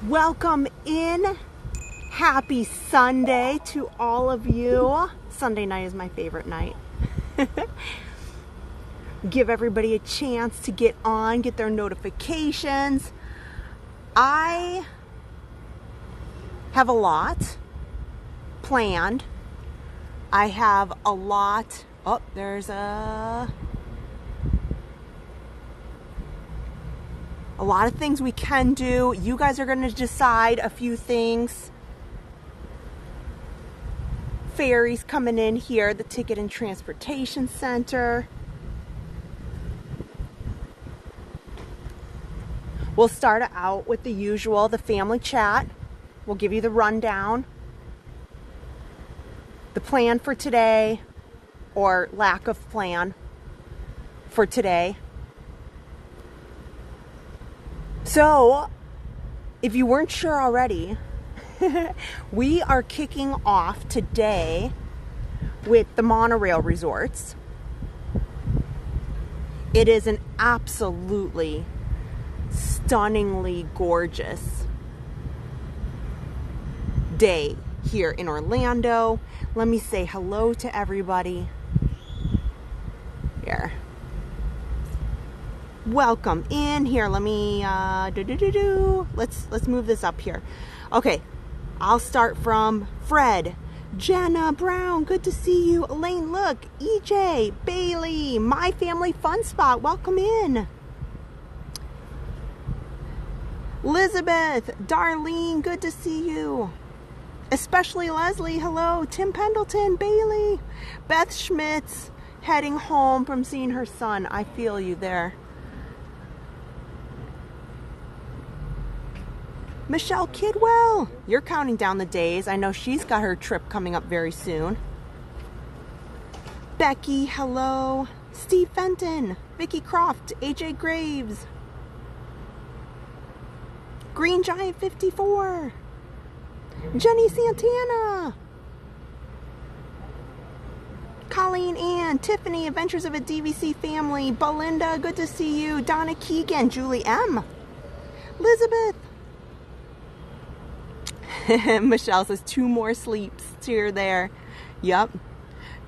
Welcome in. Happy Sunday to all of you. Sunday night is my favorite night. Give everybody a chance to get on, get their notifications. I have a lot planned. I have a lot. Oh, there's a lot of things we can do. You guys are going to decide a few things. Ferries coming in here, the Ticket and Transportation Center. We'll start out with the usual, the family chat. We'll give you the rundown, the plan for today, or lack of plan for today. So, if you weren't sure already, we are kicking off today with the Monorail resorts. It is an absolutely stunningly gorgeous day here in Orlando. Let me say hello to everybody. Here. Welcome in here. Let me let's move this up here. Okay, I'll start from Fred, Jenna Brown, good to see you. Elaine, look, EJ, Bailey, My Family Fun Spot, welcome in. Elizabeth, Darlene, good to see you. Especially Leslie, hello. Tim Pendleton, Bailey, Beth Schmitz, heading home from seeing her son. I feel you there. Michelle Kidwell, you're counting down the days. I know she's got her trip coming up very soon. Becky, hello. Steve Fenton, Vicky Croft, AJ Graves. Green Giant 54. Jenny Santana. Colleen Ann, Tiffany, Adventures of a DVC Family. Belinda, good to see you. Donna Keegan, Julie M. Elizabeth. Michelle says 2 more sleeps here there. Yep.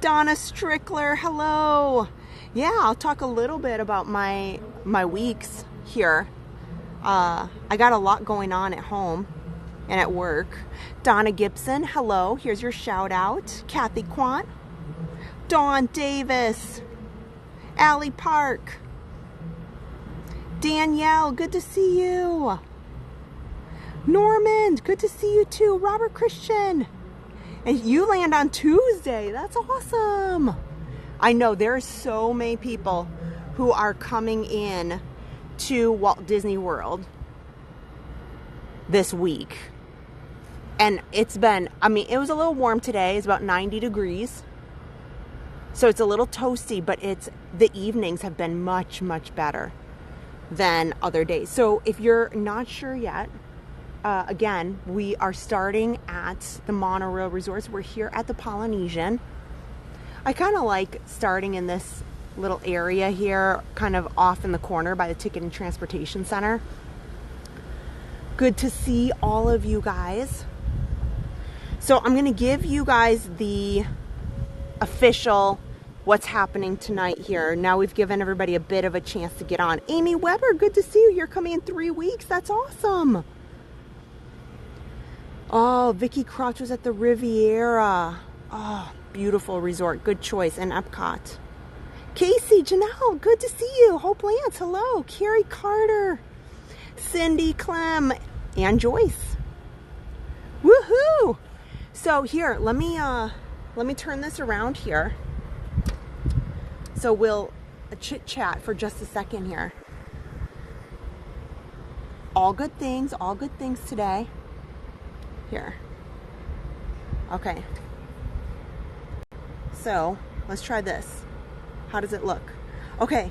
Donna Strickler, hello. Yeah, I'll talk a little bit about my weeks here. I got a lot going on at home and at work. Donna Gibson, hello. Here's your shout out. Kathy Quant. Dawn Davis. Allie Park. Danielle, good to see you. Norman, good to see you too. Robert Christian. And you land on Tuesday. That's awesome. I know there's so many people who are coming in to Walt Disney World this week. And it's been, it was a little warm today. It's about 90 degrees. So it's a little toasty, but the evenings have been much, much better than other days. So if you're not sure yet, again, we are starting at the Monorail resorts. We're here at the Polynesian. I kind of like starting in this little area here, kind of off in the corner by the Ticket and Transportation Center. Good to see all of you guys. So I'm going to give you guys the official what's happening tonight here. Now we've given everybody a bit of a chance to get on. Amy Weber, good to see you. You're coming in 3 weeks. That's awesome. Oh, Vicky Crotch was at the Riviera. Oh, beautiful resort. Good choice. And Epcot. Casey, Janelle, good to see you. Hope Lance, hello. Carrie Carter. Cindy Clem. And Joyce. Woohoo! So here, let me turn this around here. So we'll chit chat for just a second here. All good things today. Here. Okay. So, let's try this. How does it look? Okay.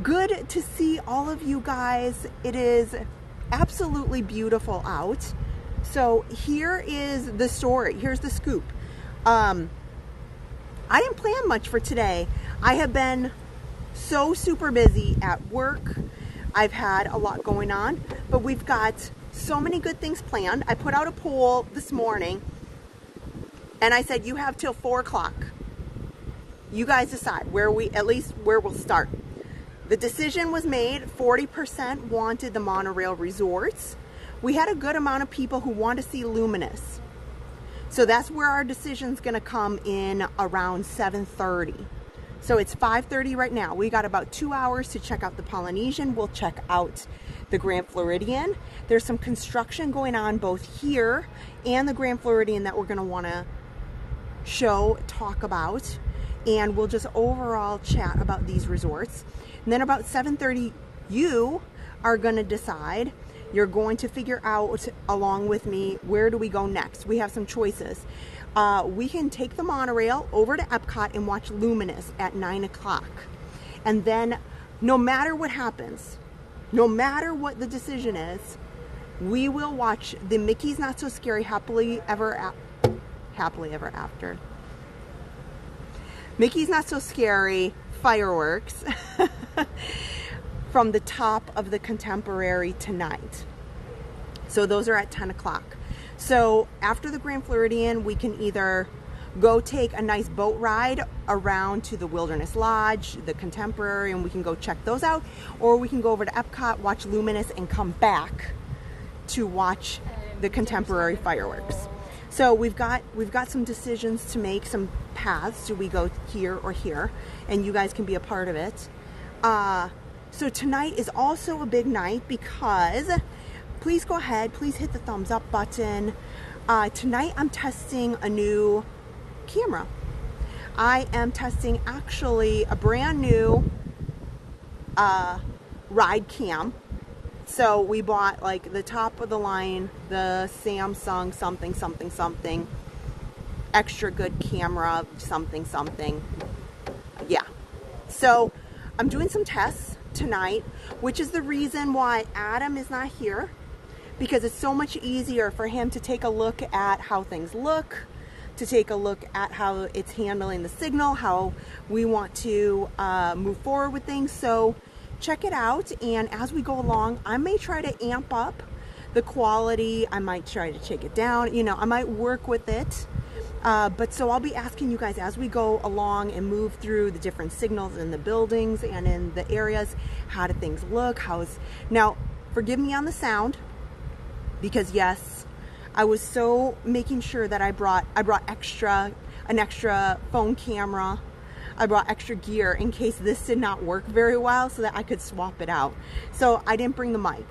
Good to see all of you guys. It is absolutely beautiful out. So, here is the story. Here's the scoop. I didn't plan much for today. I have been so super busy at work. I've had a lot going on, but we've got So many good things planned. I put out a poll this morning and I said, you have till 4 o'clock. You guys decide at least where we'll start. The decision was made. 40% wanted the monorail resorts. We had a good amount of people who want to see Luminous. So that's where our decision's gonna come in around 7:30. So it's 5:30 right now. We got about 2 hours to check out the Polynesian. We'll check out the Grand Floridian. There's some construction going on both here and the Grand Floridian that we're gonna wanna talk about. And we'll just overall chat about these resorts. And then about 7:30, you are gonna decide. You're going to figure out, along with me, where do we go next? We have some choices. We can take the monorail over to Epcot and watch Luminous at 9 o'clock. And then, no matter what happens, no matter what the decision is, we will watch the Mickey's Not So Scary Happily Ever After. Mickey's Not So Scary fireworks from the top of the Contemporary tonight. So those are at 10 o'clock. So after the Grand Floridian, we can either go take a nice boat ride around to the Wilderness Lodge, the Contemporary, and we can go check those out, or we can go over to Epcot, watch Luminous, and come back to watch the Contemporary fireworks. So we've got some decisions to make, some paths. Do we go here or here? And you guys can be a part of it. So tonight is also a big night because, please go ahead, please hit the thumbs up button. Tonight I'm testing a new camera. I am testing actually a brand new ride cam. So we bought like the top of the line, the Samsung something, extra good camera, something. Yeah. So I'm doing some tests tonight, which is the reason why Adam is not here, because it's so much easier for him to take a look at how things look, to take a look at how it's handling the signal, how we want to move forward with things. So check it out, and as we go along, I may try to amp up the quality. I might try to take it down. You know, I might work with it. But so I'll be asking you guys as we go along and move through the different signals in the buildings and in the areas, how do things look? Now, forgive me on the sound, because yes, I was so making sure that I brought an extra phone camera. I brought extra gear in case this did not work very well, so that I could swap it out. So I didn't bring the mic.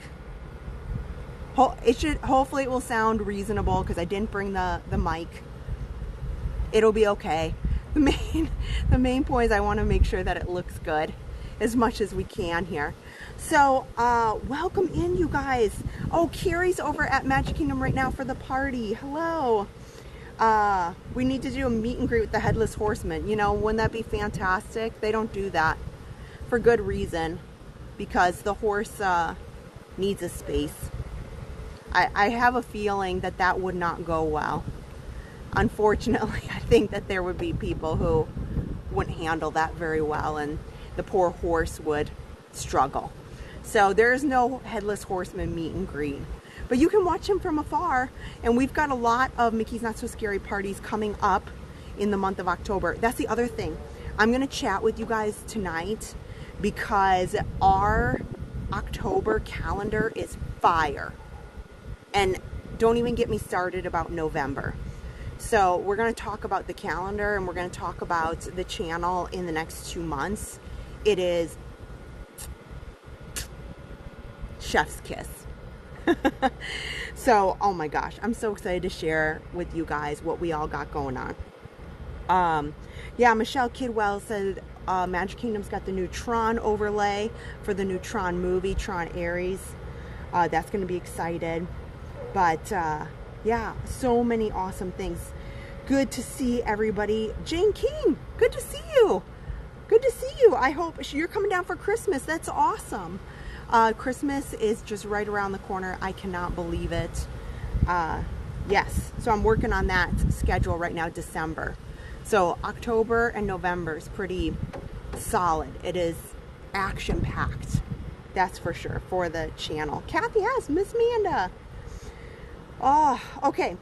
Hopefully it will sound reasonable because I didn't bring the mic. It'll be okay. The main point is I want to make sure that it looks good as much as we can here. So welcome in, you guys. Oh, Carrie's over at Magic Kingdom right now for the party. Hello. We need to do a meet and greet with the Headless Horseman. You know, wouldn't that be fantastic? They don't do that for good reason, because the horse needs a space. I have a feeling that that would not go well. Unfortunately, I think that there would be people who wouldn't handle that very well, and the poor horse would struggle. So there's no Headless Horseman meet and greet. But you can watch him from afar, and we've got a lot of Mickey's Not So Scary parties coming up in the month of October. That's the other thing. I'm going to chat with you guys tonight because our October calendar is fire. And don't even get me started about November. So we're going to talk about the calendar, and we're going to talk about the channel in the next 2 months. It is chef's kiss. So, oh my gosh, I'm so excited to share with you guys what we all got going on. Yeah, Michelle Kidwell said Magic Kingdom's got the new Tron overlay for the new Tron movie, Tron Ares. That's going to be excited. But yeah, so many awesome things. Good to see everybody. Jane King, good to see you. Good to see you. I hope you're coming down for Christmas. That's awesome. Christmas is just right around the corner. I cannot believe it. Yes, so I'm working on that schedule right now, December. So October and November is pretty solid. It is action-packed, that's for sure, for the channel. Kathy, yes, Miss Amanda. Oh, okay.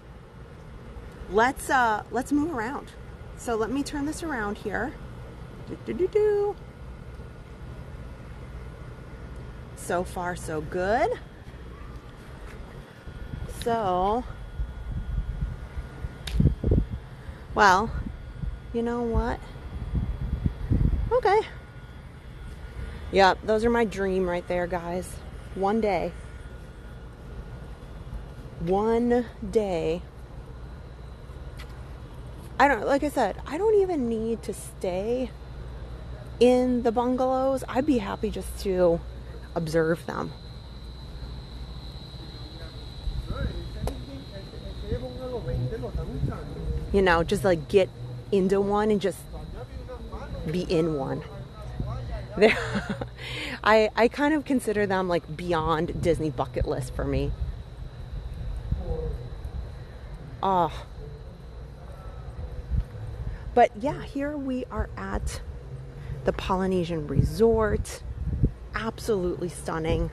Let's move around. So let me turn this around here. So far, so good. So, well, you know what? Okay. Yep, those are my dream right there, guys. One day. One day. Like I said, I don't even need to stay in the bungalows. I'd be happy just to observe them. You know, just like get into one and just be in one. I kind of consider them like beyond Disney bucket list for me. Oh. But yeah, here we are at the Polynesian Resort. Absolutely stunning.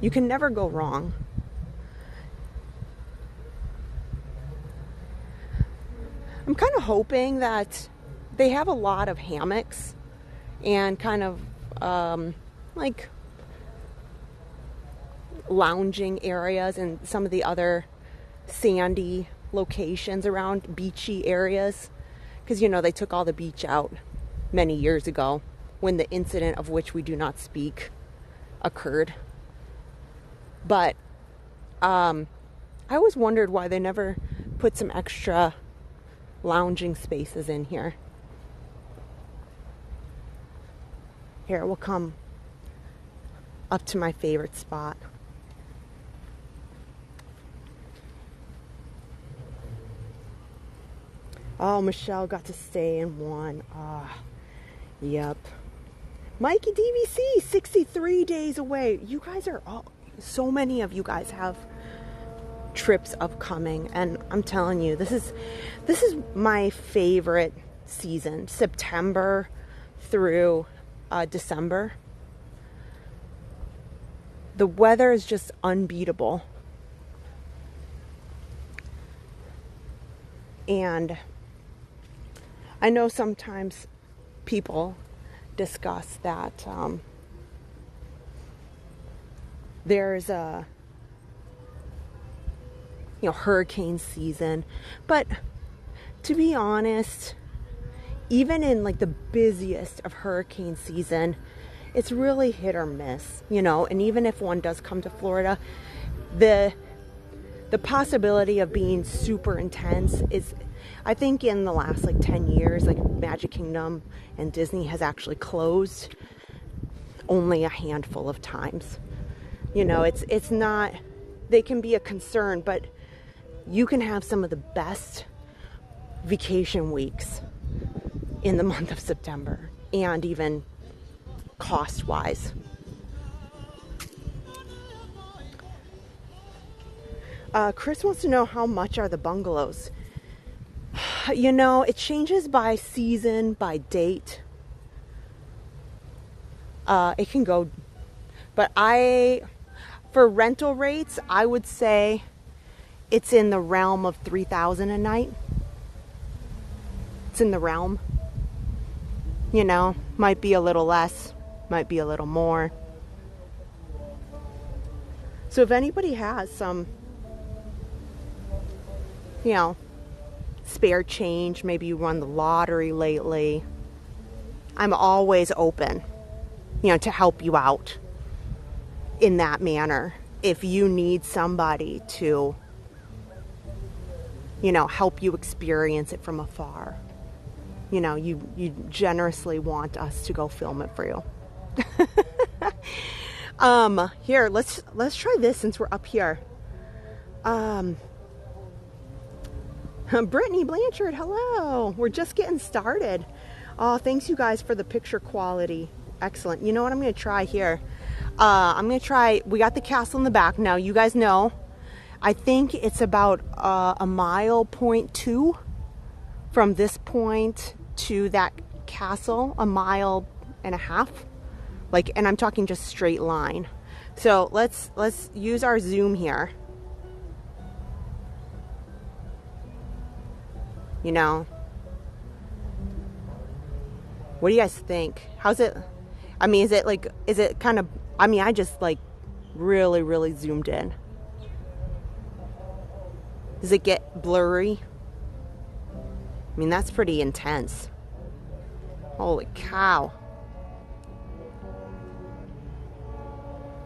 You can never go wrong. I'm kind of hoping that they have a lot of hammocks and kind of like lounging areas and some of the other sandy locations around beachy areas, because you know they took all the beach out many years ago when the incident of which we do not speak occurred. But I always wondered why they never put some extra lounging spaces in here. Here, we'll come up to my favorite spot. Oh, Michelle got to stay in one. Ah, yep. Mikey DVC, 63 days away. You guys are all, so many of you guys have trips upcoming, and I'm telling you, this is my favorite season, September through December. The weather is just unbeatable, and I know sometimes people discuss that there's a hurricane season, but to be honest, even in like the busiest of hurricane season, it's really hit or miss, and even if one does come to Florida, the possibility of being super intense is, I think in the last like 10 years, like Magic Kingdom and Disney has actually closed only a handful of times. It's not, they can be a concern, but you can have some of the best vacation weeks in the month of September, and even cost-wise. Chris wants to know, how much are the bungalows? It changes by season, by date. It can go, but for rental rates, I would say it's in the realm of $3,000 a night. It's in the realm. Might be a little less, might be a little more. So if anybody has some, spare change, maybe you won the lottery lately, I'm always open, to help you out in that manner. If you need somebody to, help you experience it from afar, you generously want us to go film it for you. Here, let's try this since we're up here. Brittany Blanchard, hello. We're just getting started. Oh, thanks you guys for the picture quality. Excellent. You know what I'm going to try here? I'm going to try, we got the castle in the back. Now, you guys know, I think it's about a mile, 0.2 from this point to that castle, a mile and a half. And I'm talking just straight line. So let's use our zoom here. You know, what do you guys think? How's it? I mean, is it kind of, I mean, I just like really zoomed in. Does it get blurry? I mean, that's pretty intense. Holy cow.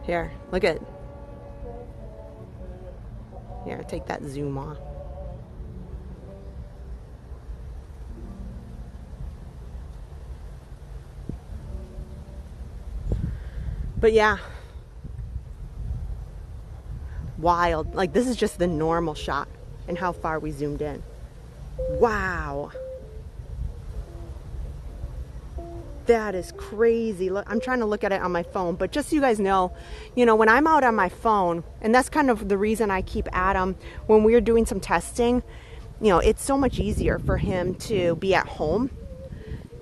Here, look at it. Here, take that zoom off. But yeah, wild. Like, this is just the normal shot and how far we zoomed in. Wow. That is crazy. Look, I'm trying to look at it on my phone, but just so you guys know, you know, when I'm out on my phone, and that's kind of the reason I keep Adam, when we're doing some testing, you know, it's so much easier for him to be at home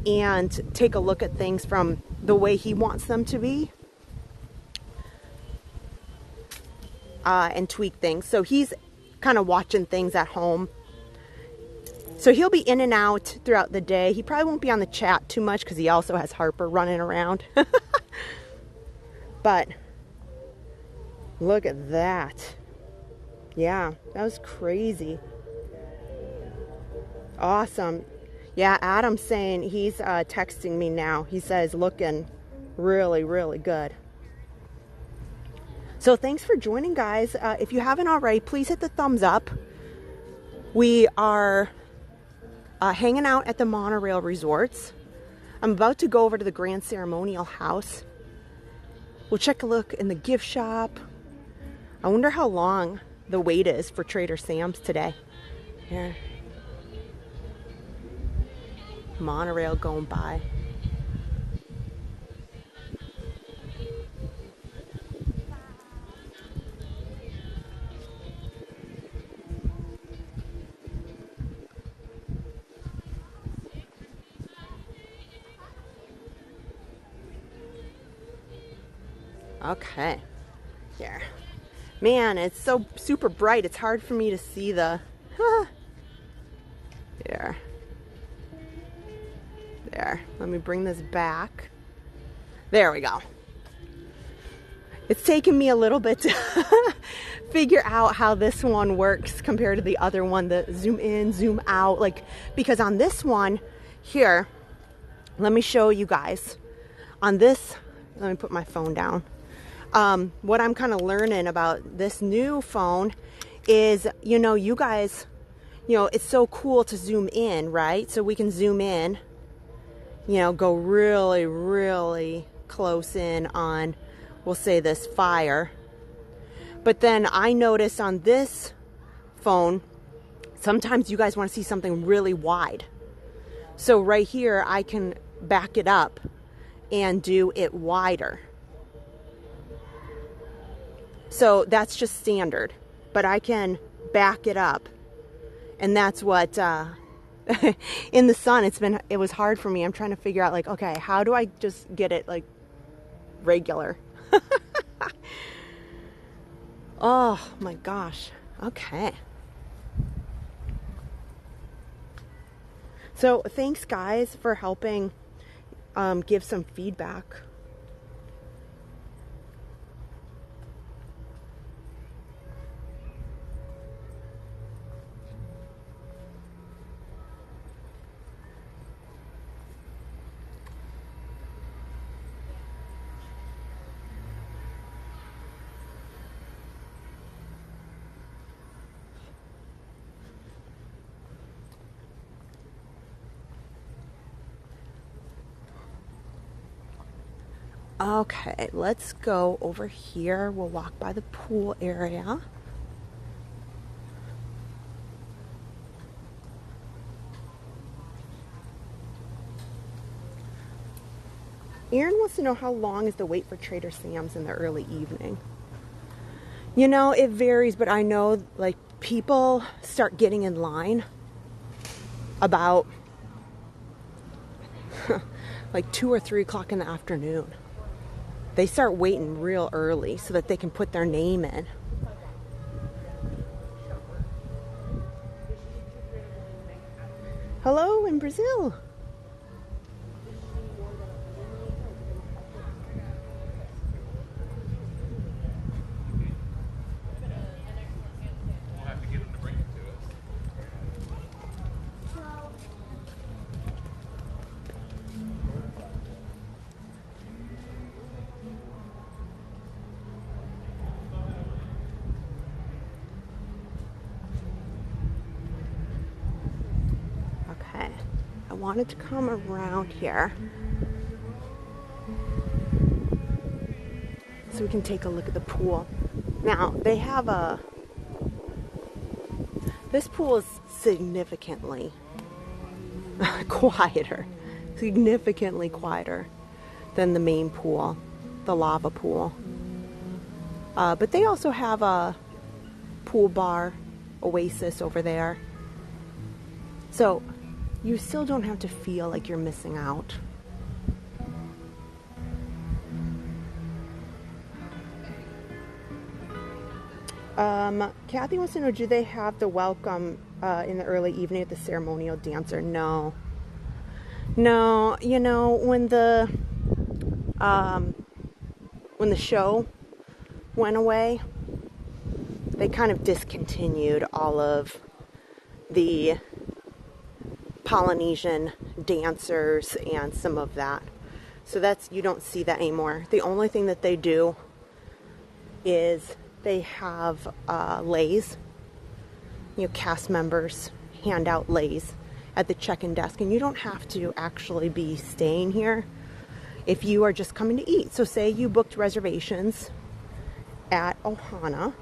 and take a look at things from the way he wants them to be. And tweak things. So he's kind of watching things at home. So he'll be in and out throughout the day. He probably won't be on the chat too much because he also has Harper running around. But look at that. Yeah, that was crazy. Awesome. Yeah, Adam's saying, he's texting me now. He says looking really good. So thanks for joining, guys. If you haven't already, please hit the thumbs up. We are hanging out at the Monorail resorts. I'm about to go over to the Grand Ceremonial House. We'll check a look in the gift shop. I wonder how long the wait is for Trader Sam's today. Here. Monorail going by. Okay, here. Man, it's so super bright. It's hard for me to see the, here. There, let me bring this back. There we go. It's taken me a little bit to figure out how this one works compared to the other one, the zoom in, zoom out, like, because on this one here, let me show you guys. On this, let me put my phone down. What I'm kind of learning about this new phone is, you know, you guys, you know, it's so cool to zoom in, right? So we can zoom in, you know, go really close in on, we'll say this fire. But then I notice on this phone, sometimes you guys want to see something really wide. So right here, I can back it up and do it wider. So that's just standard, but I can back it up. And that's what, in the sun, it was hard for me. I'm trying to figure out, like, okay, how do I just get it like regular? Oh my gosh. Okay. So thanks guys for helping give some feedback. Okay, let's go over here. We'll walk by the pool area. Aaron wants to know, how long is the wait for Trader Sam's in the early evening? You know, it varies, but I know like people start getting in line about like 2 or 3 o'clock in the afternoon. They start waiting real early so that they can put their name in. Hello in Brazil. I wanted to come around here so we can take a look at the pool. Now, they have this pool is significantly quieter, significantly quieter than the main pool, the lava pool. But they also have a pool bar, oasis over there. So you still don't have to feel like you're missing out. Kathy wants to know, do they have the welcome in the early evening at the ceremonial dancer? No. No, you know, when the show went away, they kind of discontinued all of the Polynesian dancers and some of that. So you don't see that anymore. The only thing that they do is they have leis. You know, cast members hand out leis at the check-in desk, and you don't have to actually be staying here if you are just coming to eat. So say you booked reservations at Ohana,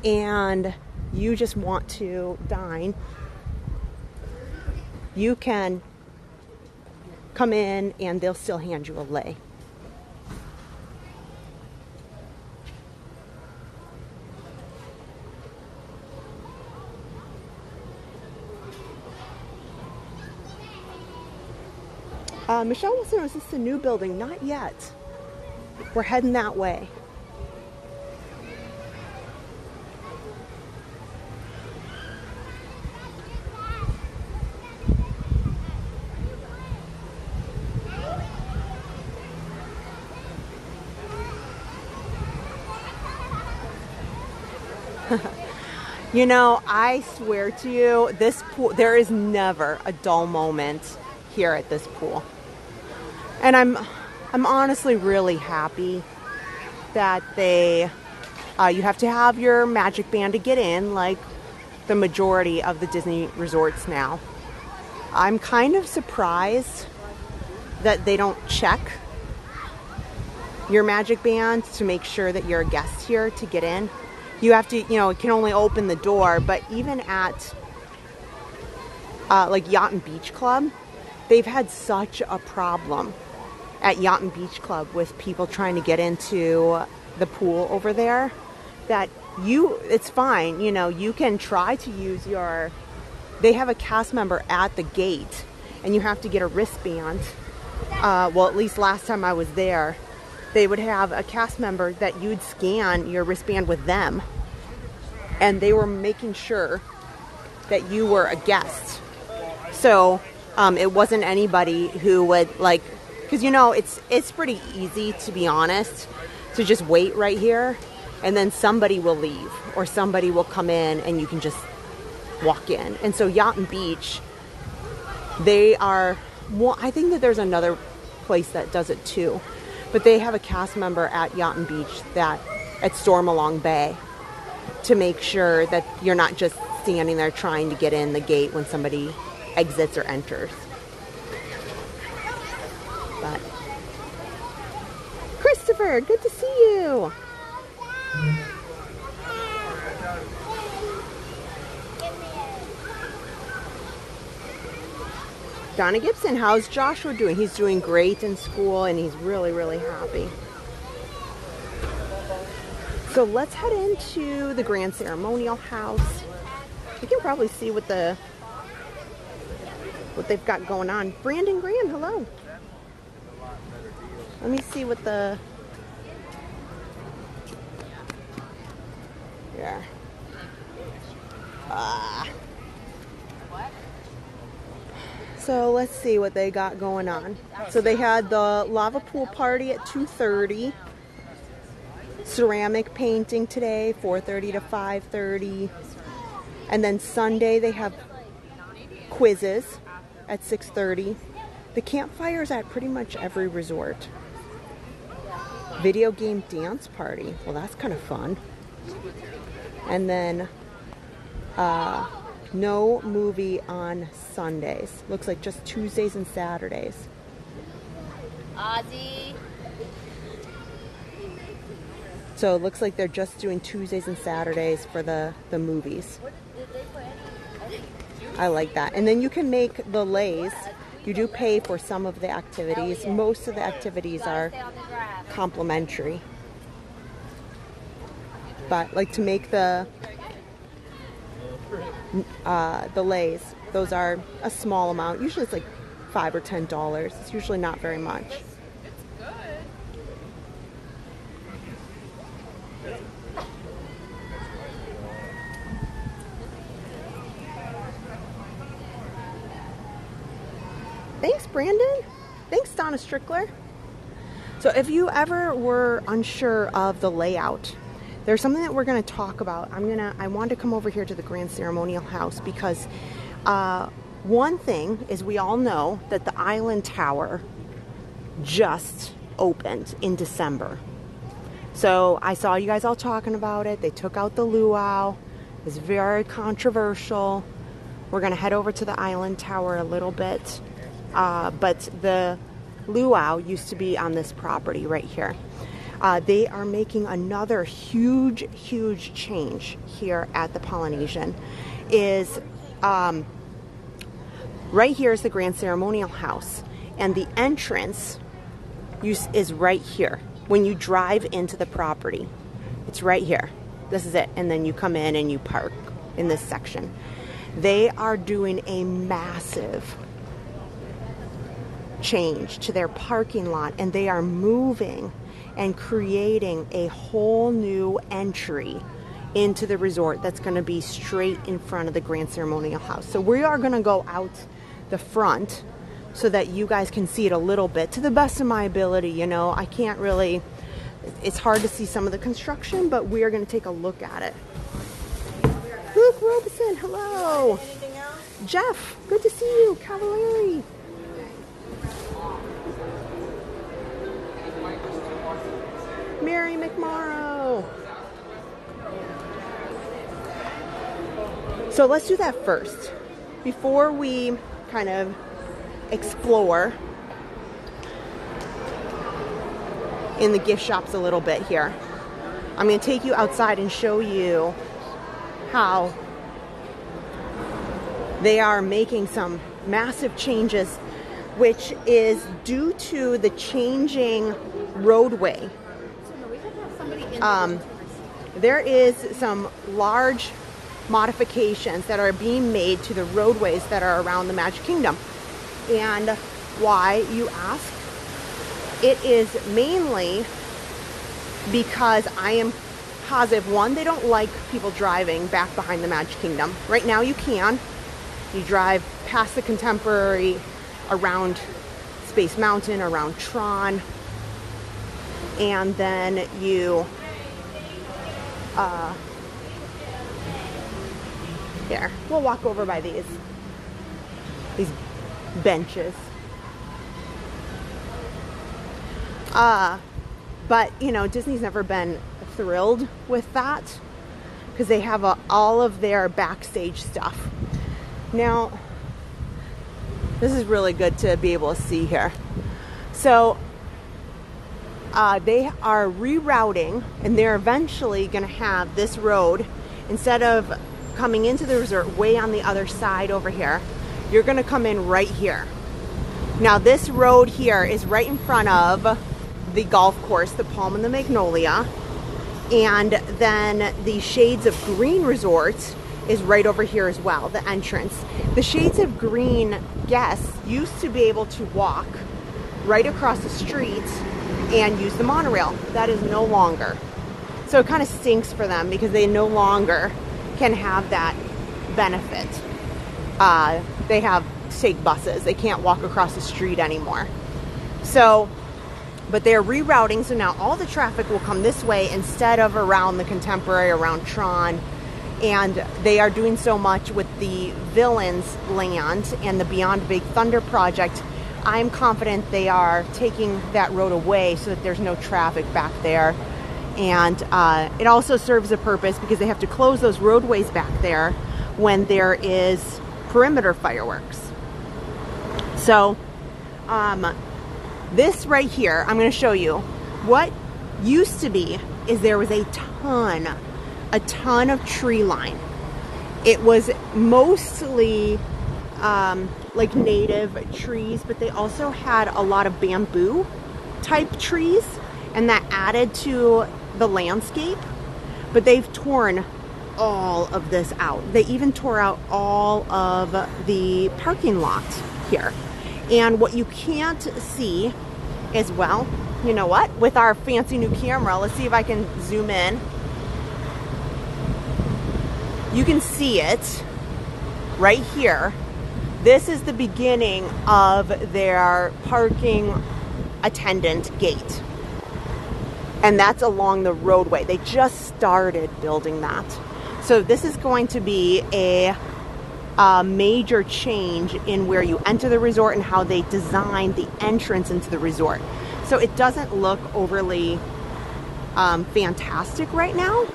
and you just want to dine, you can come in and they'll still hand you a lei. Michelle wants to know, is this the new building? Not yet. We're heading that way. You know, I swear to you, this pool, there is never a dull moment here at this pool. And I'm honestly really happy that you have to have your magic band to get in, like the majority of the Disney resorts now. I'm kind of surprised that they don't check your magic band to make sure that you're a guest here to get in. You have to, you know, it can only open the door, but even at like Yacht and Beach Club, they've had such a problem at Yacht and Beach Club with people trying to get into the pool over there that it's fine, you know, you can try to use they have a cast member at the gate and you have to get a wristband. Well, at least last time I was there, they would have a cast member that you'd scan your wristband with them, and they were making sure that you were a guest. So it wasn't anybody who would, like, because you know it's pretty easy, to be honest, to just wait right here and then somebody will leave or somebody will come in and you can just walk in. And so Yacht and Beach, they are, well, I think that there's another place that does it too, but they have a cast member at Yacht and Beach at Stormalong Bay to make sure that you're not just standing there trying to get in the gate when somebody exits or enters. But Christopher, good to see you. Donna Gibson, how's Joshua doing? He's doing great in school and he's really, really happy. So let's head into the Grand Ceremonial House. You can probably see what the what they've got going on. Brandon Graham, hello. Let me see what the... Yeah. So let's see what they got going on. So they had the lava pool party at 2:30. Ceramic painting today, 4:30 to 5:30. And then Sunday they have quizzes at 6:30. The campfires at pretty much every resort. Video game dance party. Well, that's kind of fun. And then no movie on Sundays. Looks like just Tuesdays and Saturdays. Ozzy. So it looks like they're just doing Tuesdays and Saturdays for the movies. I like that. And then you can make the lays. You do pay for some of the activities. Most of the activities are complimentary. But like to make the lays, those are a small amount. Usually it's like $5 or $10. It's usually not very much. Thanks, Brandon. Thanks, Donna Strickler. So if you ever were unsure of the layout, there's something that we're going to talk about. I want to come over here to the Grand Ceremonial House because one thing is we all know that the Island Tower just opened in December. So I saw you guys all talking about it. They took out the luau. It was very controversial. We're going to head over to the Island Tower a little bit. But the luau used to be on this property right here. They are making another huge change here at the Polynesian. Right here is the Grand Ceremonial House, and the entrance is right here. When you drive into the property, it's right here. This is it, and then you come in and you park in this section. They are doing a massive change to their parking lot, and they are moving and creating a whole new entry into the resort that's going to be straight in front of the Grand Ceremonial House. So we are going to go out the front so that you guys can see it a little bit to the best of my ability. You know, I can't really, it's hard to see some of the construction, but we are going to take a look at it. Luke Robeson, hello. Anything else? Jeff, good to see you. Cavallari. Mary McMorrow. So let's do that first before we kind of explore in the gift shops a little bit here. I'm going to take you outside and show you how they are making some massive changes, which is due to the changing roadway. There is some large modifications that are being made to the roadways that are around the Magic Kingdom. And why, you ask? It is mainly because I am positive, one, they don't like people driving back behind the Magic Kingdom. Right now you can. You drive past the Contemporary, around Space Mountain, around Tron, and then you here, we'll walk over by these benches. But you know, Disney's never been thrilled with that because they have all of their backstage stuff. Now, this is really good to be able to see here. So they are rerouting, and they're eventually going to have this road, instead of coming into the resort way on the other side over here, you're going to come in right here. Now this road here is right in front of the golf course, the Palm and the Magnolia, and then the Shades of Green Resort is right over here as well, the entrance. The shades of green guests used to be able to walk right across the street and use the monorail. That is no longer. So it kind of stinks for them because they no longer can have that benefit. They have to take buses. They can't walk across the street anymore. So, but they're rerouting, so now all the traffic will come this way instead of around the Contemporary, around Tron. And they are doing so much with the Villains land and the Beyond Big Thunder project. I'm confident they are taking that road away so that there's no traffic back there. And it also serves a purpose because they have to close those roadways back there when there is perimeter fireworks. So this right here, I'm going to show you what used to be is there was a ton of tree line. It was mostly like native trees, but they also had a lot of bamboo type trees, and that added to the landscape. But they've torn all of this out. They even tore out all of the parking lot here. And what you can't see as well, you know what? With our fancy new camera, let's see if I can zoom in. You can see it right here. This is the beginning of their parking attendant gate. And that's along the roadway. They just started building that. So this is going to be a major change in where you enter the resort and how they design the entrance into the resort. So it doesn't look overly fantastic right now,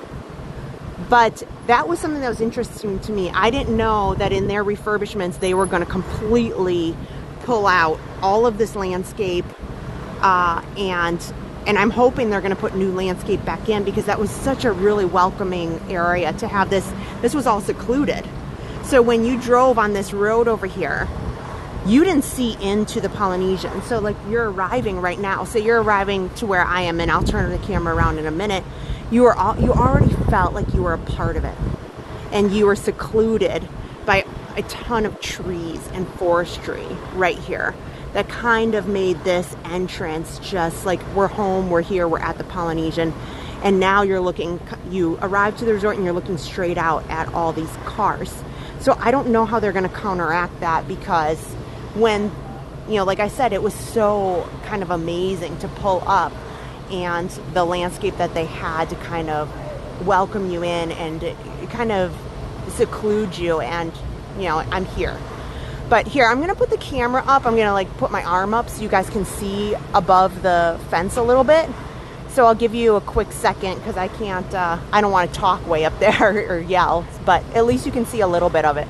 but that was something that was interesting to me. I didn't know that in their refurbishments they were going to completely pull out all of this landscape, and I'm hoping they're going to put new landscape back in, because that was such a really welcoming area to have this. This was all secluded. So when you drove on this road over here, you didn't see into the Polynesian. So like you're arriving right now. So you're arriving to where I am, and I'll turn the camera around in a minute. You already felt like you were a part of it. And you were secluded by a ton of trees and forestry right here. That kind of made this entrance just like, we're home, we're here, we're at the Polynesian. And now you arrive to the resort and you're looking straight out at all these cars. So I don't know how they're going to counteract that, because when, like I said, it was so kind of amazing to pull up, and the landscape that they had to kind of welcome you in and kind of seclude you, and, I'm here. But here, I'm going to put the camera up. I'm going to like put my arm up so you guys can see above the fence a little bit. So I'll give you a quick second, because I can't, I don't want to talk way up there or yell, but at least you can see a little bit of it.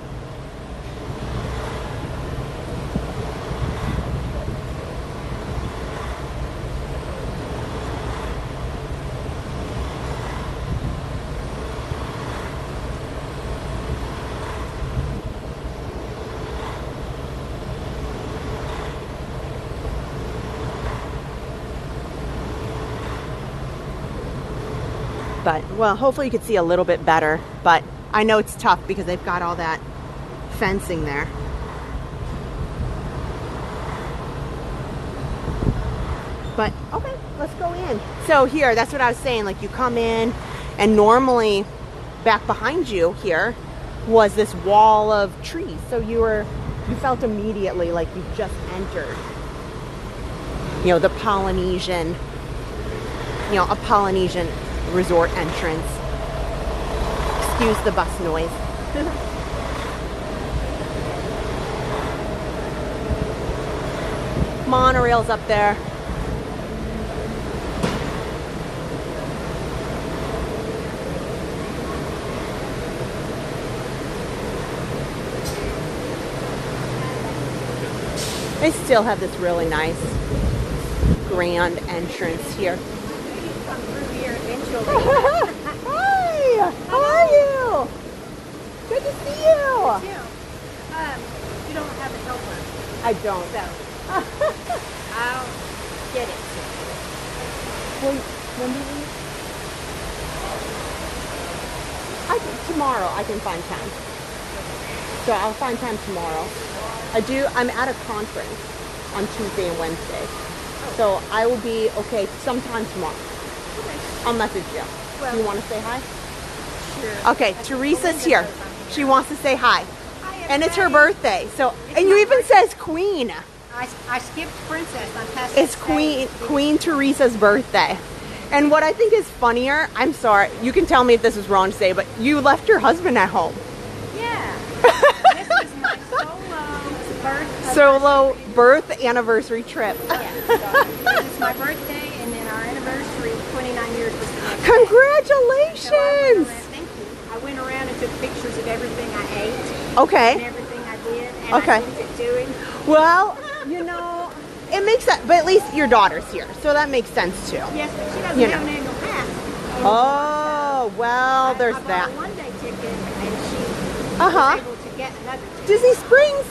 But, well, hopefully you can see a little bit better, but I know it's tough because they've got all that fencing there. But, okay, let's go in. So here, that's what I was saying, like you come in, and normally back behind you here was this wall of trees. So you felt immediately like you just entered, the Polynesian, a Polynesian resort entrance. Excuse the bus noise. Monorail's up there. They still have this really nice grand entrance here. Hi! How are you? Good to see you. You too. You don't have a helper. I don't. So I'll get it. When do you leave? tomorrow I can find time. So I'll find time tomorrow. I'm at a conference on Tuesday and Wednesday. So I will be okay sometime tomorrow. Okay. I'll message you. Well, Do you want to say hi? Sure. Okay, Teresa's here. She wants to say hi. Hi, And it's her everybody. birthday. So, It's and you my even birthday. says Queen. I skipped Princess. I'm past It's the Queen Teresa's birthday. And what I think is funnier, I'm sorry, you can tell me if this is wrong to say, but you left your husband at home. Yeah. This is my Solo birth anniversary trip. Yeah. So, it's my birthday and then our anniversary, 29 years was the next day. Congratulations! Thank you. I went around and took pictures of everything I ate and Okay. everything I did, and Okay. I sent it to him. Well, you know, it makes sense, but at least your daughter's here, so that makes sense too. Yes, but she doesn't You have know. an annual pass. Oh, well, there's I bought that. a one-day ticket, and she Uh-huh. was able to get another ticket. Disney Springs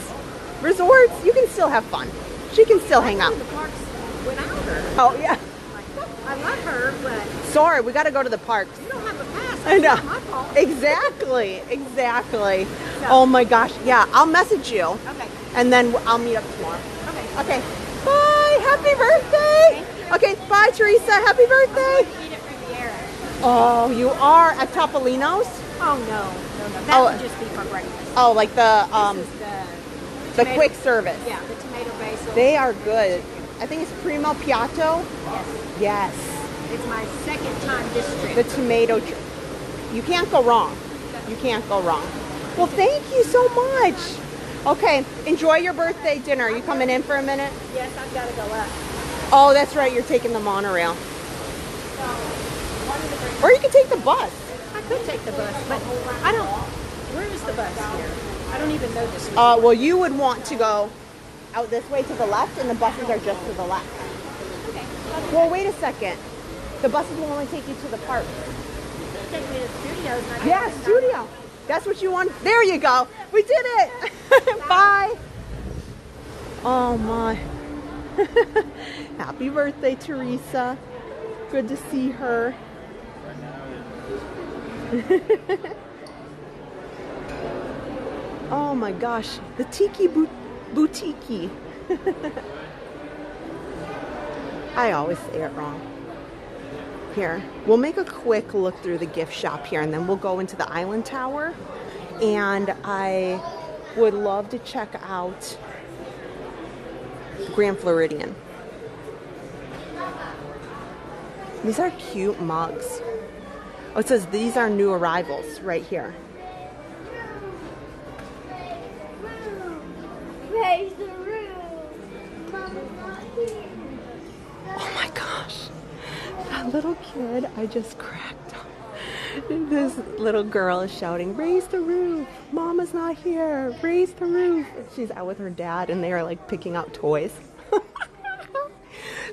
resorts, you can still have fun. She can still hang out. I go to the parks without her. Oh, yeah. I love her, but Sorry, we got to go to the parks. you don't have a pass. I That's know. not my fault. Exactly, exactly. So- Oh my gosh, yeah, I'll message you, Okay. and then I'll meet up tomorrow. Okay. Okay, bye, happy birthday. Okay, bye Teresa, happy birthday. Eat at Riviera. Oh, you are at Topolino's? Oh no. That Oh. would just be for breakfast. Oh, like the This is the tomato- quick service. Yeah, the tomato basil. They are good. I think it's primo piatto. Yes. Yes, It's my second time this trip. the tomato. You can't go wrong. You can't go wrong. Well, thank you so much. Okay, enjoy your birthday dinner. You coming in for a minute? Yes, I've got to go up. Oh, that's right. You're taking the monorail. Or you can take the bus. I could take the bus, but I don't. Where is the bus here? I don't even know this. Well, you would want to go out this way to the left, and the buses are just to the left. Okay. Well, wait a second. The buses will only take you to the park. Take me to the studios. And I Yeah, can- studio. That's what you want. There you go. We did it. Bye. Oh my. Happy birthday, Teresa. Good to see her. Oh my gosh, the Tiki Boutique. I always say it wrong. Here, we'll make a quick look through the gift shop here, and then we'll go into the Island Tower. And I would love to check out Grand Floridian. These are cute mugs. Oh, it says these are new arrivals right here. Raise the roof. Mama's not here. Oh my gosh. That little kid, I just cracked up. This little girl is shouting, "Raise the roof. Mama's not here. Raise the roof." She's out with her dad and they are like picking out toys.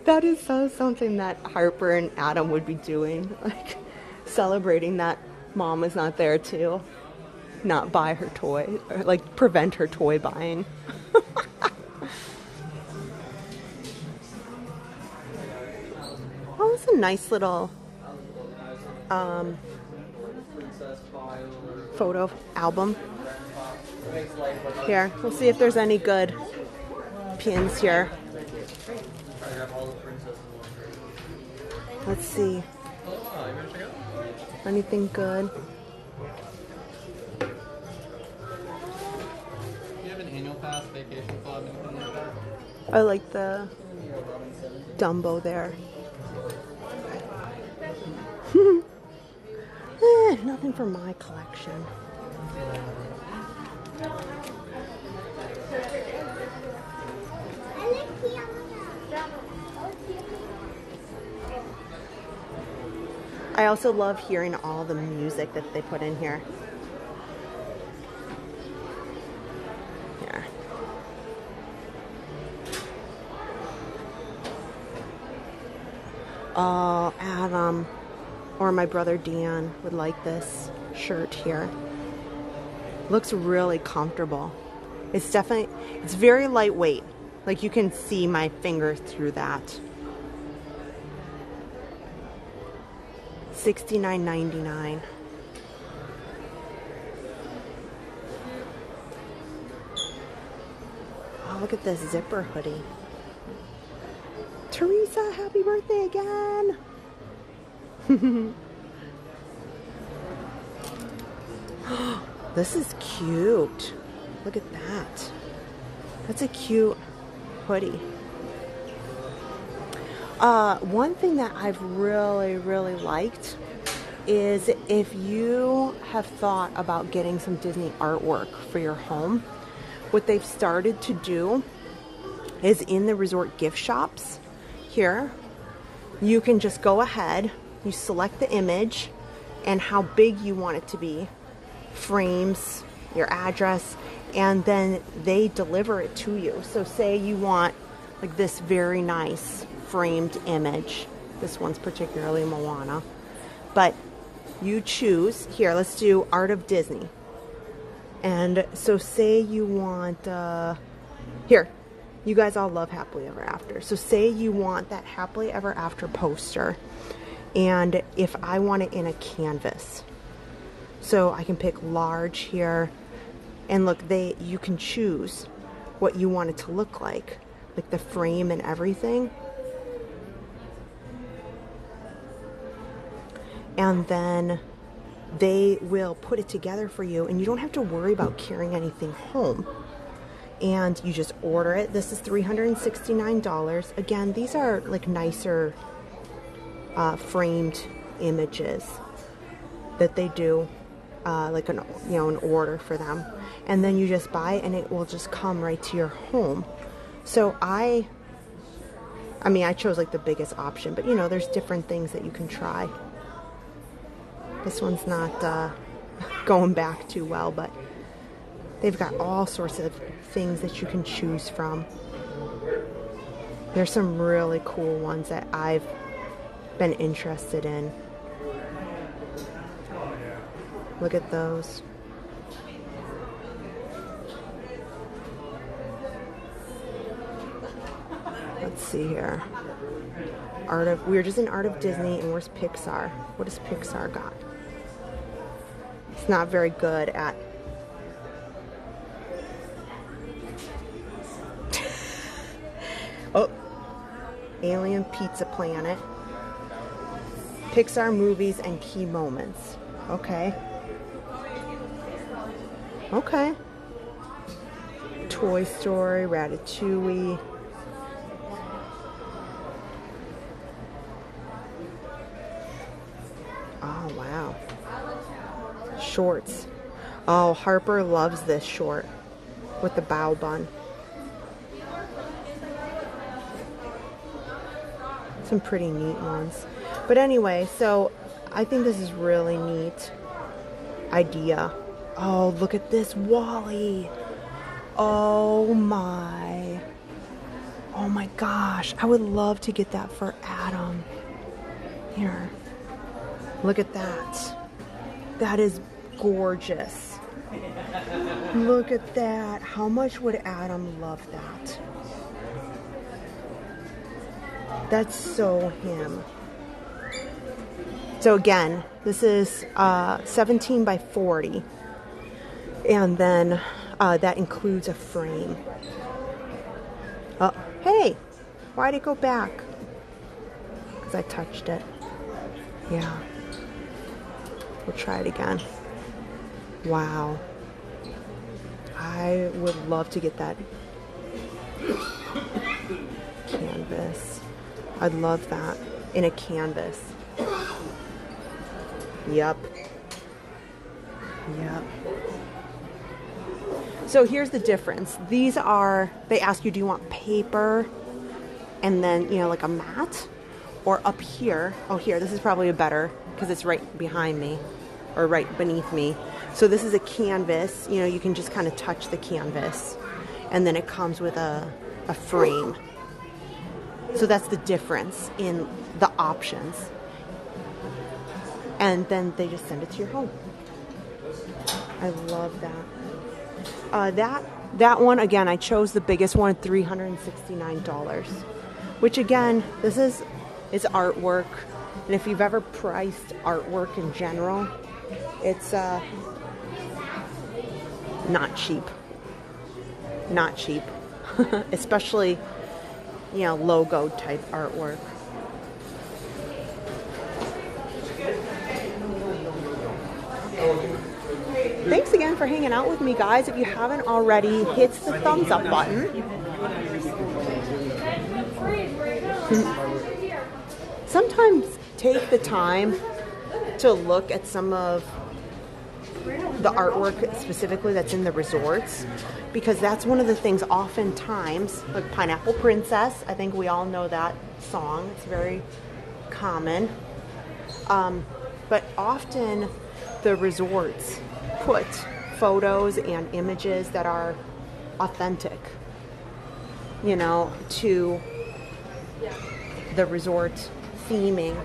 That is so something that Harper and Adam would be doing. Like celebrating that mom is not there to not buy her toy or like prevent her toy buying. Oh, it's a nice little photo album. Here, we'll see if there's any good pins here. Let's see. Anything good? Do you have an annual pass, vacation club, anything like that? I like the Dumbo there. Nothing for my collection. I also love hearing all the music that they put in here. Here. Oh, Adam or my brother Dan would like this shirt here. Looks really comfortable. It's definitely, it's very lightweight. Like you can see my fingers through that. $69.99. look at this zipper hoodie. Teresa, happy birthday again. This is cute. Look at that. That's a cute hoodie. One thing that I've really, really liked is if you have thought about getting some Disney artwork for your home, what they've started to do is in the resort gift shops here, you can just go ahead, you select the image and how big you want it to be, frames, your address, and then they deliver it to you. So say you want like this very nice framed image. This one's particularly Moana. But you choose, here, let's do Art of Disney. And so say you want, here, you guys all love Happily Ever After. So say you want that Happily Ever After poster. And if I want it in a canvas, so I can pick large here. And look, you can choose what you want it to look like the frame and everything. And then they will put it together for you, and you don't have to worry about carrying anything home. And you just order it. This is $369. Again, these are like nicer framed images that they do, like an order for them. And then you just buy it, and it will just come right to your home. So I mean, I chose like the biggest option, but there's different things that you can try. This one's not going back too well, but they've got all sorts of things that you can choose from. There's some really cool ones that I've been interested in. Look at those. Let's see here. We're just in Art of Disney, and where's Pixar? What does Pixar got? It's not very good at oh, Alien Pizza Planet, Pixar movies and key moments. Okay. Okay. Toy Story, Ratatouille. Oh, wow. Shorts. Oh, Harper loves this short with the bow bun. Some pretty neat ones. But anyway, so I think this is really neat idea. Oh, look at this Wall-E. Oh my gosh. I would love to get that for Adam. Here. Look at that. That is gorgeous. Look at that. How much would Adam love that? That's so him. So again, this is 17 by 40. And then that includes a frame. Oh, hey, why'd it go back? Because I touched it. Yeah. We'll try it again. Wow. I would love to get that canvas. I'd love that in a canvas. Yep. Yep. So here's the difference. These are, they ask you, do you want paper and then, like a mat? Or up here, oh here, this is probably a better, because it's right behind me, or right beneath me. So this is a canvas, you can just kind of touch the canvas. And then it comes with a frame. So that's the difference in the options. And then they just send it to your home. I love that. That one, again, I chose the biggest one, $369. Which again, this is artwork. And if you've ever priced artwork in general, it's not cheap. Not cheap. especially, you know, logo type artwork. Thanks again for hanging out with me, guys. If you haven't already, hit the thumbs up button. Sometimes take the time to look at some of the artwork specifically that's in the resorts, because that's one of the things oftentimes, like Pineapple Princess, I think we all know that song, it's very common, but often the resorts put photos and images that are authentic, you know, to the resort theming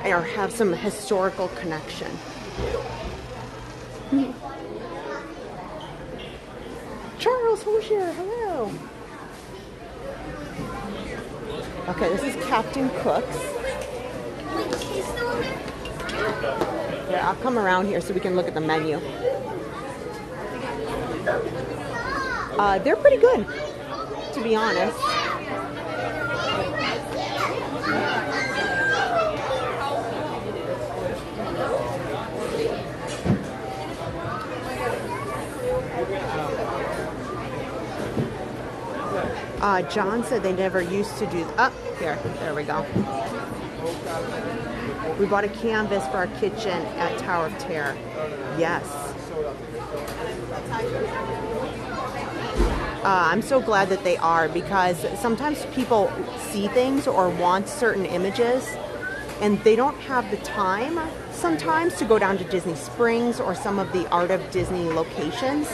or have some historical connection. Charles, who's here? Hello. Okay, this is Captain Cook's. Yeah, I'll come around here so we can look at the menu. They're pretty good, to be honest. John said they never used to do. Oh, there we go. We bought a canvas for our kitchen at Tower of Terror. Yes. I'm so glad that they are, because sometimes people see things or want certain images and they don't have the time sometimes to go down to Disney Springs or some of the Art of Disney locations.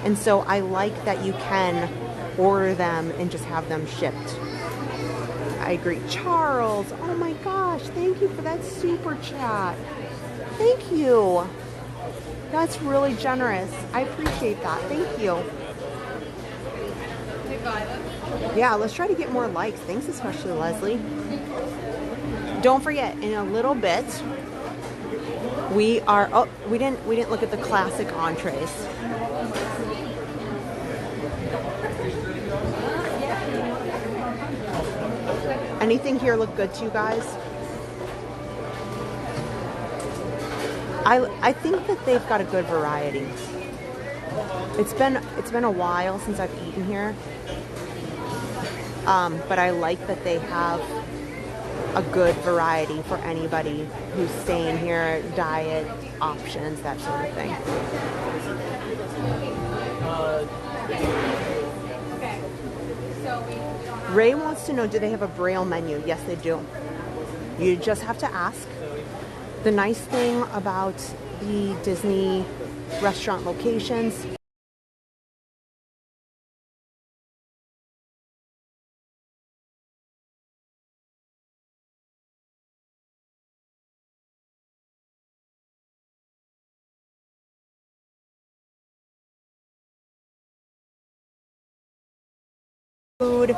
And so I like that you can order them and just have them shipped. I agree. Charles, oh my gosh, thank you for that super chat. Thank you. That's really generous. I appreciate that. Thank you. Yeah, let's try to get more likes. Thanks, especially Leslie. Don't forget, in a little bit, we are. Oh, we didn't look at the classic entrees. Anything here look good to you guys? I think that they've got a good variety. It's been a while since I've eaten here, but I like that they have a good variety for anybody who's staying here, diet options, that sort of thing. Ray wants to know, do they have a Braille menu? Yes, they do. You just have to ask. The nice thing about the Disney restaurant locations food,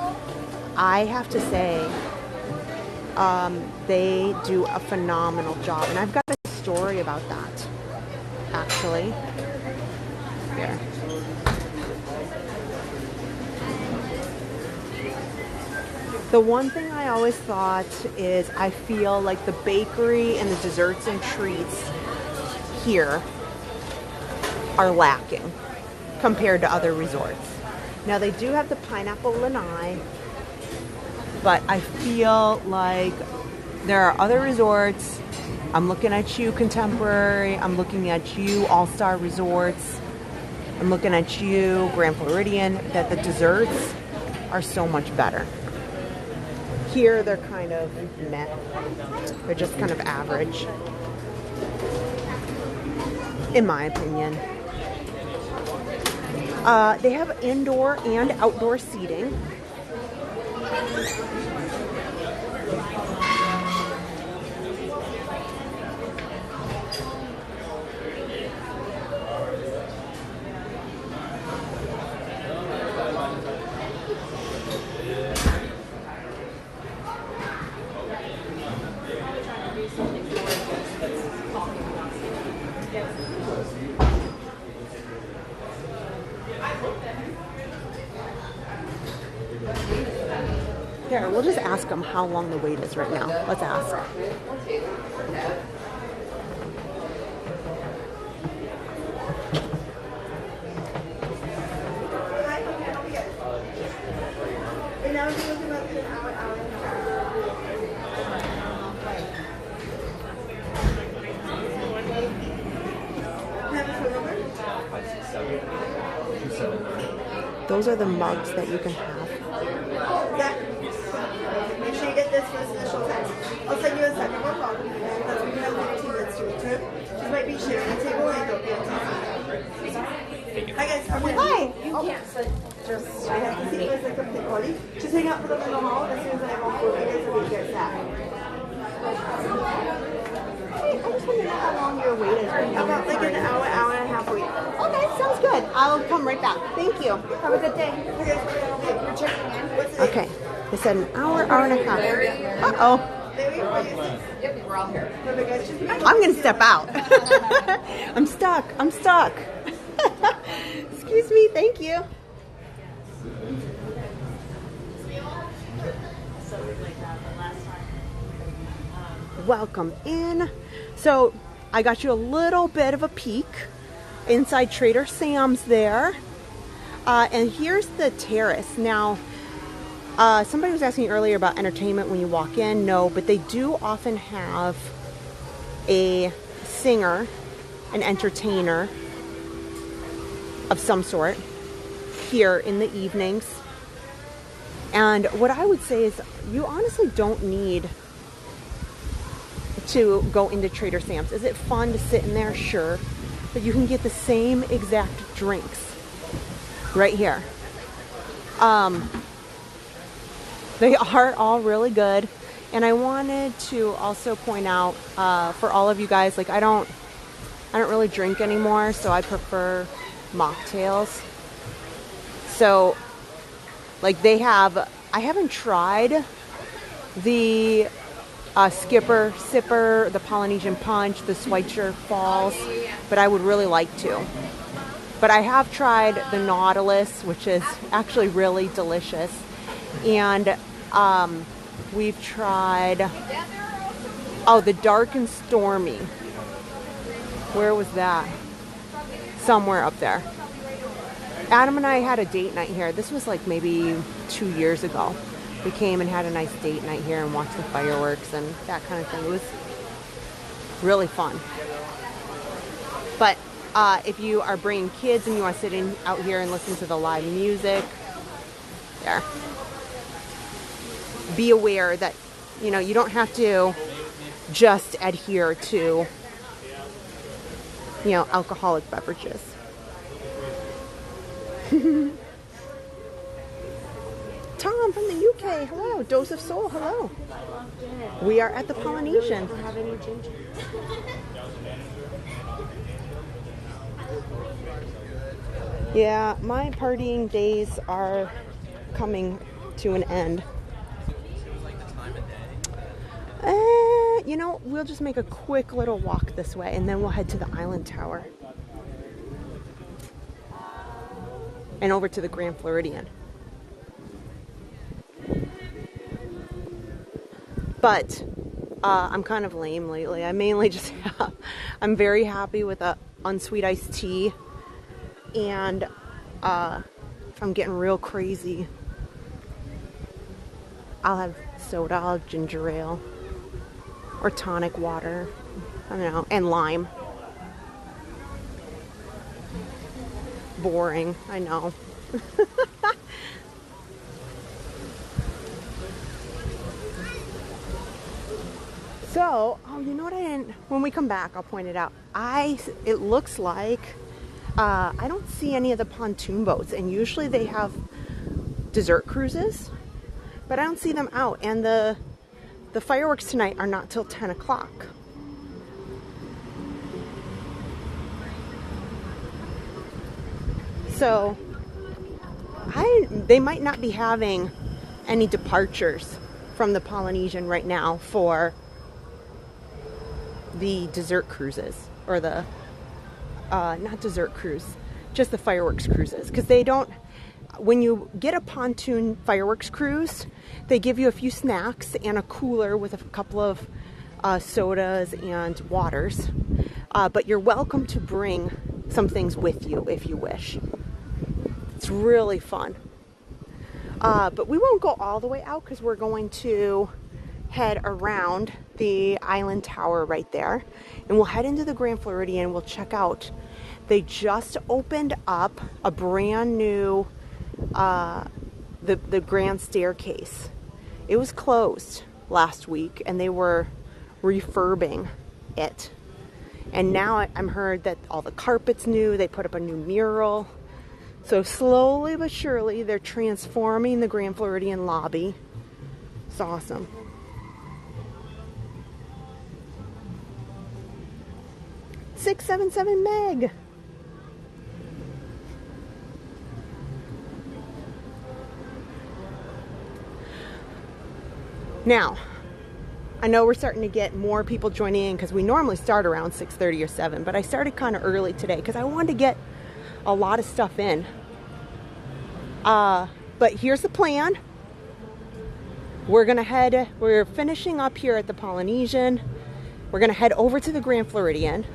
I have to say, they do a phenomenal job, and I've got a story about that, actually. Here. The one thing I always thought is I feel like the bakery and the desserts and treats here are lacking compared to other resorts. Now they do have the pineapple lanai, but I feel like there are other resorts. I'm looking at you, Contemporary. I'm looking at you, All-Star Resorts. I'm looking at you, Grand Floridian, that the desserts are so much better. Here they're kind of meh. They're just kind of average, in my opinion. They have indoor and outdoor seating. Here, we'll just ask them how long the wait is right now. Let's ask. Those are the mugs that you can have. Make sure you get this for this initial text. I'll send you a second one call. That's when you have 15 minutes to return. She might be sharing a table and don't be on TV. Hi guys. Hi. You can't sit just. I have to see you guys like a complete party. Just hang out for them in the hall. As soon as I have all 4 minutes, I'll be here sat. Hey, I just want to know how long your wait is right now. About like an hour, hour and a half wait. Okay, sounds good. I'll come right back. Thank you. Have a good day. We're checking in. What's the Okay. They said an hour, hour and a half. Uh-oh. Yep, we're all here. I'm going to step out. I'm stuck. I'm stuck. Excuse me. Thank you. Welcome in. So I got you a little bit of a peek inside Trader Sam's there. And here's the terrace. Now, somebody was asking earlier about entertainment when you walk in. No, but they do often have a singer, an entertainer of some sort here in the evenings. And what I would say is you honestly don't need to go into Trader Sam's. Is it fun to sit in there? Sure. But you can get the same exact drinks right here. They are all really good. And I wanted to also point out for all of you guys, like I don't really drink anymore, so I prefer mocktails. So like I haven't tried the Skipper, Sipper, the Polynesian Punch, the Schweitzer Falls, but I would really like to. But I have tried the Nautilus, which is actually really delicious. And we've tried, the Dark and Stormy. Where was that? Somewhere up there. Adam and I had a date night here. This was like maybe 2 years ago. We came and had a nice date night here and watched the fireworks and that kind of thing. It was really fun. But if you are bringing kids and you want to sit out here and listen to the live music, there. Be aware that, you don't have to just adhere to, alcoholic beverages. Tom from the UK, hello. Dose of Soul, hello. We are at the Polynesian. Yeah, my partying days are coming to an end. We'll just make a quick little walk this way and then we'll head to the Island Tower. And over to the Grand Floridian. But I'm kind of lame lately. I mainly just I'm very happy with a unsweet iced tea. And if I'm getting real crazy, I'll have soda, I'll have ginger ale. Or tonic water. I don't know. And lime. Boring. I know. So, you know what I didn't... When we come back, I'll point it out. It looks like... I don't see any of the pontoon boats. And usually they have dessert cruises. But I don't see them out. And the fireworks tonight are not till 10 o'clock. So, they might not be having any departures from the Polynesian right now for the dessert cruises. Or the, not dessert cruise, just the fireworks cruises. Because they don't, when you get a pontoon fireworks cruise, they give you a few snacks and a cooler with a couple of sodas and waters. But you're welcome to bring some things with you if you wish. It's really fun. But we won't go all the way out because we're going to head around the island tower right there. And we'll head into the Grand Floridian. We'll check out. They just opened up a brand new, the grand staircase. It was closed last week and they were refurbing it. And now I'm heard that all the carpet's new. They put up a new mural. So slowly but surely, they're transforming the Grand Floridian lobby. It's awesome. $677 Meg. Now, I know we're starting to get more people joining in because we normally start around 6:30 or 7, but I started kind of early today because I wanted to get a lot of stuff in. But here's the plan. We're finishing up here at the Polynesian. We're gonna head over to the Grand Floridian.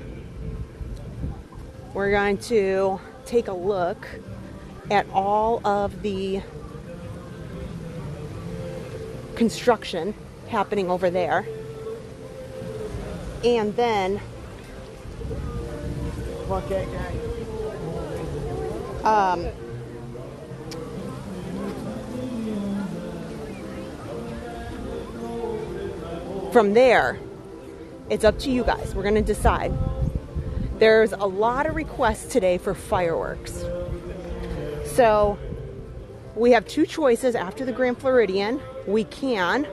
We're going to take a look at all of the construction happening over there. And then from there, it's up to you guys. We're going to decide. There's a lot of requests today for fireworks. So we have two choices after the Grand Floridian. We can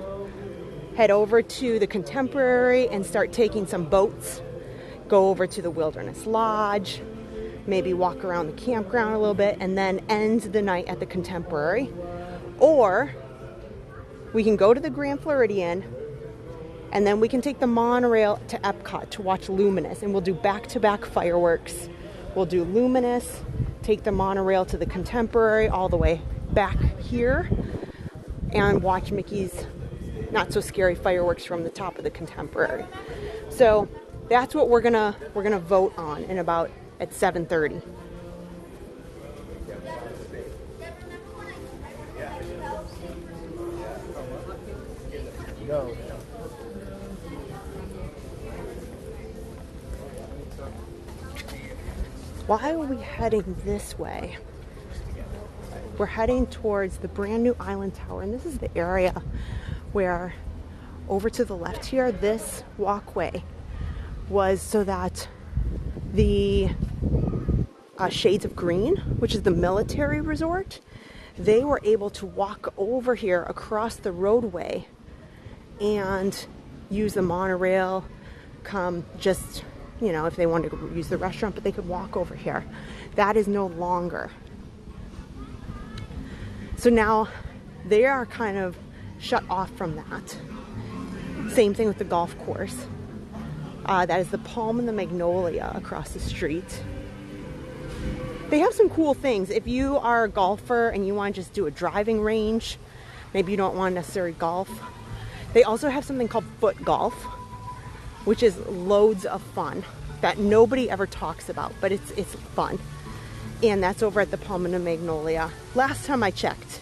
head over to the Contemporary and start taking some boats, go over to the Wilderness Lodge, maybe walk around the campground a little bit, and then end the night at the Contemporary. Or we can go to the Grand Floridian and then we can take the monorail to Epcot to watch Luminous, and we'll do back-to-back fireworks. We'll do Luminous, take the monorail to the Contemporary all the way back here, and watch Mickey's Not So Scary fireworks from the top of the Contemporary. So that's what we're gonna vote on in about at 7:30. Why are we heading this way? We're heading towards the brand new island tower, and this is the area where over to the left here, this walkway was so that the Shades of Green, which is the military resort, they were able to walk over here across the roadway and use the monorail, come just, you know, if they wanted to use the restaurant, but they could walk over here. That is no longer. So now they are kind of shut off from that. Same thing with the golf course. That is the Palm and the Magnolia across the street. They have some cool things. If you are a golfer and you want to just do a driving range, maybe you don't want necessarily golf, they also have something called foot golf, which is loads of fun that nobody ever talks about, but it's fun. And that's over at the Palm and the Magnolia. Last time I checked,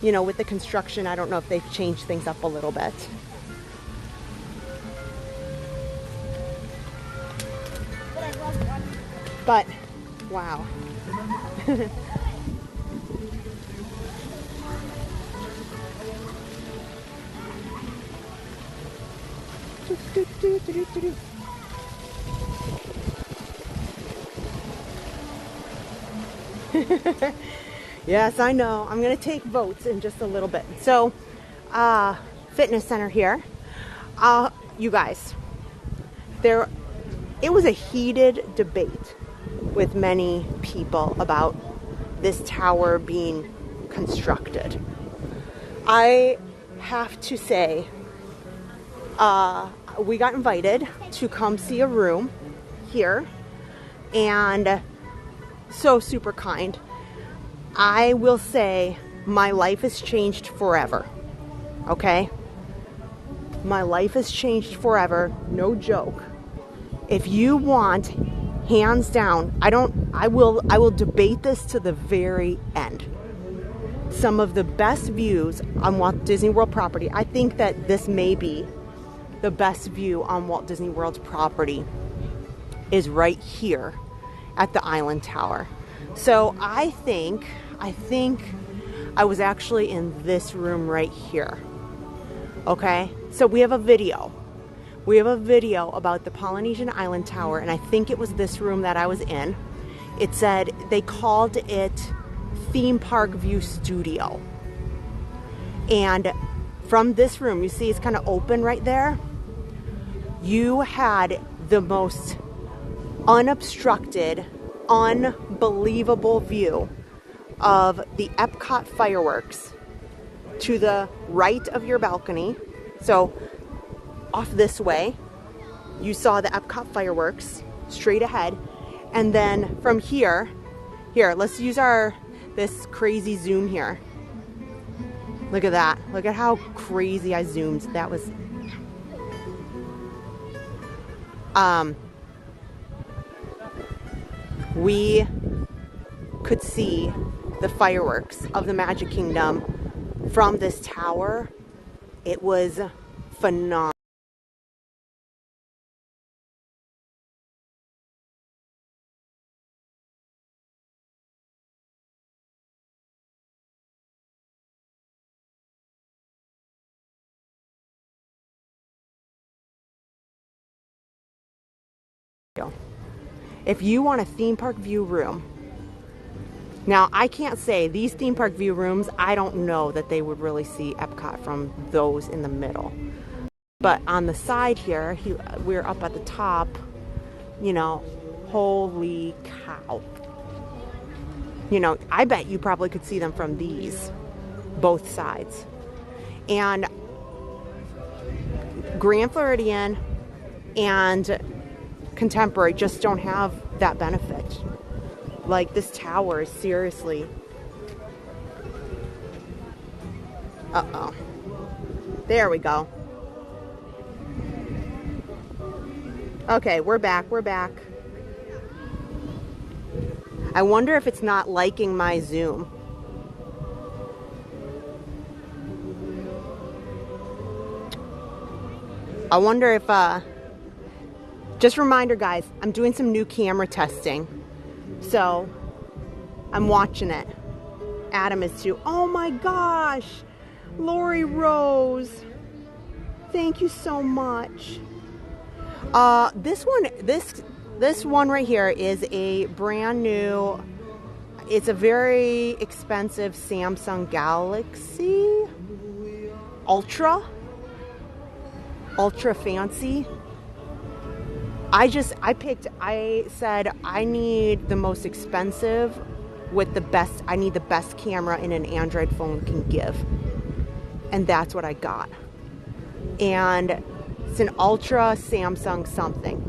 you know, with the construction, I don't know if they've changed things up a little bit. But, wow. Yes, I know. I'm going to take votes in just a little bit. So, fitness center here. You guys, it was a heated debate with many people about this tower being constructed. I have to say, we got invited to come see a room here, and so super kind. I will say my life has changed forever. Okay? My life has changed forever. No joke. If you want, hands down, I will debate this to the very end. Some of the best views on Walt Disney World property. I think that this may be the best view on Walt Disney World's property is right here at the Island Tower. So I think I was actually in this room right here. Okay, so we have a video. We have a video about the Polynesian Island Tower, and I think it was this room that I was in. It said they called it Theme Park View Studio. And from this room, you see it's kind of open right there. You had the most unobstructed, unbelievable view of the Epcot fireworks to the right of your balcony. So off this way, you saw the Epcot fireworks straight ahead. And then from here, let's use this crazy zoom here. Look at that. Look at how crazy I zoomed. That was, we could see the fireworks of the Magic Kingdom from this tower. It was phenomenal. If you want a theme park view room, now I can't say these theme park view rooms, I don't know that they would really see Epcot from those in the middle. But on the side here, we're up at the top, you know, holy cow. You know, I bet you probably could see them from these, both sides. And Grand Floridian and Contemporary just don't have that benefit. Like this tower is seriously. Uh-oh. There we go. Okay, we're back. I wonder if it's not liking my zoom. I wonder if, just a reminder guys, I'm doing some new camera testing. So, I'm watching it. Adam is too. Oh my gosh! Lori Rose. Thank you so much. This one right here is a brand new, it's a very expensive Samsung Galaxy Ultra fancy. I said I need the most expensive with the best, I need the best camera in an Android phone can give. And that's what I got. And it's an Ultra Samsung something.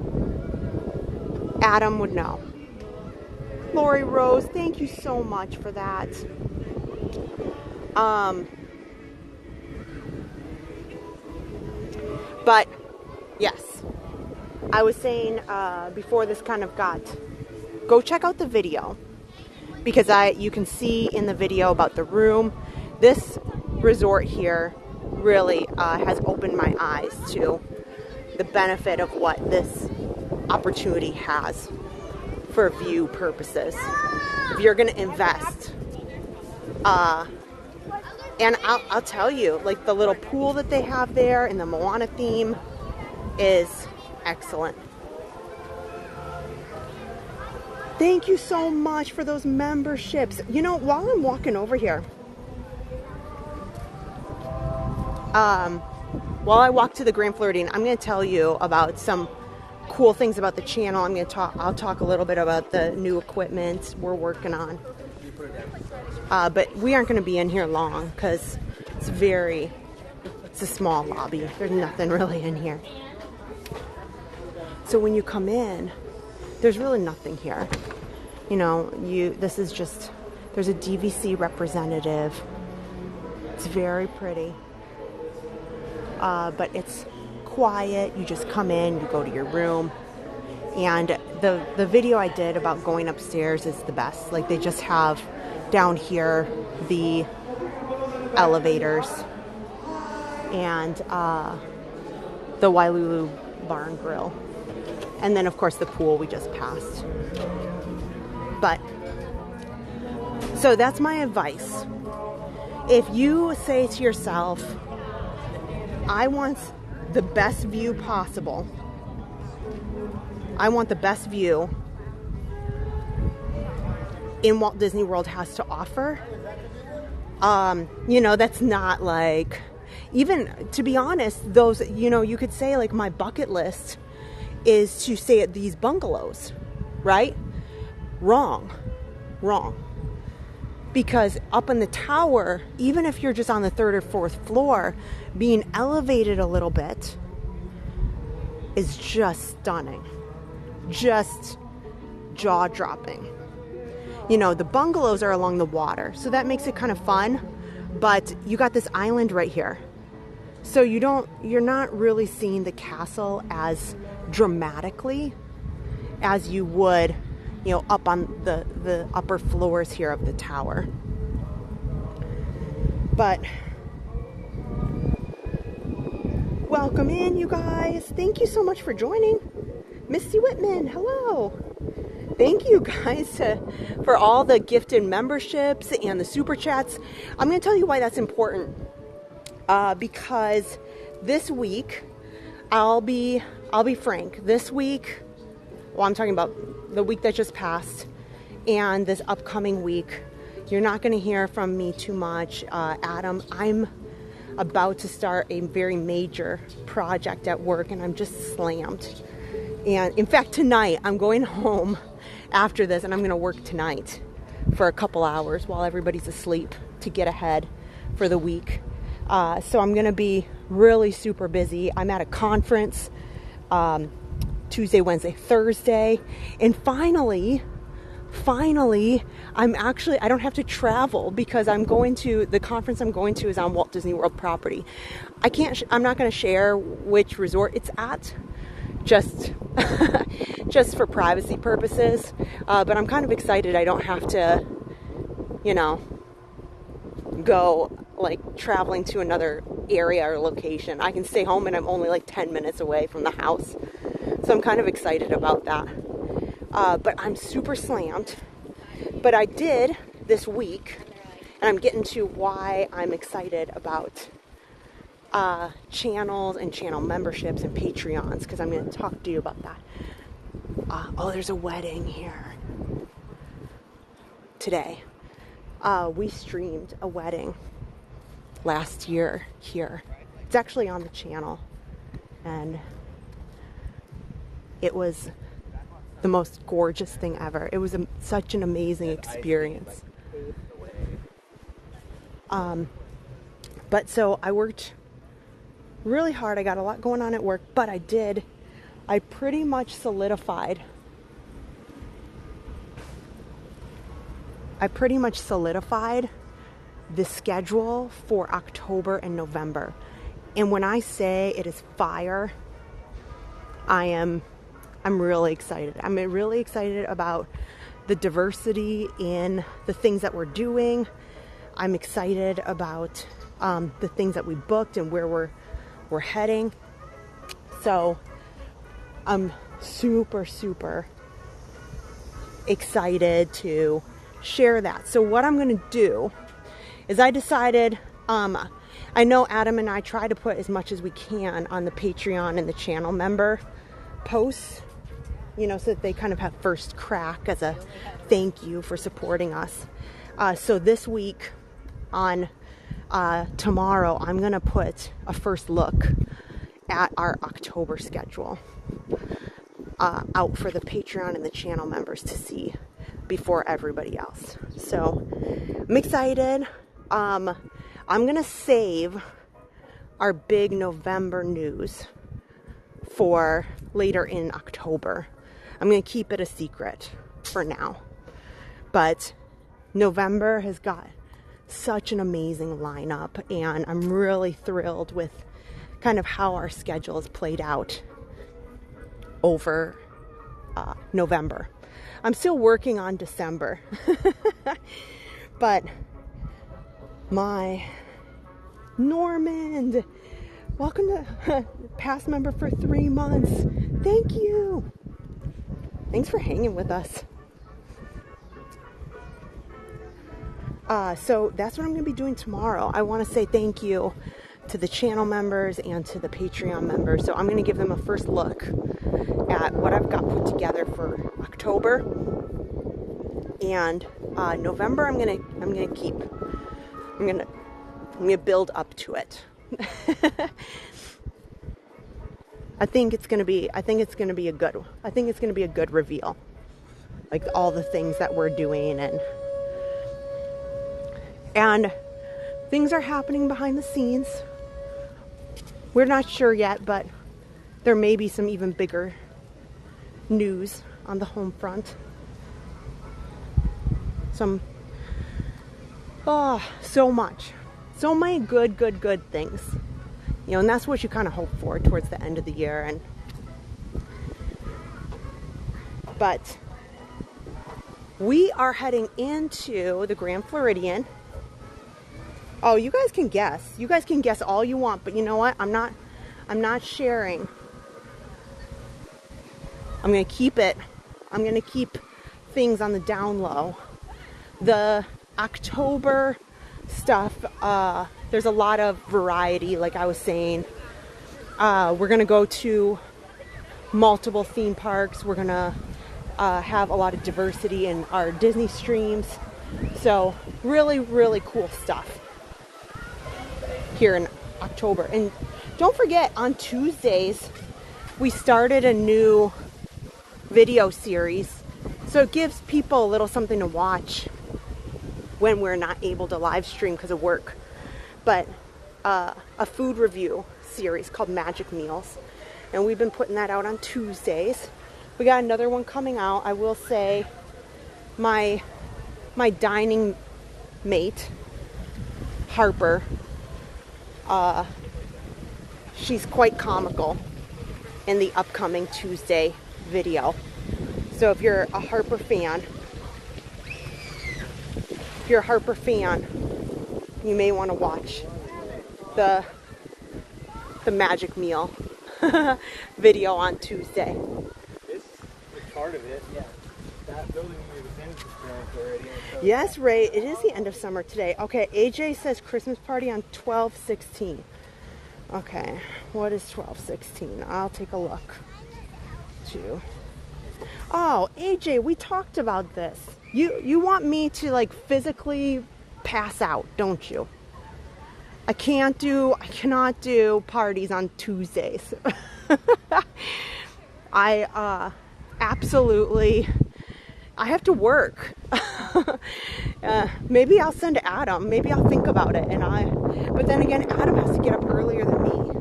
Adam would know. Lori Rose, thank you so much for that. But yes, I was saying before this kind of got, go check out the video because you can see in the video about the room. This resort here really has opened my eyes to the benefit of what this opportunity has for view purposes. If you're going to invest, and I'll tell you, like the little pool that they have there in the Moana theme is excellent. Thank you so much for those memberships. You know, while I'm walking over here, while I walk to the Grand Floridian, I'm going to tell you about some cool things about the channel. I'll talk a little bit about the new equipment we're working on. But we aren't going to be in here long because it's a small lobby. There's nothing really in here. So when you come in, there's really nothing here. You know, this There's a DVC representative. It's very pretty. But it's quiet. You just come in, you go to your room. And the video I did about going upstairs is the best. Like, they just have down here the elevators and the Wailulu Bar and Grill. And then, of course, the pool we just passed. But, so that's my advice. If you say to yourself, I want the best view possible, I want the best view in Walt Disney World has to offer, you know, that's not like, even to be honest, those, you know, you could say like my bucket list is to stay at these bungalows, right? Wrong. Because up in the tower, even if you're just on the 3rd or 4th floor, being elevated a little bit is just stunning. Just jaw-dropping. You know, the bungalows are along the water, so that makes it kind of fun, but you got this island right here. So you're not really seeing the castle as dramatically as you would, you know, up on the upper floors here of the tower. But welcome in, you guys. Thank you so much for joining. Misty Whitman, hello. Thank you guys for all the gifted memberships and the super chats. I'm going to tell you why that's important. Because this week, I'll be frank. This week, well, I'm talking about the week that just passed, and this upcoming week, you're not going to hear from me too much. Adam, I'm about to start a very major project at work, and I'm just slammed. And in fact, tonight, I'm going home after this, and I'm going to work tonight for a couple hours while everybody's asleep to get ahead for the week. So I'm going to be really super busy. I'm at a conference Tuesday, Wednesday, Thursday. And finally, I don't have to travel because the conference I'm going to is on Walt Disney World property. I'm not going to share which resort it's at, just for privacy purposes. But I'm kind of excited I don't have to, you know, go like traveling to another area or location. I can stay home and I'm only like 10 minutes away from the house. So I'm kind of excited about that. But I'm super slammed. But I did this week, and I'm getting to why I'm excited about channels and channel memberships and Patreons, because I'm going to talk to you about that. Oh, there's a wedding here today. We streamed a wedding last year here. It's actually on the channel, and it was the most gorgeous thing ever. It was such an amazing experience. But so I worked really hard. I got a lot going on at work, but I pretty much solidified the schedule for October and November. And when I say it is fire, I'm really excited. I'm really excited about the diversity in the things that we're doing. I'm excited about the things that we booked and where we're heading. So I'm super excited to share that. So what I'm going to do is I decided, I know Adam and I try to put as much as we can on the Patreon and the channel member posts, you know, so that they kind of have first crack as a thank you for supporting us. So this week on tomorrow, I'm going to put a first look at our October schedule out for the Patreon and the channel members to see before everybody else. So I'm excited. I'm going to save our big November news for later in October. I'm going to keep it a secret for now. But November has got such an amazing lineup, and I'm really thrilled with kind of how our schedule is played out over November. I'm still working on December, but my Normand, welcome to past member for 3 months. Thank you. Thanks for hanging with us. So that's what I'm going to be doing tomorrow. I want to say thank you to the channel members and to the Patreon members. So I'm going to give them a first look at what I've got put together for October and November. I'm going to build up to it. I think it's going to be a good reveal. Like all the things that we're doing, and things are happening behind the scenes. We're not sure yet, but there may be some even bigger news on the home front. So much. So many good things. You know, and that's what you kind of hope for towards the end of the year. But we are heading into the Grand Floridian. Oh, you guys can guess. You guys can guess all you want, but you know what? I'm not sharing. I'm going to keep it. I'm going to keep things on the down low. The October stuff, there's a lot of variety, like I was saying. We're going to go to multiple theme parks. We're going to have a lot of diversity in our Disney streams. So really, really cool stuff here in October. And don't forget, on Tuesdays, we started a new video series. So it gives people a little something to watch when we're not able to live stream because of work. But a food review series called Magic Meals. And we've been putting that out on Tuesdays. We got another one coming out. I will say my dining mate, Harper, she's quite comical in the upcoming Tuesday video. So if you're a Harper fan, you may want to watch the Magic Meal video on Tuesday. This is part of it, yeah. That building is in summer already. Yes, Ray, it is the end of summer today. Okay, AJ says Christmas party on 12/16. Okay, what is 12/16? I'll take a look. Oh, AJ, we talked about this. You want me to like physically pass out, don't you? I cannot do parties on Tuesdays. I have to work. Maybe I'll send Adam. Maybe I'll think about it. But then again, Adam has to get up earlier than me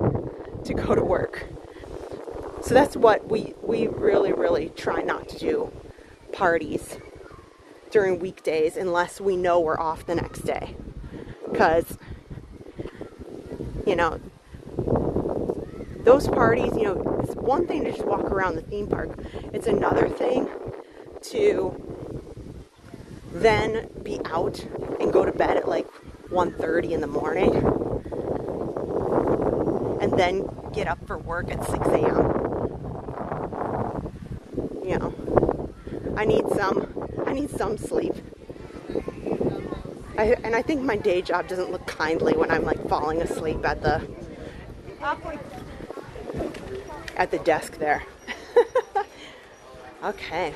to go to work. So that's what we really, really try not to do parties during weekdays unless we know we're off the next day. Because, you know, those parties, you know, it's one thing to just walk around the theme park. It's another thing to then be out and go to bed at like 1:30 in the morning and then get up for work at 6 a.m. You know, I need some sleep. I think my day job doesn't look kindly when I'm like falling asleep at the desk there. Okay.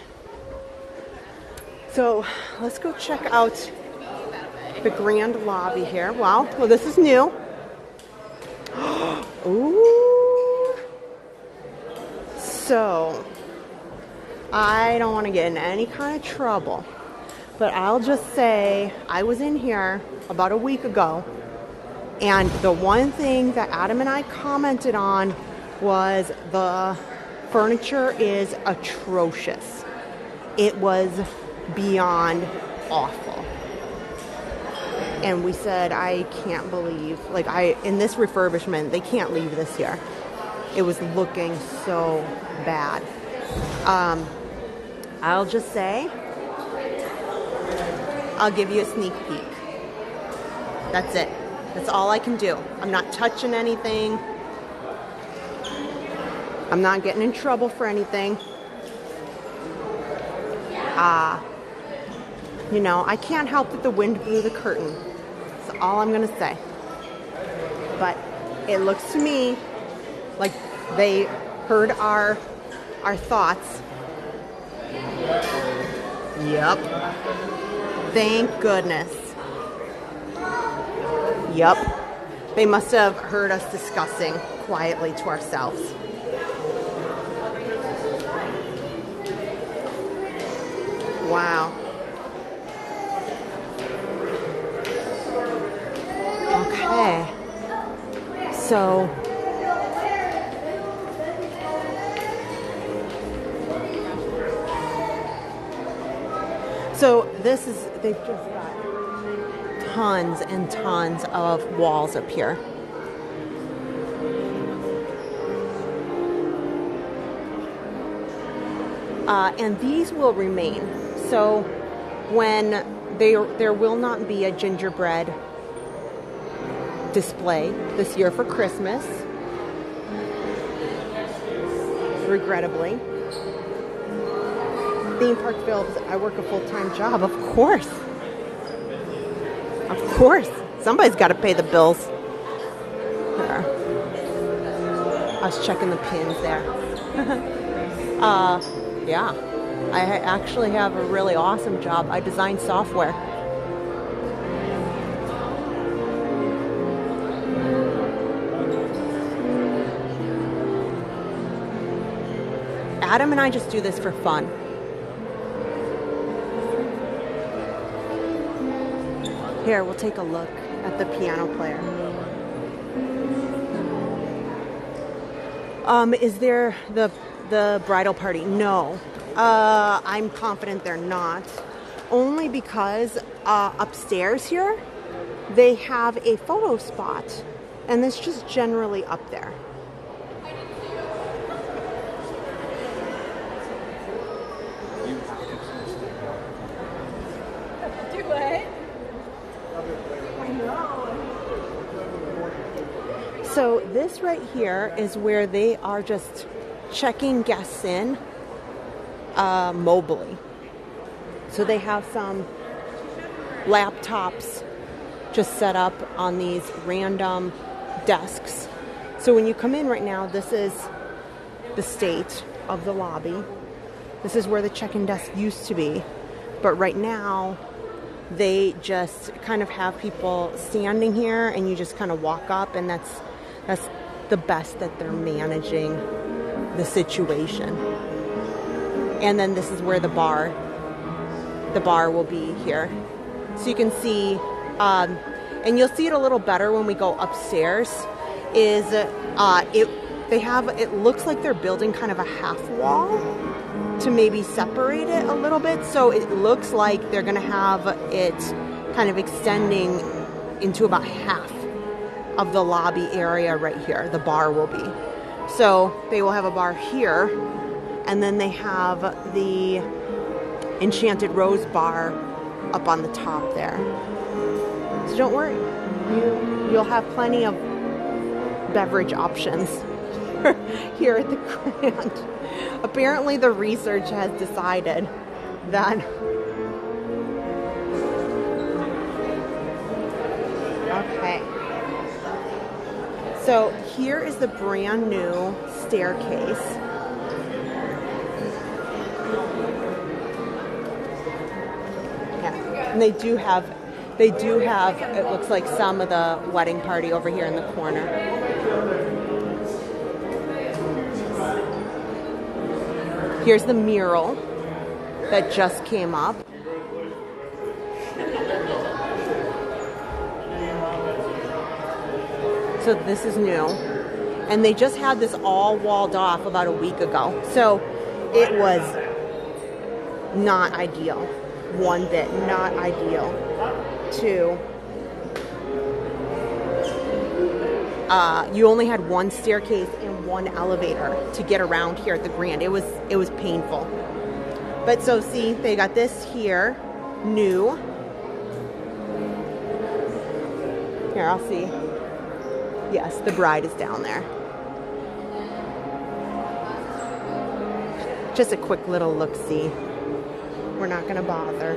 So let's go check out the grand lobby here. Wow, well this is new. Ooh. So I don't want to get in any kind of trouble, but I'll just say I was in here about a week ago, and the one thing that Adam and I commented on was the furniture is atrocious. It was beyond awful. And we said, I can't believe, like, in this refurbishment, they can't leave this here. It was looking so bad. I'll just say, I'll give you a sneak peek. That's it. That's all I can do. I'm not touching anything. I'm not getting in trouble for anything. You know, I can't help that the wind blew the curtain. That's all I'm gonna say. But it looks to me like they heard our thoughts. Yep. Thank goodness. Yep. They must have heard us discussing quietly to ourselves. Wow. Okay. So this is, they've just got tons and tons of walls up here. And these will remain. So when there will not be a gingerbread display this year for Christmas, regrettably. Theme Park Phillips, I work a full-time job, of course. Of course. Somebody's got to pay the bills. There. I was checking the pins there. Yeah. I actually have a really awesome job. I design software. Adam and I just do this for fun. Here, we'll take a look at the piano player. Is there the bridal party? No. I'm confident they're not. Only because upstairs here, they have a photo spot. And it's just generally up there. Do what? So this right here is where they are just checking guests in mobily. So they have some laptops just set up on these random desks. So when you come in right now, this is the state of the lobby. This is where the check-in desk used to be. But right now, they just kind of have people standing here and you just kind of walk up, and that's the best that they're managing the situation. And then this is where the bar will be here. So you can see, and you'll see it a little better when we go upstairs, is it looks like they're building kind of a half wall to maybe separate it a little bit. So it looks like they're gonna have it kind of extending into about half of the lobby area right here. The bar will be. So they will have a bar here, and then they have the Enchanted Rose bar up on the top there. So don't worry, you'll have plenty of beverage options here at the Grand. Apparently the research has decided that okay. So here is the brand new staircase. Yeah. And they do have, it looks like some of the wedding party over here in the corner. Here's the mural that just came up. So this is new. And they just had this all walled off about a week ago. So it was not ideal. One bit, not ideal to you only had one staircase and one elevator to get around here at the Grand. It was painful. But so see, they got this here, new. Here, I'll see. Yes, the bride is down there. Just a quick little look-see. We're not going to bother.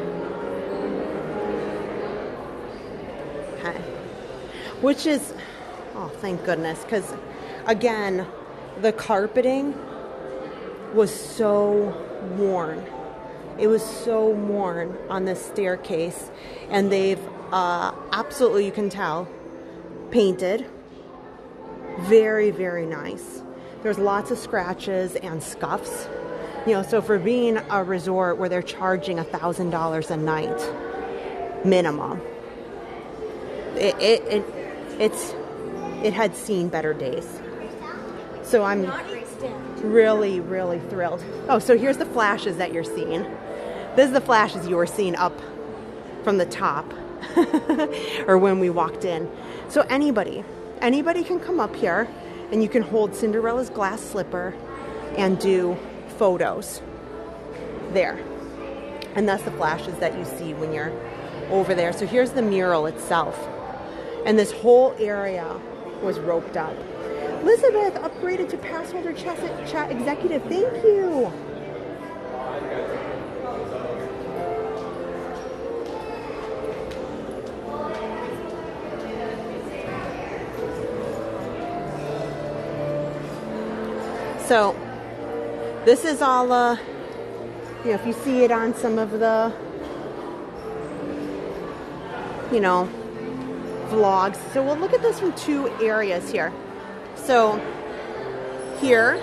Okay. Which is, oh, thank goodness, because again, the carpeting was so worn. It was so worn on this staircase, and they've absolutely, you can tell, painted. Very, very nice. There's lots of scratches and scuffs. You know, so for being a resort where they're charging $1,000 a night minimum, it had seen better days. So I'm really, really thrilled. Oh, so here's the flashes that you're seeing. This is the flashes you were seeing up from the top or when we walked in. So anybody can come up here and you can hold Cinderella's glass slipper and do photos there. And that's the flashes that you see when you're over there. So here's the mural itself. And this whole area was roped up. Elizabeth upgraded to Passholder chat executive. Thank you. So this is all, you know, if you see it on some of the, you know, vlogs. So we'll look at this from two areas here. So here,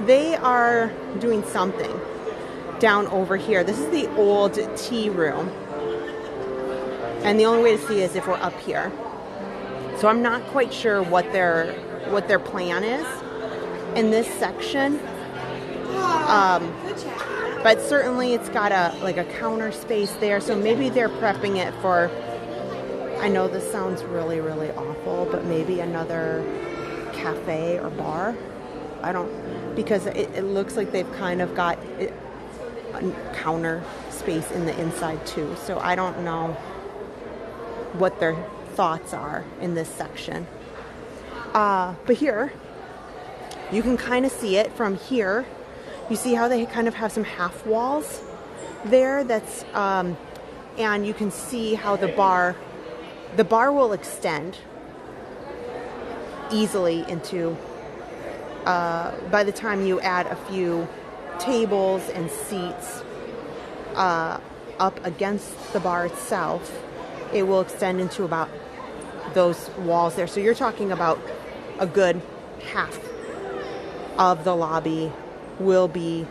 they are doing something down over here. This is the old tea room. And the only way to see is if we're up here. So I'm not quite sure what their plan is in this section. But certainly it's got a counter space there. So maybe they're prepping it for, I know this sounds really, really awful, but maybe another cafe or bar. I don't, because it looks like they've kind of got a counter space in the inside too. So I don't know what their thoughts are in this section. But here, you can kind of see it from here. You see how they kind of have some half walls there. That's and you can see how the bar will extend easily into, by the time you add a few tables and seats up against the bar itself, it will extend into about those walls there. So you're talking about a good half of the lobby will be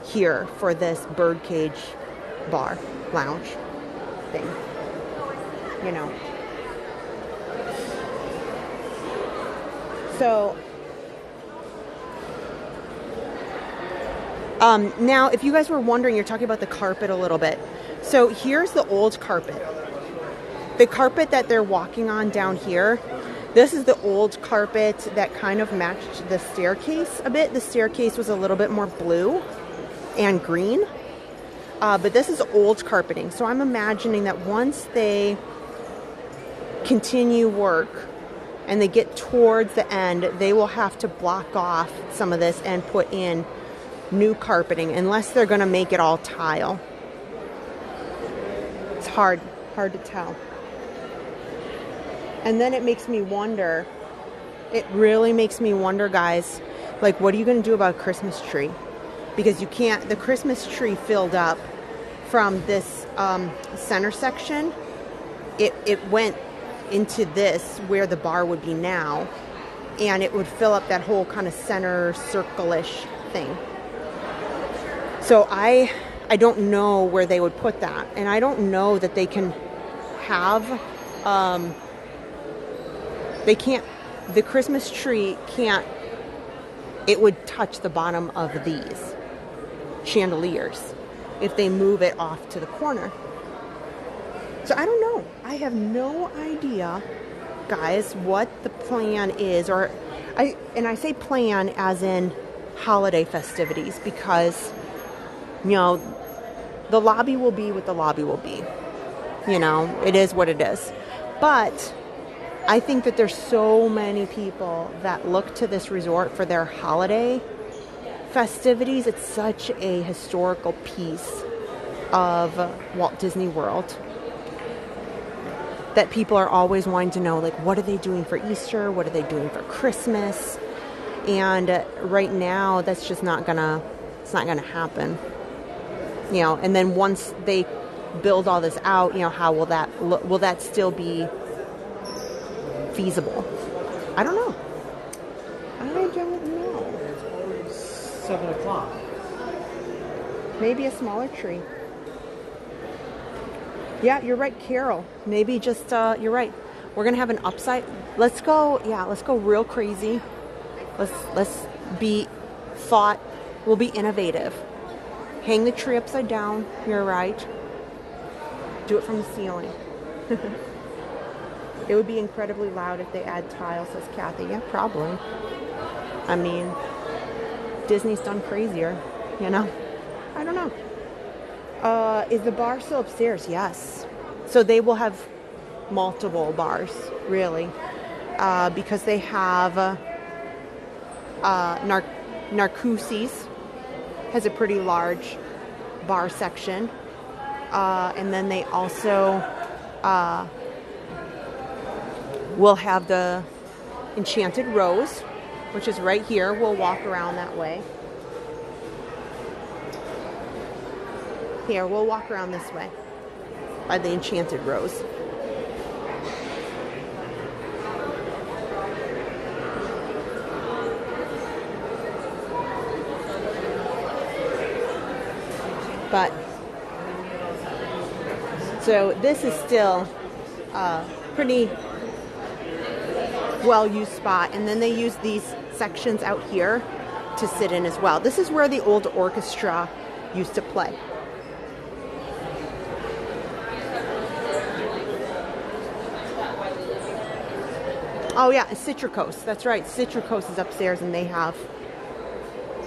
here for this birdcage bar lounge thing, you know. So now if you guys were wondering, you're talking about the carpet a little bit. So here's the old carpet. The carpet that they're walking on down here, this is the old carpet that kind of matched the staircase a bit. The staircase was a little bit more blue and green, but this is old carpeting. So I'm imagining that once they continue work and they get towards the end, they will have to block off some of this and put in new carpeting, unless they're going to make it all tile. It's hard to tell. And then it makes me wonder, it really makes me wonder, guys, like, what are you going to do about a Christmas tree? Because you can't, the Christmas tree filled up from this center section. It went into this, where the bar would be now, and it would fill up that whole kind of center circle-ish thing. So I don't know where they would put that. And I don't know that they can have... they can't, the Christmas tree can't, it would touch the bottom of these chandeliers if they move it off to the corner. So I don't know. I have no idea, guys, what the plan is, or I say plan as in holiday festivities, because, you know, the lobby will be what the lobby will be. You know, it is what it is. But I think that there's so many people that look to this resort for their holiday festivities. It's such a historical piece of Walt Disney World that people are always wanting to know, like, what are they doing for Easter? What are they doing for Christmas? And right now, that's just not gonna happen. You know, and then once they build all this out, you know, how will that still be feasible? I don't know. I don't know. It's 7 o'clock. Maybe a smaller tree. Yeah, you're right, Carol. Maybe just, you're right. We're going to have an upside. Let's go real crazy. Let's be we'll be innovative. Hang the tree upside down. You're right. Do it from the ceiling. It would be incredibly loud if they add tile, says Kathy. Yeah, probably. I mean, Disney's done crazier, you know? I don't know. Is the bar still upstairs? Yes. So they will have multiple bars, really, because they have Nawrocki's has a pretty large bar section, and then they also will have the Enchanted Rose, which is right here. We'll walk around that way. Here, we'll walk around this way by the Enchanted Rose. But, so this is still a pretty well-used spot. And then they use these sections out here to sit in as well. This is where the old orchestra used to play. Oh yeah, Citricos. That's right. Citricos is upstairs, and they have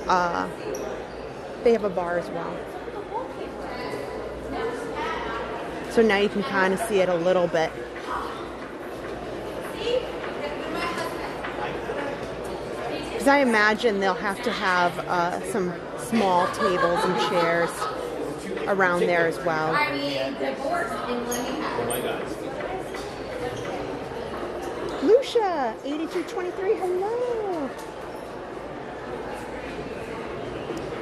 a bar as well. So now you can kind of see it a little bit. Because I imagine they'll have to have some small tables and chairs around there as well. Lucia, 8223, hello.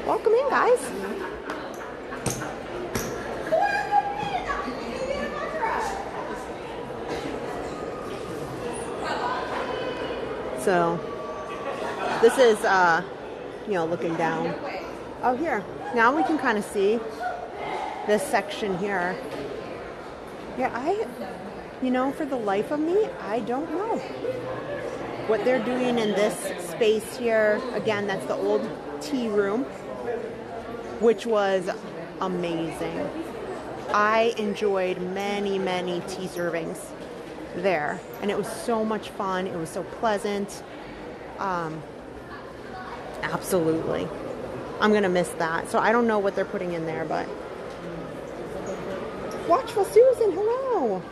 Welcome in, guys. So, this is, you know, looking down. Oh, here. Now we can kind of see this section here. Yeah, you know, for the life of me, I don't know what they're doing in this space here. Again, that's the old tea room, which was amazing. I enjoyed many, many tea servings there, and it was so much fun. It was so pleasant. Absolutely. I'm gonna miss that. So I don't know what they're putting in there, but Watchful Susan, hello.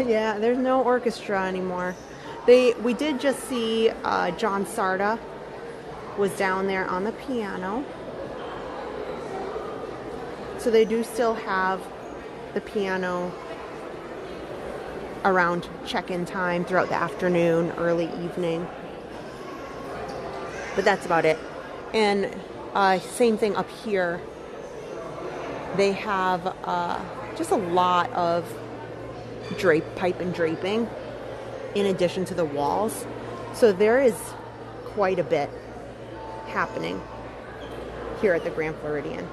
Yeah, there's no orchestra anymore. We did just see John Sarda was down there on the piano. So they do still have the piano around check-in time throughout the afternoon, early evening. But that's about it. And same thing up here. They have just a lot of pipe and draping in addition to the walls. So there is quite a bit happening here at the Grand Floridian.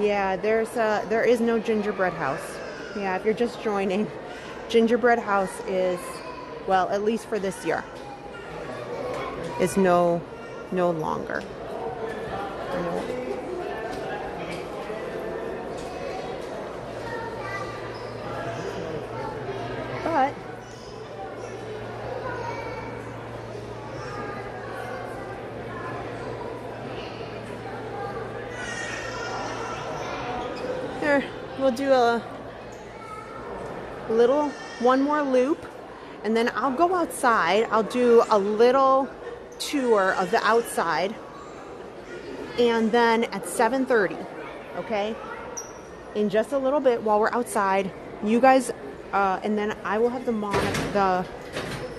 Yeah, there is no gingerbread house. Yeah, if you're just joining, gingerbread house is, well, at least for this year, is no longer. but here, we'll do a little, one more loop, and then I'll go outside. I'll do a little tour of the outside, and then at 7:30, okay, in just a little bit while we're outside, you guys, and then I will have the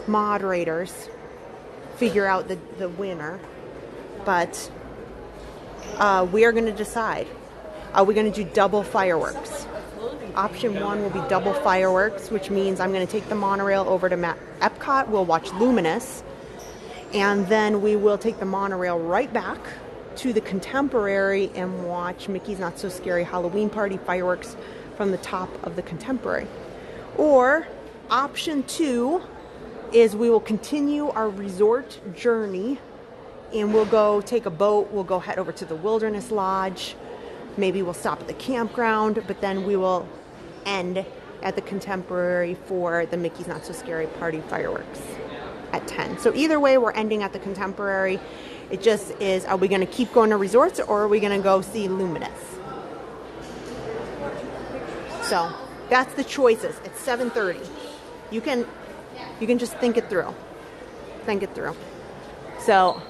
moderators figure out the winner, but we are going to decide. Are we going to do double fireworks? Option 1 will be double fireworks, which means I'm going to take the monorail over to Epcot. We'll watch Luminous, and then we will take the monorail right back to the Contemporary and watch Mickey's Not So Scary Halloween Party fireworks from the top of the Contemporary. Or option 2 is we will continue our resort journey, and we'll go take a boat. We'll go head over to the Wilderness Lodge. Maybe we'll stop at the campground, but then we will end at the Contemporary for the Mickey's Not So Scary Party fireworks at 10. So either way, we're ending at the Contemporary. It just is, are we going to keep going to resorts, or are we going to go see Luminous? So that's the choices. It's 7:30. You can just think it through. Think it through. So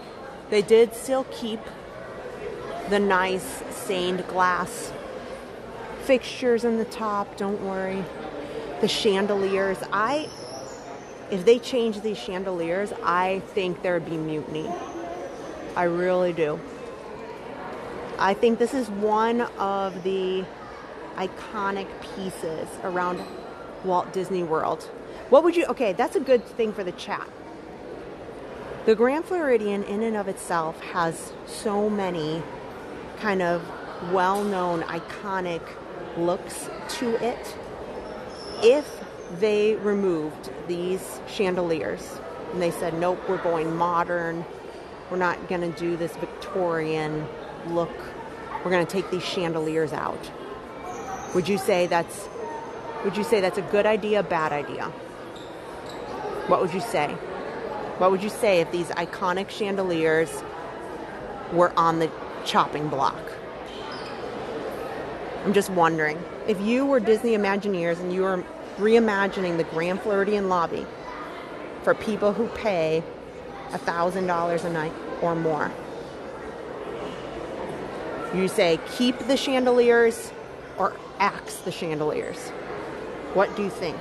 they did still keep the nice stained glass fixtures in the top, don't worry. The chandeliers, if they change these chandeliers, I think there'd be mutiny. I really do. I think this is one of the iconic pieces around Walt Disney World. What would you, okay, that's a good thing for the chat. The Grand Floridian in and of itself has so many kind of well-known iconic looks to it. If they removed these chandeliers and they said, nope, we're going modern, we're not going to do this Victorian look, we're going to take these chandeliers out, would you say that's a good idea, bad idea? What would you say? What would you say if these iconic chandeliers were on the chopping block? I'm just wondering. If you were Disney Imagineers and you were reimagining the Grand Floridian lobby for people who pay $1,000 a night or more, you say keep the chandeliers or axe the chandeliers? What do you think?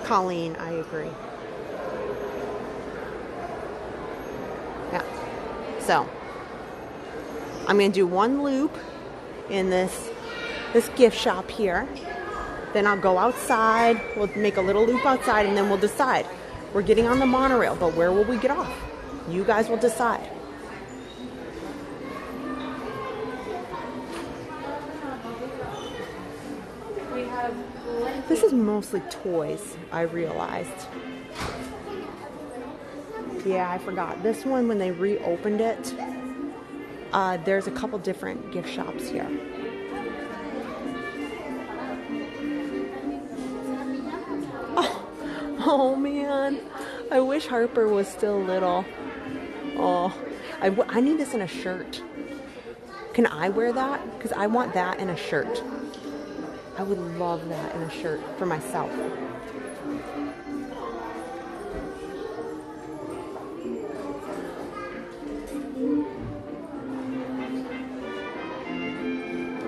Colleen, I agree. Yeah. So, I'm going to do one loop in this gift shop here. Then I'll go outside. We'll make a little loop outside, and then we'll decide. We're getting on the monorail, but where will we get off? You guys will decide. This is mostly toys, I realized. Yeah, I forgot. This one, when they reopened it, there's a couple different gift shops here. Oh man, I wish Harper was still little. Oh, I need this in a shirt. Can I wear that? Because I want that in a shirt. I would love that in a shirt for myself.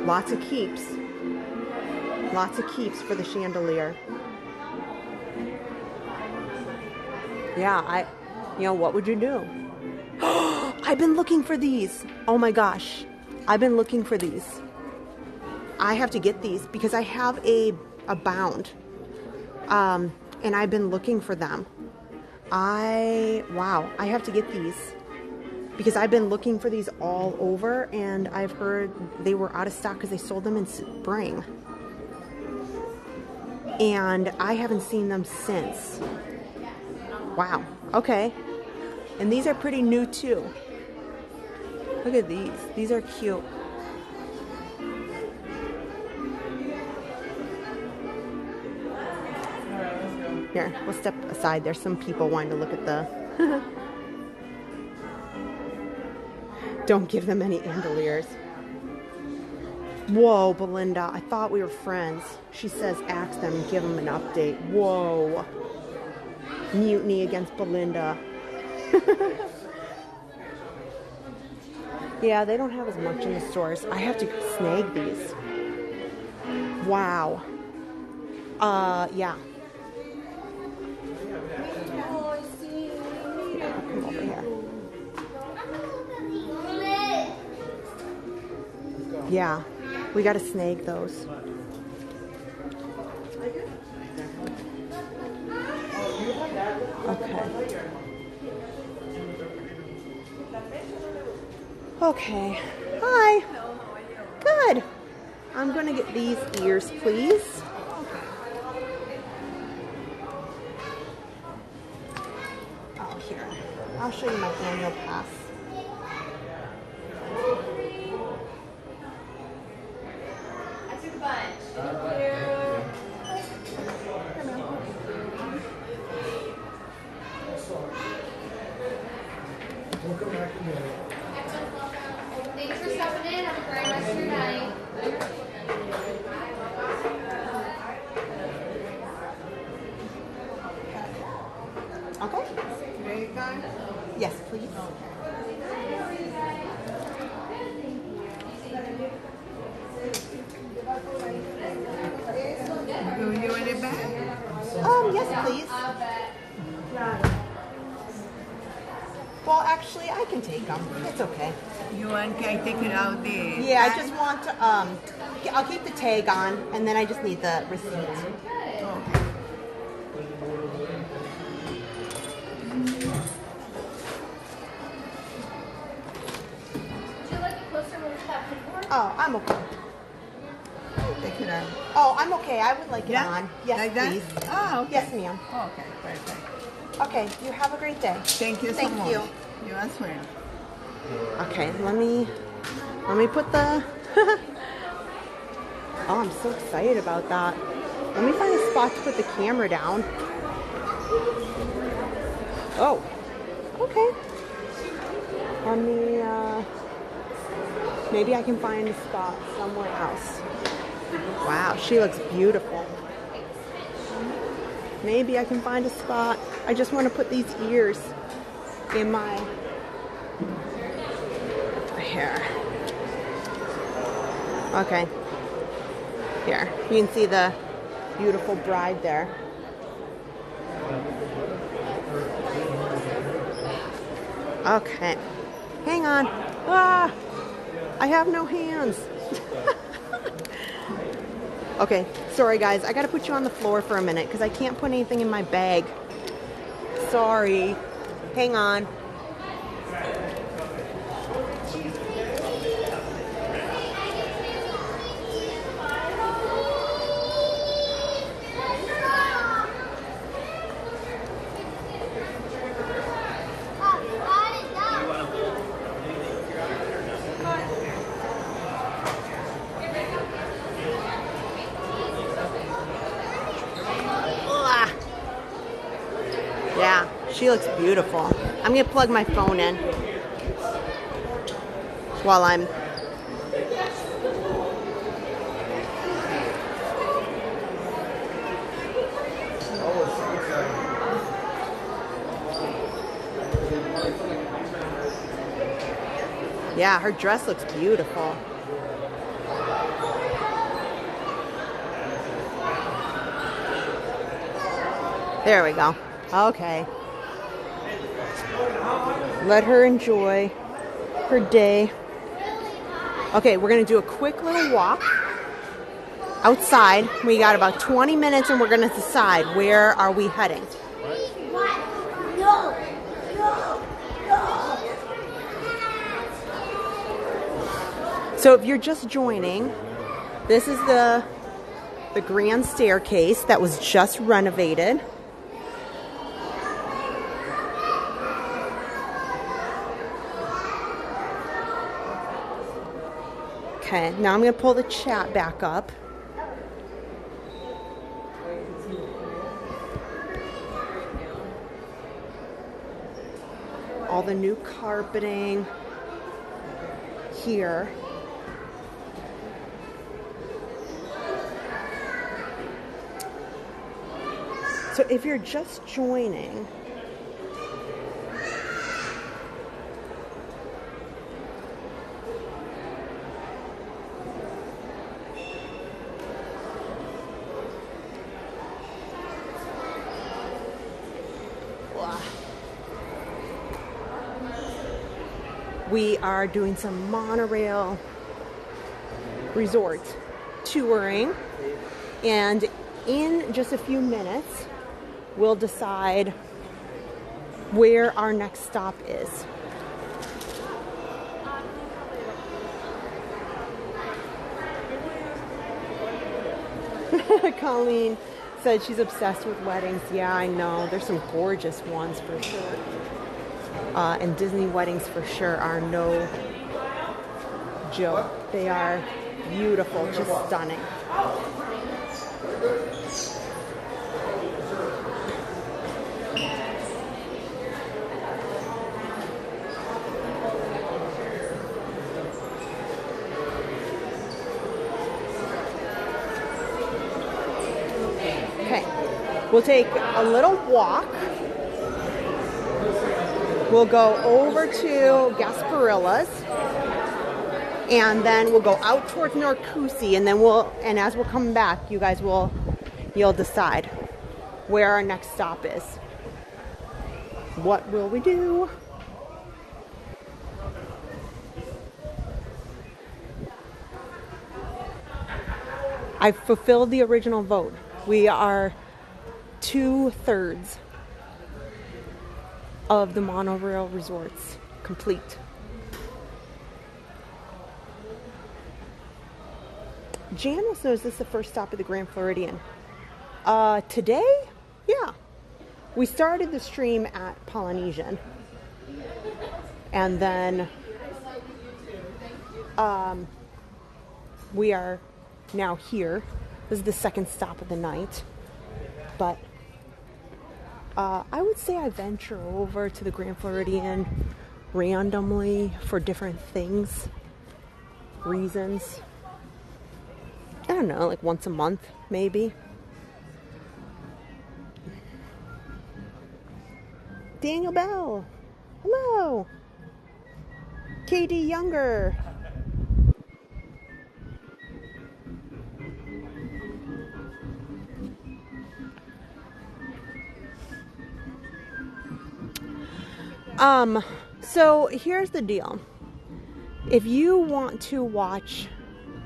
Lots of keeps. Lots of keeps for the chandelier. Yeah, you know, what would you do? I've been looking for these. Oh my gosh. I've been looking for these. I have to get these because I have a bound. And I've been looking for them. Wow, I have to get these because I've been looking for these all over, and I've heard they were out of stock because they sold them in spring. And I haven't seen them since. Wow, okay. And these are pretty new too. Look at these. These are cute. Here, we'll step aside. There's some people wanting to look at the... Don't give them any andaliers. Whoa, Belinda, I thought we were friends. She says ask them and give them an update. Whoa. Mutiny against Belinda. Yeah, they don't have as much in the stores. I have to snag these. Wow. Yeah. Come over here. Yeah, we gotta snag those. Okay. Okay. Hi. Good. I'm gonna get these ears, please. Oh, here. I'll show you my annual pass. I took a bunch. Thanks for stopping in. Have a great rest of your night. Okay. Yes, please. Do you want it back? Yes, please. Well, actually, I can take them. It's okay. You want I take it out there? Yeah, I just want to, I'll keep the tag on, and then I just need the receipt. Okay. Would you like it closer when we stop before? Oh, I'm okay. Take it out. Oh, I'm okay. I would like it Yeah? on. Yes, Like that? please. Oh, okay. Yes, ma'am. Okay, perfect. Okay, you have a great day. Thank you so Thank much. you. You as well. Okay, let me put the... Oh, I'm so excited about that. Let me find a spot to put the camera down. Oh, okay. Let me, maybe I can find a spot somewhere else. Wow, she looks beautiful. Maybe I can find a spot. I just want to put these ears in my hair. Okay. Here, you can see the beautiful bride there. Okay. Hang on. Ah! I have no hands. Okay, sorry guys. I gotta put you on the floor for a minute because I can't put anything in my bag. Sorry. Hang on. Yeah, she looks beautiful. I'm gonna plug my phone in while I'm... Yeah, her dress looks beautiful. There we go. Okay. Let her enjoy her day. Okay, we're going to do a quick little walk outside. We got about 20 minutes and we're going to decide where are we heading. No. So if you're just joining, this is the grand staircase that was just renovated. Okay, now I'm going to pull the chat back up. all the new carpeting here. So if you're just joining, we are doing some monorail resort touring, and in just a few minutes we'll decide where our next stop is. Colleen said she's obsessed with weddings. Yeah, I know. There's some gorgeous ones for sure. And Disney weddings for sure are no joke. They are beautiful, just stunning. Okay, we'll take a little walk. We'll go over to Gasparilla's, and then we'll go out towards Nawrocki, and then as we're coming back, you'll decide where our next stop is. What will we do? I've fulfilled the original vote. We are 2/3 of the monorail resorts complete. Janice knows this is the first stop of the Grand Floridian. Today? Yeah. We started the stream at Polynesian. And then we are now here. This is the second stop of the night. But I would say I venture over to the Grand Floridian randomly for different things, reasons. I don't know, like once a month, maybe. Daniel Bell. Hello. Katie Younger. So here's the deal. If you want to watch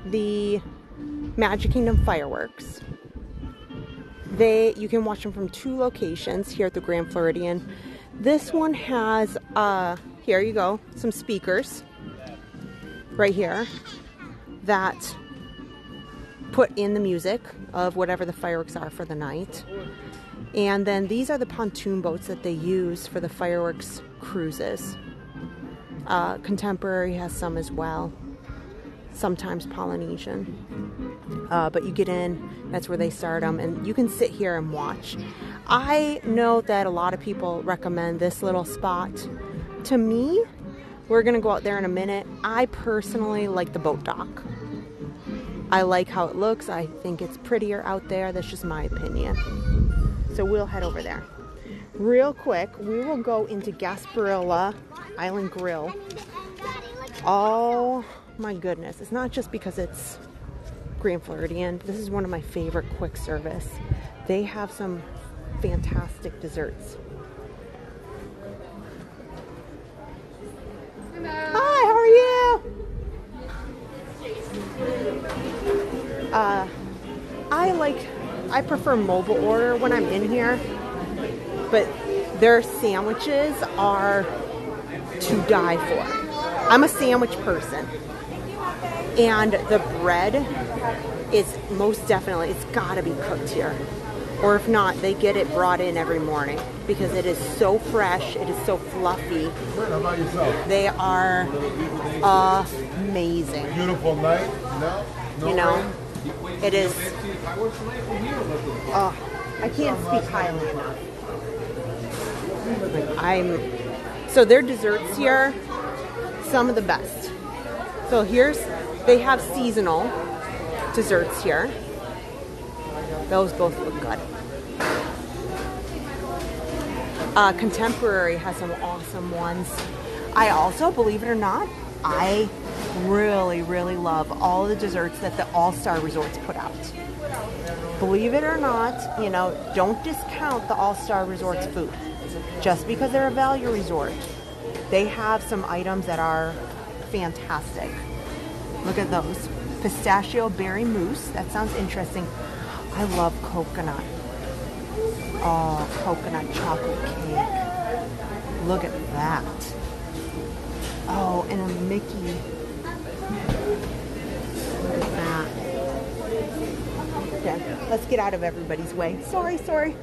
the Magic Kingdom fireworks, you can watch them from 2 locations here at the Grand Floridian. This one has, here you go, some speakers right here that put in the music of whatever the fireworks are for the night. And then these are the pontoon boats that they use for the fireworks cruises. Contemporary has some as well. Sometimes Polynesian. But you get in, that's where they start them, and you can sit here and watch. I know that a lot of people recommend this little spot. To me, we're going to go out there in a minute. I personally like the boat dock. I like how it looks. I think it's prettier out there. That's just my opinion. So we'll head over there. Real quick, we will go into Gasparilla Island Grill. Oh my goodness. It's not just because it's Grand Floridian. This is one of my favorite quick service. They have some fantastic desserts. Hello. Hi, how are you? I prefer mobile order when I'm in here, but their sandwiches are to die for. I'm a sandwich person, and the bread is most definitely, it's gotta be cooked here, or if not, they get it brought in every morning because it is so fresh, it is so fluffy. How about yourself? They are amazing. Beautiful night. No You know, rain? it is. I can't speak highly enough. So their desserts here, some of the best. So they have seasonal desserts here. Those both look good. Contemporary has some awesome ones. I also, believe it or not, I really, really love all the desserts that the All-Star Resorts put out. Believe it or not, you know, don't discount the All-Star Resorts food. Just because they're a value resort, they have some items that are fantastic. Look at those. Pistachio berry mousse. That sounds interesting. I love coconut. Oh, coconut chocolate cake. Look at that. Oh, and a Mickey. Look at that. Okay, let's get out of everybody's way. Sorry.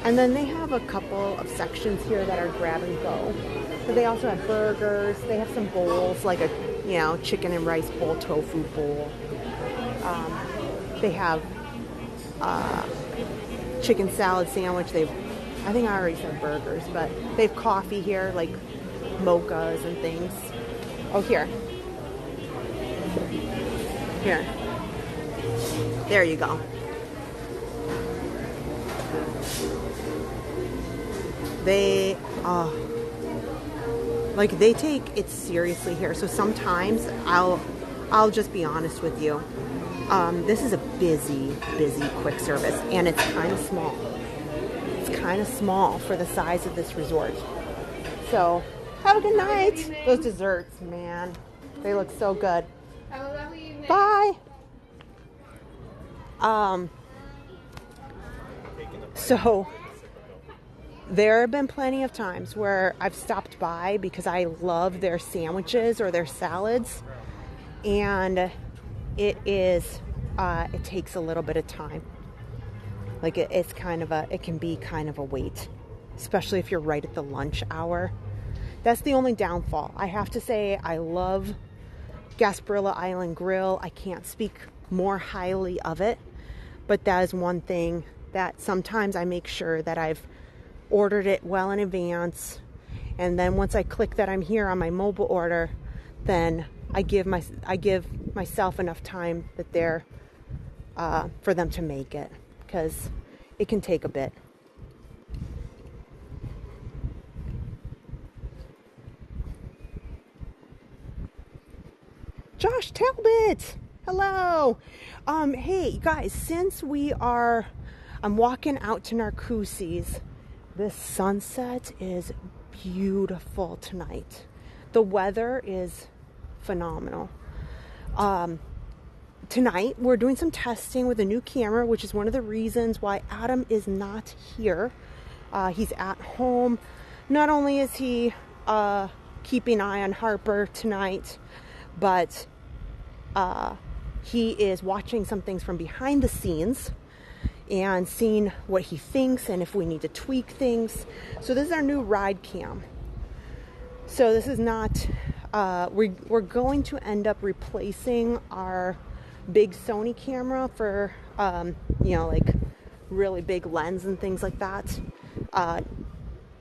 And then they have a couple of sections here that are grab and go. So they also have burgers. They have some bowls, like a, you know, chicken and rice bowl, tofu bowl. They have chicken salad sandwich. I think I already said burgers, but they have coffee here, like mochas and things. Oh, here. There you go. They take it seriously here. So sometimes I'll just be honest with you. This is a busy quick service, and it's kind of small. It's kind of small for the size of this resort. So have a good night. Those desserts, man, they look so good. Have a lovely evening. Bye. So there have been plenty of times where I've stopped by because I love their sandwiches or their salads, and it takes a little bit of time. Like it can be kind of a wait, especially if you're right at the lunch hour. That's the only downfall. I have to say I love Gasparilla Island Grill. I can't speak more highly of it, but that is one thing that sometimes I make sure that I've ordered it well in advance, and then once I click that I'm here on my mobile order, then I give myself enough time that they're for them to make it, because it can take a bit. Josh Talbot, hello. Hey guys, since I'm walking out to Nawrocki, this sunset is beautiful tonight. The weather is phenomenal. Tonight we're doing some testing with a new camera, which is one of the reasons why Adam is not here. He's at home. Not only is he keeping an eye on Harper tonight, but he is watching some things from behind the scenes and seeing what he thinks and if we need to tweak things. So this is our new ride cam. So this is not, we're going to end up replacing our big Sony camera for, you know, like really big lens and things like that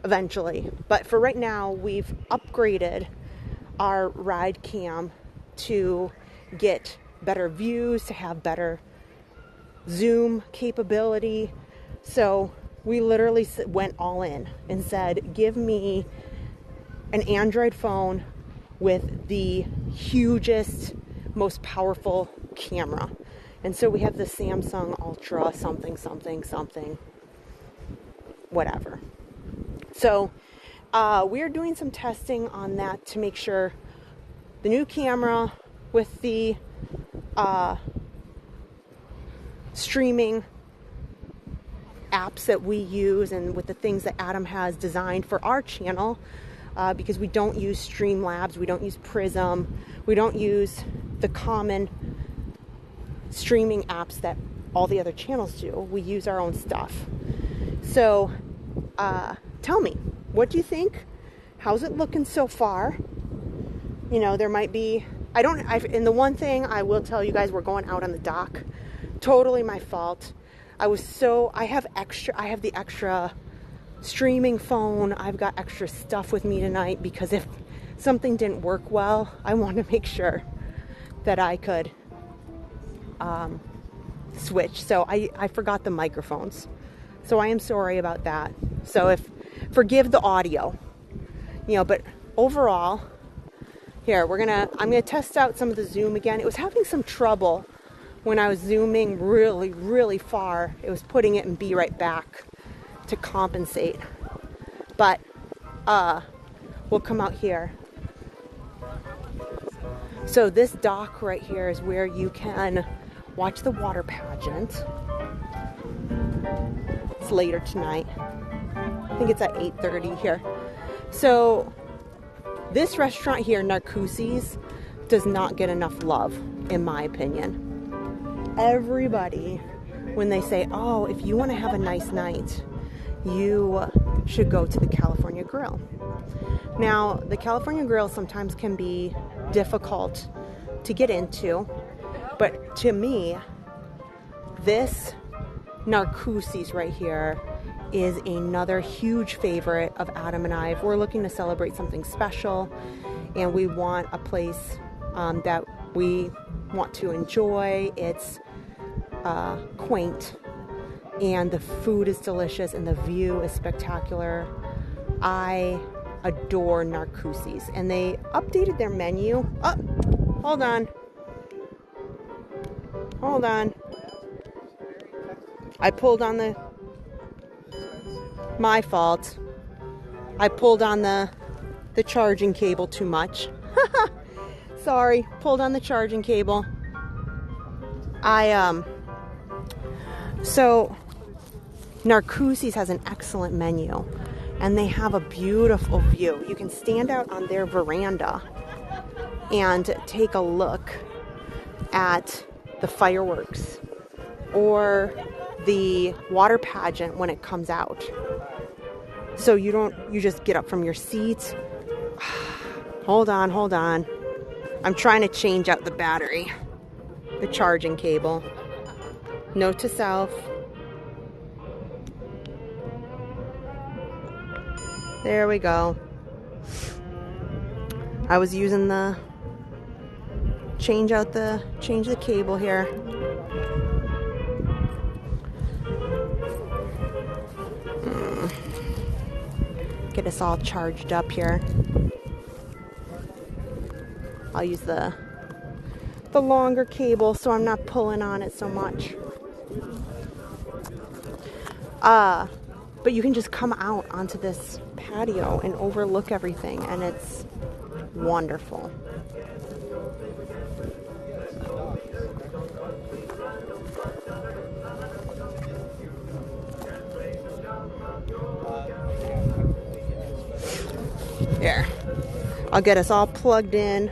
eventually. But for right now, we've upgraded our ride cam to get better views, to have better zoom capability. So we literally went all in and said, give me an Android phone with the hugest, most powerful camera. And so we have the Samsung Ultra something, whatever. So we're doing some testing on that to make sure the new camera with the streaming apps that we use and with the things that Adam has designed for our channel, because we don't use Streamlabs, we don't use Prism, we don't use the common streaming apps that all the other channels do. We use our own stuff. So tell me, what do you think? How's it looking so far? You know, there might be, and the one thing I will tell you guys, we're going out on the dock. Totally my fault. I have the extra streaming phone. I've got extra stuff with me tonight because if something didn't work well, I want to make sure that I could switch. So I forgot the microphones. So I am sorry about that. So forgive the audio, you know, but overall, here, I'm gonna test out some of the zoom again. It was having some trouble when I was zooming really, really far. It was putting it in B right back to compensate. But we'll come out here. So this dock right here is where you can watch the water pageant. It's later tonight. I think it's at 8:30 here. So this restaurant here, Nawrocki's, does not get enough love, in my opinion. Everybody, when they say, oh, if you want to have a nice night, you should go to the California Grill. Now, the California Grill sometimes can be difficult to get into, but to me, this Nawrocki's right here is another huge favorite of Adam and I. If we're looking to celebrate something special and we want a place that we want to enjoy, it's quaint and the food is delicious and the view is spectacular. I adore Nawrocki's, and they updated their menu. Oh, hold on. Hold on. I pulled on my fault. I pulled on the charging cable too much. Sorry, pulled on the charging cable. So Nawrocki's has an excellent menu, and they have a beautiful view. You can stand out on their veranda and take a look at the fireworks or the water pageant when it comes out. So you just get up from your seat. Hold on. I'm trying to change out the battery, the charging cable. Note to self. There we go. I was using change the cable here. Get us all charged up here. I'll use the longer cable so I'm not pulling on it so much. But you can just come out onto this patio and overlook everything, and it's wonderful. Here, I'll get us all plugged in.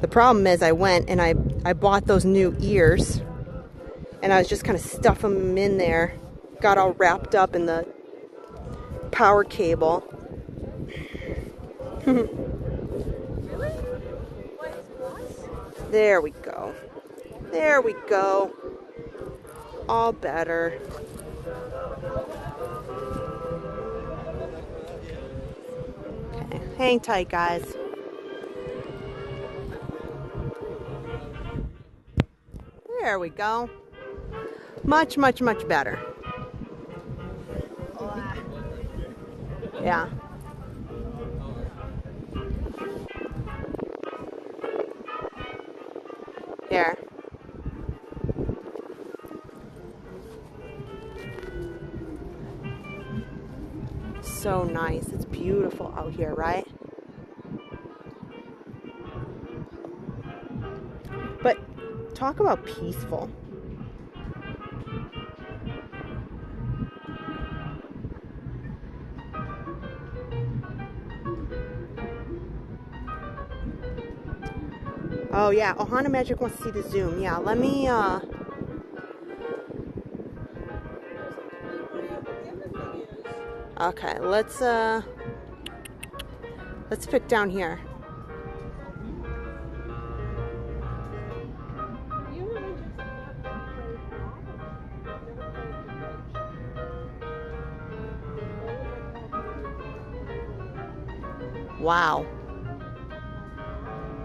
The problem is I went and I bought those new ears, and I was just kind of stuffing them in there. Got all wrapped up in the power cable. There we go. There we go. All better. Okay, hang tight, guys. There we go. Much, much, much better. Yeah. Here. So nice. It's beautiful out here, right? But talk about peaceful. Oh yeah, Ohana Magic wants to see the zoom. Yeah, let me okay, let's pick down here. Wow.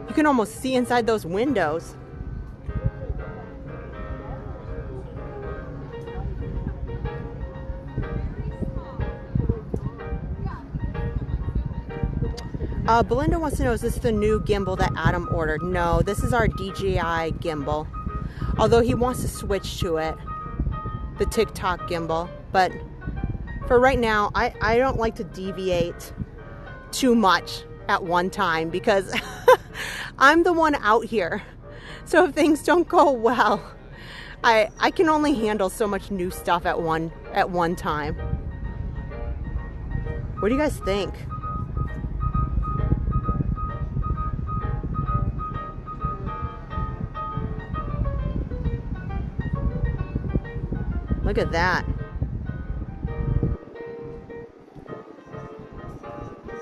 You can almost see inside those windows. Belinda wants to know, is this the new gimbal that Adam ordered? No, this is our DJI gimbal. Although he wants to switch to it, the TikTok gimbal. But for right now, I don't like to deviate too much at one time because I'm the one out here. So if things don't go well, I can only handle so much new stuff at one time. What do you guys think? Look at that.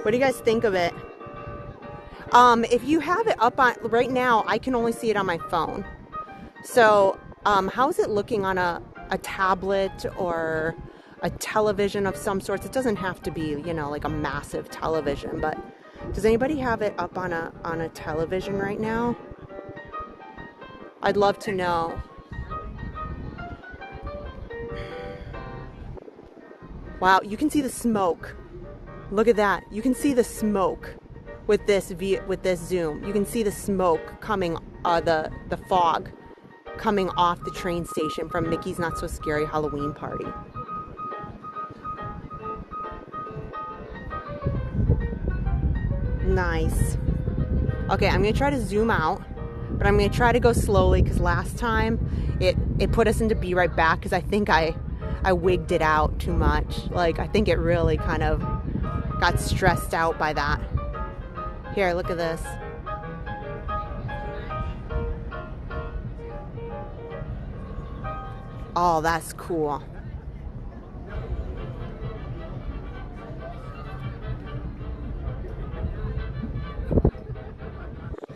What do you guys think of it? If you have it up on, right now, I can only see it on my phone. So, how is it looking on a tablet or a television of some sorts? It doesn't have to be, you know, like a massive television, but does anybody have it up on a television right now? I'd love to know. Wow, you can see the smoke. Look at that. You can see the smoke with this view, with this zoom. You can see the smoke coming, the fog coming off the train station from Mickey's Not So Scary Halloween Party. Nice. Okay, I'm gonna try to zoom out, but I'm gonna try to go slowly because last time it put us into be right back because I think I wigged it out too much. Like, I think it really kind of got stressed out by that. Here, look at this. Oh, that's cool.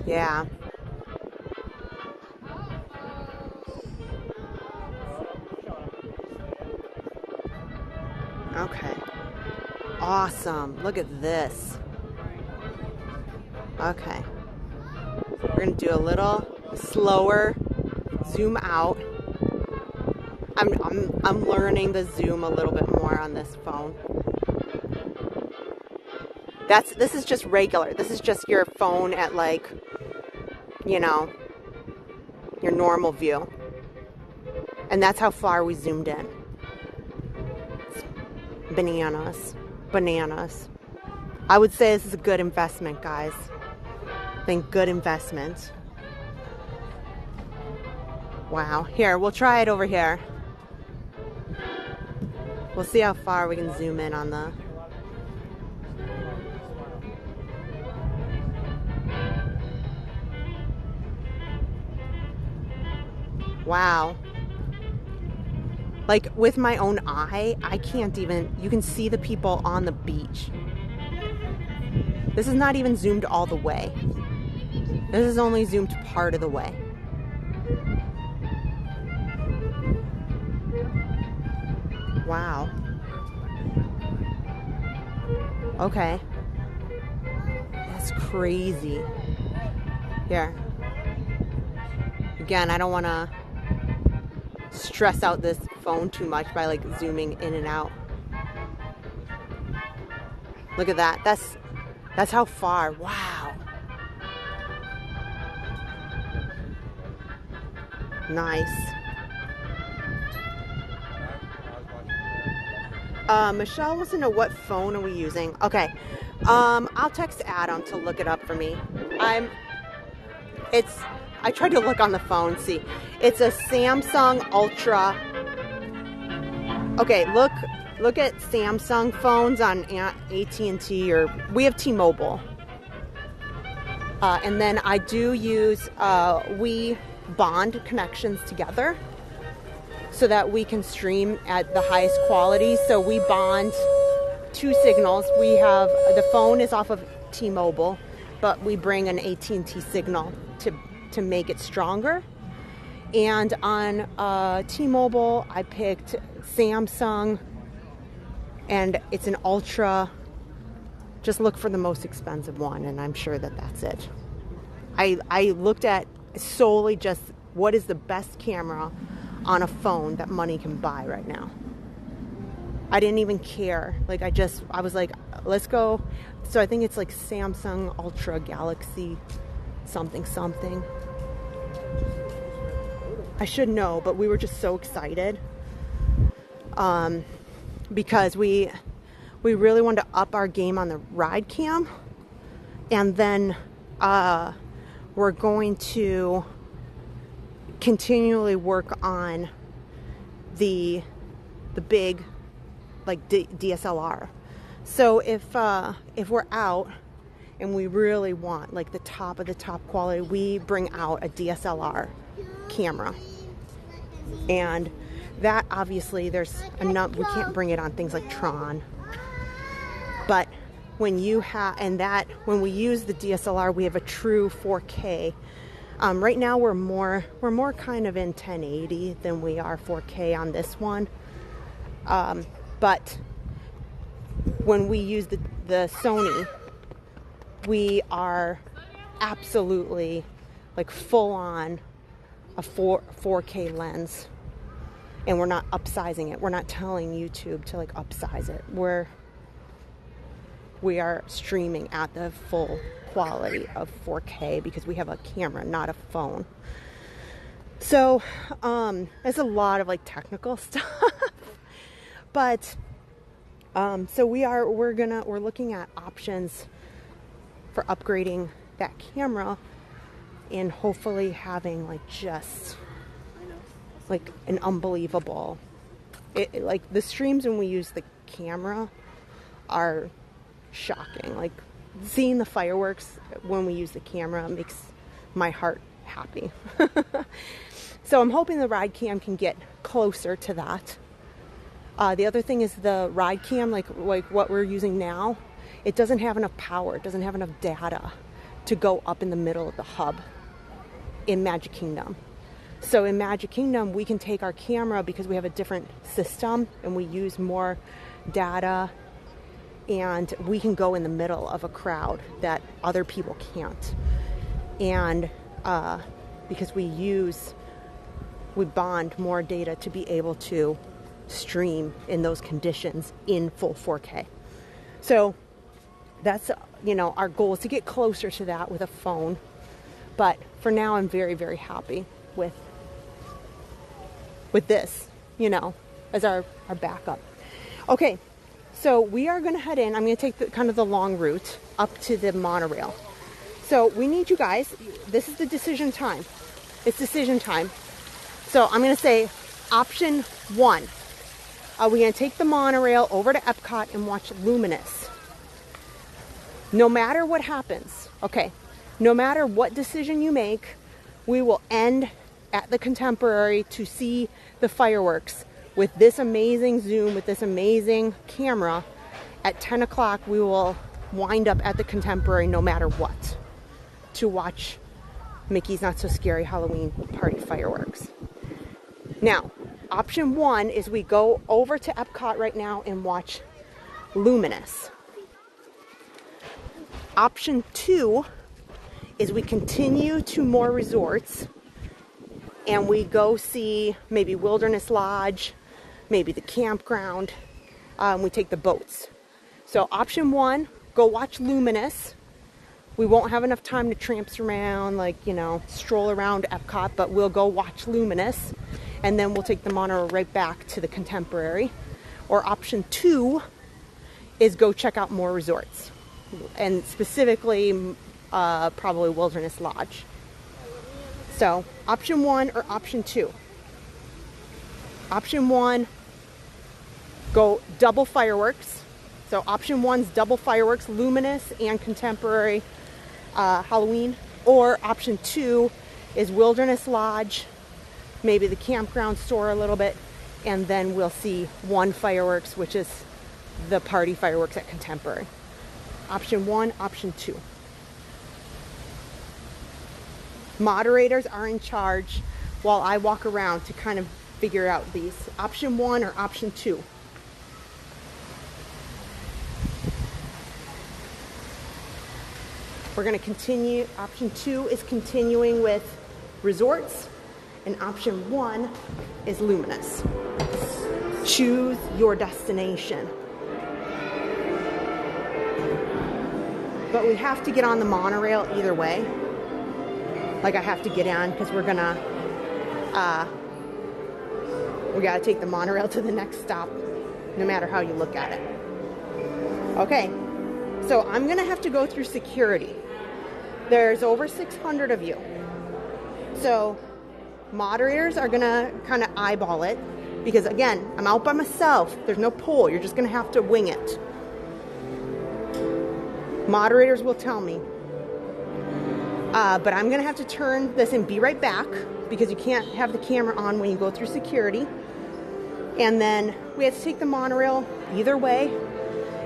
Yeah. Okay. Awesome. Look at this. Okay. We're going to do a little slower zoom out. I'm learning the zoom a little bit more on this phone. This is just regular. This is just your phone at, like, you know, your normal view. And that's how far we zoomed in. Bananas. Bananas. I would say this is a good investment, guys. I think good investment. Wow. Here, we'll try it over here. We'll see how far we can zoom in on the... Wow. Like, with my own eye, I can't even... You can see the people on the beach. This is not even zoomed all the way. This is only zoomed part of the way. Wow. Okay. That's crazy. Here. Again, I don't want to stress out this phone too much by, like, zooming in and out. Look at that. That's how far. Wow. Nice. Michelle wants to know what phone are we using. Okay. I'll text Adam to look it up for me. I tried to look on the phone, see. It's a Samsung Ultra. Okay, look at Samsung phones on AT&T, or we have T-Mobile. And then I do use, we bond connections together so that we can stream at the highest quality. So we bond two signals. We have, the phone is off of T-Mobile, but we bring an AT&T signal to make it stronger. And on T-Mobile, I picked Samsung, and it's an Ultra just look for the most expensive one, and I'm sure that that's it. I looked at solely just what is the best camera on a phone that money can buy right now. I didn't even care. Like, I was like, let's go. So I think it's like Samsung Ultra Galaxy something something. I should know, but we were just so excited because we really wanted to up our game on the ride cam, and then we're going to continually work on the big like DSLR. So if we're out and we really want like the top of the top quality, we bring out a DSLR camera, and that obviously there's enough, we can't bring it on things like Tron, but when you have, and that when we use the DSLR, we have a true 4K. Right now we're more kind of in 1080 than we are 4K on this one, but when we use the Sony, we are absolutely like full on a 4K lens, and we're not upsizing it. We're not telling YouTube to like upsize it. We are streaming at the full quality of 4K because we have a camera, not a phone. So there's a lot of like technical stuff, but so we're looking at options for upgrading that camera and hopefully having like just like an unbelievable, like the streams when we use the camera are shocking. Like seeing the fireworks when we use the camera makes my heart happy. So I'm hoping the ride cam can get closer to that. The other thing is the ride cam, like what we're using now, it doesn't have enough power. It doesn't have enough data to go up in the middle of the hub in Magic Kingdom. So in Magic Kingdom, we can take our camera because we have a different system and we use more data, and we can go in the middle of a crowd that other people can't. And because we bond more data to be able to stream in those conditions in full 4K. So that's, our goal is to get closer to that with a phone. But for now, I'm very, very happy with this, as our backup. Okay, so we are going to head in. I'm going to take kind of the long route up to the monorail. So we need you guys. This is the decision time. It's decision time. So I'm going to say option 1. We're going to take the monorail over to Epcot and watch Luminous. No matter what happens, okay, no matter what decision you make, we will end at the Contemporary to see the fireworks with this amazing zoom, with this amazing camera. At 10 o'clock, we will wind up at the Contemporary no matter what to watch Mickey's Not So Scary Halloween Party fireworks. Now, option 1 is we go over to Epcot right now and watch Luminous. Option 2 is we continue to more resorts and we go see maybe Wilderness Lodge, maybe the campground. We take the boats. So option 1, go watch Luminous. We won't have enough time to tramps around, stroll around Epcot, but we'll go watch Luminous, and then we'll take the monorail right back to the Contemporary. Or option 2 is go check out more resorts, and specifically probably Wilderness Lodge. So option 1 or option 2. Option 1, go double fireworks. So option 1's double fireworks, Luminous and Contemporary Halloween. Or option 2 is Wilderness Lodge, maybe the campground store a little bit, and then we'll see one fireworks, which is the party fireworks at Contemporary. Option 1, option 2. Moderators are in charge while I walk around to kind of figure out these. Option 1 or option 2. We're going to continue. Option 2 is continuing with resorts, and option 1 is luminous. Choose your destination. But we have to get on the monorail either way. Like I have to get on because we're gonna, we gotta take the monorail to the next stop, no matter how you look at it. Okay, so I'm gonna have to go through security. There's over 600 of you. So moderators are gonna kind of eyeball it because again, I'm out by myself. There's no poll, you're just gonna have to wing it. Moderators will tell me. But I'm gonna have to turn this and be right back because you can't have the camera on when you go through security. And then we have to take the monorail either way.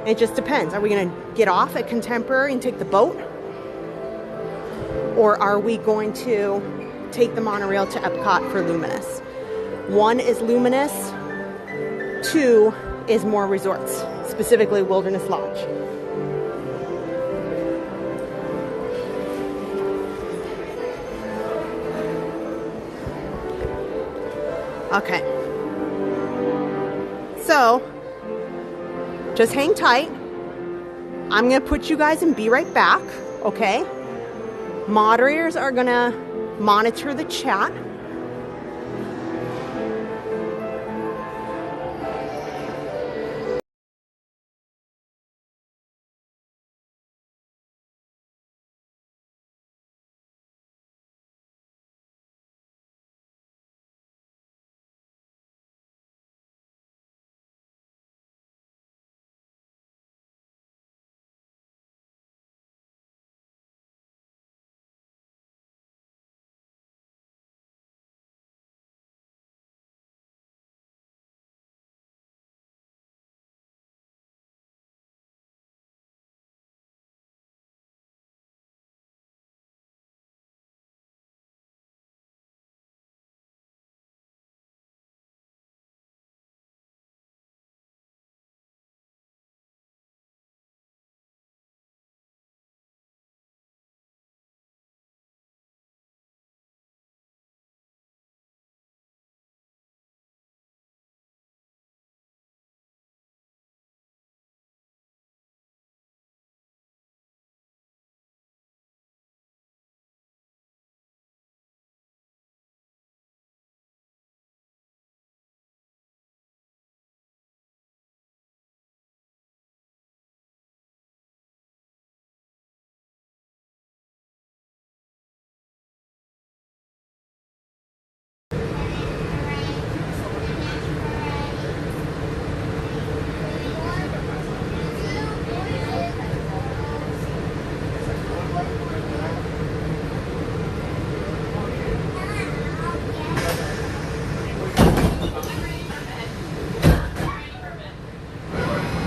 It just depends. Are we gonna get off at Contemporary and take the boat? Or are we going to take the monorail to Epcot for Luminous? 1 is Luminous, 2 is more resorts, specifically Wilderness Lodge. Okay, so just hang tight. I'm gonna put you guys in be right back, okay? Moderators are gonna monitor the chat.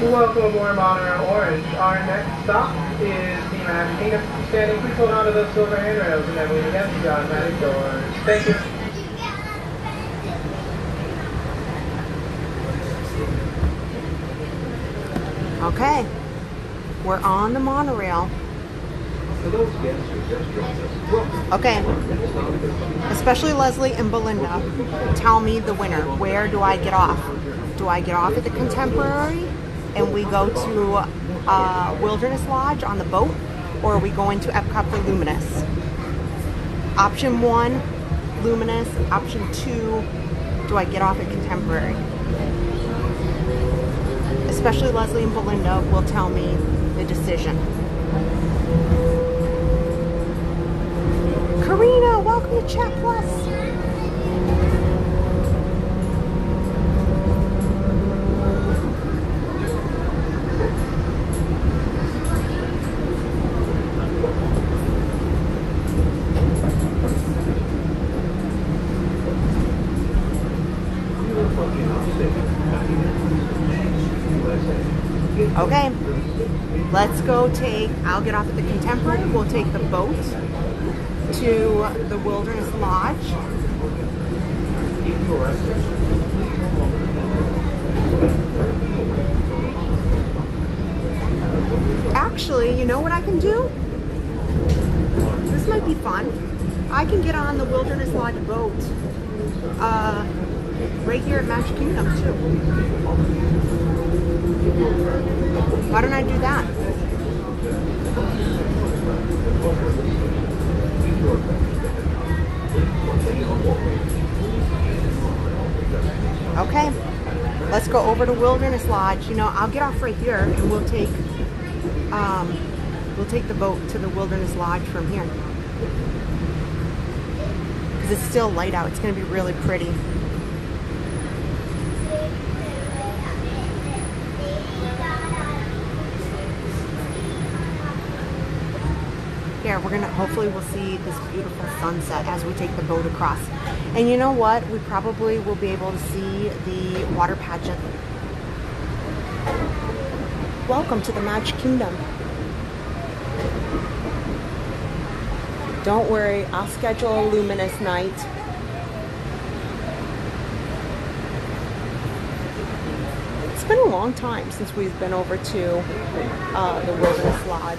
Welcome aboard Monorail Orange. Our next stop is the Magic Kingdom. Standing, please hold on to those silver handrails and then we will get to the automatic doors. Thank you. Okay, we're on the monorail. Okay, especially Leslie and Belinda, tell me the winner. Where do I get off? Do I get off at the Contemporary and we go to Wilderness Lodge on the boat, or are we going to Epcot for Luminous? Option 1, Luminous. Option 2, do I get off at Contemporary? Especially Leslie and Belinda will tell me the decision. Karina, welcome to Chat Plus. Okay, let's go I'll get off at the Contemporary. We'll take the boat to the Wilderness Lodge. Actually, you know what I can do? might be fun. I can get on the Wilderness Lodge boat right here at Magic Kingdom too. Why don't I do that? Okay, let's go over to Wilderness Lodge. You know, I'll get off right here and we'll take the boat to the Wilderness Lodge from here. Because it's still light out. It's going to be really pretty. Here, hopefully we'll see this beautiful sunset as we take the boat across. And you know what? We probably will be able to see the water pageant. Welcome to the Magic Kingdom. Don't worry, I'll schedule a luminous night. It's been a long time since we've been over to the Wilderness Lodge.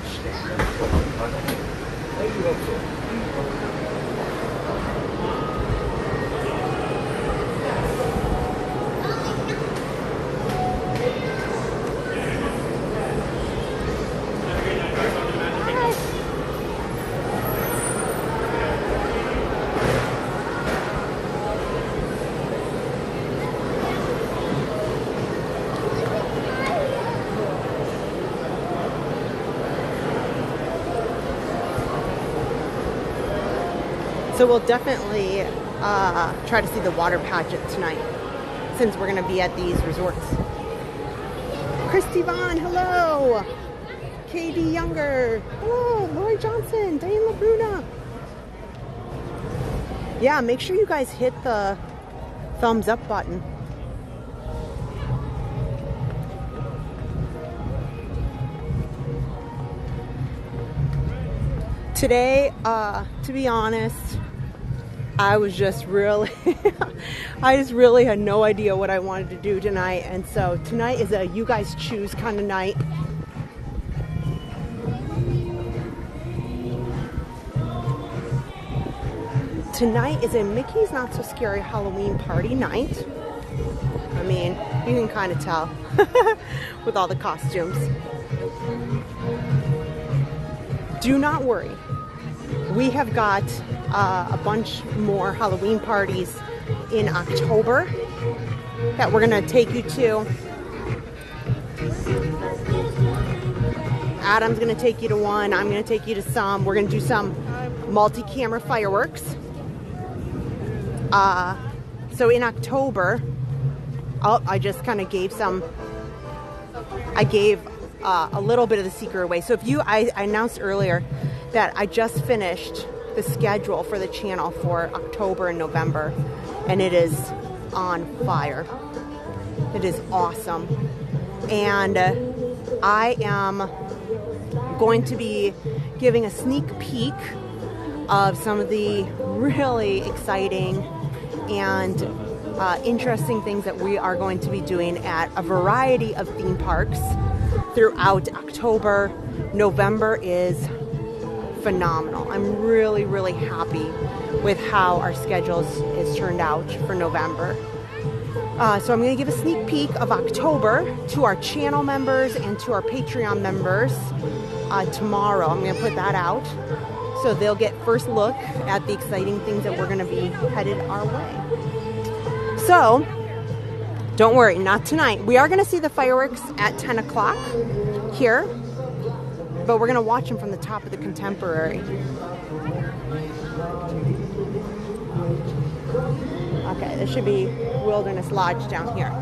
So we'll definitely try to see the water pageant tonight, since we're going to be at these resorts. Christy Vaughn, hello! KD Younger, hello! Lori Johnson, Diane LaBruna. Yeah, make sure you guys hit the thumbs up button. Today, to be honest, I was just really, I just really had no idea what I wanted to do tonight. And so tonight is a you guys choose kind of night. Tonight is a Mickey's Not So Scary Halloween party night. I mean, you can kind of tell with all the costumes. Do not worry. We have got a bunch more Halloween parties in October that we're going to take you to. Adam's going to take you to one. I'm going to take you to some. We're going to do some multi-camera fireworks. So in October, I just kind of gave some, I gave a little bit of the secret away. So if you, I announced earlier that I just finished the schedule for the channel for October and November, and it is on fire. It is awesome. And I am going to be giving a sneak peek of some of the really exciting and interesting things that we are going to be doing at a variety of theme parks throughout October. November is phenomenal. I'm really, really happy with how our schedule is turned out for November. So I'm going to give a sneak peek of October to our channel members and to our Patreon members tomorrow. I'm going to put that out so they'll get first look at the exciting things that we're going to be headed our way. So don't worry, not tonight. We are going to see the fireworks at 10 o'clock here, but we're going to watch them from the top of the Contemporary. Okay, this should be Wilderness Lodge down here.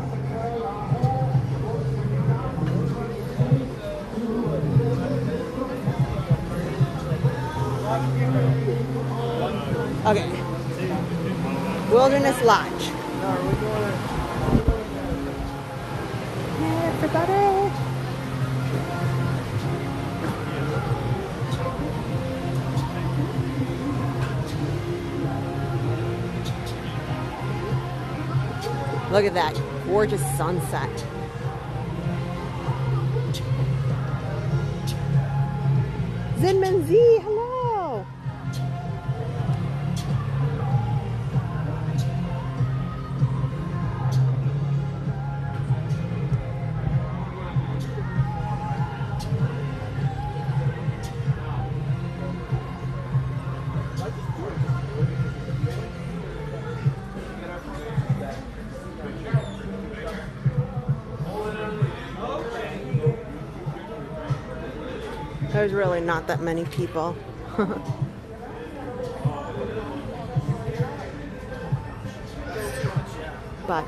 Okay, Wilderness Lodge. Hey, everybody. Look at that gorgeous sunset. Zinman Z, hello. There's really not that many people. But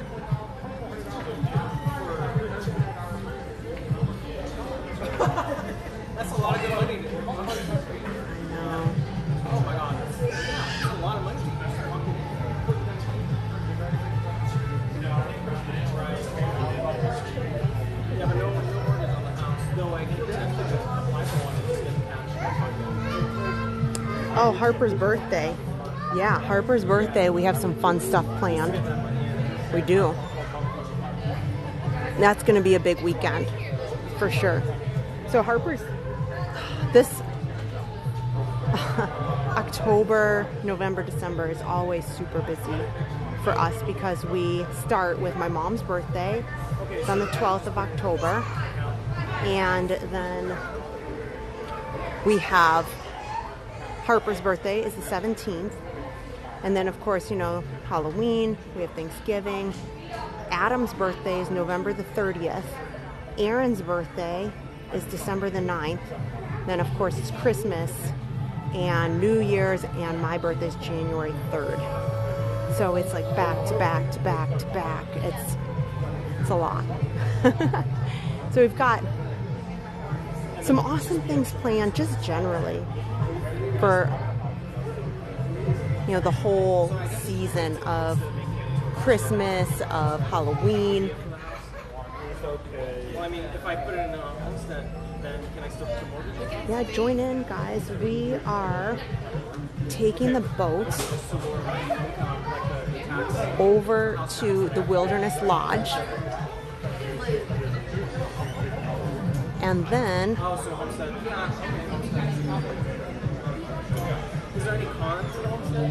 That's a lot of good money. I know. Oh my god, that's a lot of money. Yeah, but no mortgage on the house. No, I can potentially apply for one and just get cash. Oh, Harper's birthday. Yeah, Harper's birthday. We have some fun stuff planned. We do. That's going to be a big weekend for sure. So Harper's this October, November, December is always super busy for us because we start with my mom's birthday. It's on the 12th of October. And then we have Harper's birthday is the 17th. And then, of course, you know, Halloween, we have Thanksgiving. Adam's birthday is November the 30th. Aaron's birthday is December the 9th. Then, of course, it's Christmas and New Year's, and my birthday is January 3rd. So it's like back to back to back to back. It's a lot. So we've got some awesome things planned just generally for, you know, the whole season of Christmas, of Halloween. Well, I mean, if I put it in a homestead, then can I still put a mortgage in? Yeah, join in, guys. We are taking the boat over to the Wilderness Lodge. And then Oh, so homestead. Yeah, okay, homestead. Is there any cons in homestead?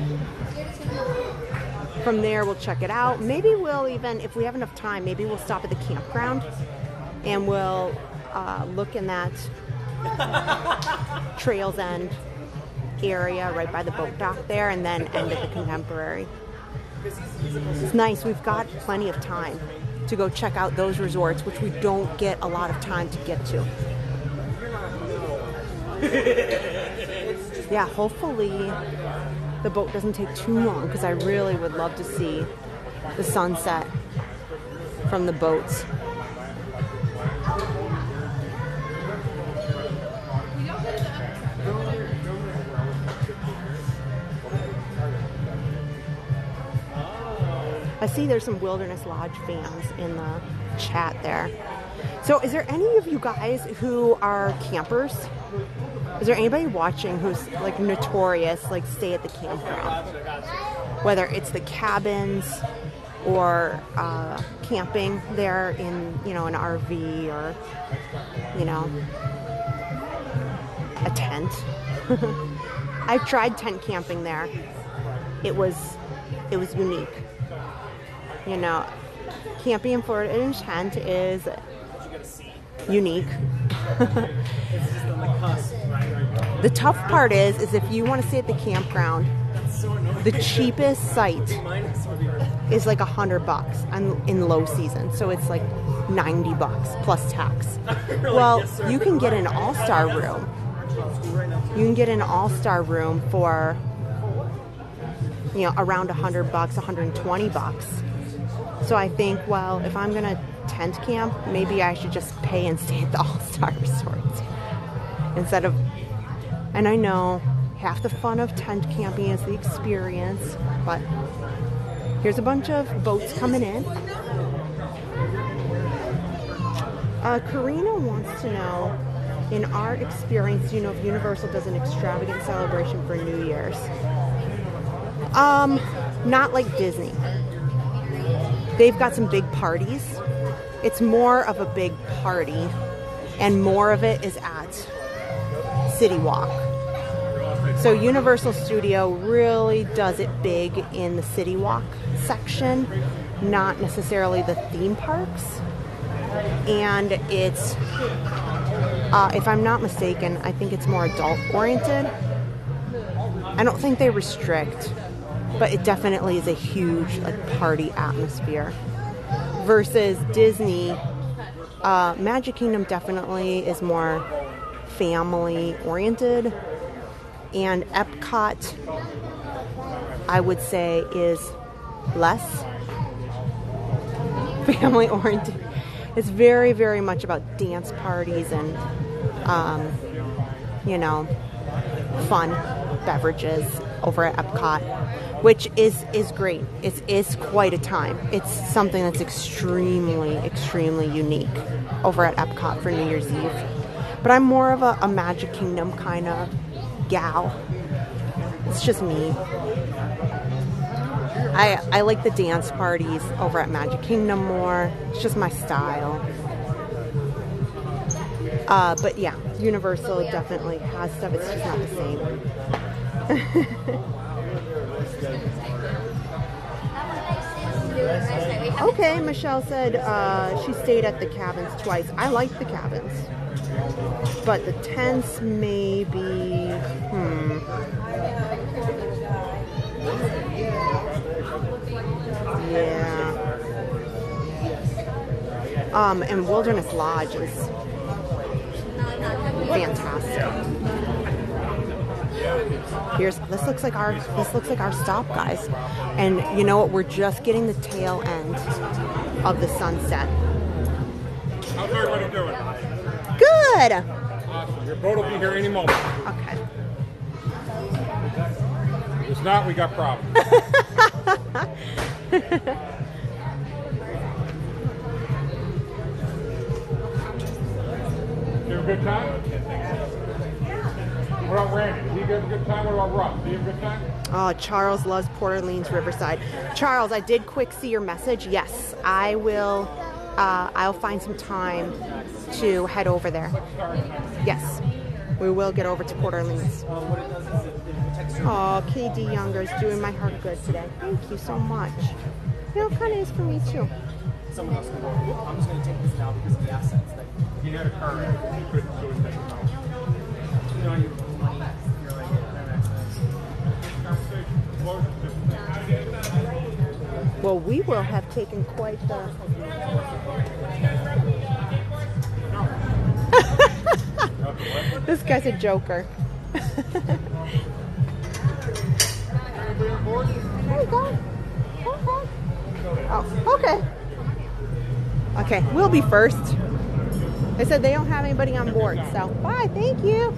from there, we'll check it out. Maybe we'll even, if we have enough time, maybe we'll stop at the campground and we'll look in that Trails End area right by the boat dock there, and then end at the Contemporary. It's nice. We've got plenty of time to go check out those resorts, which we don't get a lot of time to get to. Yeah, hopefully the boat doesn't take too long, because I really would love to see the sunset from the boats. I see there's some Wilderness Lodge fans in the chat there. So is there any of you guys who are campers? Is there anybody watching who's like notorious, like stay at the campground? Whether it's the cabins or camping there in, you know, an RV or, you know, a tent. I've tried tent camping there. It was unique. You know, camping in Florida in a tent is unique. The tough part is if you want to stay at the campground, the cheapest site is like $100 in low season. So it's like $90 plus tax. Well, you can get an all-star room. You can get an all-star room for, you know, around $100, $120. So I think, well, if I'm going to tent camp, maybe I should just pay and stay at the All-Star Resorts instead of, and I know half the fun of tent camping is the experience, but here's a bunch of boats coming in. Karina wants to know, in our experience, you know, if Universal does an extravagant celebration for New Year's. Not like Disney. They've got some big parties. It's more of a big party, and more of it is at City Walk. So Universal Studio really does it big in the City Walk section, not necessarily the theme parks. And it's, if I'm not mistaken, I think it's more adult oriented. I don't think they restrict, but it definitely is a huge like party atmosphere. Versus Disney, Magic Kingdom definitely is more family oriented, and Epcot, I would say, is less family oriented. It's very, very much about dance parties and, you know, fun beverages over at Epcot, which is great. It's quite a time. It's something that's extremely, extremely unique over at Epcot for New Year's Eve. But I'm more of a Magic Kingdom kind of gal. It's just me. I like the dance parties over at Magic Kingdom more. It's just my style. But yeah, Universal definitely has stuff. It's just not the same. Okay, Michelle said she stayed at the cabins twice. I like the cabins, but the tents maybe. Yeah. And Wilderness Lodge is fantastic. This looks like our stop, guys. And you know what? We're just getting the tail end of the sunset. How's everybody doing? Good. Awesome. Your boat will be here any moment. Okay. If not, we got problems. You have a good time? What about Randy? Did he have a good time? What about Russ? Did he have a good time? Oh, Charles loves Port Orleans Riverside. Charles, I did quick see your message. Yes, I will. I'll find some time to head over there. Yes, we will get over to Port Orleans. Oh, KD Younger is doing my heart good today. Thank you so much. You know, it kind of is for me too. Someone else can go, I'm just going to take this now because of the assets. That He had a car wreck. He couldn't do his next house. you know, your money, you're like, Well, we will have taken quite the... This guy's a joker. There you go. Okay. Oh, okay. Okay, we'll be first. They said they don't have anybody on board, so bye, thank you.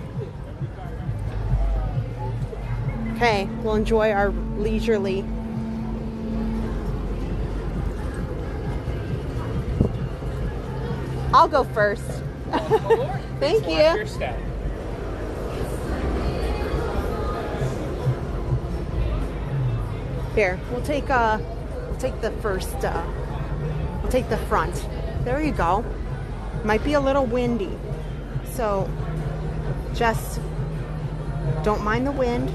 Okay, we'll enjoy our leisurely. I'll go first. Thank you. Here, we'll take the first. We'll take the front. There you go. Might be a little windy, so just don't mind the wind.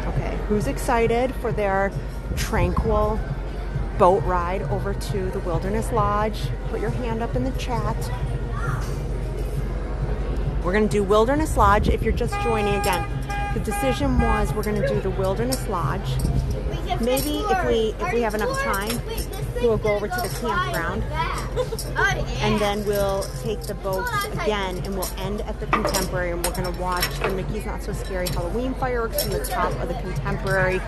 Okay, who's excited for their tranquil boat ride over to the Wilderness Lodge? Put your hand up in the chat. We're going to do Wilderness Lodge. If you're just joining again, the decision was we're going to do the Wilderness Lodge. Maybe if we have enough time, we'll go over to the campground, and then we'll take the boat again, and we'll end at the Contemporary, and we're going to watch the Mickey's Not So Scary Halloween fireworks from the top of the Contemporary.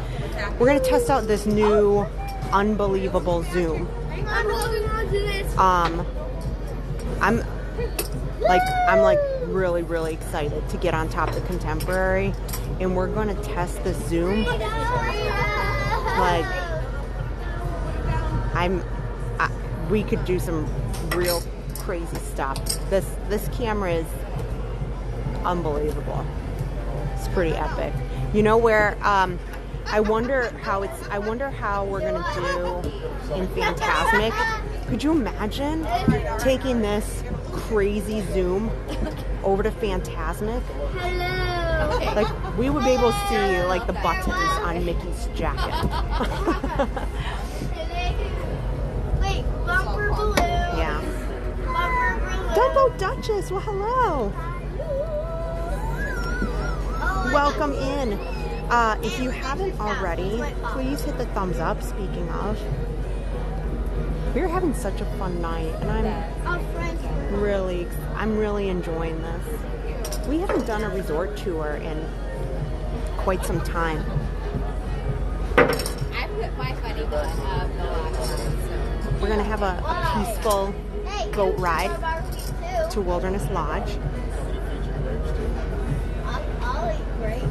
We're going to test out this new unbelievable Zoom. I'm like really, really excited to get on top of the Contemporary, and we're going to test the Zoom. Like, we could do some real crazy stuff. This camera is unbelievable. It's pretty epic. You know where? I wonder how we're gonna do in Fantasmic. Could you imagine taking this crazy Zoom over to Fantasmic? Hello. Like, we would be able to see like the buttons on Mickey's jacket. Wait, bumper balloon. Yeah. Bumper balloon. Dumbo Duchess, well, hello. Oh, Welcome in. If you haven't already, please hit the thumbs up. Speaking of, we're having such a fun night, and I'm really enjoying this. We haven't done a resort tour in quite some time. I put my funny bun up the last time, so. We're gonna have a peaceful boat ride to Wilderness Lodge. I'll eat great.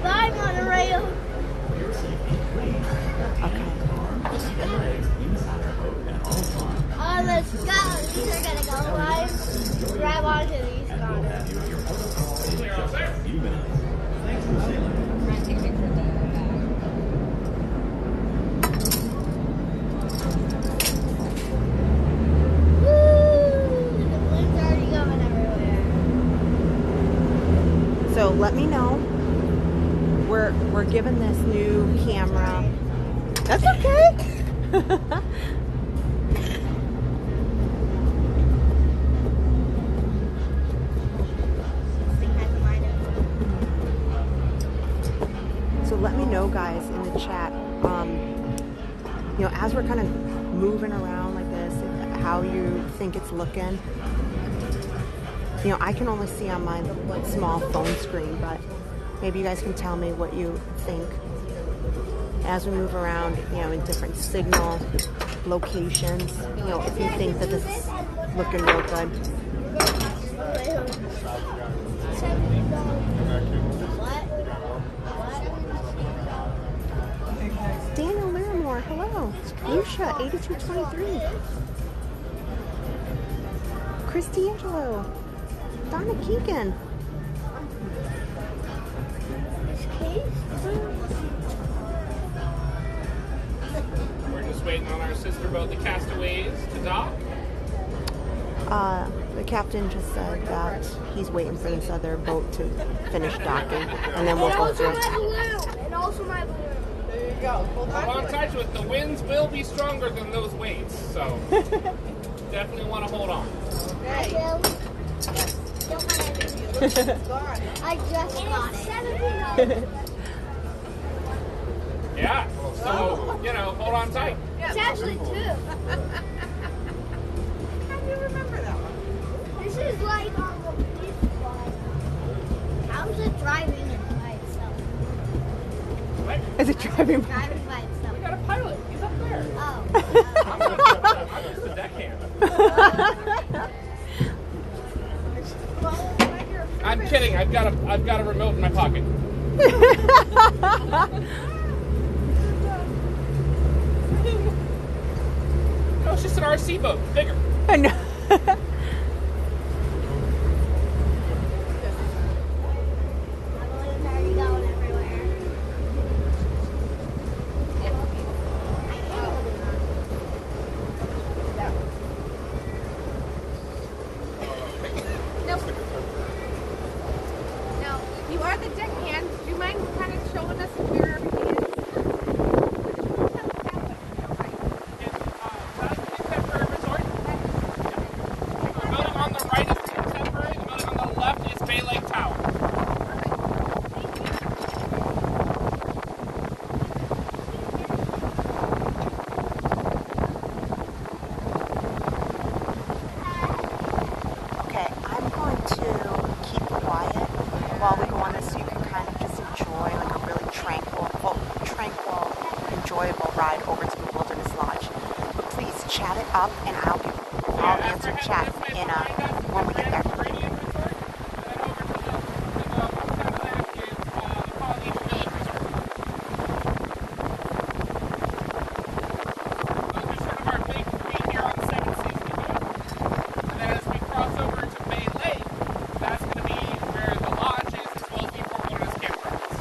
Bye, Monorail. Oh, let's go. These are gonna go live. Grab onto these guys. So let me know. We're given this new camera. That's okay. So let me know, guys, in the chat. You know, as we're kind of moving around like this, how you think it's looking. You know, I can only see on my small phone screen, but maybe you guys can tell me what you think as we move around, you know, in different signal locations. You know, if you think that this is looking real good. Daniel Larimore, hello. Yusha, 8223. Chris D'Angelo. Donna Keegan. We're just waiting on our sister boat, the Castaways, to dock. The captain just said that he's waiting for this other boat to finish docking, and then we'll go through. And also my balloon. There you go. Hold Hold on on. tight to it. The winds will be stronger than those weights, so definitely want to hold on. I will. Don't want to. I just got it. Yeah, so, you know, hold on tight. It's actually 2. How do you remember that one? This is like on the police one. How's it driving it by itself? What? Is it driving? Driving by itself. We got a pilot. He's up there. Oh. I'm just the deckhand. I'm kidding. I've got a remote in my pocket. No, it's just an RC boat. Bigger. I know. My balloon's already going everywhere. Now, you are the deckhand. Do you mind kind of showing us where everything is? The building on the right is Contemporary. The building on the left is Bay Lake Tower. Okay, I'm going to keep quiet while we go on this so you can kind of just enjoy like a really tranquil, enjoyable ride over to the Wilderness Lodge. But please chat it up and I'll answer chat in when we get there. Floridian Resort. And then over to the left is the Polynesian Village Resort. Those are sort of our big three here on the Seven Seas Lagoon. And then as we cross over to Bay Lake, that's going to be where the lodge is as well as the Fort Wilderness campgrounds.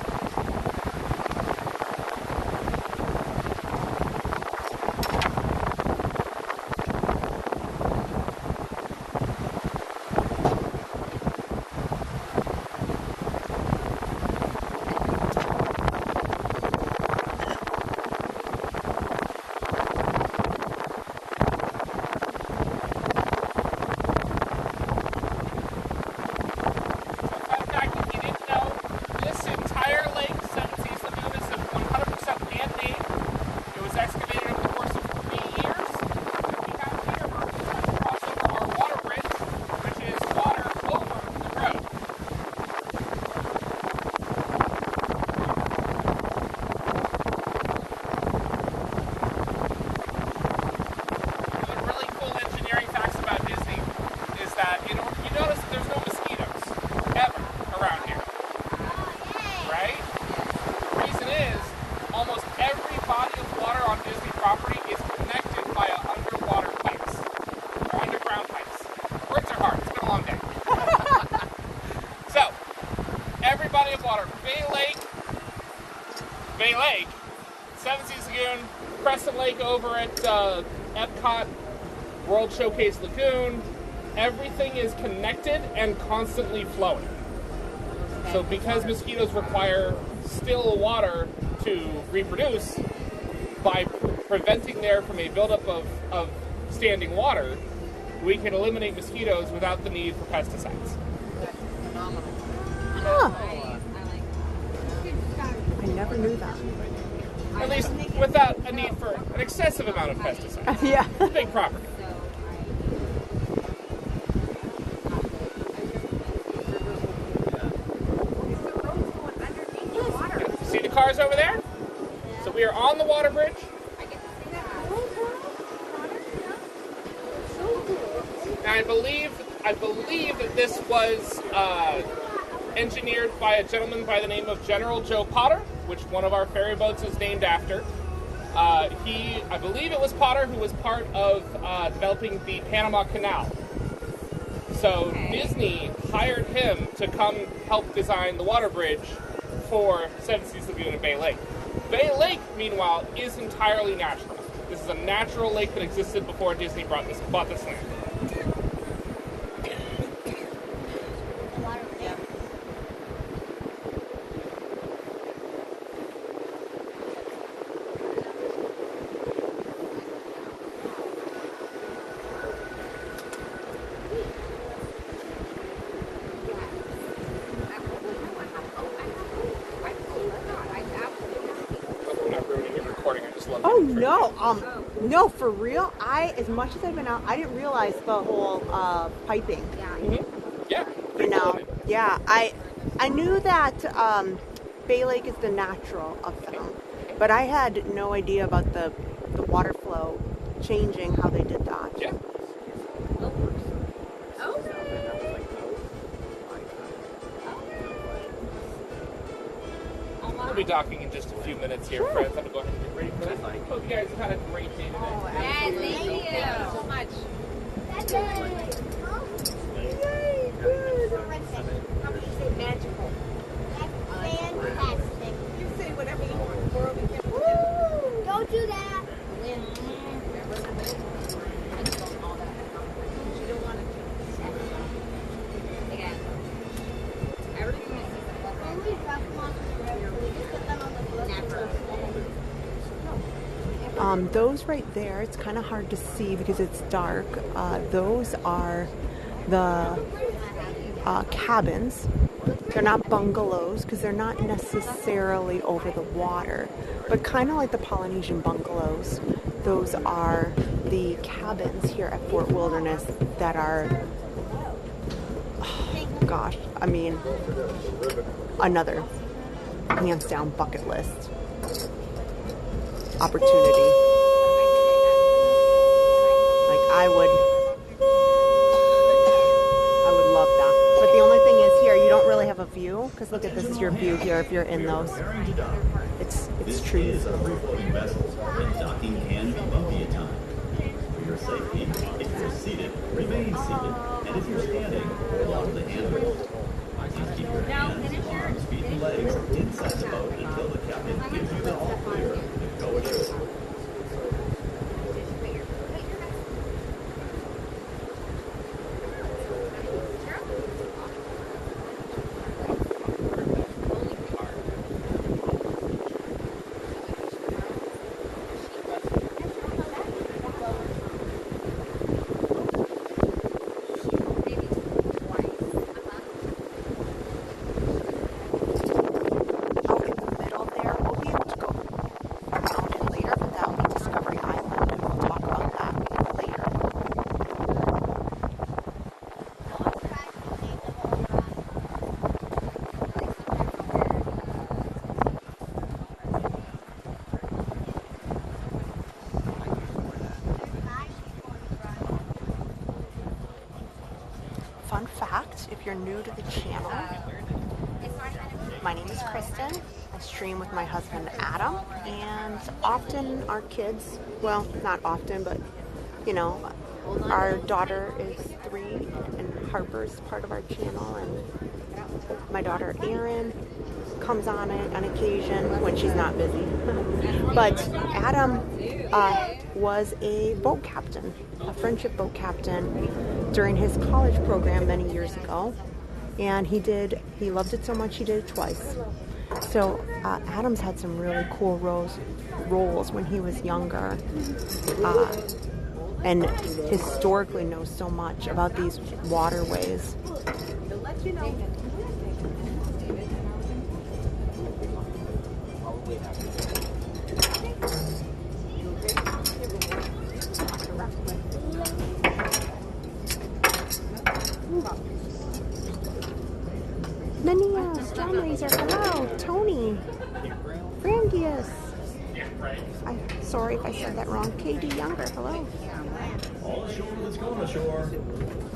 man-made. It was excavated over the course of 3 years. What we have here, we're just going to cross over our water bridge, which is water over the road. One of the really cool engineering facts about Disney is that you notice that there's no mosquitoes ever around here, right? The reason is almost every body of water on Disney property is connected via underwater pipes or underground pipes. Words are hard. It's been a long day. So, every body of water, Bay Lake, Seven Seas Lagoon, Crescent Lake over at Epcot, World Showcase Lagoon, everything is connected and constantly flowing. So because mosquitoes require still water to reproduce, by preventing there from a buildup of standing water, we can eliminate mosquitoes without the need for pesticides. Huh. I never knew that. At least without a need for an excessive amount of pesticides. Yeah. Big property. See the cars over there? So we are on the water bridge. And I believe that this was engineered by a gentleman by the name of General Joe Potter, which one of our ferry boats is named after. I believe it was Potter who was part of developing the Panama Canal. So Disney hired him to come help design the water bridge for Seven Seas Lagoon and Bay Lake. Bay Lake, meanwhile, is entirely natural. This is a natural lake that existed before Disney bought this land. Oh no, no, for real. As much as I've been out, I didn't realize the whole piping. Mm-hmm. Yeah. You know, yeah. I knew that Bay Lake is the natural of them, but I had no idea about the water flow changing how they did that. Yeah. We'll be docking in just a few minutes here, friends. I'm going to go ahead and get ready for this. I hope you guys have had a great day today. Yes, thank you so much. How would you say magical? That's fantastic. You say whatever you want. Girl, we can Don't do that. Those right there, it's kind of hard to see because it's dark. Those are the cabins. They're not bungalows because they're not necessarily over the water, but kind of like the Polynesian bungalows. Those are the cabins here at Fort Wilderness that are, oh, gosh, I mean, another hands down bucket list opportunity. I would love that. But the only thing is here, you don't really have a view, because look at this is your view here if you're in those. It's trees. Overflowing vessels, and docking can be bumpy at times. For your safety, if you're seated, remain seated, and if you're standing, lock the handrails. Please keep your hands, arms, feet, and legs inside the boat until the captain gives you the all clear to go ashore. you're new to the channel, my name is Kristen. I stream with my husband Adam, and often our kids, well, not often, but you know, our daughter is 3 and Harper's part of our channel, and my daughter Erin comes on it on occasion when she's not busy. But Adam was a boat captain, a friendship boat captain during his college program many years ago, and he loved it so much he did it twice. So Adam's had some really cool roles when he was younger, and historically knows so much about these waterways. Many strawberries are hello, Tony, Frangius. I'm sorry if I said that wrong. KD Younger, hello. All ashore that's going ashore.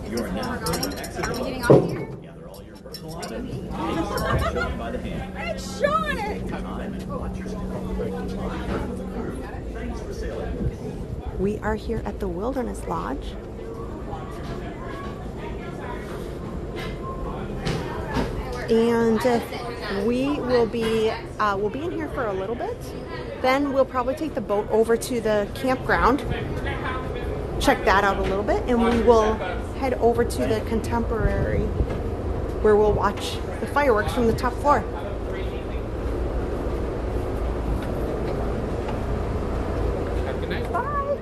You are now going to exit the Getting boat. off here? Gather all your personal items. Please show you by the hand. It's showing it! Take time and watch your step. Thanks for sailing. We are here at the Wilderness Lodge. And we will be we'll be in here for a little bit. Then we'll probably take the boat over to the campground, check that out a little bit, and we will head over to the Contemporary, where we'll watch the fireworks from the top floor. Have a good night. Bye.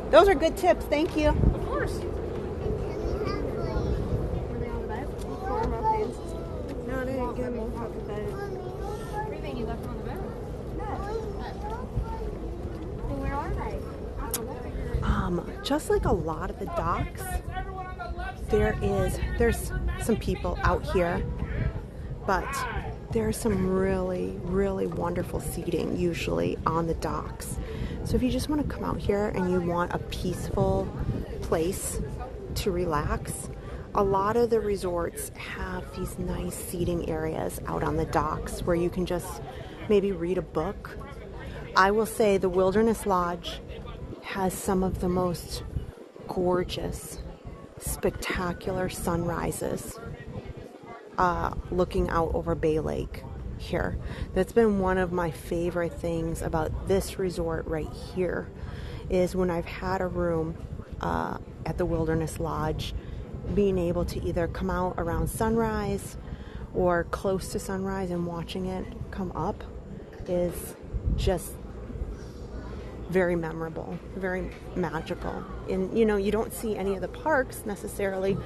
Those are good tips. Thank you. Of course. No, they didn't get more fucking bed. Everything you left them on the bed. Where are they? Just like a lot of the docks, there's some people out here, but there's some really, really wonderful seating usually on the docks. So if you just want to come out here and you want a peaceful place to relax, a lot of the resorts have these nice seating areas out on the docks where you can just maybe read a book. I will say the Wilderness Lodge has some of the most gorgeous, spectacular sunrises looking out over Bay Lake here. That's been one of my favorite things about this resort right here, is when I've had a room at the Wilderness Lodge, being able to either come out around sunrise or close to sunrise and watching it come up is just very memorable, very magical. And you know, you don't see any of the parks necessarily,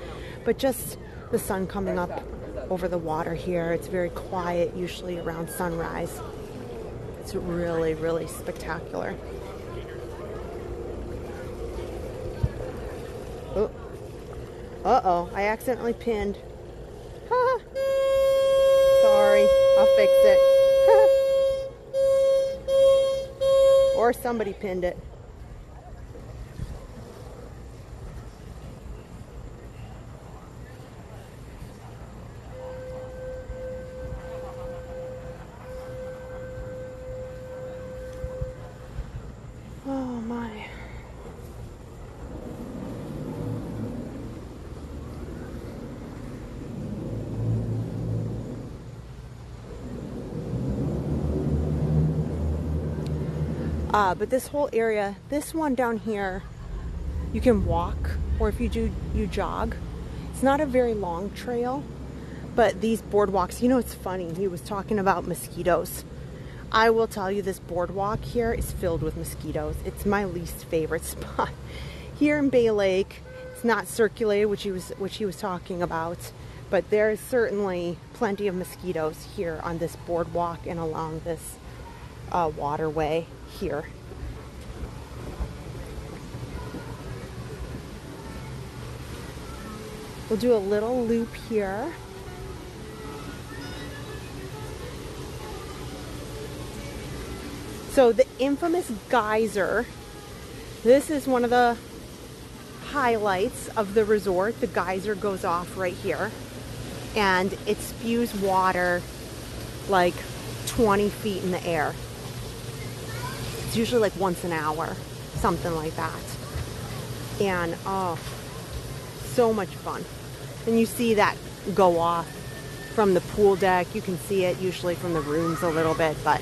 but just the sun coming up over the water here. It's very quiet, usually around sunrise. It's really, really spectacular. Oh. Uh-oh, I accidentally pinned. Sorry, I'll fix it. Or somebody pinned it. Oh my. But this whole area, this one down here, you can walk, or if you jog. It's not a very long trail, but these boardwalks, you know, it's funny, he was talking about mosquitoes. I will tell you, this boardwalk here is filled with mosquitoes. It's my least favorite spot. Here in Bay Lake, it's not circulated, which he was talking about, but there's certainly plenty of mosquitoes here on this boardwalk and along this waterway here. We'll do a little loop here. So the infamous geyser, this is one of the highlights of the resort. The geyser goes off right here. and it spews water like 20 feet in the air. It's usually like once an hour, something like that. And oh, so much fun. And you see that go off from the pool deck. You can see it usually from the rooms a little bit, but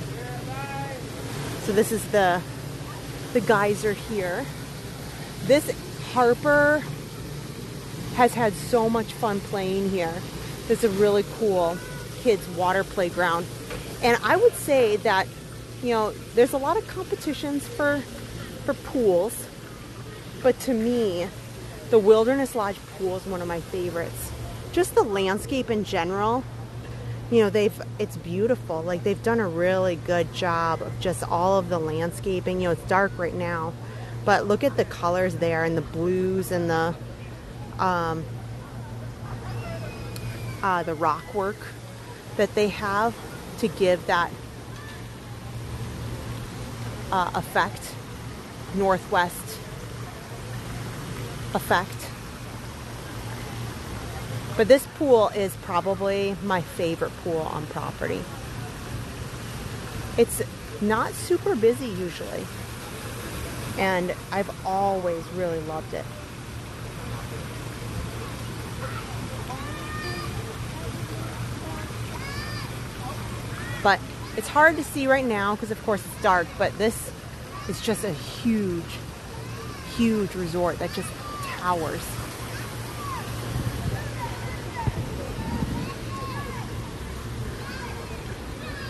so this is the geyser here. This Harper has had so much fun playing here. It's a really cool kids water playground. And I would say that, you know, there's a lot of competitions for pools, but to me, the Wilderness Lodge pool is one of my favorites. Just the landscape in general, you know, it's beautiful. Like, they've done a really good job of just all of the landscaping. You know, it's dark right now, but look at the colors there, and the blues, and the rock work that they have to give that effect, northwest effect. But this pool is probably my favorite pool on property. It's not super busy usually, and I've always really loved it. But it's hard to see right now because of course it's dark, but this is just a huge, huge resort that just towers.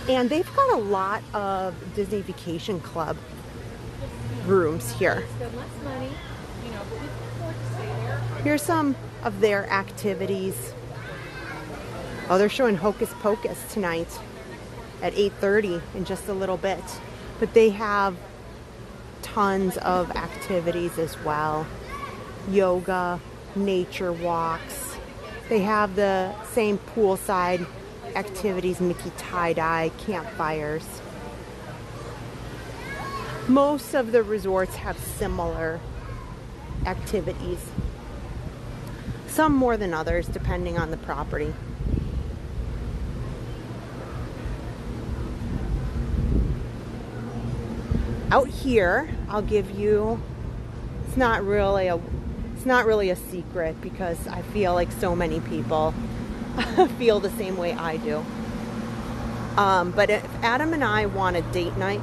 And they've got a lot of Disney Vacation Club rooms here. Here's some of their activities. Oh, they're showing Hocus Pocus tonight at 8:30 in just a little bit. But they have tons of activities as well. Yoga, nature walks. They have the same poolside activities, Mickey tie-dye, campfires. Most of the resorts have similar activities. Some more than others, depending on the property. Out here, I'll give you, it's not really a secret because I feel like so many people feel the same way I do. But if Adam and I want a date night,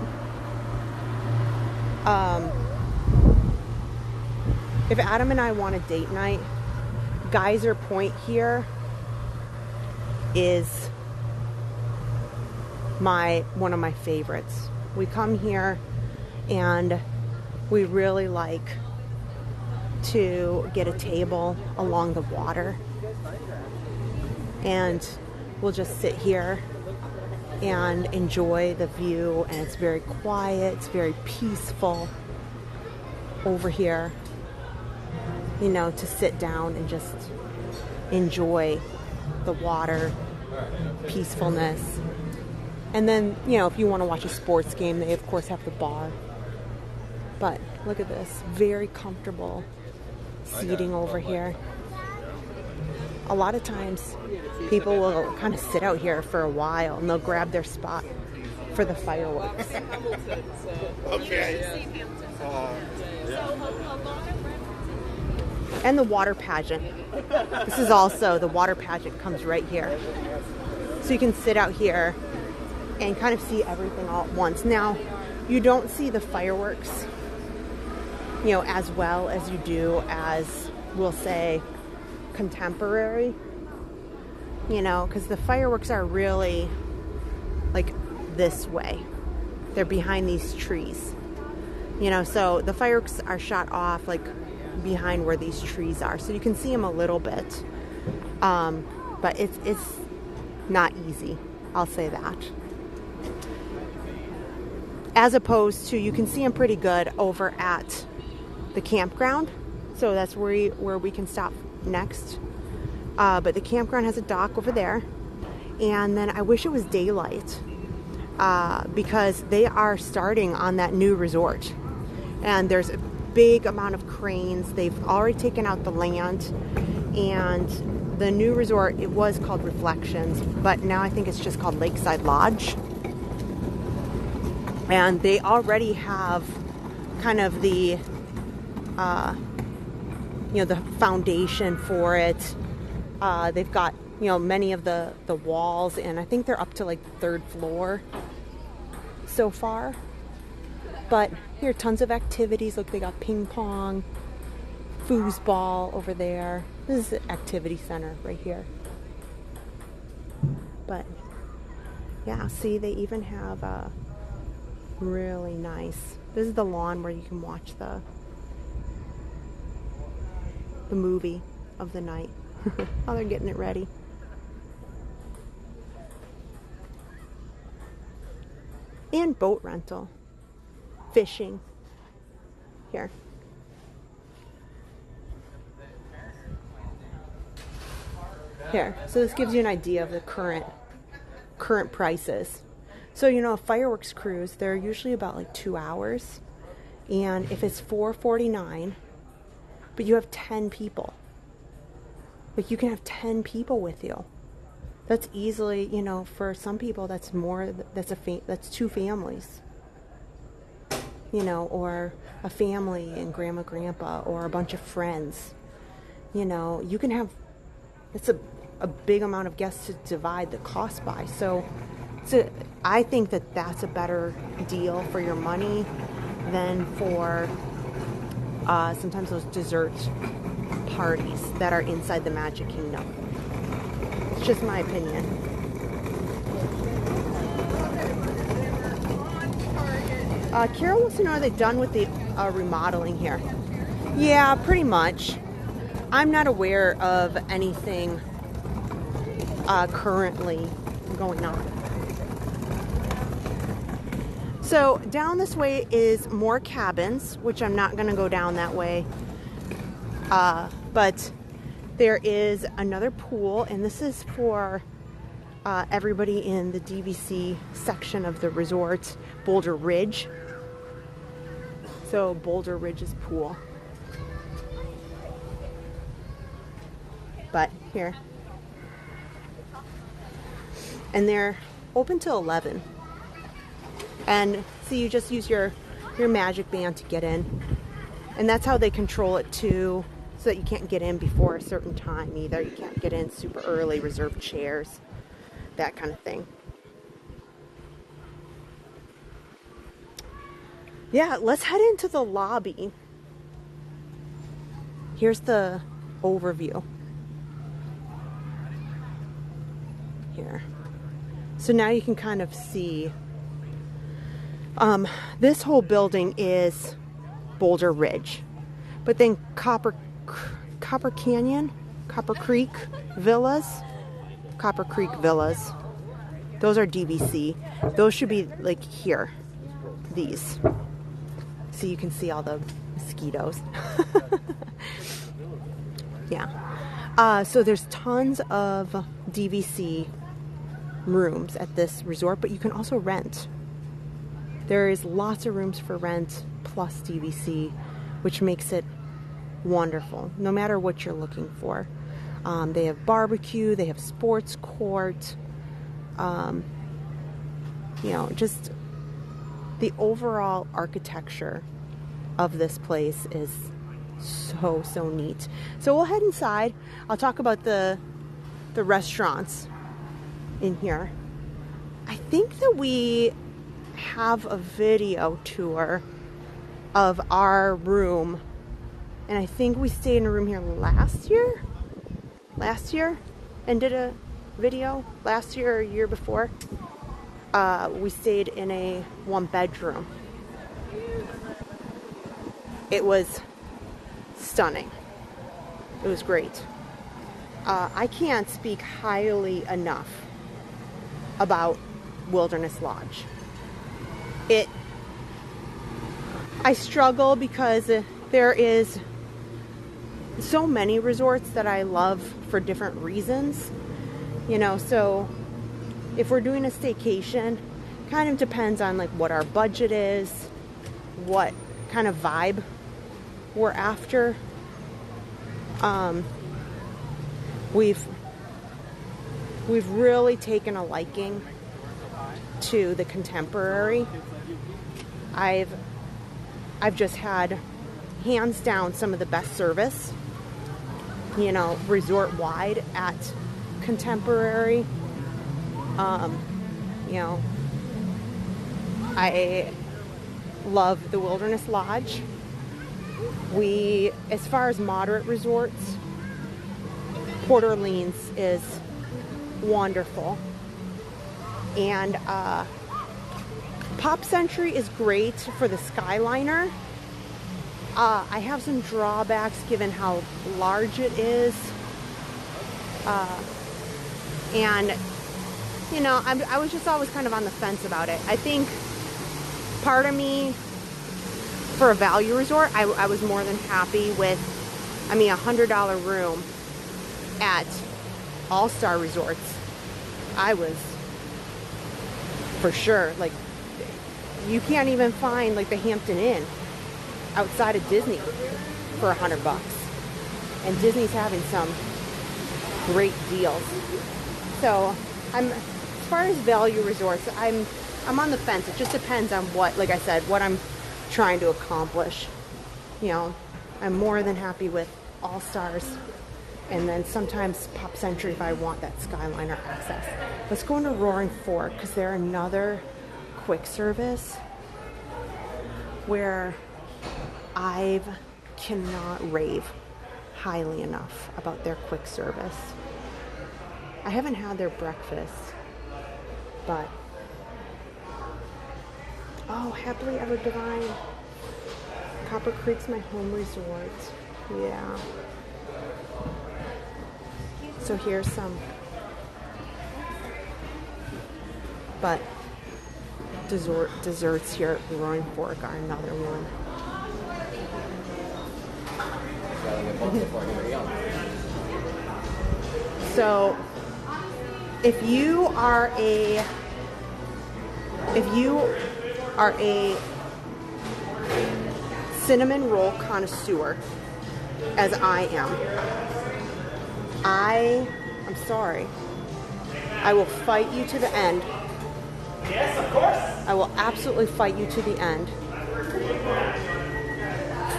Geyser Point here is one of my favorites. We come here and we really like to get a table along the water, and we'll just sit here and enjoy the view. And it's very quiet, it's very peaceful over here, you know, to sit down and just enjoy the water, peacefulness. And then, you know, if you want to watch a sports game, they of course have the bar. But look at this, very comfortable seating over here. A lot of times people will kind of sit out here for a while and they'll grab their spot for the fireworks. Okay. And the water pageant. This is also, the water pageant comes right here. So you can sit out here and kind of see everything all at once. Now, you don't see the fireworks, you know, as well as you do as, we'll say, contemporary, you know, because the fireworks are really like this way. They're behind these trees, you know, so the fireworks are shot off like behind where these trees are, so you can see them a little bit, but it's not easy, I'll say that. As opposed to, you can see them pretty good over at the campground, so that's where we can stop next. But the campground has a dock over there, and then I wish it was daylight because they are starting on that new resort, and there's a big amount of cranes. They've already taken out the land, and the new resort, it was called Reflections, but now I think it's just called Lakeside Lodge. And they already have kind of the, the foundation for it. They've got, many of the walls, and I think they're up to like the 3rd floor so far. But here are tons of activities. Look, they got ping pong, foosball over there. This is the activity center right here. But yeah, see, they even have a really nice, this is the lawn where you can watch the movie of the night. Oh, they're getting it ready. And boat rental, fishing here. Here, so this gives you an idea of the current prices. So, a fireworks cruise, they're usually about like 2 hours. And if it's $4.49, but you have 10 people, like you can have 10 people with you. That's easily, for some people, that's more, that's 2 families. Or a family and grandma, grandpa, or a bunch of friends. You can have, it's a big amount of guests to divide the cost by. So I think that that's a better deal for your money than for sometimes those dessert parties that are inside the Magic Kingdom. It's just my opinion. Carol wants to know, are they done with the remodeling here? Yeah, pretty much. I'm not aware of anything currently going on. So down this way is more cabins, which I'm not going to go down that way. But there is another pool, and this is for everybody in the DVC section of the resort, Boulder Ridge. So Boulder Ridge's pool. But here. And they're open till 11. And so you just use your magic band to get in. And that's how they control it too, so that you can't get in before a certain time either. You can't get in super early, reserve chairs, that kind of thing. Yeah, let's head into the lobby. Here's the overview. Here. So now you can kind of see. This whole building is Boulder Ridge. But then Copper Creek Villas, those are DVC. Those should be like here, these. So you can see all the mosquitoes. Yeah. So there's tons of DVC rooms at this resort, but you can also rent. There is lots of rooms for rent plus DVC, which makes it wonderful, no matter what you're looking for. They have barbecue, they have sports court, just the overall architecture of this place is so neat. So we'll head inside. I'll talk about the restaurants in here. I think that we have a video tour of our room, and I think we stayed in a room here last year and did a video last year or year before. We stayed in a 1-bedroom. It was stunning. It was great. I can't speak highly enough about Wilderness Lodge. I struggle because there is so many resorts that I love for different reasons, so if we're doing a staycation, kind of depends on like what our budget is, what kind of vibe we're after. we've really taken a liking to the Contemporary. I've just had hands down some of the best service, you know, resort wide at Contemporary. You know, I love the Wilderness Lodge. As far as moderate resorts, Port Orleans is wonderful. And Pop Century is great for the Skyliner. I have some drawbacks given how large it is. And, you know, I was just always kind of on the fence about it. I think part of me, for a value resort, I was more than happy with, I mean, $100 room at All-Star Resorts. I was, for sure, like, you can't even find, like, the Hampton Inn outside of Disney for $100. And Disney's having some great deals. So, as far as value resorts, I'm on the fence. It just depends on what, like I said, what I'm trying to accomplish. You know, I'm more than happy with All Stars, and then sometimes Pop Century if I want that Skyliner access. Let's go into Roaring Fork, because they're another quick service where I cannot rave highly enough about their quick service. I haven't had their breakfast, but oh, Happily Ever Divine. Copper Creek's my home resort. Yeah. So here's some. But desserts here at Roaring Fork are another one. So if you are a cinnamon roll connoisseur, as I am, I'm sorry, I will fight you to the end. Yes, of course. I will absolutely fight you to the end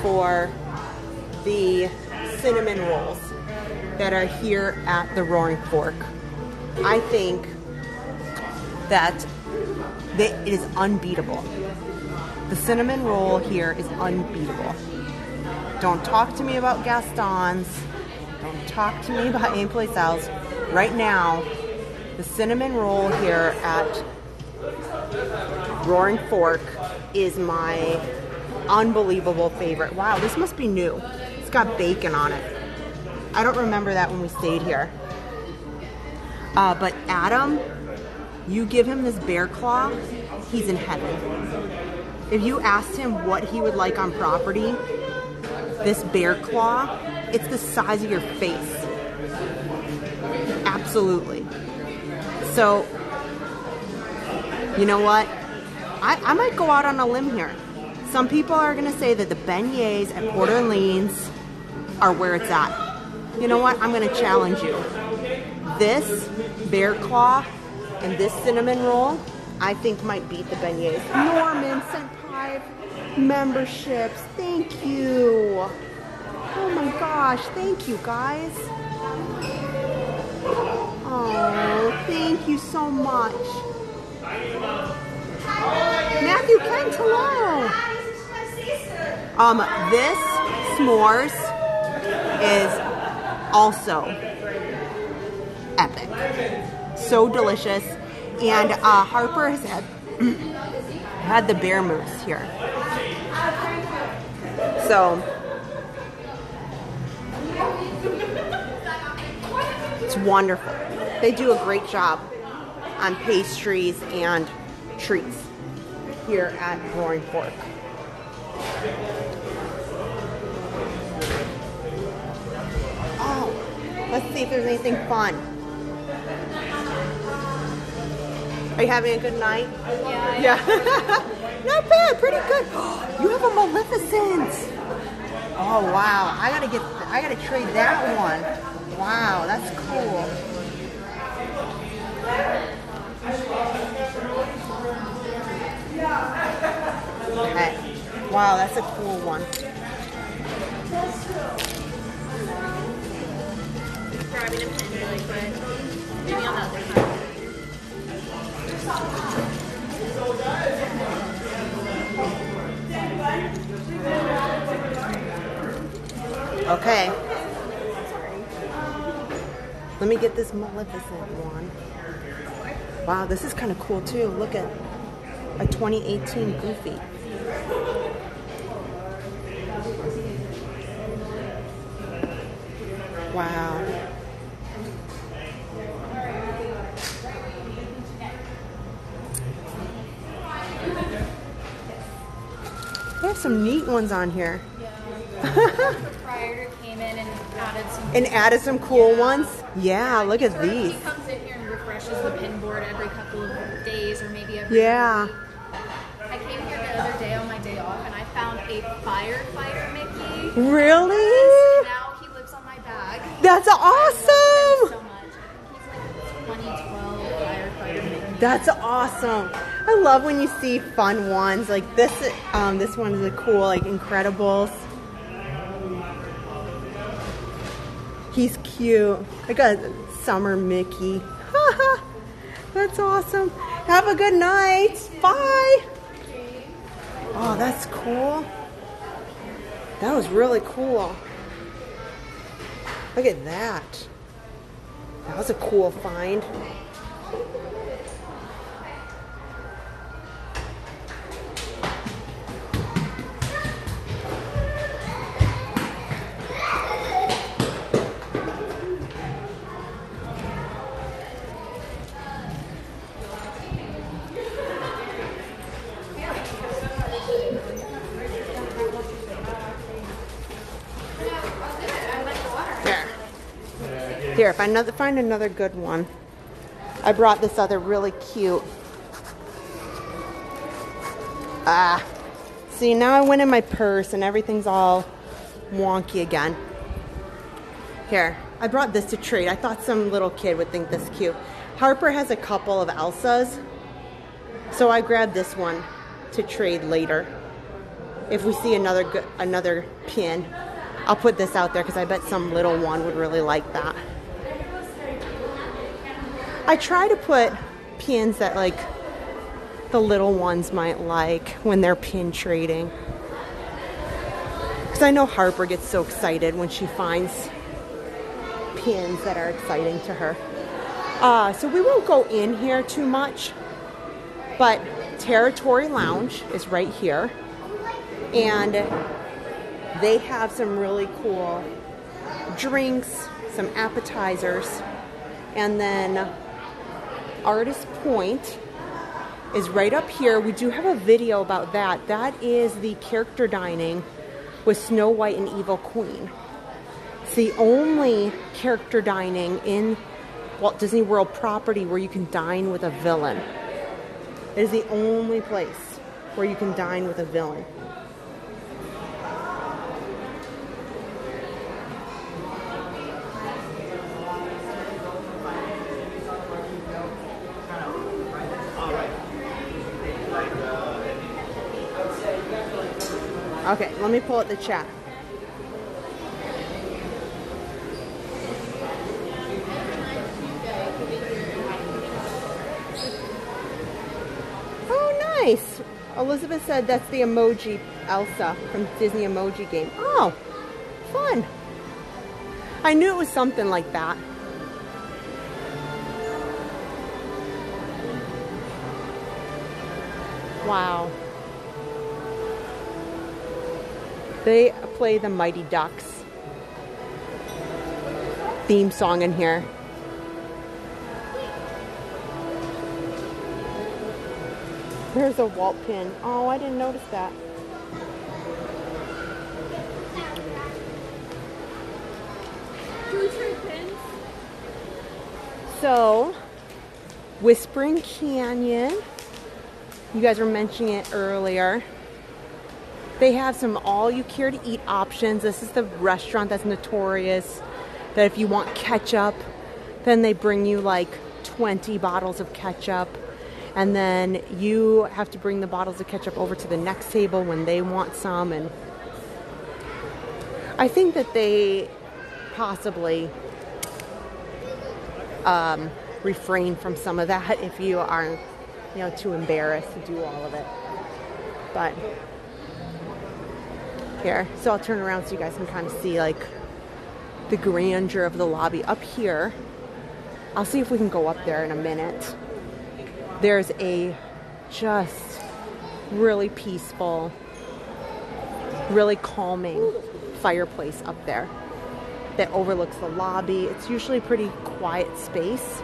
for the cinnamon rolls that are here at the Roaring Fork. I think that it is unbeatable. The cinnamon roll here is unbeatable. Don't talk to me about Gaston's. Don't talk to me about anyplace else. Right now, the cinnamon roll here at Roaring Fork is my unbelievable favorite. Wow, this must be new. It's got bacon on it. I don't remember that when we stayed here. But Adam, you give him this bear claw, he's in heaven. If you asked him what he would like on property, this bear claw, it's the size of your face. Absolutely. So, you know what? I might go out on a limb here. Some people are going to say that the beignets at Port Orleans are where it's at. You know what? I'm going to challenge you. This bear claw and this cinnamon roll, I think might beat the beignets. Norman sent 5 memberships. Thank you. Oh my gosh. Thank you, guys. Oh, thank you so much. Matthew Kent, hello. This s'mores is also epic. So delicious. And Harper has had the bear mousse here. So it's wonderful. They do a great job on pastries and treats here at Roaring Fork. Oh, let's see if there's anything fun. Are you having a good night? Yeah. Not bad, pretty good. You have a Maleficent. Oh wow, I gotta trade that one. Wow, that's cool. Okay. Wow, that's a cool one. Grabbing a pen really quick. Maybe on the other side. Okay. Let me get this Maleficent one. Wow, this is kind of cool too. Look at a 2018 Goofy. Wow. They have some neat ones on here. The proprietor came in and added some cool ones. Yeah, look at He these. comes in here and refreshes the pin board every couple of days or maybe every Yeah. week. I came here the other day on my day off and I found a firefighter Mickey. Really? And now he lives on my bag. That's I love awesome. him so much. He's like a 2012 firefighter Mickey. That's awesome. I love when you see fun ones like this. This one is a cool, like Incredibles. He's cute. I got Summer Mickey. That's awesome. Have a good night. Bye. Oh, that's cool. That was really cool. Look at that. That was a cool find. Here, if I find another good one. I brought this other really cute. See, now I went in my purse and everything's all wonky again. Here, I brought this to trade. I thought some little kid would think this cute. Harper has a couple of Elsas, so I grabbed this one to trade later. If we see another pin, I'll put this out there because I bet some little one would really like that. I try to put pins that like the little ones might like when they're pin trading. Because I know Harper gets so excited when she finds pins that are exciting to her. So we won't go in here too much, but Territory Lounge is right here. And they have some really cool drinks, some appetizers, and then Artist Point is right up here. We do have a video about that. That is the character dining with Snow White and Evil Queen. It's the only character dining in Walt Disney World property where you can dine with a villain. It is the only place where you can dine with a villain. Okay, let me pull up the chat. Oh, nice. Elizabeth said that's the emoji Elsa from Disney Emoji Game. Oh, fun. I knew it was something like that. Wow. They play the Mighty Ducks theme song in here. There's a Walt pin. Oh, I didn't notice that. Can we trade pins? So, Whispering Canyon. You guys were mentioning it earlier. They have some all-you-care-to-eat options. This is the restaurant that's notorious that if you want ketchup, then they bring you like 20 bottles of ketchup. And then you have to bring the bottles of ketchup over to the next table when they want some. And I think that they possibly refrain from some of that if you aren't, you know, too embarrassed to do all of it. But here, so I'll turn around so you guys can kind of see like the grandeur of the lobby up here. I'll see if we can go up there in a minute. There's a just really peaceful, really calming fireplace up there that overlooks the lobby. It's usually a pretty quiet space.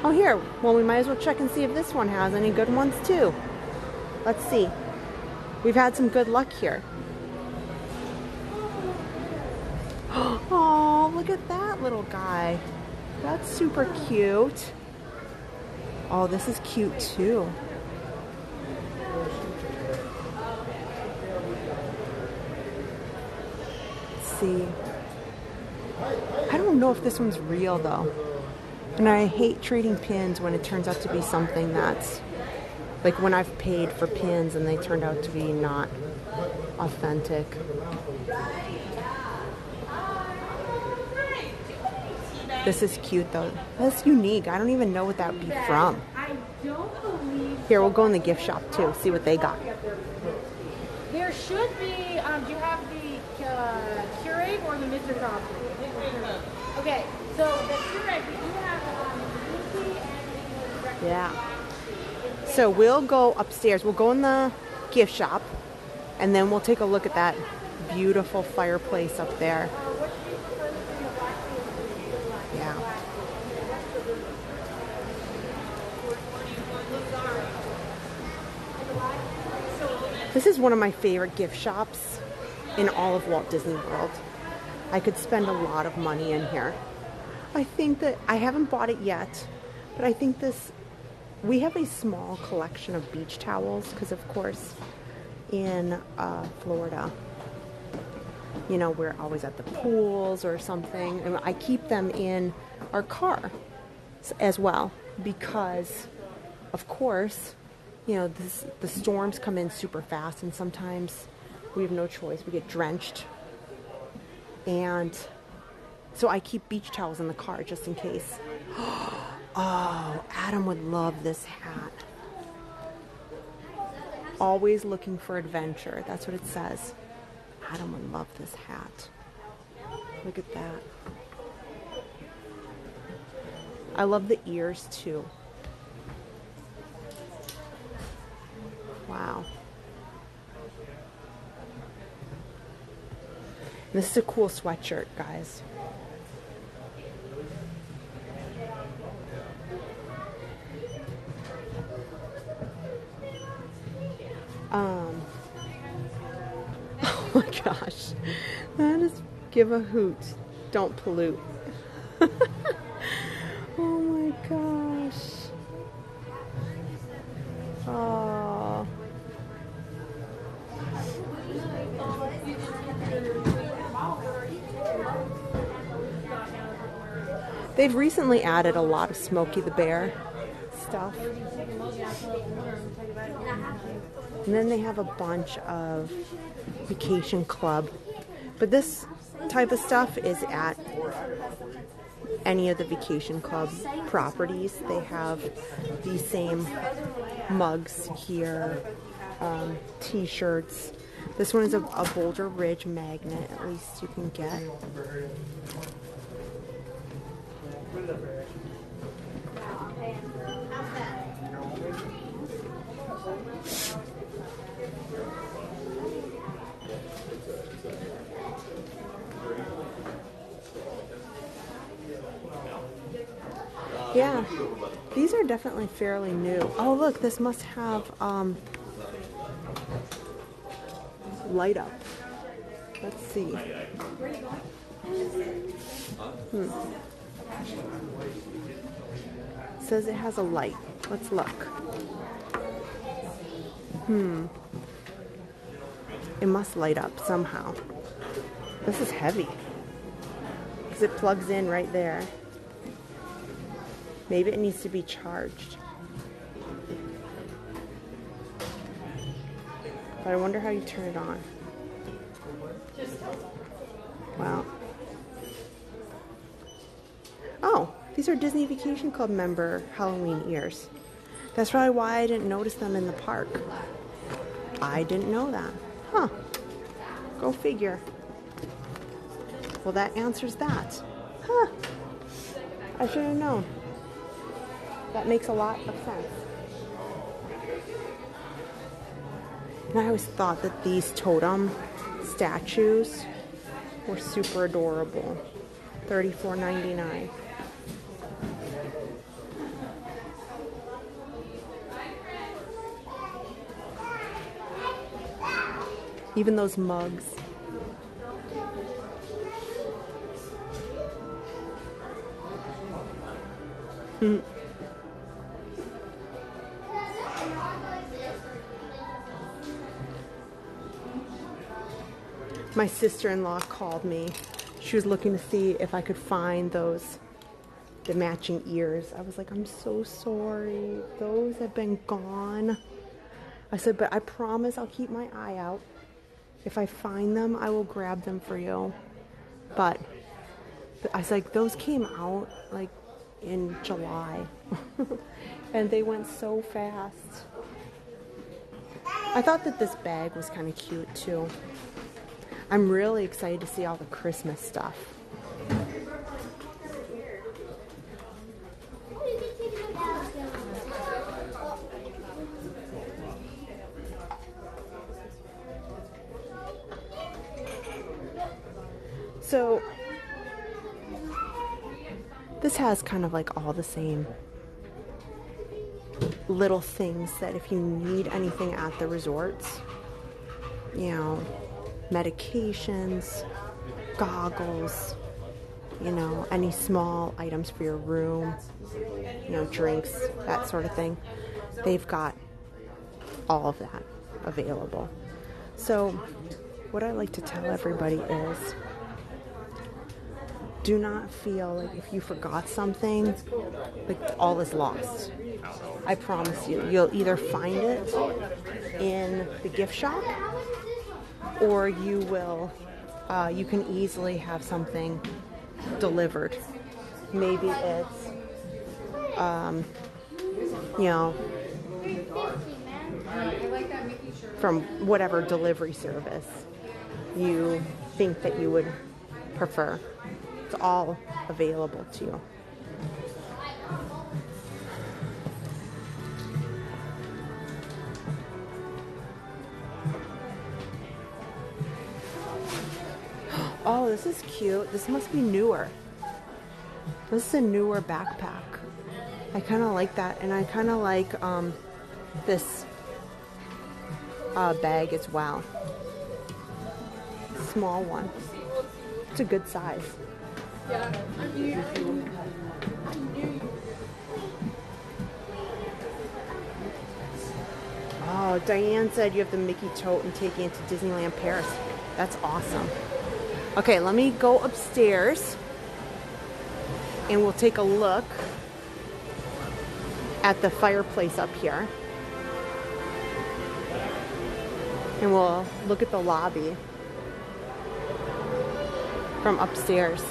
Oh, here. Well, we might as well check and see if this one has any good ones too. Let's see. We've had some good luck here. Oh, look at that little guy. That's super cute. Oh, this is cute too. Let's see. I don't know if this one's real though. And I hate trading pins when it turns out to be something that's like when I've paid for pins and they turned out to be not authentic. This is cute though. That's unique. I don't even know what that would be from. Here, we'll go in the gift shop too, see what they got. There should be, do you have the Keurig or the Mr. Coffee? Okay, so the Keurig, we do have Lucy and Yeah. So we'll go upstairs. We'll go in the gift shop and then we'll take a look at that beautiful fireplace up there. Yeah. This is one of my favorite gift shops in all of Walt Disney World. I could spend a lot of money in here. I think that I haven't bought it yet, but I think we have a small collection of beach towels because of course in Florida, you know, we're always at the pools or something, and I keep them in our car as well because of course, you know, the storms come in super fast and sometimes we have no choice. We get drenched. And so I keep beach towels in the car just in case. Oh, Adam would love this hat. Always looking for adventure. That's what it says. Adam would love this hat. Look at that. I love the ears too. Wow. This is a cool sweatshirt, guys. Oh my gosh. That is give a hoot. Don't pollute. Oh my gosh. Oh. They've recently added a lot of Smokey the Bear stuff. And then they have a bunch of Vacation Club. But this type of stuff is at any of the Vacation Club properties. They have these same mugs here, t-shirts. This one is a Boulder Ridge magnet, at least you can get. Yeah, these are definitely fairly new. Oh look, this must have light up. Let's see. It says it has a light. Let's look. It must light up somehow. This is heavy. because it plugs in right there. Maybe it needs to be charged. But I wonder how you turn it on. Wow. Oh, these are Disney Vacation Club member Halloween ears. That's probably why I didn't notice them in the park. I didn't know that. Huh. Go figure. Well, that answers that. Huh. I should have known. That makes a lot of sense. And I always thought that these totem statues were super adorable. $34.99. Even those mugs. My sister-in-law called me. She was looking to see if I could find the matching ears. I was like, I'm so sorry. Those have been gone. I said, but I promise I'll keep my eye out. If I find them, I will grab them for you. But I was like, those came out like in July. And they went so fast. I thought that this bag was kind of cute too. I'm really excited to see all the Christmas stuff. So this has kind of like all the same little things that if you need anything at the resorts, you know, medications, goggles, you know, any small items for your room, you know, drinks, that sort of thing. They've got all of that available. So what I like to tell everybody is, do not feel like if you forgot something, like all is lost. I promise you, you'll either find it in the gift shop, or you will, you can easily have something delivered. Maybe it's, you know, from whatever delivery service you think that you would prefer. It's all available to you. Oh, this is cute. This must be newer. This is a newer backpack. I kind of like that, and I kind of like this bag as well. Small one. It's a good size. Yeah, I knew. Oh, Diane said you have the Mickey tote and taking it to Disneyland Paris. That's awesome. Okay, let me go upstairs and we'll take a look at the fireplace up here. And we'll look at the lobby from upstairs.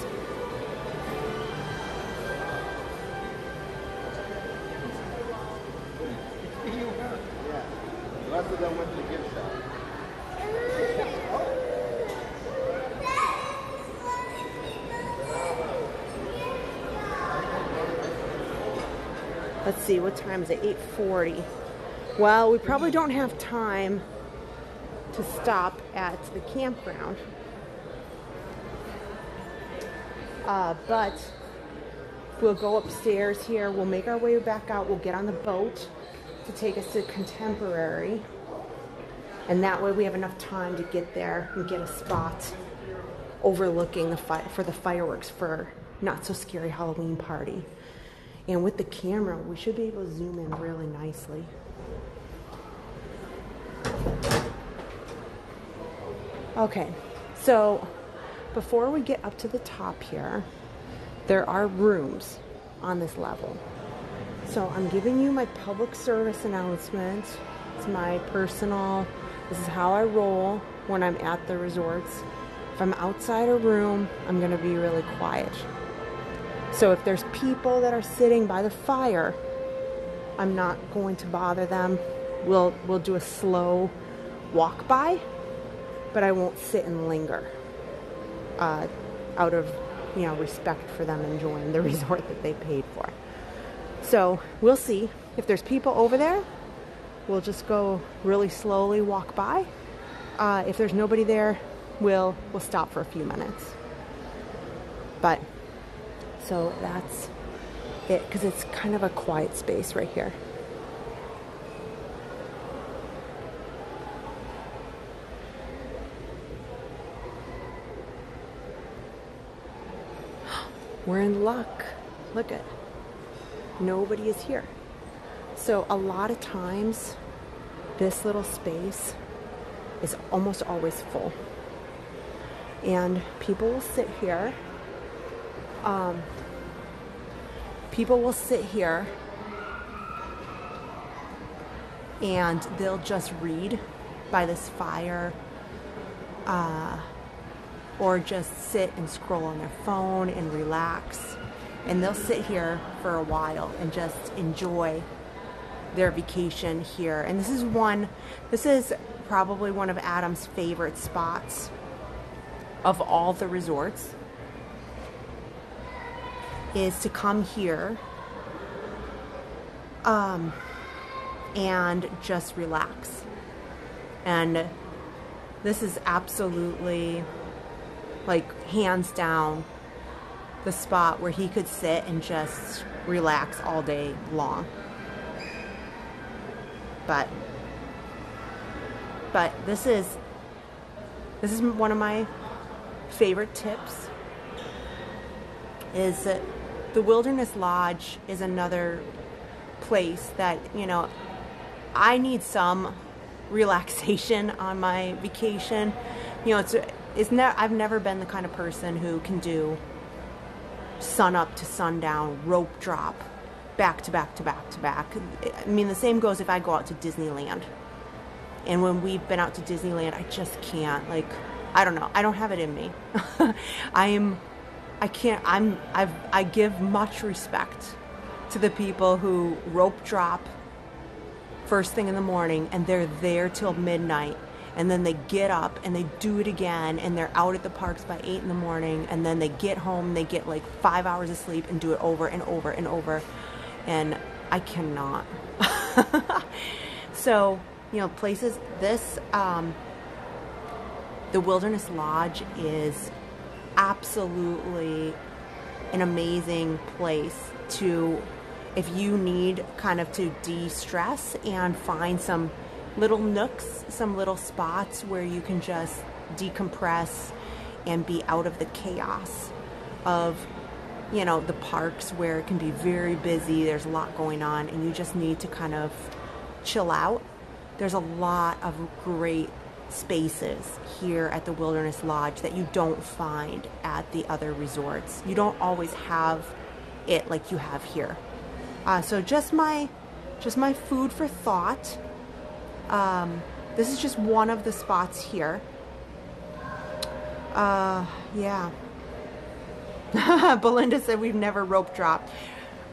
Rest of them went to the gift shop. Let's see, what time is it? 8:40. Well, we probably don't have time to stop at the campground. But we'll go upstairs here. We'll make our way back out. We'll get on the boat to take us to Contemporary. And that way we have enough time to get there and get a spot overlooking the fireworks for Not So Scary Halloween Party. And with the camera, we should be able to zoom in really nicely. Okay, so before we get up to the top here, there are rooms on this level. So I'm giving you my public service announcement. It's my personal, this is how I roll when I'm at the resorts. If I'm outside a room, I'm going to be really quiet. So if there's people that are sitting by the fire, I'm not going to bother them. We'll do a slow walk by, but I won't sit and linger out of, you know, respect for them enjoying the resort that they paid for. So we'll see. If there's people over there, we'll just go really slowly walk by. If there's nobody there, we'll stop for a few minutes. But so that's it, because it's kind of a quiet space right here. We're in luck. Look at, nobody is here. So a lot of times this little space is almost always full, and people will sit here. People will sit here and they'll just read by this fire, or just sit and scroll on their phone and relax. And they'll sit here for a while and just enjoy their vacation here. And this is probably one of Adam's favorite spots of all the resorts, is to come here and just relax. And this is absolutely, like, hands down the spot where he could sit and just relax all day long. But this is one of my favorite tips, is that the Wilderness Lodge is another place that, you know, I need some relaxation on my vacation. You know, I've never been the kind of person who can do sun up to sundown, rope drop, back to back to back to back. I mean, the same goes if I go out to Disneyland. And when we've been out to Disneyland, I just can't. Like, I don't know. I don't have it in me. I give much respect to the people who rope drop first thing in the morning and they're there till midnight, and then they get up and they do it again, and they're out at the parks by 8 in the morning, and then they get home, they get like 5 hours of sleep and do it over and over and over. And I cannot. So, you know, places, the Wilderness Lodge is absolutely an amazing place to, if you need kind of to de-stress and find some little nooks, some little spots where you can just decompress and be out of the chaos of, you know, the parks where it can be very busy, there's a lot going on, and you just need to kind of chill out. There's a lot of great spaces here at the Wilderness Lodge that you don't find at the other resorts. You don't always have it like you have here. So just my food for thought. This is just one of the spots here. Yeah. Belinda said we've never rope dropped.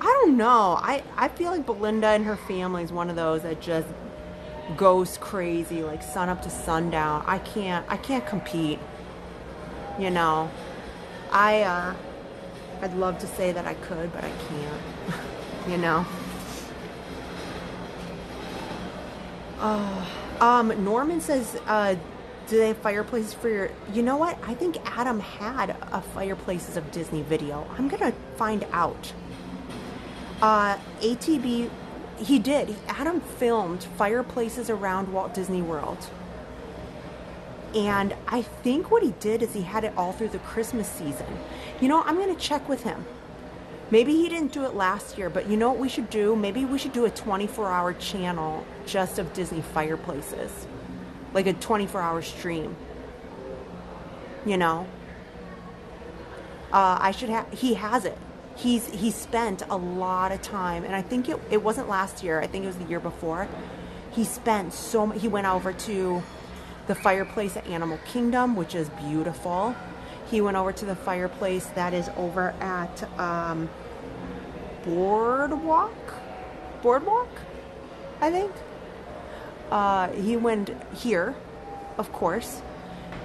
I don't know. I feel like Belinda and her family is one of those that just goes crazy, like sun up to sundown. I can't compete. You know, I'd love to say that I could, but I can't. You know. Norman says, do they have fireplaces for your... You know what? I think Adam had a Fireplaces of Disney video. I'm gonna find out. ATB, he did. Adam filmed fireplaces around Walt Disney World. And I think what he did is he had it all through the Christmas season. You know, I'm gonna check with him. Maybe he didn't do it last year, but you know what we should do? Maybe we should do a 24-hour channel just of Disney fireplaces. Like a 24-hour stream. You know? He has it. He spent a lot of time, and I think it wasn't last year. I think it was the year before. He spent so much. He went over to the fireplace at Animal Kingdom, which is beautiful. He went over to the fireplace that is over at Boardwalk, I think. He went here, of course,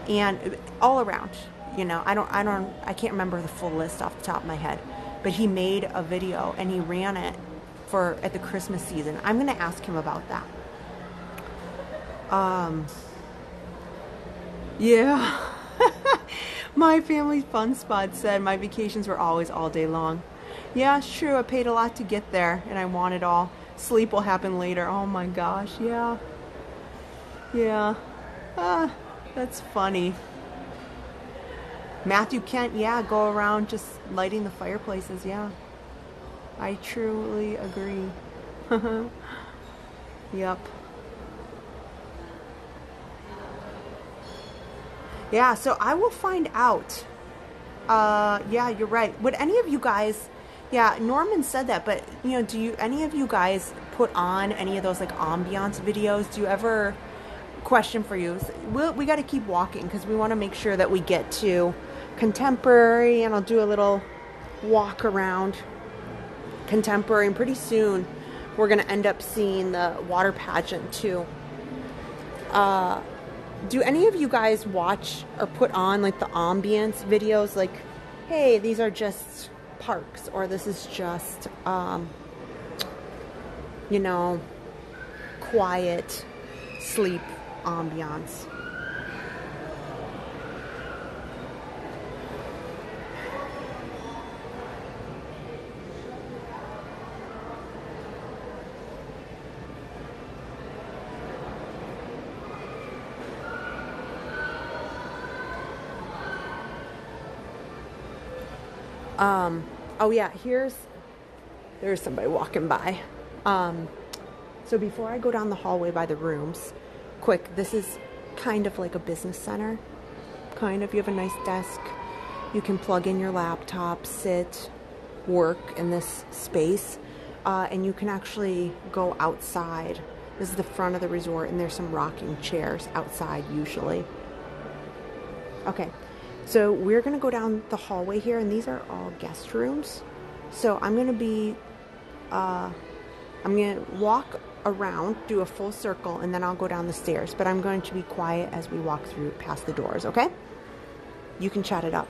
and all around. You know, I can't remember the full list off the top of my head, but he made a video and he ran it at the Christmas season. I'm gonna ask him about that. Yeah. My family's fun spot said my vacations were always all day long. Yeah, it's true. I paid a lot to get there and I want it all. Sleep will happen later. Oh my gosh, yeah. Yeah. That's funny. Matthew Kent, yeah, go around just lighting the fireplaces, yeah. I truly agree. Yep. Yeah, so I will find out. Yeah, you're right. Would any of you guys, yeah, Norman said that, but, you know, do any of you guys put on any of those, like, ambiance videos? Do you ever, question for you, we got to keep walking because we want to make sure that we get to Contemporary, and I'll do a little walk around Contemporary, and pretty soon we're going to end up seeing the water pageant, too. Do any of you guys watch or put on like the ambience videos, like, hey, these are just parks, or this is just, you know, quiet sleep ambiance? Oh yeah, there's somebody walking by. So before I go down the hallway by the rooms, quick, this is kind of like a business center. Kind of, you have a nice desk. You can plug in your laptop, sit, work in this space, and you can actually go outside. This is the front of the resort, and there's some rocking chairs outside usually. Okay. So we're going to go down the hallway here, and these are all guest rooms. So I'm going to walk around, do a full circle, and then I'll go down the stairs. But I'm going to be quiet as we walk through past the doors, okay? You can chat it up.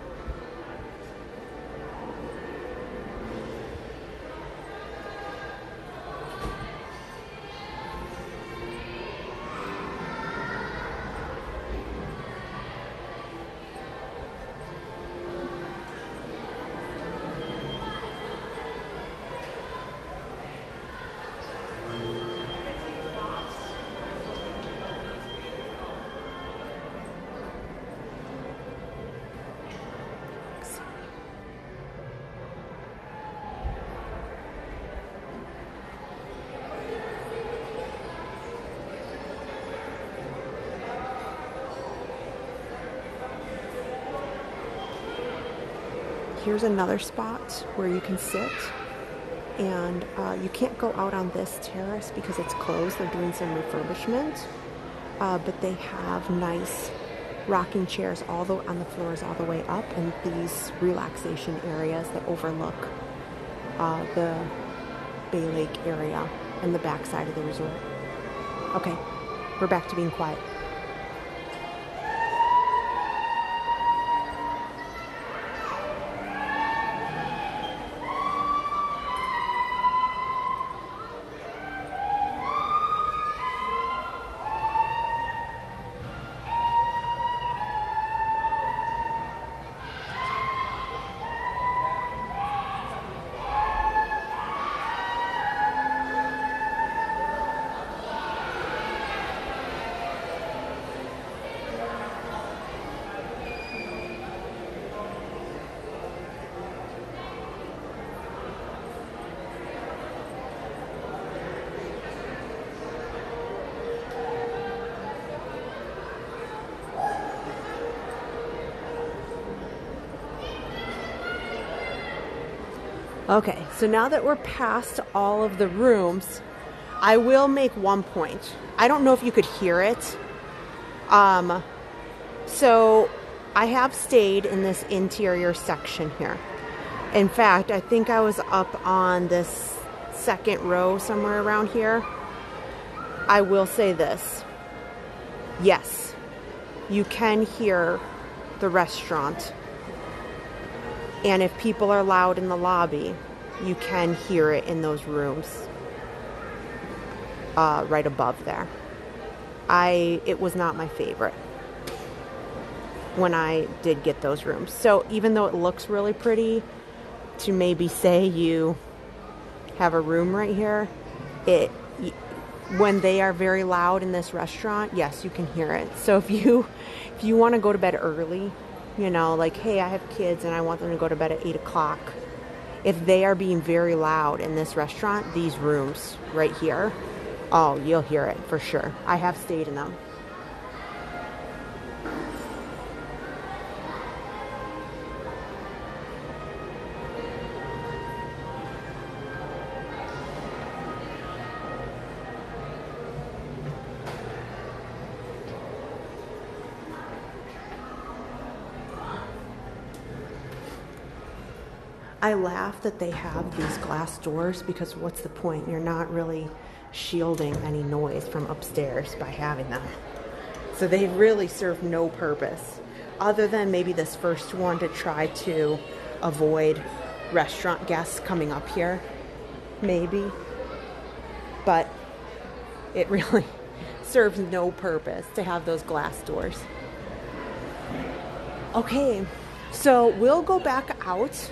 Here's another spot where you can sit, and you can't go out on this terrace because it's closed. They're doing some refurbishment, but they have nice rocking chairs on the floors all the way up, and these relaxation areas that overlook the Bay Lake area and the backside of the resort. Okay, we're back to being quiet. Okay, so now that we're past all of the rooms, I will make one point. I don't know if you could hear it. So I have stayed in this interior section here. In fact, I think I was up on this second row somewhere around here. I will say this. Yes, you can hear the restaurant. And if people are loud in the lobby, you can hear it in those rooms right above there. It was not my favorite when I did get those rooms. So even though it looks really pretty, to maybe say you have a room right here, when they are very loud in this restaurant, yes, you can hear it. So if you want to go to bed early, you know, like, hey, I have kids and I want them to go to bed at 8 o'clock. If they are being very loud in this restaurant, these rooms right here, oh, you'll hear it for sure. I have stayed in them. I laugh that they have these glass doors because what's the point? You're not really shielding any noise from upstairs by having them. So they really serve no purpose other than maybe this first one to try to avoid restaurant guests coming up here, maybe. But it really serves no purpose to have those glass doors. Okay, so we'll go back out.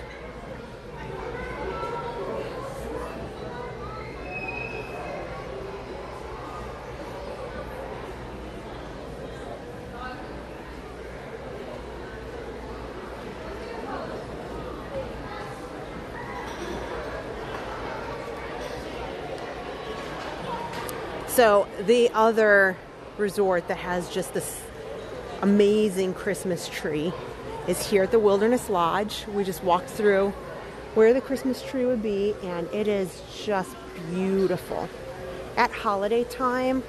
So the other resort that has just this amazing Christmas tree is here at the Wilderness Lodge. We just walked through where the Christmas tree would be, and it is just beautiful. At holiday time,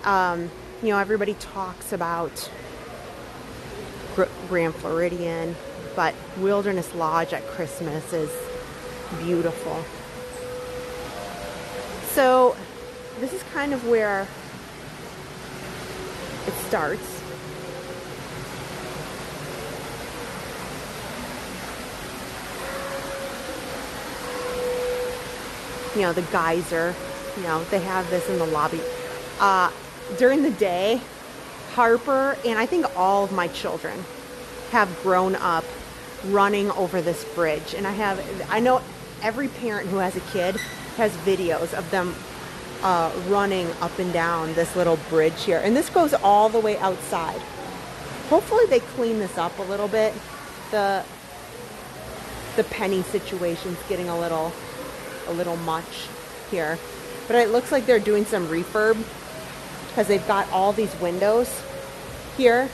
you know, everybody talks about Grand Floridian, but Wilderness Lodge at Christmas is beautiful. So this is kind of where it starts. You know, the geyser, you know, they have this in the lobby. During the day, Harper and I think all of my children have grown up running over this bridge. And I know every parent who has a kid has videos of them running up and down this little bridge here. And this goes all the way outside. Hopefully they clean this up a little bit. The penny situation's getting a little much here. But it looks like they're doing some refurb because they've got all these windows here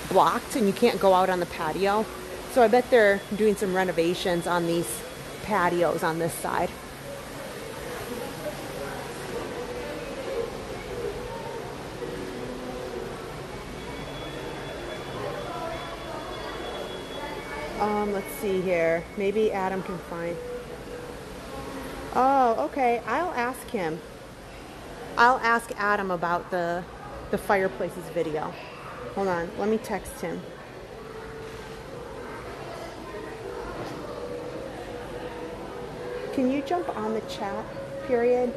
blocked and you can't go out on the patio. So I bet they're doing some renovations on these patios on this side. Let's see here. Maybe Adam can find. Oh, okay. I'll ask him. I'll ask Adam about the fireplaces video. Hold on. Let me text him. Can you jump on the chat period?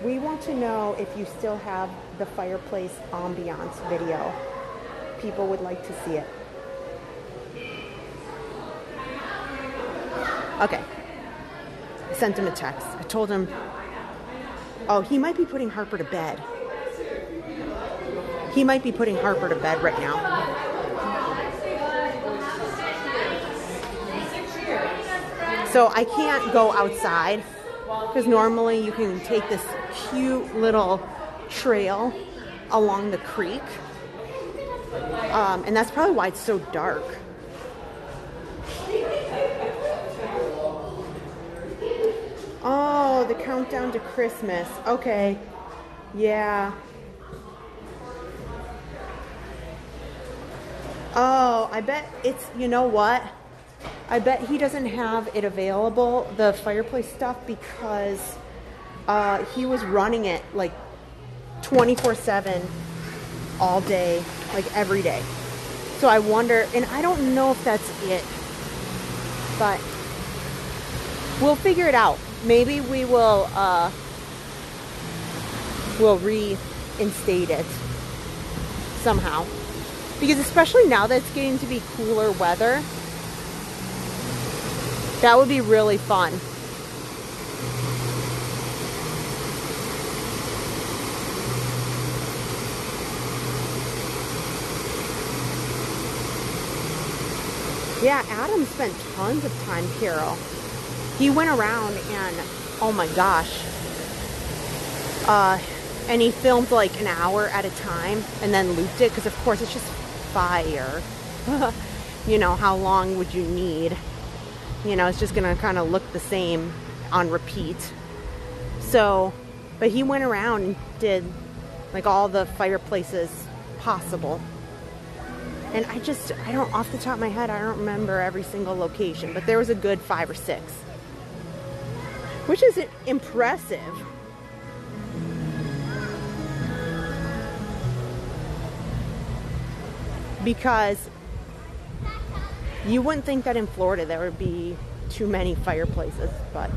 We want to know if you still have the fireplace ambiance video. People would like to see it. Okay. I sent him a text. I told him, oh, he might be putting Harper to bed. He might be putting Harper to bed right now. So I can't go outside because normally you can take this cute little trail along the creek. And that's probably why it's so dark. Oh, the countdown to Christmas. Okay. Yeah. Oh, I bet it's, you know what? I bet he doesn't have it available, the fireplace stuff, because he was running it like 24/7 all day, like every day. So I wonder, and I don't know if that's it, but we'll figure it out. Maybe we will we'll reinstate it somehow. Because especially now that it's getting to be cooler weather, that would be really fun. Yeah, Adam spent tons of time, Carol. He went around and, oh my gosh, and he filmed like an hour at a time and then looped it, because of course it's just fire. You know, how long would you need? You know, it's just gonna kind of look the same on repeat. So, but he went around and did like all the fireplaces possible. And I don't, off the top of my head, I don't remember every single location, but there was a good 5 or 6, which is impressive. Because you wouldn't think that in Florida there would be too many fireplaces, but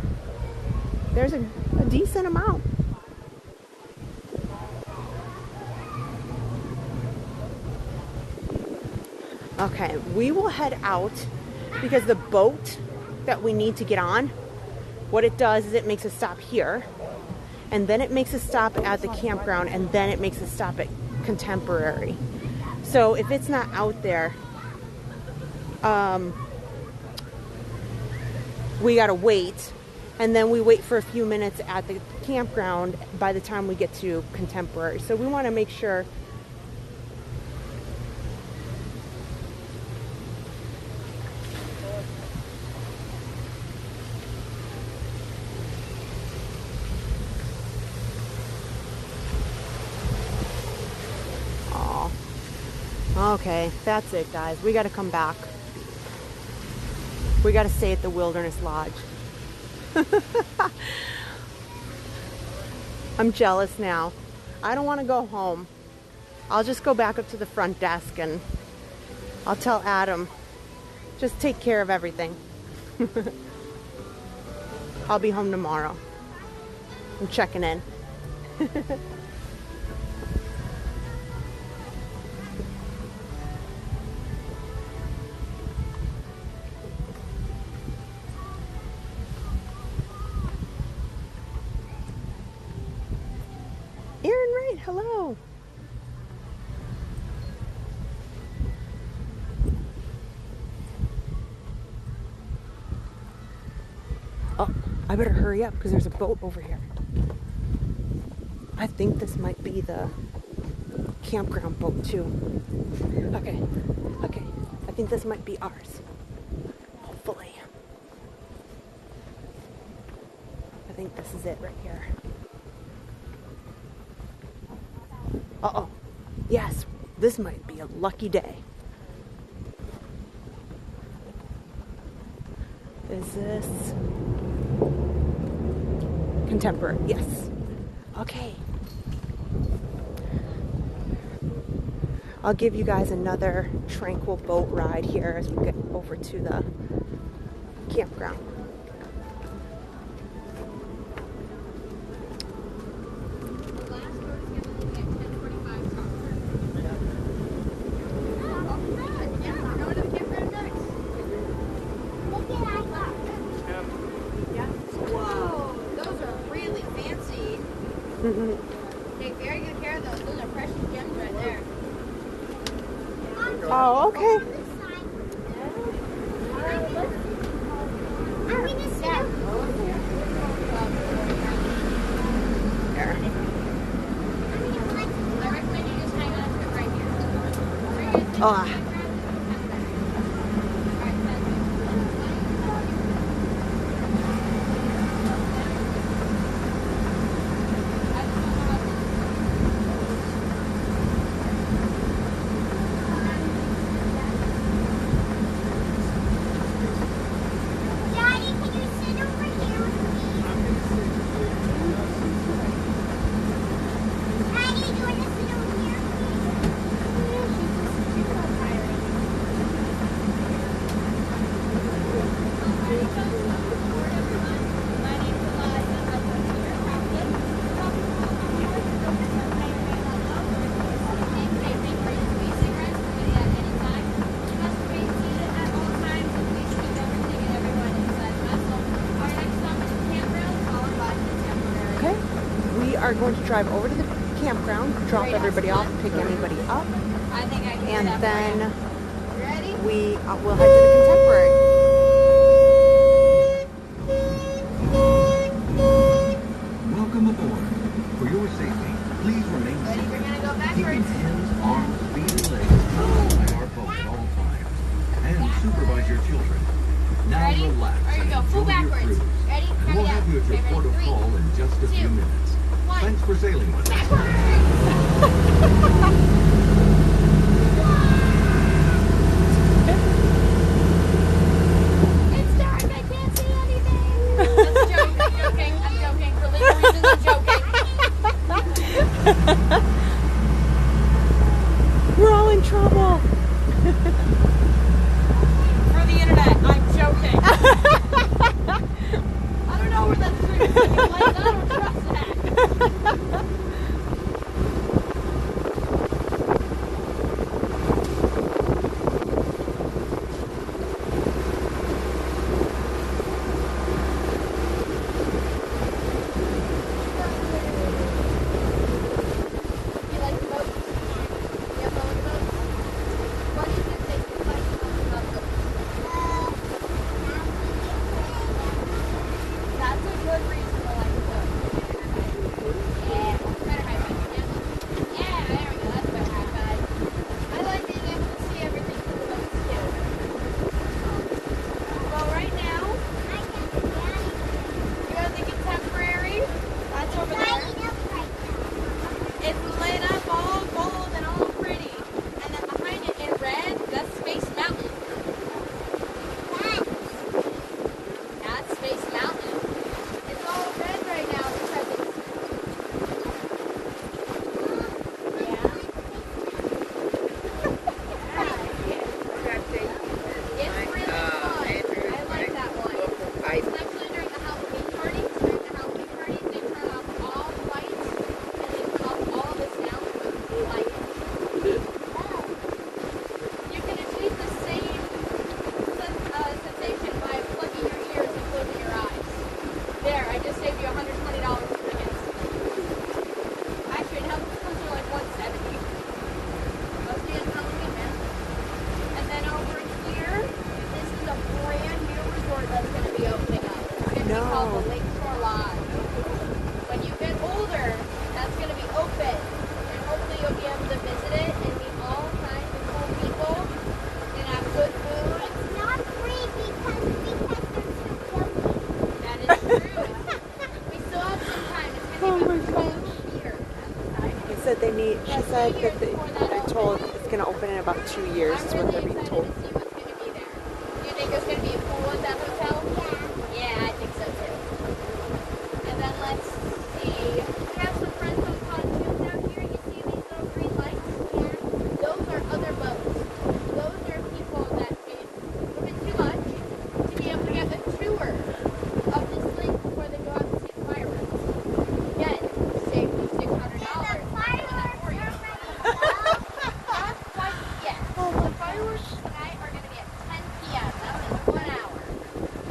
there's a decent amount. Okay, we will head out because the boat that we need to get on, what it does is it makes a stop here, and then it makes a stop at the campground, and then it makes a stop at Contemporary. So if it's not out there, we gotta wait, and then we wait for a few minutes at the campground by the time we get to Contemporary. So we want to make sure okay, that's it, guys. We got to come back. We got to stay at the Wilderness Lodge. I'm jealous now. I don't want to go home. I'll just go back up to the front desk and I'll tell Adam, just take care of everything. I'll be home tomorrow. I'm checking in. Hello. Oh, I better hurry up because there's a boat over here. I think this might be the campground boat too. Okay. I think this might be ours. Hopefully. I think this is it right here. Uh-oh. Yes, this might be a lucky day. Is this Contemporary? Yes. Okay. I'll give you guys another tranquil boat ride here as we get over to the campground. Take very good care of those. Those are precious gems right there. Oh, okay. There. I recommend you just hang on to it right here. Oh. are going to drive over to the campground, drop everybody off, pick anybody up, and then we will head to the Contemporary. Welcome aboard. For your safety, please remain seated. Keeping hands, arms, feet, and legs held by our boat at all times. And supervise your children. Now relax and enjoy your cruise. And we'll have you at your port of call in just a few minutes. Thanks for sailing with us. It's dark, I can't see anything. I'm joking. For legal reasons, I'm joking. We're all in trouble. For the internet, I'm joking. I don't know where that stream is taking place. I don't trust that. You like the boat? Yeah, follow the boat. What do you think they like about the boat? That's a good reason to like the boat. Yeah, better high five. Yeah, there we go. That's a better high five. I like being able to see everything through the boats too. Well, right now, you have the Contemporary. That's over there. It's lit up all gold and all pretty. And then behind it in red, that's Space Mountain. That's Space Mountain. It's all red right now because it's... Yeah. It's really fun. I like that one. Especially during the Halloween parties. During the Halloween parties, they turn off all the lights and they turn off all the sounds with light. You can achieve the same sensation by plugging your ears and closing your eyes. There, I just saved you $120 for tickets. Actually, it helps close to like $170. Let's get Halloween, man. And then over here, this is a brand new resort that's going to be opening up. It's going to be called the Lakeshore Lodge. When you get older, that's going to be open. And hopefully you'll be able to visit it and meet all kinds of cool people and have good food. It's not free because they're too filthy. That is true. We still have some time. It's going to be about 12 years. She said they need. She said that they're told it's going to open in about 2 years. Is what they're being told. To see what's going to be there. Do you think there's going to be a pool at that hotel? Yeah, I think so too. And then let's see. We have some friends on pontoons out here. You see these little green lights? Those are other boats. Those are people that paid too much to be able to get a tour of this lake before they go out to see the fireworks. Again, save you $600. Not quite yet. The fireworks tonight are going to be at 10 p.m. That's in 1 hour.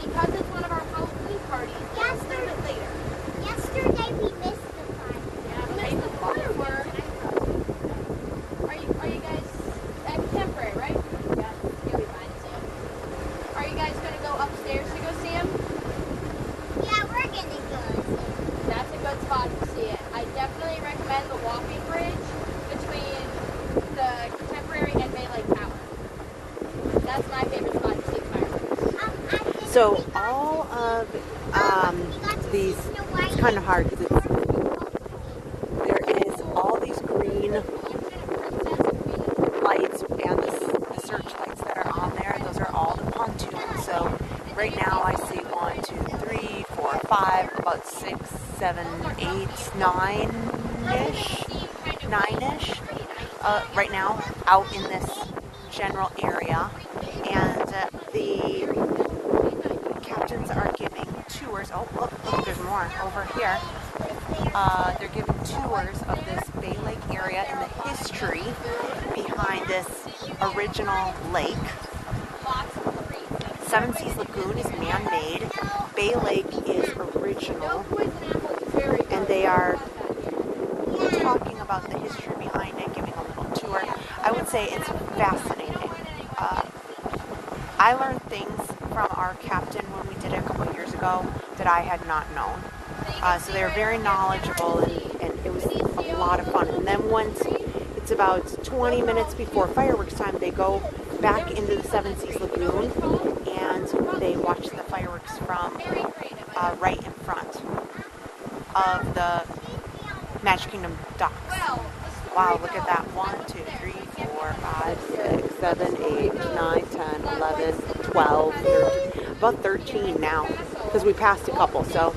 Because it's one of our Halloween parties, it's a little bit later. Yesterday we missed the fun. Yeah, we missed the fireworks. Are you guys at Contemporary, right? Yeah, you'll be fine to see them. Are you guys going to go upstairs to go see them? Yeah, we're gonna go. That's a good spot to see it. I definitely recommend the walking bridge between the Contemporary and Bay Lake Tower. That's my favorite spot to see the fireworks. So all of these, it's kind of hard because there is all these green lights and the searchlights that are on there. Those are all the pontoons. So right now I see 1, 2, 3, 4, 5, about 6, 7, 8, 9-ish. Right now out in this general area, and the captains are giving tours. Oh, look, there's more over here. They're giving tours of this Bay Lake area and the history behind this original lake. Seven Seas Lagoon is man-made. Bay Lake is original, and they are talking about the history behind it, giving a little tour. I would say it's fascinating. I learned things from our captain when we did it a couple of years ago that I had not known. So they were very knowledgeable, and it was a lot of fun. And then once it's about 20 minutes before fireworks time, they go back into the Seven Seas Lagoon and they watch the fireworks from right in front of the Magic Kingdom docks. Wow, look at that. 1, 2, 3, 4, 5, 6, 7, 8, 9, 10, 11, 12, 13. About 13 now, because we passed a couple, so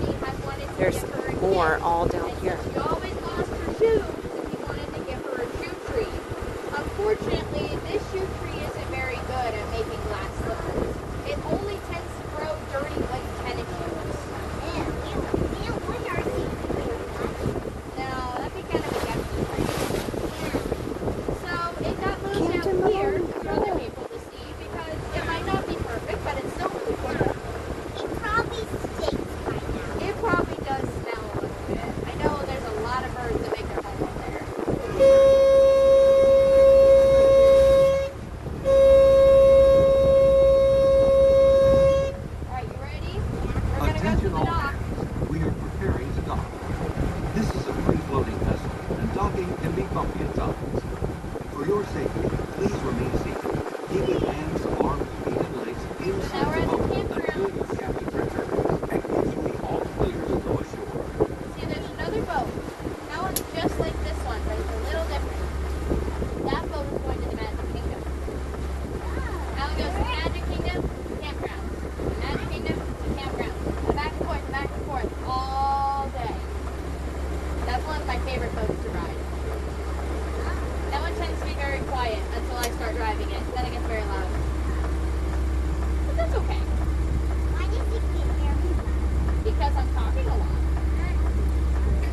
there's more all down here. She always lost her shoe because he wanted to give her a shoe tree. Unfortunately, this shoe tree isn't very good at making glass slippers. It only tends to grow dirty like tennis shoes. No, that'd be kind of a yucky tree. So it got moved down here for other people to see because it might not be perfect, but it's still really cool. It probably stinks by now. It probably does smell a little bit. I know there's a lot of birds that make their home up there. Alright, you ready? We're gonna go to the dock. We are preparing to dock. This is a free-floating vessel, and docking can be bumpy at times. For your safety, please remain seated, keeping hands, arms, feet, and legs inside the boat until your captain returns and gives you all clear to go ashore. See, there's another boat. That one's just like this one, but it's a little different. That boat is going to the Magic Kingdom. That one goes to the Magic Kingdom, campground. Magic Kingdom, campground. Back and forth, all day. That's one of my favorite boats to ride. That one tends to be very quiet until I start driving it. Then it gets very loud. But that's okay. Why did you get there? Because I'm talking a lot.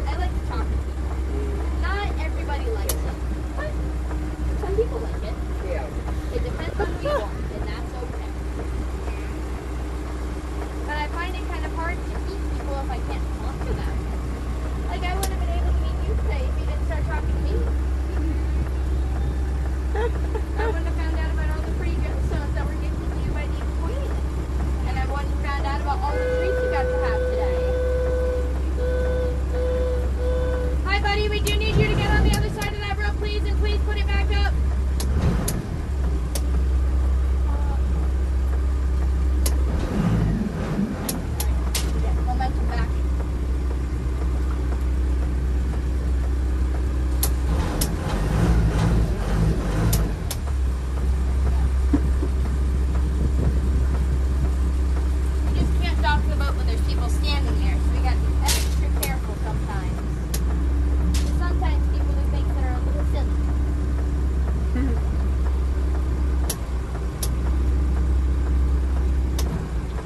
I like to talk to people. Not everybody likes it, but some people like it. It depends on who you are, and that's okay. But I find it kind of hard to meet people if I can't talk to them. Like, I wouldn't have been able to meet you today if you didn't start talking to me. I wouldn't have found out about all the pretty gemstones that were gifted to you by the Queen. And I wouldn't have found out about all the treats you got to have today. Hi, buddy. We do need you to get on the other side of that rope, please, and please put it back up. Get momentum back. You just can't dock the boat when there's people standing there, so we got to be extra careful sometimes. Sometimes people do things that are a little silly.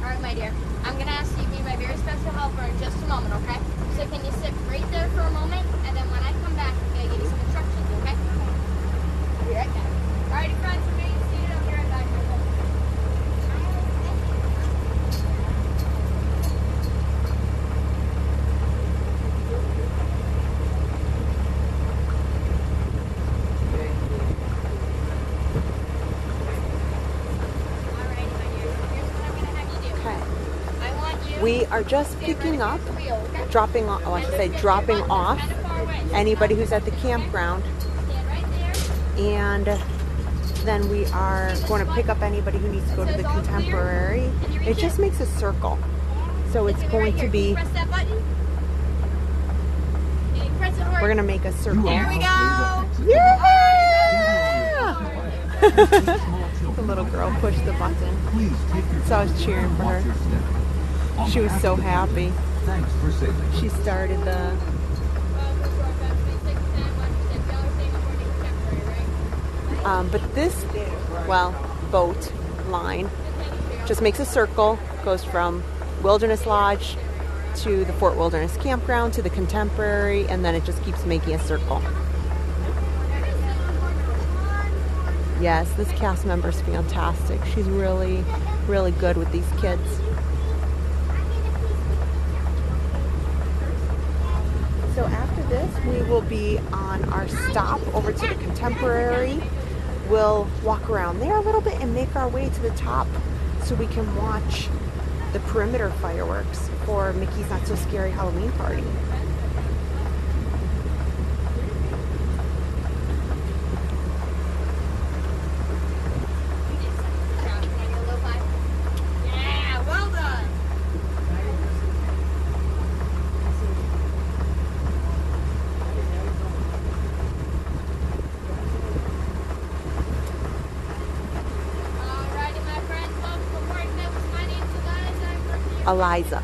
Alright, my dear. I'm going to ask you to be my very special helper in just a moment, okay? So can you sit right there for a moment, and then when I come back, I'm going to give you some instructions, okay? I'll be right back. Alrighty, friends, we're getting seated. I'll be right back. Alrighty, my dear. Here's what I'm going to have you do. Okay. I want you We are just picking up, to wheel, okay? dropping off, oh, I should say dropping off anybody who's at the campground. Stand right there. And then we are going to pick up anybody who needs to go to the Contemporary. It just makes a circle. So it's going to be, Press that button. And you press it hard. we're going to make a circle. There we go. Yeah! The little girl pushed the button. Please take your So I was cheering for her. She was so happy. Thanks for sailing. She started the, but this, well, boat line just makes a circle, goes from Wilderness Lodge to the Fort Wilderness Campground to the Contemporary, and then it just keeps making a circle. Yes, this cast member's fantastic. She's really, really good with these kids. So after this, we will be on our stop over to the Contemporary. We'll walk around there a little bit and make our way to the top so we can watch the perimeter fireworks for Mickey's Not So Scary Halloween Party. Yeah, well done. Alrighty, my friends, welcome to Fork and DVC. My name's Eliza.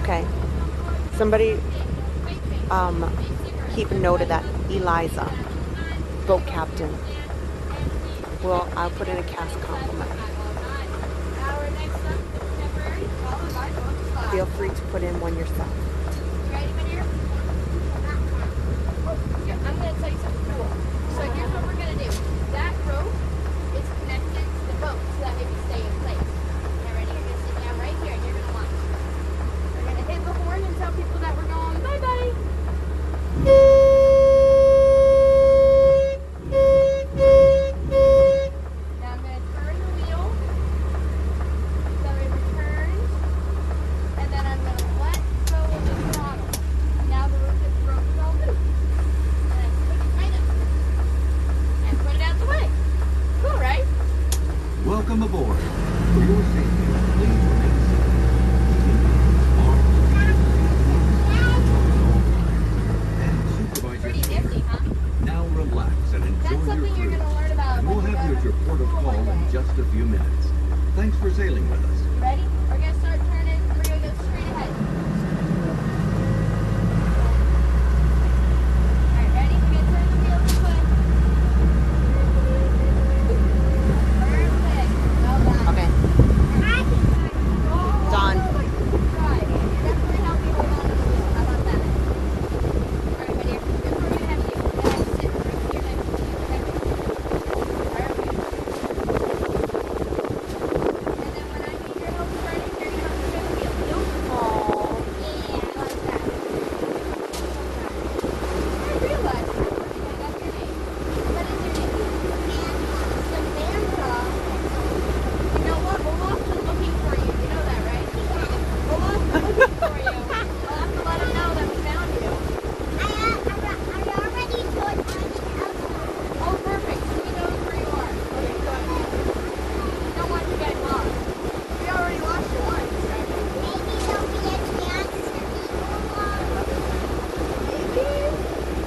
Okay. Somebody keep a note of that. Eliza, boat captain. Well, I'll put in a cast compliment. Feel free to put in one yourself. Ready, my dear? Yeah, I'm going to tell you something cool. So here's what we're going to do. That rope is connected to the boat so that it can stay in place. Now ready? You're going to sit down right here and you're going to watch. We're going to hit the horn and tell people that we're going bye-bye. Now I'm going to turn the wheel so it returns, and then I'm going to let go of the throttle. Now the rope is all loose. And I put it right up and put it out the way. Cool, right? Welcome aboard. For your safety, please remain seated. Pretty nifty, huh? Now relax and enjoy That's your something you're cruise. going to learn about. And we'll when have you at your port of call in just a few minutes. Thanks for sailing with us. Ready? We're going to start turning. We're going to go straight ahead. Alright, ready? We're going to turn the wheel this way. Perfect. Well done. Okay. Done. Right. Definitely help me hold on to the wheel. How about that? Alright, my dear. This is where we're going to have you. You're going to have to sit right here next to me. Okay? Perfect. And then when I need your help turning, you're going to have to turn the wheel. Nope. Yeah, I like that. I realized I got your name. What is your name? Samantha. You know what? Olaf's been looking for you. You know that, right? Olaf's been looking for you. I'll have to let him know that we found you. I already told him. Oh, perfect. So he knows where you are. Okay, good. We don't want you getting lost. We already lost you once. Maybe there'll be a chance to be Maybe?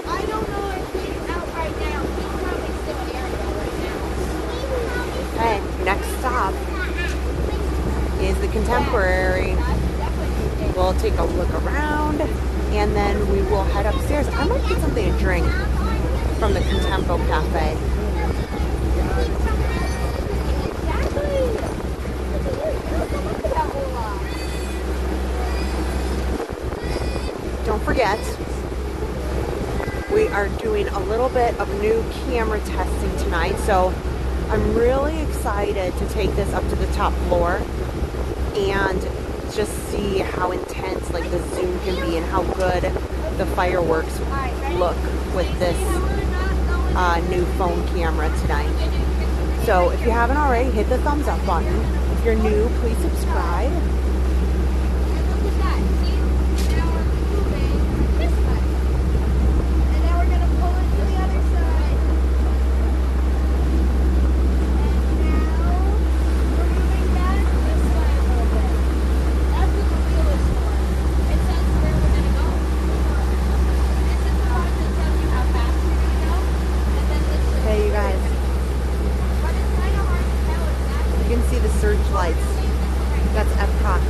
I don't know if he's out right now. He's probably still in Ariel right now. Okay, next stop is the Contemporary. We'll take a look around and then we will head upstairs. I might get something to drink from the Contempo Cafe. Don't forget, we are doing a little bit of new camera testing tonight, so I'm really excited to take this up to the top floor and just see how intense like the zoom can be and how good the fireworks look with this new phone camera tonight. So if you haven't already, hit the thumbs up button. If you're new, please subscribe. Okay, you guys. You can see the searchlights. That's Epcot.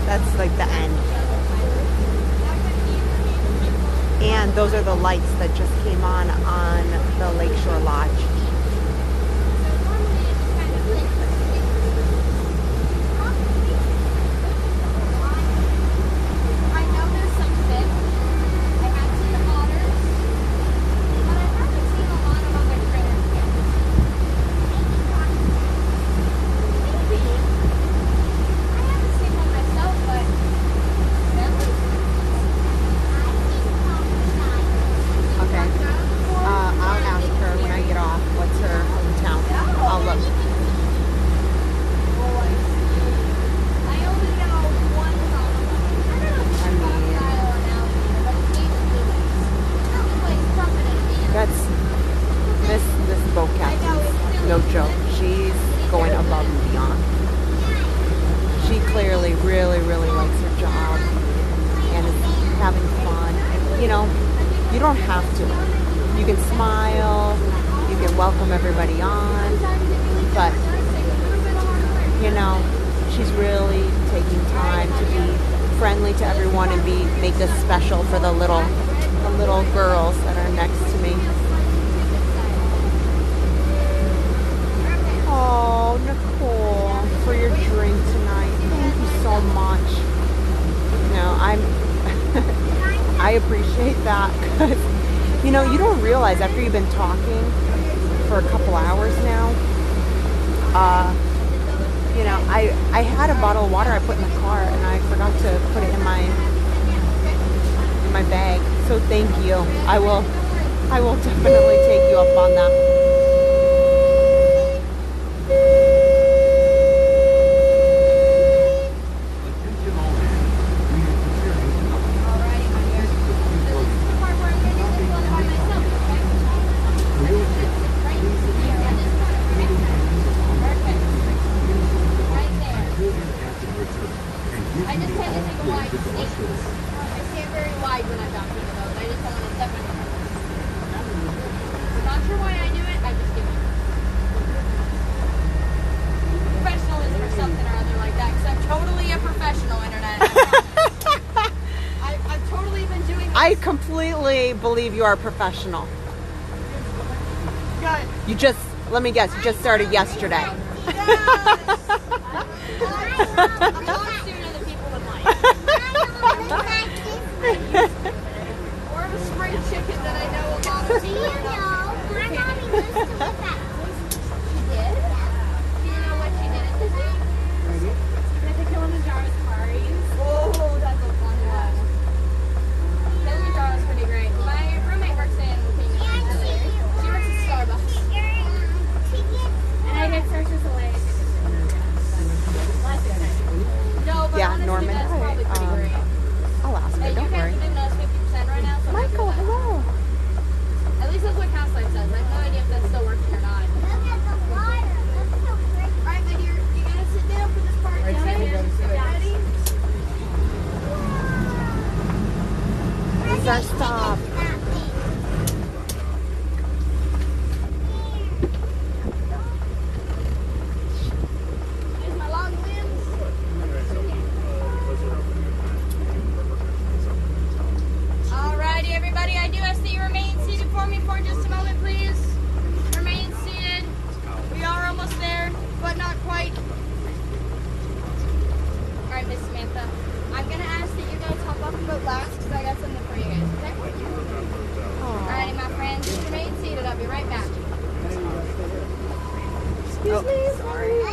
That's like the end. And those are the lights that just came on the Lakeshore Lodge. I know there's some fish. I have seen the otters, but I haven't seen a lot of other critters yet. clearly really, really likes her job and is having fun. And, you know, you don't have to. You can smile, you can welcome everybody on, but, you know, she's really taking time to be friendly to everyone and make this special for the little girls that are next to me. Oh, Nicole, for your drink tonight. Thank you so much. No, I appreciate that because, you know, you don't realize after you've been talking for a couple hours now, you know, I had a bottle of water I put in the car and I forgot to put it in my bag. So thank you. I will definitely take you up on that. I completely believe you are a professional. You just, let me guess, you just started yesterday. More of a spring chicken than I know a lot of people. My mommy used to live at. She did? Do you know what she did at the zoo? At the Kilimanjaro safaris. Oh, that's a fun one. Kilimanjaro's pretty great. My roommate works in Kingdom. She works at Starbucks. And I get Circus away. No, but Yeah, honestly, Norman. that's probably pretty great. I'll ask her, Hey, don't you guys worry. are giving us 50% right now, so Michael, hello. at least that's what Castlight says. I have no idea if that's still working or not. Alright, my dear, you gotta sit down for this part. Ready? This is our stop. Here's my long limbs. Alrighty, everybody, I do ask that you remain seated for me for just a moment, please. Remain seated. We are almost there, but not quite. Alright, Miss Samantha, I'm gonna ask that you guys hop off the boat last because I got something for you guys, okay? Alrighty, my friends, just remain seated. I'll be right back. Excuse me, sorry.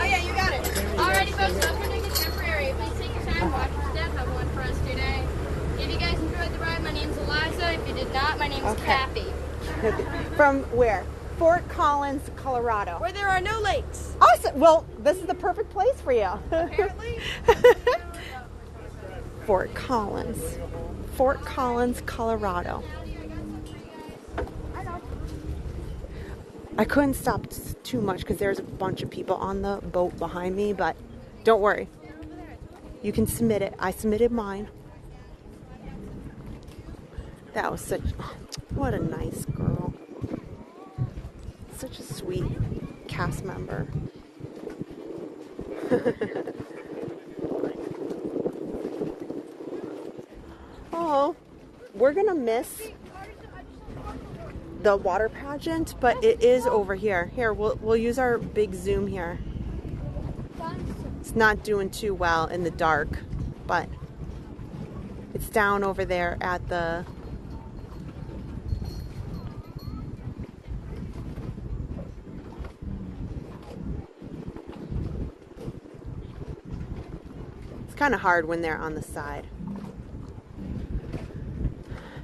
Oh yeah, you got it. Alrighty, folks, so we're doing it temporary. Please take your time, watch your step, have one for us today. If you guys enjoyed the ride, my name's Eliza. If you did not, my name's Kathy. From where? Fort Collins, Colorado. Where there are no lakes. Awesome. Well, this is the perfect place for you. Apparently. Fort Collins. Fort Collins, Colorado. I couldn't stop too much because there's a bunch of people on the boat behind me, but don't worry. You can submit it. I submitted mine. That was such, what a nice girl. Such a sweet cast member. Oh, we're gonna miss the water pageant, but it is over here. Here, we'll use our big zoom here. It's not doing too well in the dark, but it's down over there at the kind of hard when they're on the side.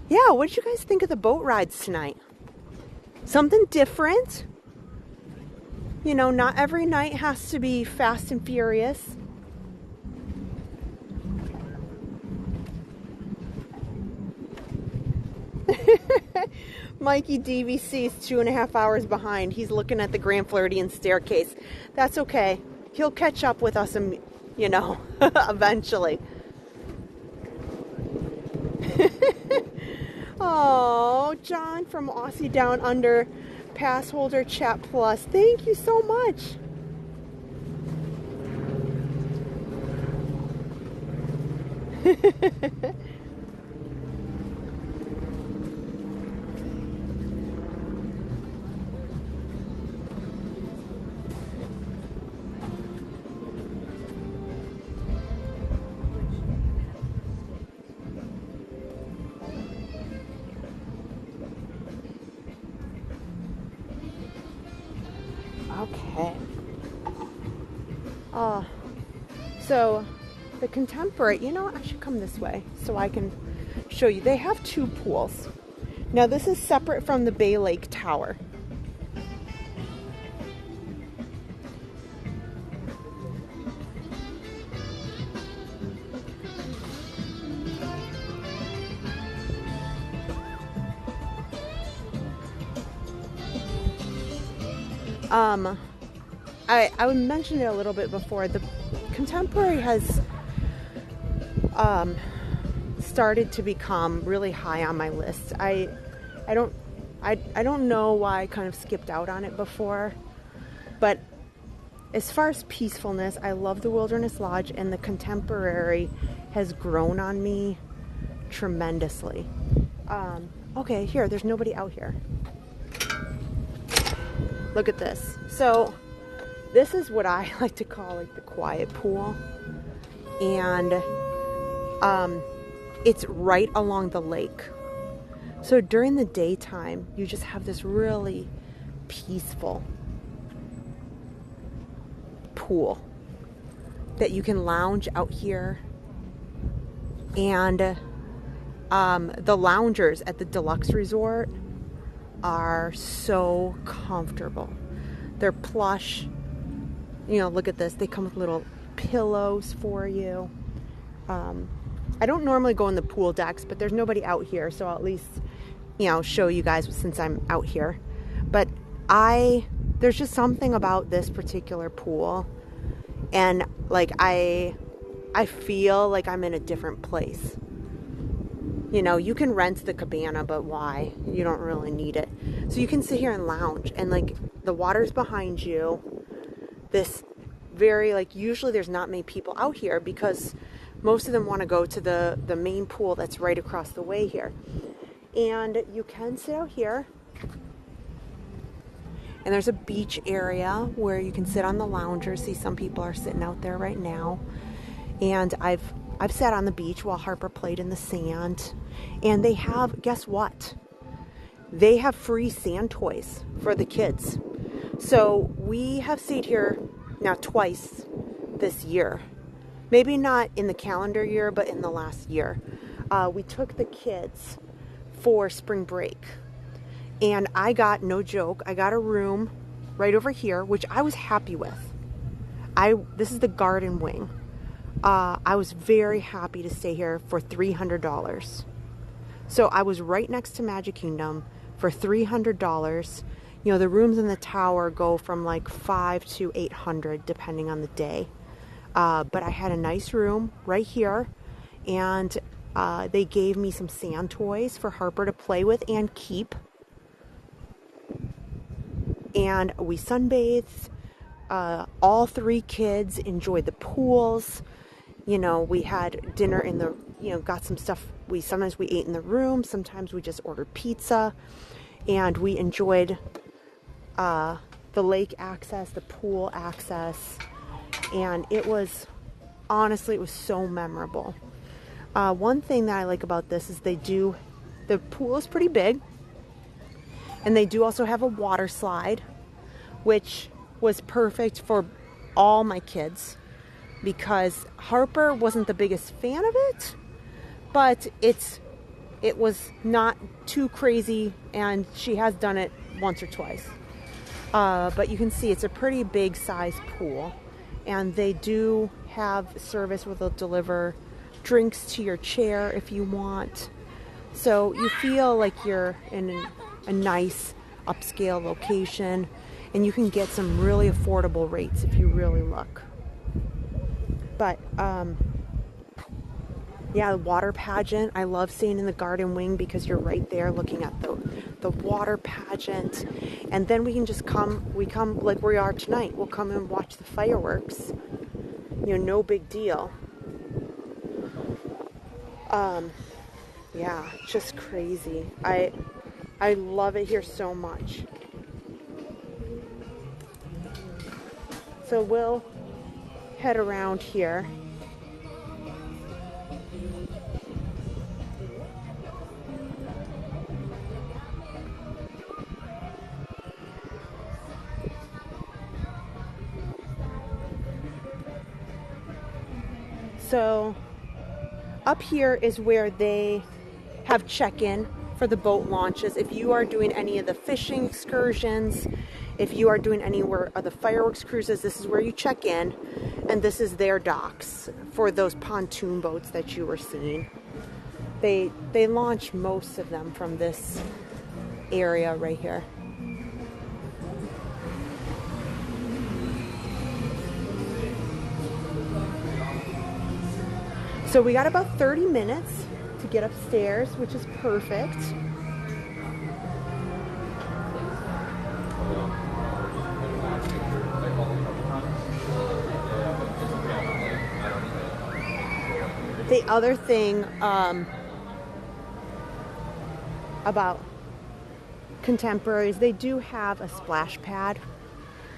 Yeah, what did you guys think of the boat rides tonight? Something different. You know, not every night has to be fast and furious. Mikey DVC is 2.5 hours behind. He's looking at the Grand Floridian staircase. That's okay. He'll catch up with us, you know, eventually. Oh, John from Aussie Down Under, Passholder Chat Plus. Thank you so much. Okay. So the Contemporary, you know what? I should come this way so I can show you. They have 2 pools. Now this is separate from the Bay Lake Tower. I mentioned it a little bit before. The Contemporary has started to become really high on my list. I don't know why I kind of skipped out on it before, but as far as peacefulness, I love the Wilderness Lodge, and the Contemporary has grown on me tremendously. Okay, here, there's nobody out here. Look at this. So this is what I like to call like the quiet pool, and it's right along the lake. So during the daytime, you just have this really peaceful pool that you can lounge out here. And the loungers at the deluxe resort are so comfortable. They're plush. You know, look at this. They come with little pillows for you. I don't normally go in the pool decks, but there's nobody out here, so I'll at least, you know, show you guys since I'm out here. But there's just something about this particular pool, and like I feel like I'm in a different place. You know, you can rent the cabana, but why? You don't really need it. So you can sit here and lounge, and like the water's behind you. This very, like, usually there's not many people out here because most of them want to go to the main pool that's right across the way here. And you can sit out here. And there's a beach area where you can sit on the lounger. See, some people are sitting out there right now. And I've sat on the beach while Harper played in the sand. And they have, guess what? They have free sand toys for the kids. So we have stayed here now twice this year. Maybe not in the calendar year, but in the last year. We took the kids for spring break. And I got, no joke, I got a room right over here, which I was happy with. This is the garden wing. I was very happy to stay here for $300. So I was right next to Magic Kingdom for $300. You know, the rooms in the tower go from like $500 to $800 depending on the day. But I had a nice room right here, and they gave me some sand toys for Harper to play with and keep. And we sunbathed. All 3 kids enjoyed the pools. You know, we had dinner in the, you know, got some stuff. Sometimes we ate in the room. Sometimes we just ordered pizza. And we enjoyed the lake access, the pool access. And it was, honestly, it was so memorable. One thing that I like about this is the pool is pretty big. And they do also have a water slide, which was perfect for all my kids because Harper wasn't the biggest fan of it, but it was not too crazy, and she has done it once or twice. But you can see it's a pretty big size pool, and they do have service where they'll deliver drinks to your chair if you want. So you feel like you're in a nice upscale location, and you can get some really affordable rates if you really look. But yeah, the water pageant. I love staying in the garden wing because you're right there looking at the water pageant. And then we can just come like we are tonight. We'll come and watch the fireworks. You know, no big deal. Yeah, just crazy. I love it here so much. So we'll head around here. So up here is where they have check-in for the boat launches. If you are doing any of the fishing excursions, if you are doing anywhere of the fireworks cruises, this is where you check in, and this is their docks for those pontoon boats that you were seeing. They launch most of them from this area right here. So we got about 30 minutes to get upstairs, which is perfect. The other thing about Contemporaries, they do have a splash pad.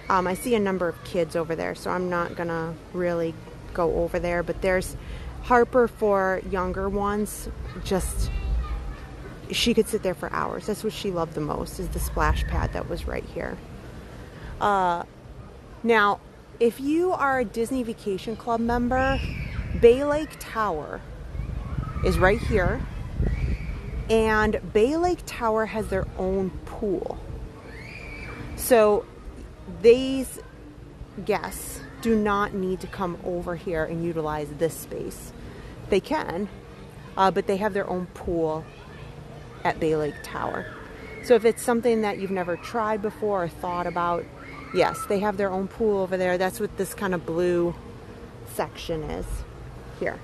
I see a number of kids over there, so I'm not gonna really go over there, but there's Harper for younger ones. Just, she could sit there for hours. That's what she loved the most, is the splash pad that was right here. Now, if you are a Disney Vacation Club member, Bay Lake Tower is right here, and Bay Lake Tower has their own pool. So these guests do not need to come over here and utilize this space. They can, but they have their own pool at Bay Lake Tower. So if it's something that you've never tried before or thought about, yes, they have their own pool over there. That's what this kind of blue section is here.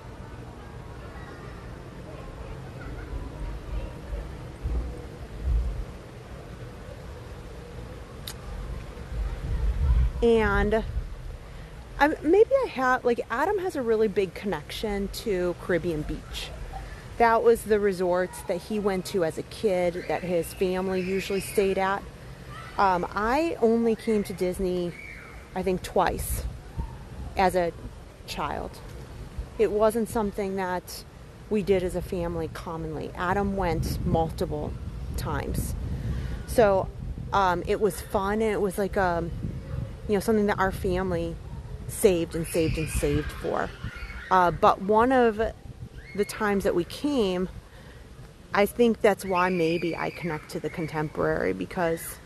And maybe I have, like, Adam has a really big connection to Caribbean Beach. That was the resorts that he went to as a kid, that his family usually stayed at. I only came to Disney, I think, twice as a child. It wasn't something that we did as a family commonly. Adam went multiple times. So it was fun, and it was like you know, something that our family saved and saved and saved for. But one of the times that we came, I think that's why maybe I connect to the Contemporary, because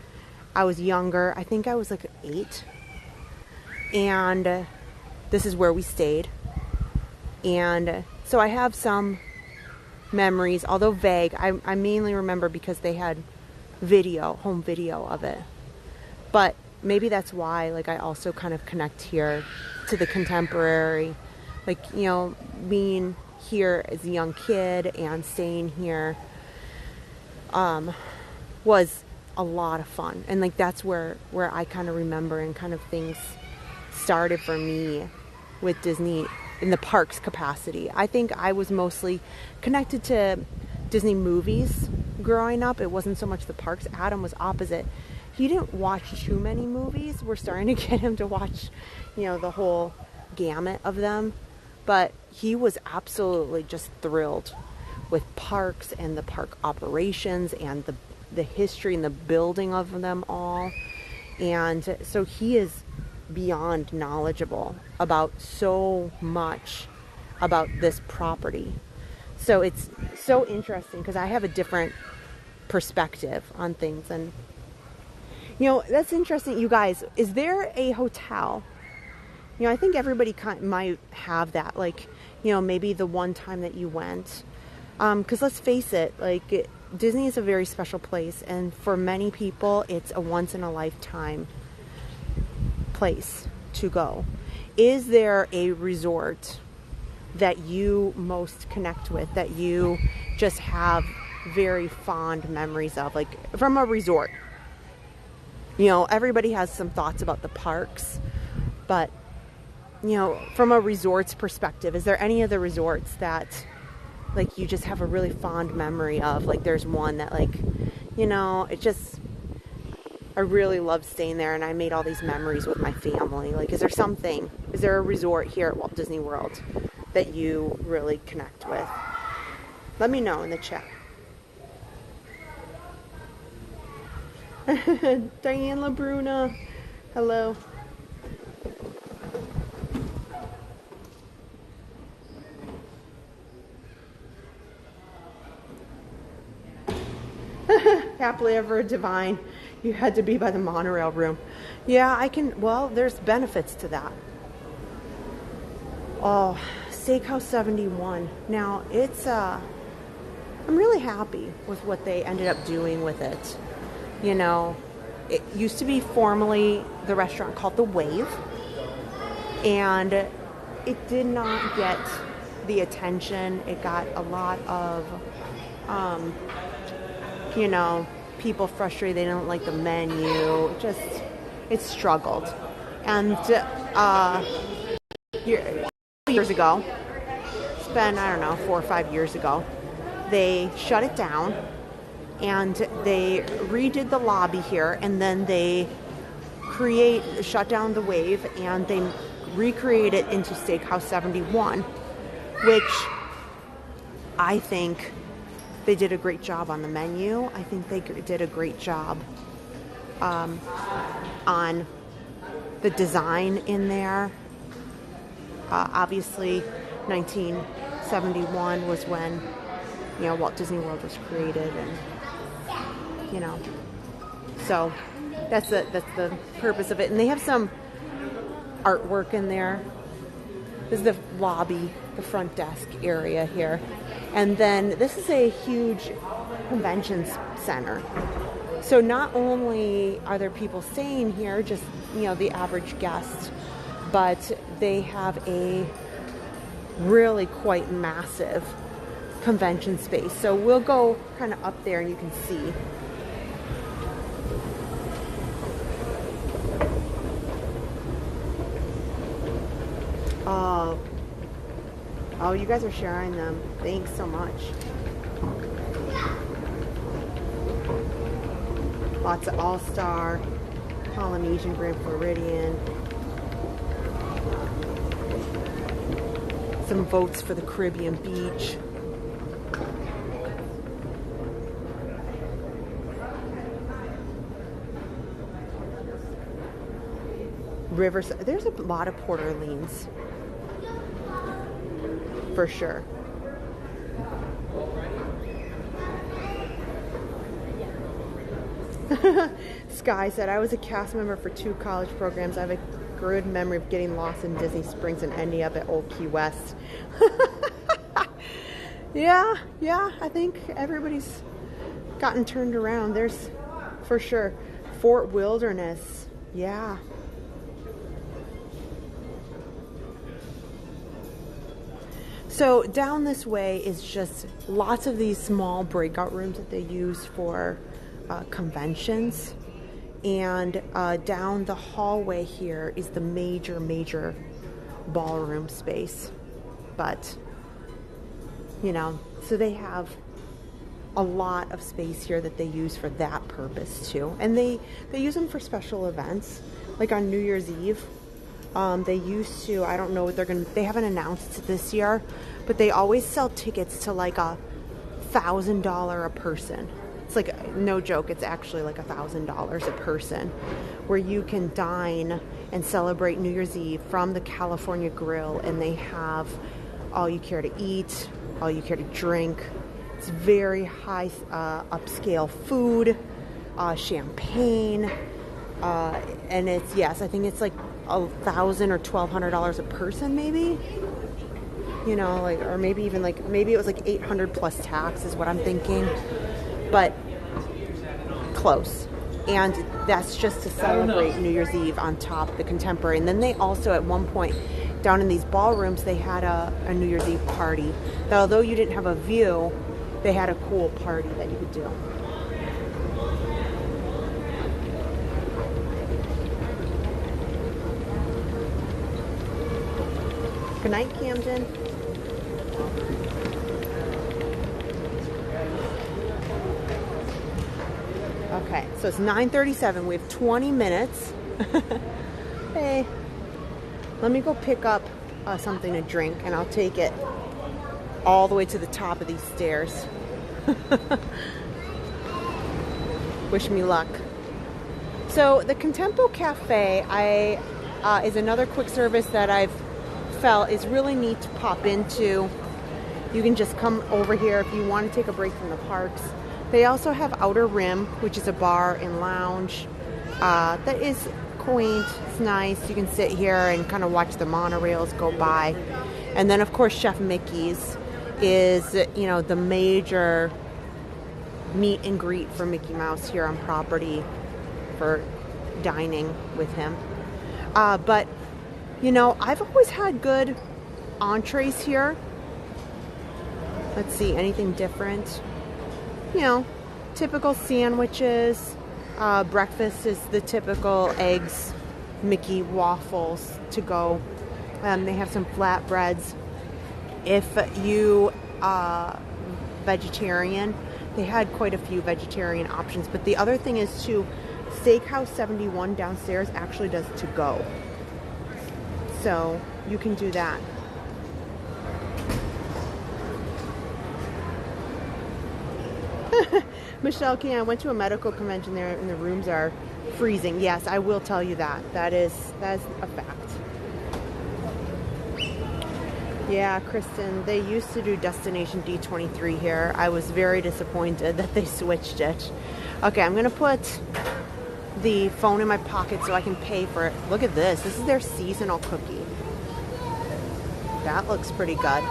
I was younger. I think I was like 8, and this is where we stayed. And so I have some memories, although vague. I mainly remember because they had home video of it. But maybe that's why, like, I also kind of connect here to the Contemporary. Like, you know, being here as a young kid and staying here was a lot of fun. And, like, that's where I kind of remember and kind of things started for me with Disney in the parks capacity. I think I was mostly connected to Disney movies growing up. It wasn't so much the parks. Adam was opposite. He didn't watch too many movies. We're starting to get him to watch, you know, the whole gamut of them. But he was absolutely just thrilled with parks and the park operations and the history and the building of them all. And so he is beyond knowledgeable about so much about this property. So it's so interesting because I have a different perspective on things. And you know, that's interesting. You guys, is there a hotel? You know, I think everybody might have that. Like, you know, maybe the one time that you went. Because let's face it, like, Disney is a very special place, and for many people, it's a once in a lifetime place to go. Is there a resort that you most connect with, that you just have very fond memories of, like from a resort? You know, everybody has some thoughts about the parks, but you know, from a resort's perspective, is there any of the resorts that like you just have a really fond memory of? Like there's one that, like, you know, it just, I really loved staying there and I made all these memories with my family. Like, is there a resort here at Walt Disney World that you really connect with? Let me know in the chat. Diane LaBruna, hello. Happily ever divine. You had to be by the monorail room. Yeah, I can, well, there's benefits to that. Oh, Steakhouse 71. Now, it's, I'm really happy with what they ended up doing with it. You know, it used to be formerly the restaurant called The Wave, and it did not get the attention. It got a lot of, you know, people frustrated. They didn't like the menu. It struggled. And years ago, it's been, I don't know, 4 or 5 years ago, they shut it down and they redid the lobby here, and then they shut down the Wave and they recreated it into Steakhouse 71, which I think they did a great job on the menu. I think they did a great job on the design in there. Obviously, 1971 was when, you know, Walt Disney World was created, and you know, so that's the purpose of it. And they have some artwork in there. This is the lobby, the front desk area here. And then this is a huge convention center. So not only are there people staying here, just, you know, the average guest, but they have a really quite massive convention space. So we'll go kind of up there and you can see. Oh, you guys are sharing them. Thanks so much. Lots of All-Star, Polynesian, Grand Floridian. Some votes for the Caribbean beach. Riverside. There's a lot of Port Orleans. For sure. Sky said, I was a cast member for 2 college programs. I have a good memory of getting lost in Disney Springs and ending up at Old Key West. Yeah, I think everybody's gotten turned around. There's, for sure, Fort Wilderness. Yeah. So down this way is just lots of these small breakout rooms that they use for conventions. And down the hallway here is the major ballroom space. But, you know, so they have a lot of space here that they use for that purpose too. And they use them for special events, like on New Year's Eve. They used to, I don't know what they're going to, they haven't announced this year, but they always sell tickets to like $1,000 a person. It's like, no joke, it's actually like $1,000 a person, where you can dine and celebrate New Year's Eve from the California Grill, and they have all you care to eat, all you care to drink. It's very high upscale food, champagne, and it's, yes, I think it's like $1,000 or $1,200 a person, maybe, you know, like, or maybe even like, maybe it was like 800 plus tax is what I'm thinking. but close. And that's just to celebrate New Year's Eve on top of the Contemporary. And then they also, at one point, down in these ballrooms, they had a New Year's Eve party. That although you didn't have a view, they had a cool party that you could do. Good night, Camden. Okay, so it's 9:37. We have 20 minutes. Hey, let me go pick up something to drink, and I'll take it all the way to the top of these stairs. Wish me luck. So the Contempo Cafe is another quick service that I've felt is really neat to pop into. You can just come over here if you want to take a break from the parks. They also have Outer Rim, which is a bar and lounge that is quaint. It's nice. You can sit here and kind of watch the monorails go by. And then, of course, Chef Mickey's is, you know, the major meet and greet for Mickey Mouse here on property for dining with him. But, you know, I've always had good entrees here. Let's see, anything different? You know, typical sandwiches. Breakfast is the typical eggs, Mickey waffles to go. They have some flatbreads. If you vegetarian, they had quite a few vegetarian options. But the other thing is too, Steakhouse 71 downstairs actually does to go. So you can do that. Michelle King, I went to a medical convention there and the rooms are freezing. Yes, I will tell you that. That is a fact. Yeah, Kristen, they used to do Destination D23 here. I was very disappointed that they switched it. Okay, I'm going to put the phone in my pocket so I can pay for it. Look at this. This is their seasonal cookie. That looks pretty good.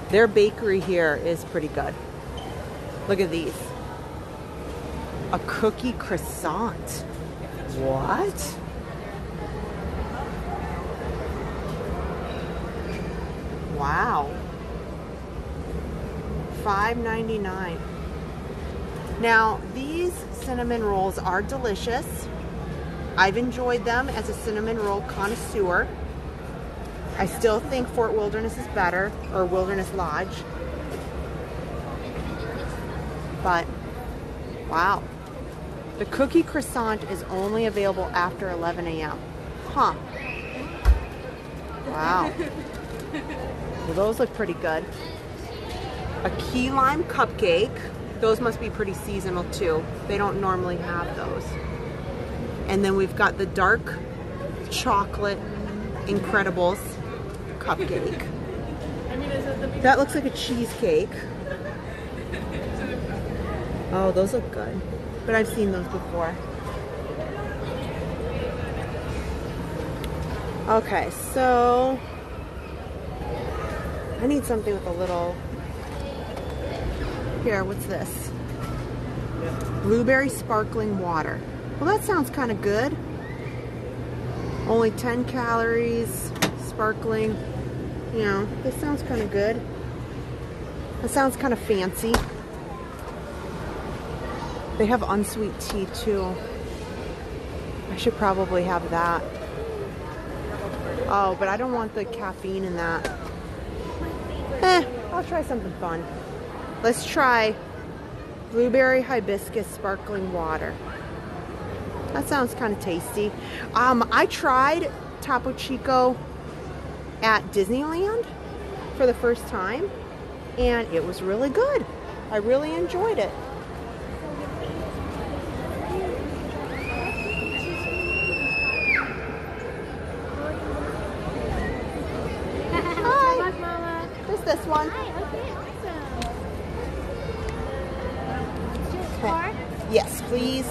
Their bakery here is pretty good. Look at these. A cookie croissant. What? Wow. $5.99. Now, these cinnamon rolls are delicious. I've enjoyed them as a cinnamon roll connoisseur. I still think Fort Wilderness is better, or Wilderness Lodge. But, wow. The cookie croissant is only available after 11 a.m. Huh. Wow. Well, those look pretty good. A key lime cupcake. Those must be pretty seasonal too. They don't normally have those. And then we've got the dark chocolate Incredibles cupcake. That looks like a cheesecake. Oh, those look good. But I've seen those before. Okay, so I need something with a little... Here, what's this? Blueberry sparkling water. Well, that sounds kind of good. Only 10 calories, sparkling. You know, this sounds kind of good. That sounds kind of fancy. They have unsweet tea too. I should probably have that. Oh, but I don't want the caffeine in that. I'll try something fun. Let's try blueberry hibiscus sparkling water. That sounds kind of tasty. I tried Topo Chico at Disneyland for the first time, and it was really good. I really enjoyed it. Hi. Mama. Just this one. Hi, okay, awesome. Okay. Yes, please.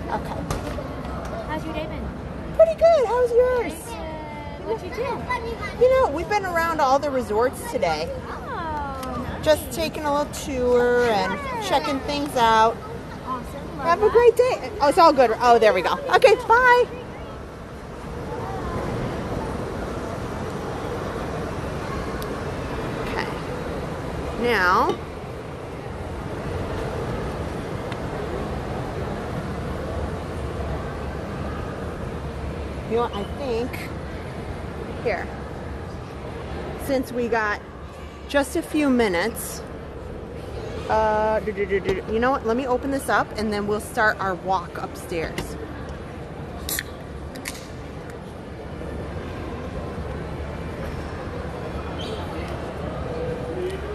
Okay. How's your day been? Pretty good. How's yours? What you do? You know, we've been around all the resorts today. Oh. Just taking a little tour and checking things out. Awesome. Have a great day. Oh, it's all good. Oh, there we go. Okay, bye. Okay. Now, you know what, I think, here, since we got just a few minutes, you know what, let me open this up and then we'll start our walk upstairs.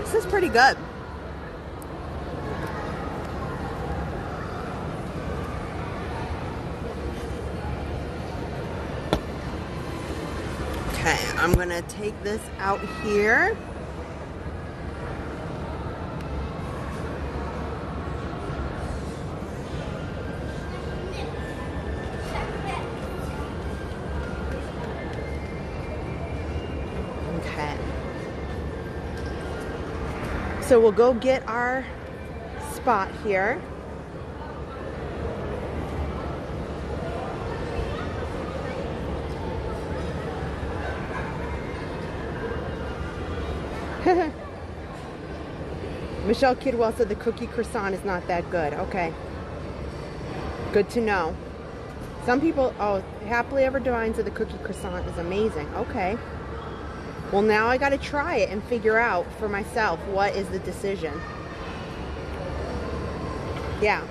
This is pretty good. Okay, I'm gonna take this out here. Okay. So we'll go get our spot here. Michelle Kidwell said the cookie croissant is not that good. Okay. Good to know. Some people, oh, Happily Ever Divine said the cookie croissant is amazing. Okay. Well, now I got to try it and figure out for myself what is the decision. Yeah.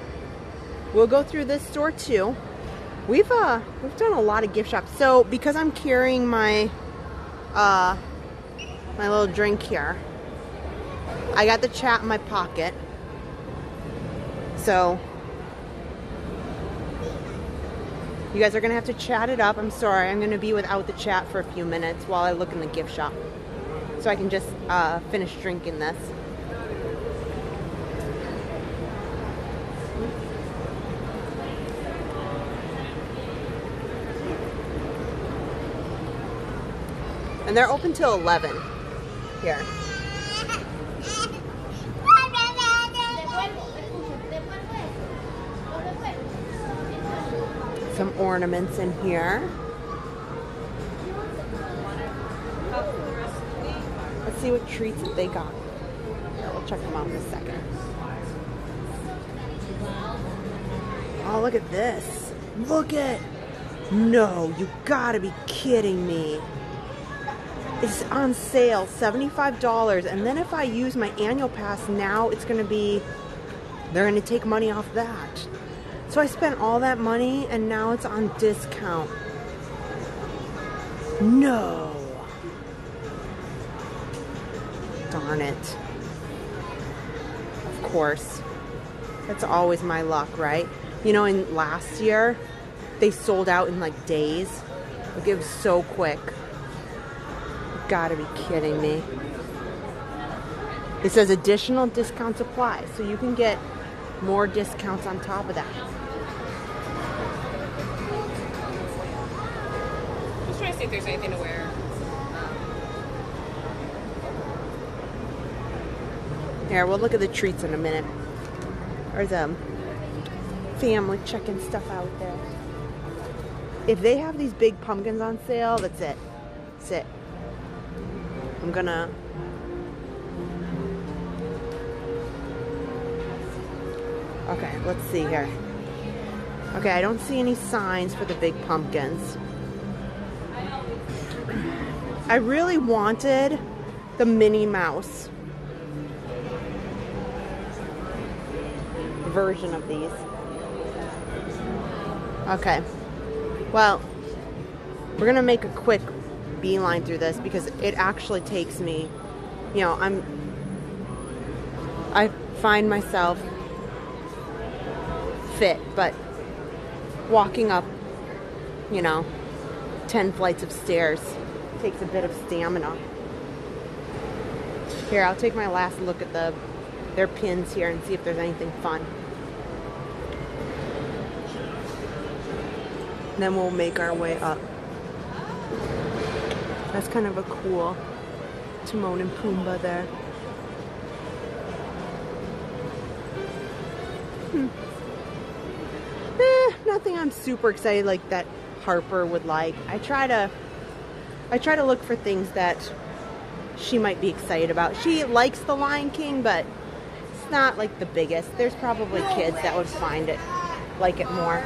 We'll go through this store too. We've done a lot of gift shops. So because I'm carrying my my little drink here, I got the chat in my pocket. So you guys are gonna have to chat it up. I'm sorry, I'm gonna be without the chat for a few minutes while I look in the gift shop, so I can just finish drinking this. And they're open till 11 here. Some ornaments in here. Let's see what treats that they got. Here, we'll check them out in a second. Oh, look at this. Look at... No, you gotta be kidding me. It's on sale, $75. And then if I use my annual pass now, it's gonna be... They're gonna take money off that. So I spent all that money and now it's on discount. No. Darn it. Of course. That's always my luck, right? You know, in last year, they sold out in like days. Like it was so quick. You gotta be kidding me. It says additional discounts apply, so you can get more discounts on top of that. Just trying to see if there's anything to wear. Here, we'll look at the treats in a minute. There's family checking stuff out there. If they have these big pumpkins on sale, that's it. That's it. I'm gonna... Okay, let's see here. Okay, I don't see any signs for the big pumpkins. I really wanted the Minnie Mouse version of these. Okay. Well, we're gonna make a quick beeline through this because it actually takes me, you know, I find myself fit, but walking up, you know, 10 flights of stairs takes a bit of stamina. Here, I'll take my last look at their pins here and see if there's anything fun. And then we'll make our way up. That's kind of a cool Timon and Pumbaa there. Nothing I'm super excited like that Harper would like. I try to look for things that she might be excited about. She likes The Lion King, but it's not like the biggest. There's probably kids that would find it, like it more.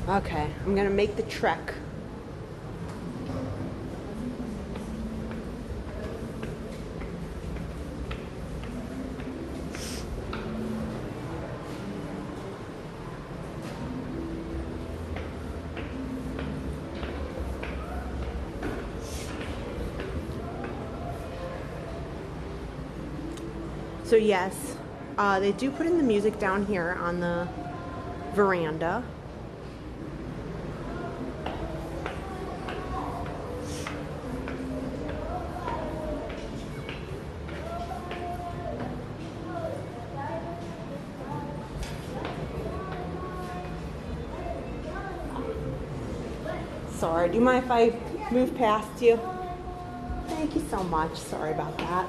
Okay, I'm gonna make the trek. So yes, they do put in the music down here on the veranda. Sorry, do you mind if I move past you? Thank you so much. Sorry about that.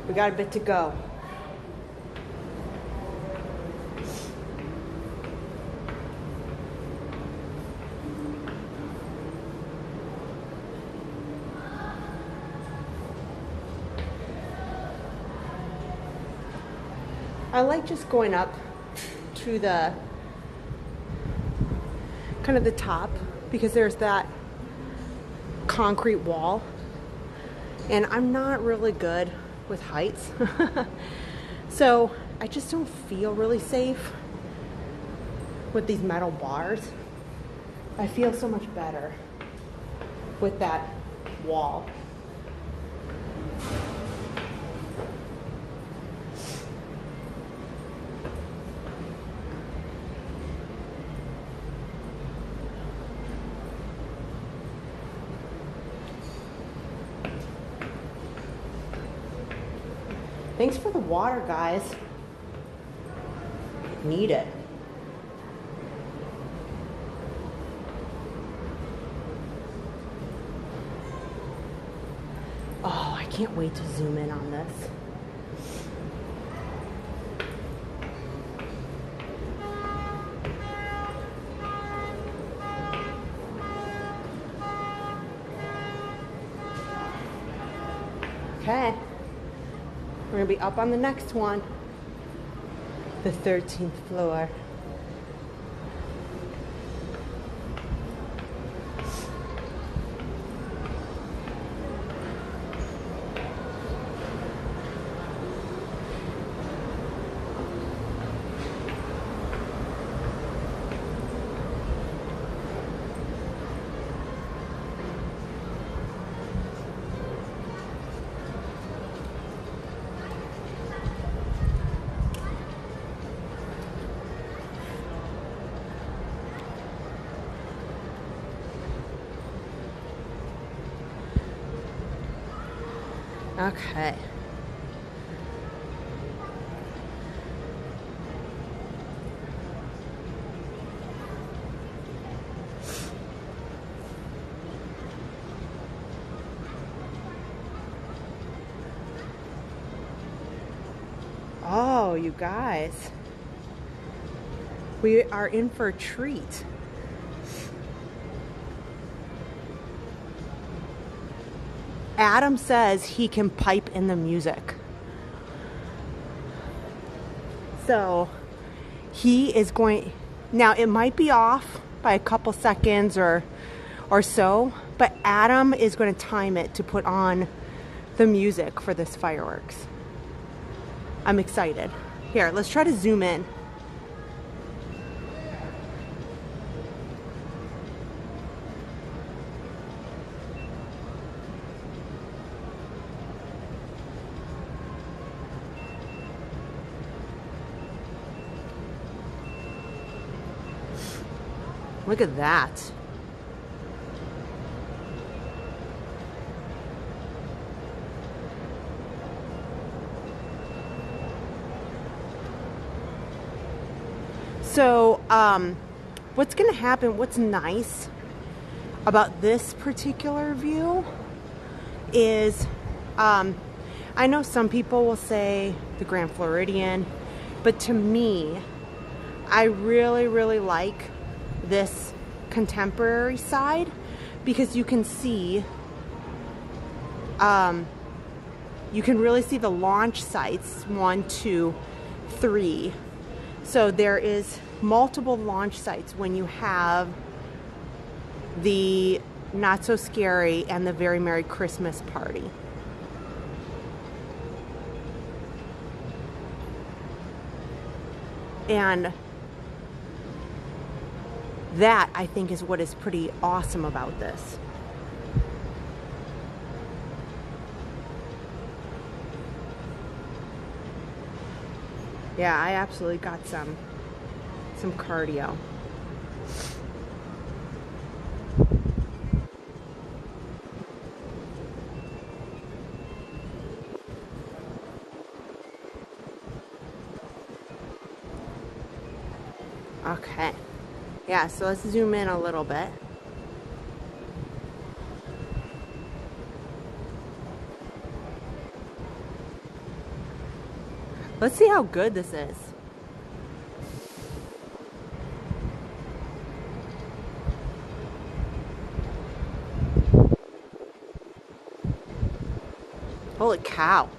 We got a bit to go. I like just going up to the kind of the top because there's that concrete wall. And I'm not really good with heights. So I just don't feel really safe with these metal bars. I feel so much better with that wall. Thanks for the water, guys. Need it. Oh, I can't wait to zoom in on this. Okay. We're gonna be up on the next one, the 13th floor. Okay. Oh, you guys. We are in for a treat. Adam says he can pipe in the music. So he is going, now it might be off by a couple seconds or so, but Adam is going to time it to put on the music for this fireworks. I'm excited. Here, let's try to zoom in. Look at that. So, what's going to happen, what's nice about this particular view is, I know some people will say the Grand Floridian, but to me, I really, really like this contemporary side because you can see, you can really see the launch sites, 1, 2, 3. So there is multiple launch sites when you have the Not So Scary and the Very Merry Christmas Party. And that, I think, is what is pretty awesome about this. Yeah, I absolutely got some cardio. Okay. Yeah, so let's zoom in a little bit. Let's see how good this is. Holy cow.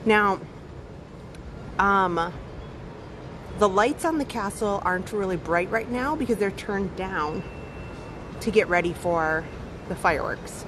Now, the lights on the castle aren't really bright right now because they're turned down to get ready for the fireworks.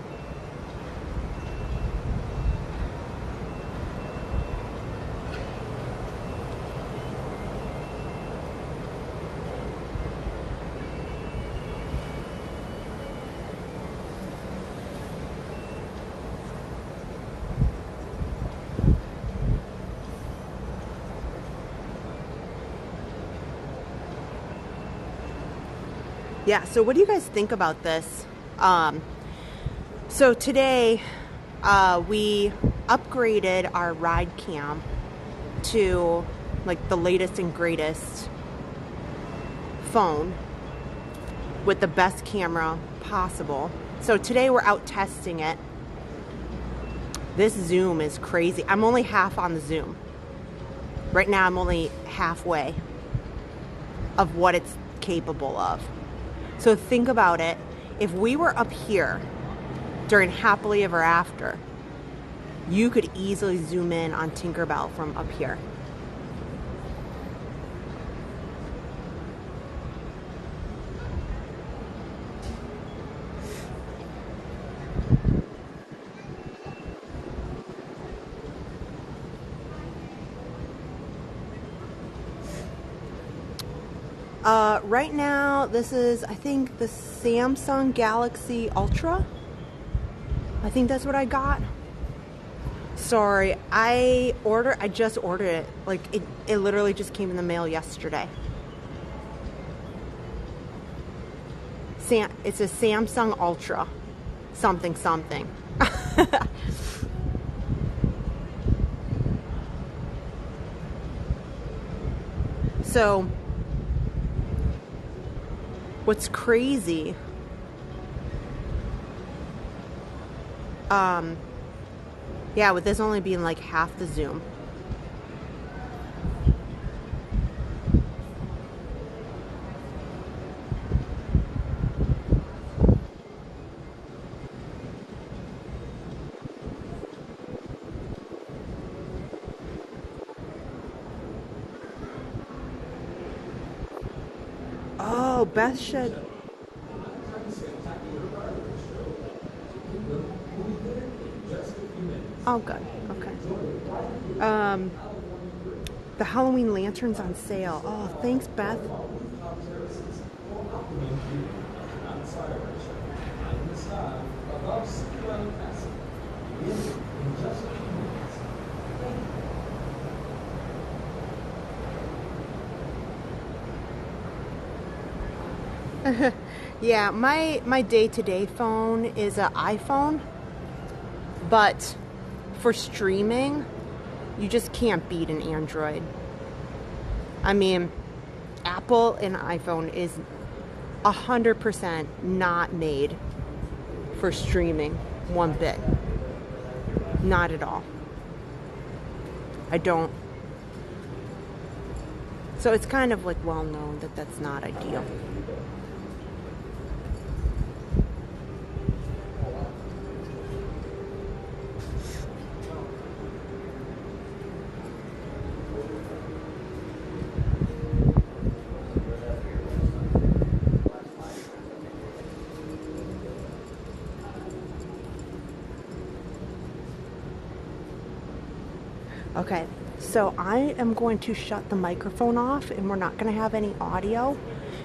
Yeah, so what do you guys think about this? So today we upgraded our ride cam to like the latest and greatest phone with the best camera possible. So today we're out testing it. This zoom is crazy. I'm only half on the zoom. Right now I'm only halfway of what it's capable of. So think about it. If we were up here during Happily Ever After, you could easily zoom in on Tinkerbell from up here. Right now, this is, I think, the Samsung Galaxy Ultra. I think that's what I got. Sorry, I just ordered it. Like, it literally just came in the mail yesterday. It's a Samsung Ultra. Something, something. So, what's crazy Yeah, with this only being like half the zoom. Oh, Beth should... Oh, good. Okay. The Halloween lanterns on sale. Oh, thanks, Beth. Yeah, my day-to-day phone is an iPhone, but for streaming, you just can't beat an Android. I mean, Apple and iPhone is 100% not made for streaming one bit. Not at all. I don't. So it's kind of like well known that that's not ideal. Okay, so I am going to shut the microphone off and we're not going to have any audio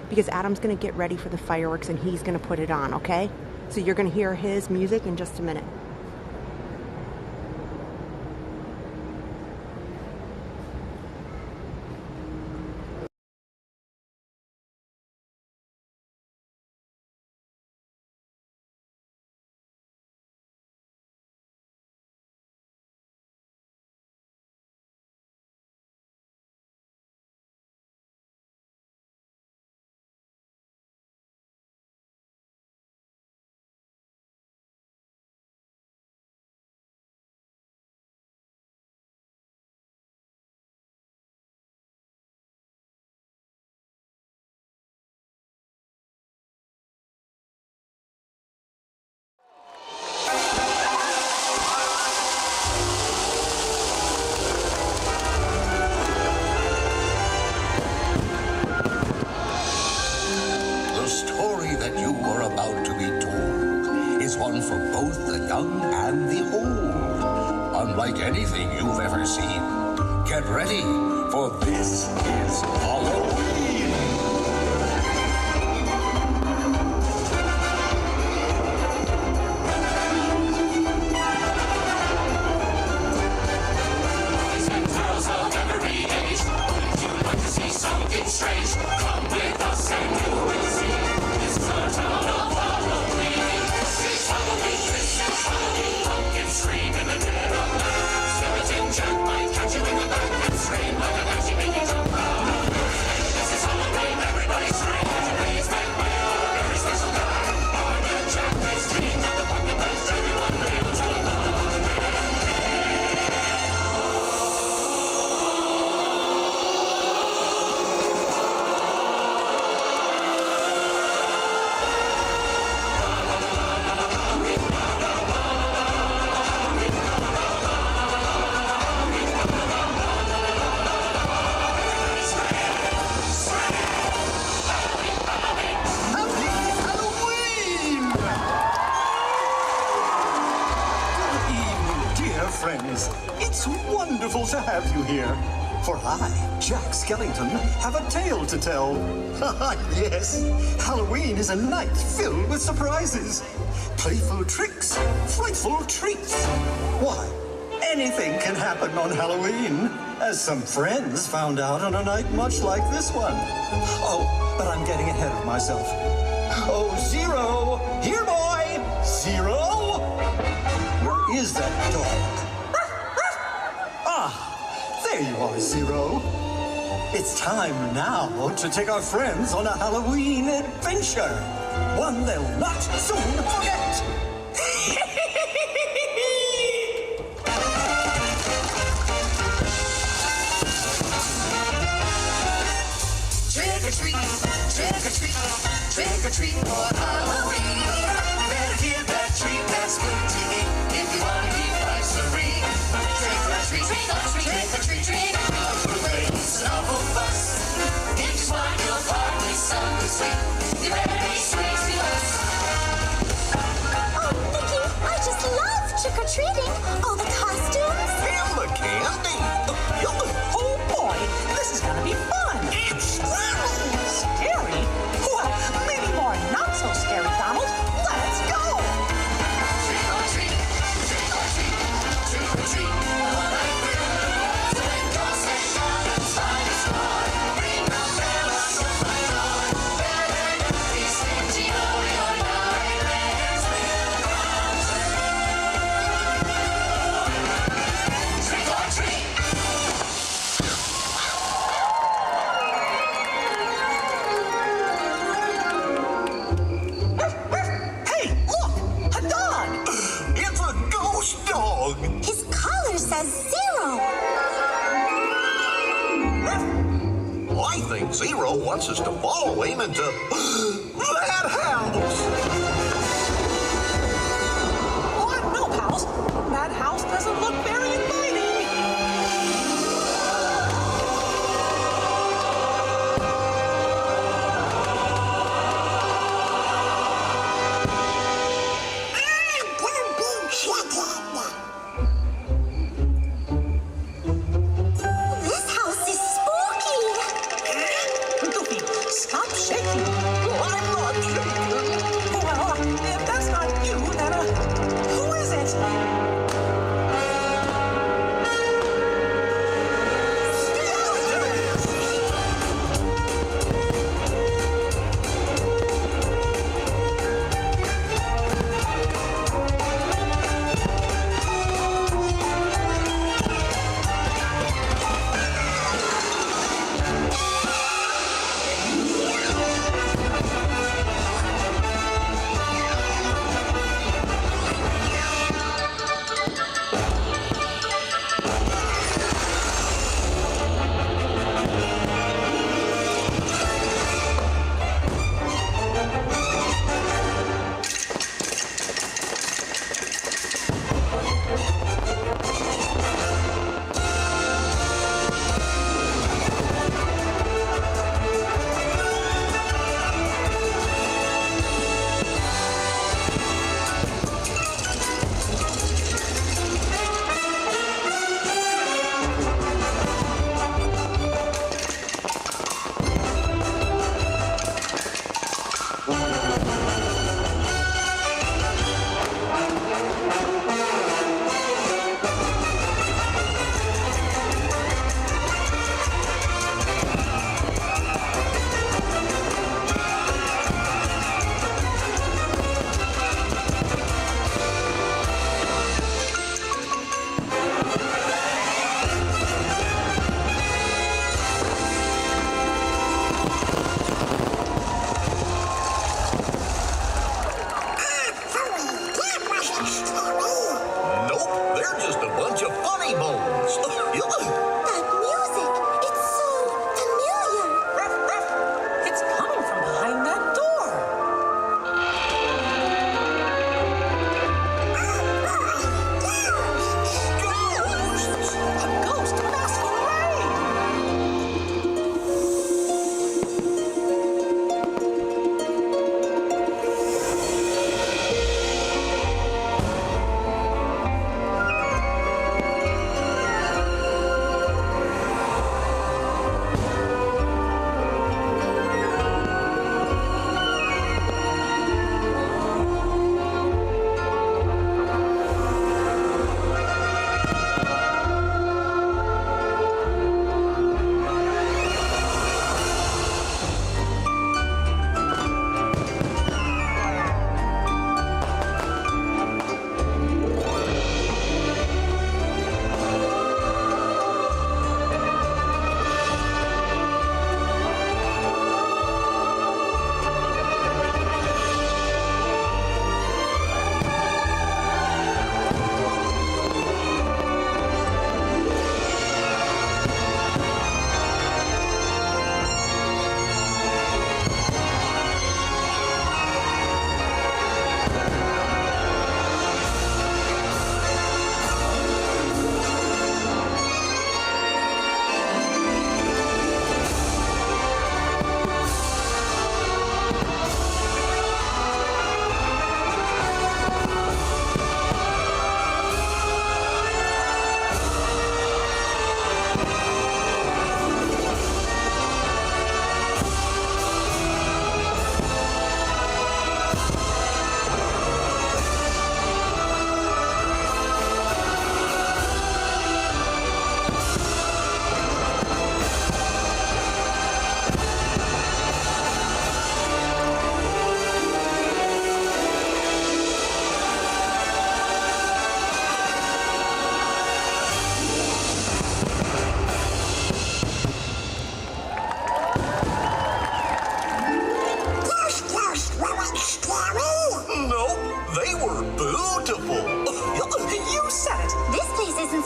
because Adam's going to get ready for the fireworks and he's going to put it on, okay? So you're going to hear his music in just a minute. One for both the young and the old, unlike anything you've ever seen. Get ready, for this is Halloween. Boys and girls of every age, would you like to see something strange? Come with us and you will see. This is our town of Halloween. Pumpkin scream in the dead of night. Skeleton Jack might catch you in the back and scream like a bat, you make you jump out. This is Halloween, everybody scream. Please make my a very special guy. On the Jack is king of the pumpkin patch, everyone real to the love. Friends, it's wonderful to have you here. For I, Jack Skellington, have a tale to tell. Yes, Halloween is a night filled with surprises. Playful tricks, frightful treats. Why, anything can happen on Halloween, as some friends found out on a night much like this one. Oh, but I'm getting ahead of myself. Oh, Zero! Here, boy! Zero! Where is that dog? There you are, Zero. It's time now to take our friends on a Halloween adventure. One they'll not soon forget. Trick or treat for Halloween. Better give that treat that's good to eat if you want to be nice-a-ree. Trick or treat, trick or treat, trick or treat, treat. It's an awful fuss. If you smart, you'll find me something sweet. You better be sweet to us. Oh, Mickey, I just love trick-or-treating. All the costumes. And the candy. Oh boy, this is gonna be fun. It's scary. Scary? Well, maybe more not so scary, Donald. Let's go! Trick or treat, trick or treat, trick or treat. All night through. Twinkle, sing, and slide is fun. Ring the bell on your front door. Better not be stingy, or your nightmares will come true. Trick or treat. Hey, look! A dog! It's a ghost dog. His collar says 0. I think Zero wants us to follow him into that house. What? No, pals. That house doesn't look very inviting. We're being checked. This house is spooky. Goofy, stop shaking. I'm not shaking. Well, if that's not you, then who is it?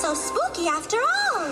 so spooky after all.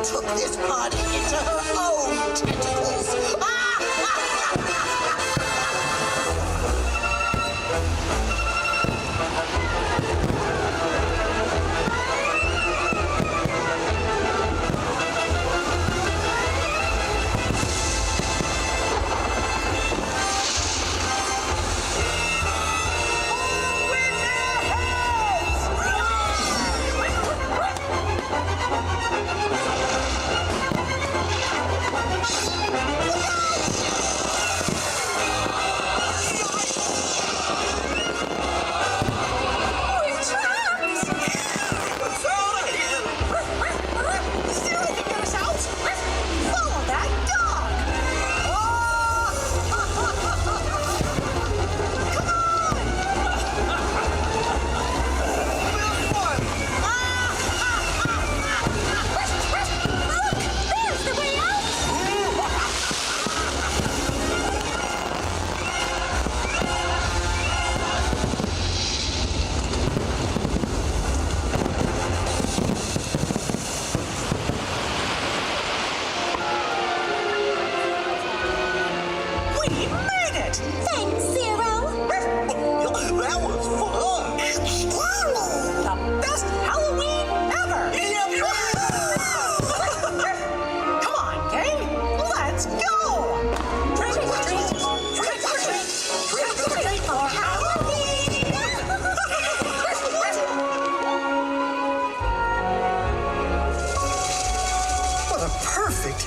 Took this party into her own tentacles.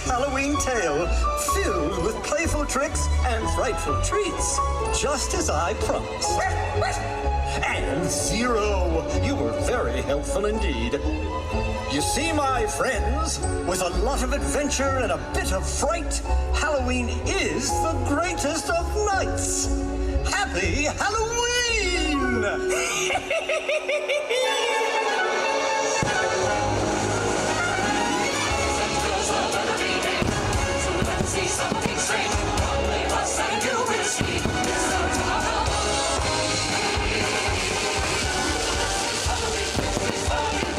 Halloween tale filled with playful tricks and frightful treats, just as I promised. And Zero, you were very helpful indeed. You see, my friends, with a lot of adventure and a bit of fright, Halloween is the greatest of nights. Happy Halloween! See something strange, only us and you will see. It's the Halloween,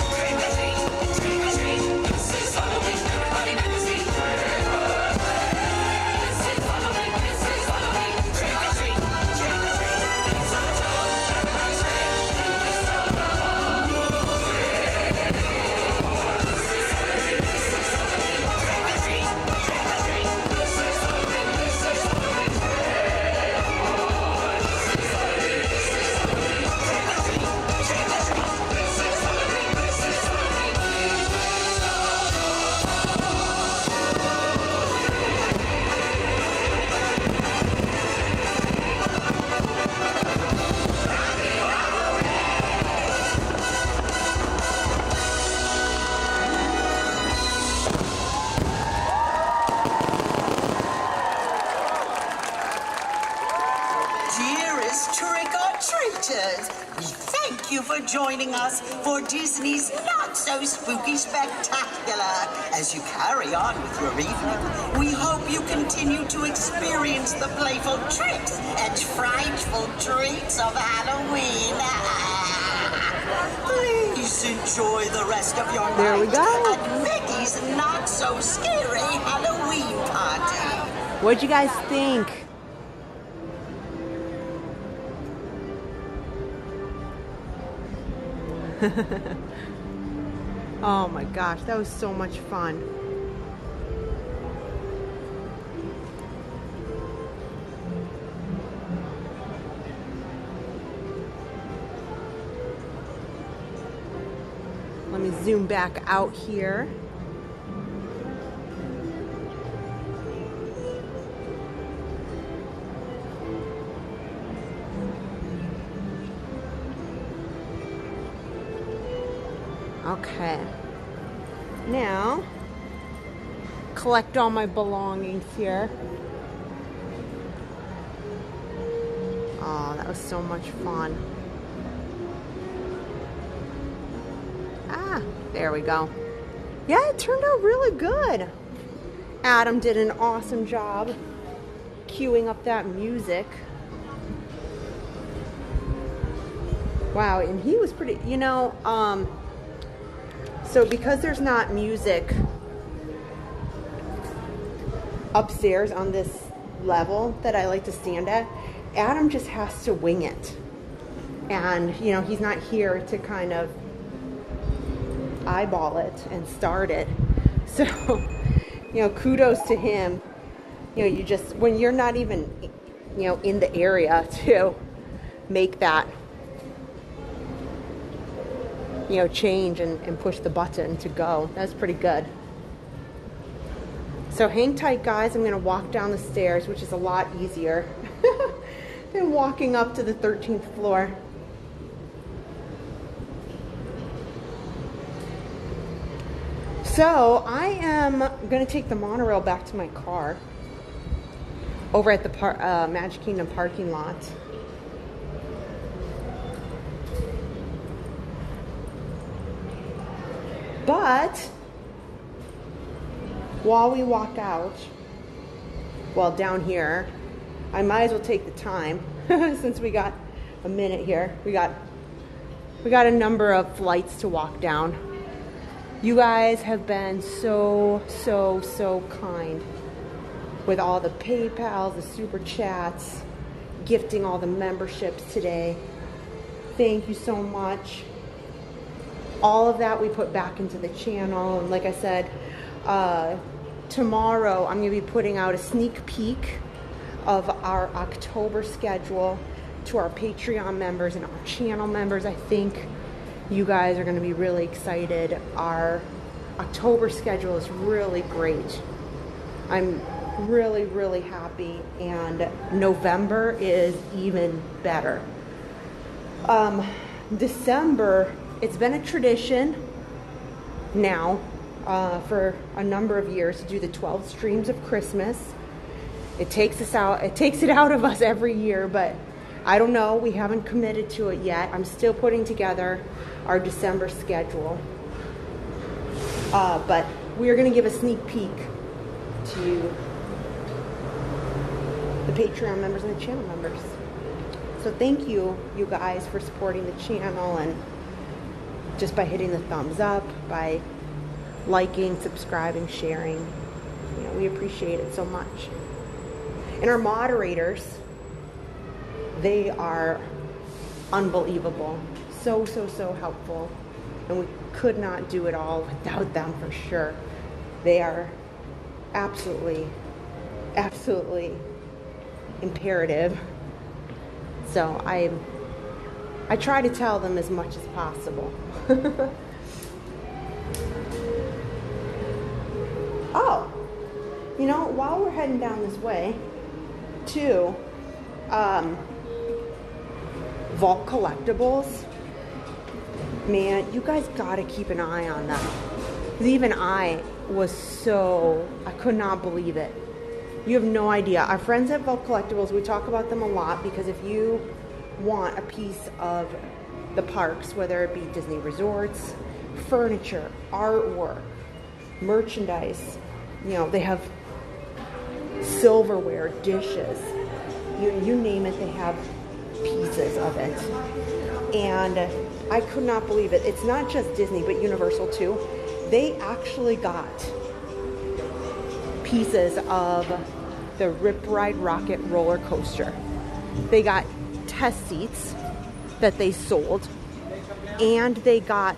trick or treat, this is Halloween, everybody make a scene. This is Halloween, trick or treat, it's our job, everybody's ready, it's We thank you for joining us for Disney's Not-So-Spooky Spectacular. As you carry on with your evening, we hope you continue to experience the playful tricks and frightful treats of Halloween. Please enjoy the rest of your There we night go. at Mickey's Not-So-Scary Halloween Party. What'd you guys think? Oh my gosh, that was so much fun. Let me zoom back out here. Okay. Now, collect all my belongings here. Oh, that was so much fun. Ah, there we go. Yeah, it turned out really good. Adam did an awesome job queuing up that music. Wow, and he was pretty, you know, so because there's not music upstairs on this level that I like to stand at, Adam just has to wing it. And, you know, he's not here to kind of eyeball it and start it. So, you know, kudos to him. You know, you just, when you're not even, you know, in the area to make that, you know, change and push the button to go. That's pretty good. So hang tight, guys. I'm going to walk down the stairs, which is a lot easier than walking up to the 13th floor. So I am going to take the monorail back to my car over at the Magic Kingdom parking lot. But while we walk out, well, down here, I might as well take the time since we got a minute here. We got a number of flights to walk down. You guys have been so kind with all the PayPals, the super chats, gifting all the memberships today. Thank you so much. All of that we put back into the channel. And like I said, tomorrow I'm going to be putting out a sneak peek of our October schedule to our Patreon members and our channel members. I think you guys are going to be really excited. Our October schedule is really great. I'm really happy, and November is even better. December, it's been a tradition now for a number of years to do the 12 streams of Christmas. It takes it out of us every year, but I don't know, we haven't committed to it yet. I'm still putting together our December schedule. But we're going to give a sneak peek to the Patreon members and the channel members. So thank you, you guys, for supporting the channel, and just by hitting the thumbs up, by liking, subscribing, sharing. You know, we appreciate it so much. And our moderators, they are unbelievable. So helpful. And we could not do it all without them, for sure. They are absolutely imperative. So I try to tell them as much as possible. Oh, you know, while we're heading down this way to Vault Collectibles, man, you guys gotta keep an eye on them. Because even I could not believe it. You have no idea. Our friends at Vault Collectibles, we talk about them a lot, because if you want a piece of the parks, whether it be Disney resorts, furniture, artwork, merchandise, you know, they have silverware, dishes, you name it, they have pieces of it. And I could not believe it. It's not just Disney, but Universal too. They actually got pieces of the Rip Ride Rocket roller coaster. They got test seats that they sold, and they got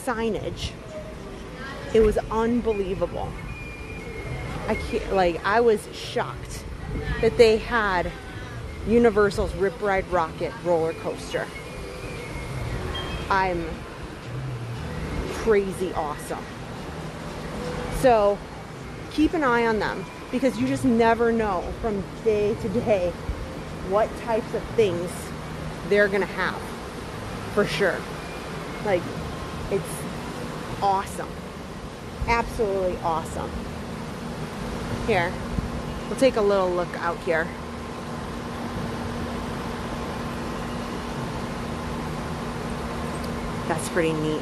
signage. It was unbelievable. I was shocked that they had Universal's Rip Ride Rocket roller coaster. I'm crazy awesome. So keep an eye on them, because you just never know from day to day what types of things they're gonna have, for sure. Like, it's awesome. Absolutely awesome. Here, we'll take a little look out here. That's pretty neat.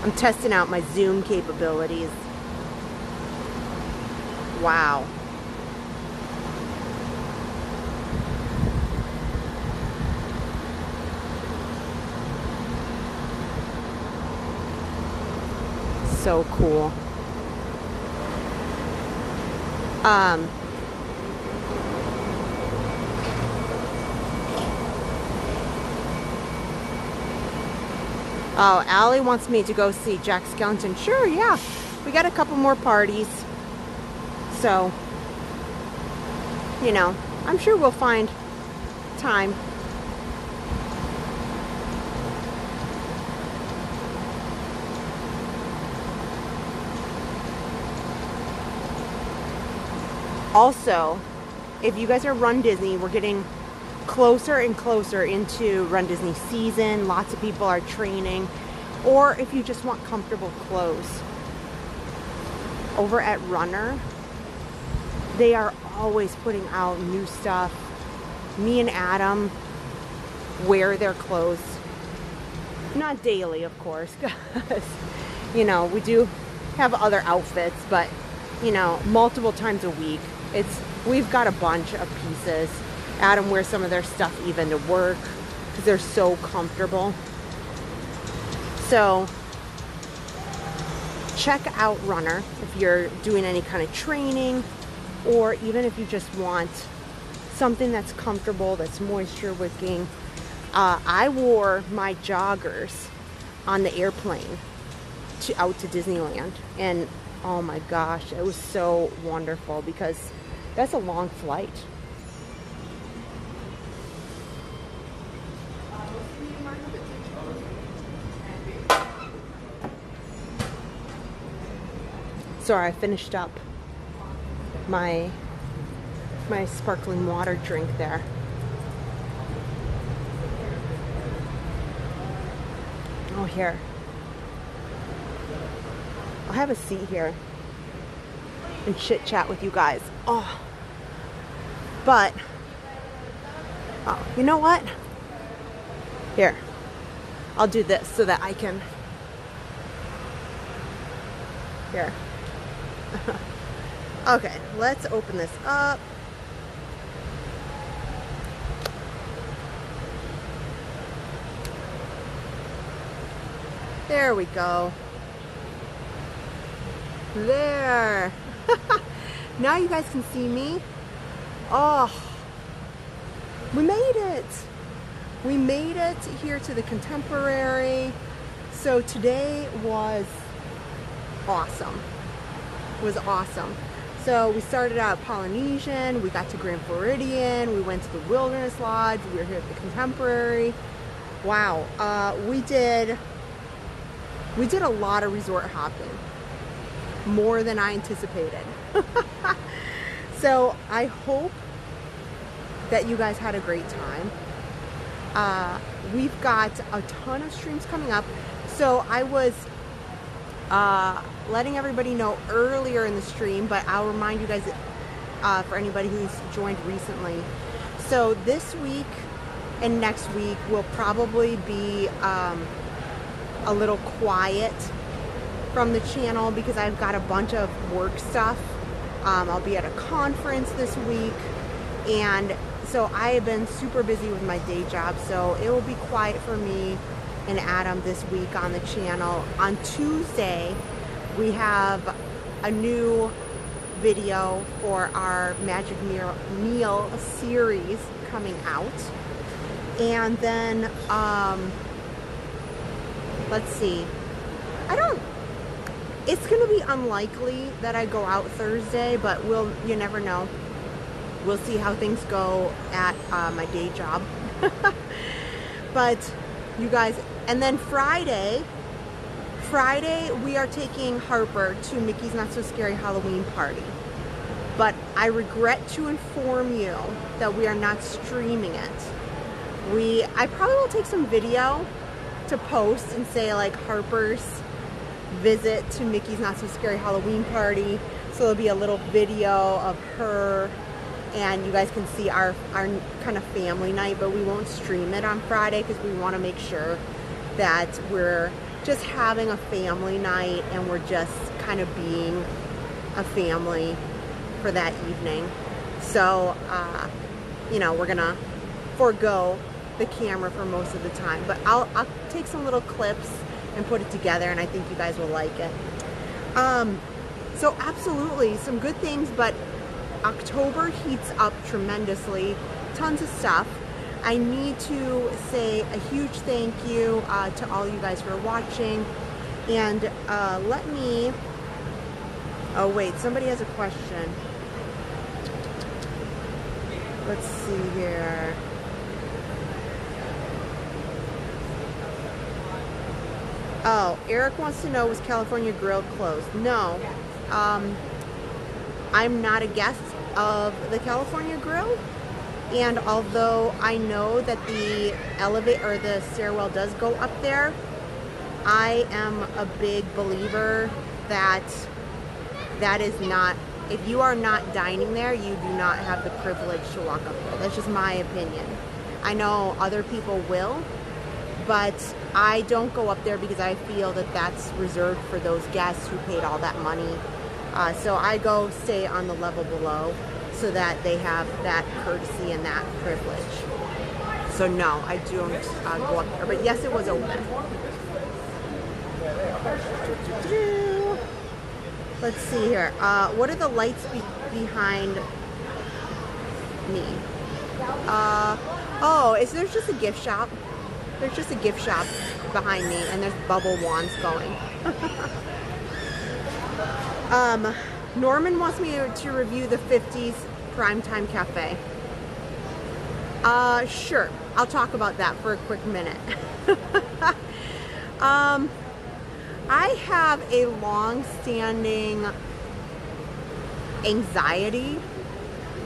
I'm testing out my zoom capabilities. Wow. So cool. Oh, Allie wants me to go see Jack Skellington. Sure, yeah. We got a couple more parties. So, you know, I'm sure we'll find time. Also, if you guys are Run Disney, we're getting closer and closer into Run Disney season. Lots of people are training. Or if you just want comfortable clothes, over at Runner, they are always putting out new stuff. Me and Adam wear their clothes. Not daily, of course, because, you know, we do have other outfits, but, you know, multiple times a week. We've got a bunch of pieces. Adam wears some of their stuff even to work because they're so comfortable. So check out Runner if you're doing any kind of training, or even if you just want something that's comfortable, that's moisture wicking. I wore my joggers on the airplane out to Disneyland, and oh my gosh, it was so wonderful because that's a long flight. Sorry, I finished up my sparkling water drink there. Oh, here. I'll have a seat here and chit chat with you guys. Oh, but you know what? Here, I'll do this so that I can. Here. Okay, let's open this up. There we go. There. Now you guys can see me. Oh, we made it. We made it here to the Contemporary. So today was awesome. It was awesome. So we started out at Polynesian, we got to Grand Floridian, we went to the Wilderness Lodge, we were here at the Contemporary. Wow, we did a lot of resort hopping, more than I anticipated. So I hope that you guys had a great time. We've got a ton of streams coming up. So I was letting everybody know earlier in the stream, but I'll remind you guys for anybody who's joined recently. So this week and next week will probably be a little quiet from the channel because I've got a bunch of work stuff. I'll be at a conference this week, and so I have been super busy with my day job, so it will be quiet for me and Adam this week on the channel. On Tuesday, we have a new video for our Magic Meal series coming out. And then, let's see. It's going to be unlikely that I go out Thursday, but you never know. We'll see how things go at my day job. But you guys, and then Friday we are taking Harper to Mickey's Not So Scary Halloween party. But I regret to inform you that we are not streaming it. I probably will take some video to post and say like Harper's visit to Mickey's Not So Scary Halloween party. So there'll be a little video of her and you guys can see our kind of family night, but we won't stream it on Friday because we want to make sure that we're just having a family night and we're just kind of being a family for that evening. So, you know, we're gonna forego the camera for most of the time, but I'll take some little clips and put it together, and I think you guys will like it. So absolutely some good things, but October heats up tremendously. Tons of stuff. I need to say a huge thank you to all you guys for watching, and let me, oh wait, somebody has a question. Let's see here. Oh, Eric wants to know, was California Grill closed? No. I'm not a guest of the California Grill, and although I know that the elevator or the stairwell does go up there, I am a big believer that that is not, if you are not dining there, you do not have the privilege to walk up there. That's just my opinion. I know other people will, but I don't go up there because I feel that that's reserved for those guests who paid all that money. So I go stay on the level below so that they have that courtesy and that privilege. So no, I don't go up there. But yes, it was open. Let's see here. What are the lights behind me? Oh, there's just a gift shop. There's just a gift shop behind me, and there's bubble wands going. Norman wants me to review the 50s Primetime Cafe. Sure. I'll talk about that for a quick minute. I have a long-standing anxiety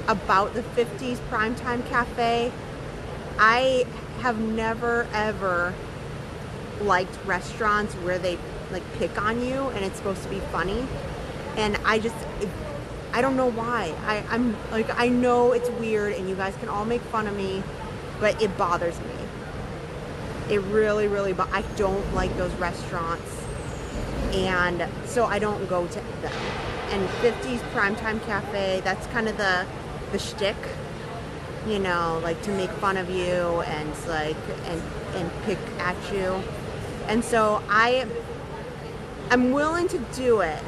about the 50s Primetime Cafe. I have never ever liked restaurants where they like pick on you and it's supposed to be funny, and I don't know why. I'm like, I know it's weird and you guys can all make fun of me, but it bothers me. It really, really, but I don't like those restaurants, and so I don't go to them. And 50s Primetime Cafe, that's kind of the shtick, you know, like to make fun of you and like and pick at you. And so I'm willing to do it,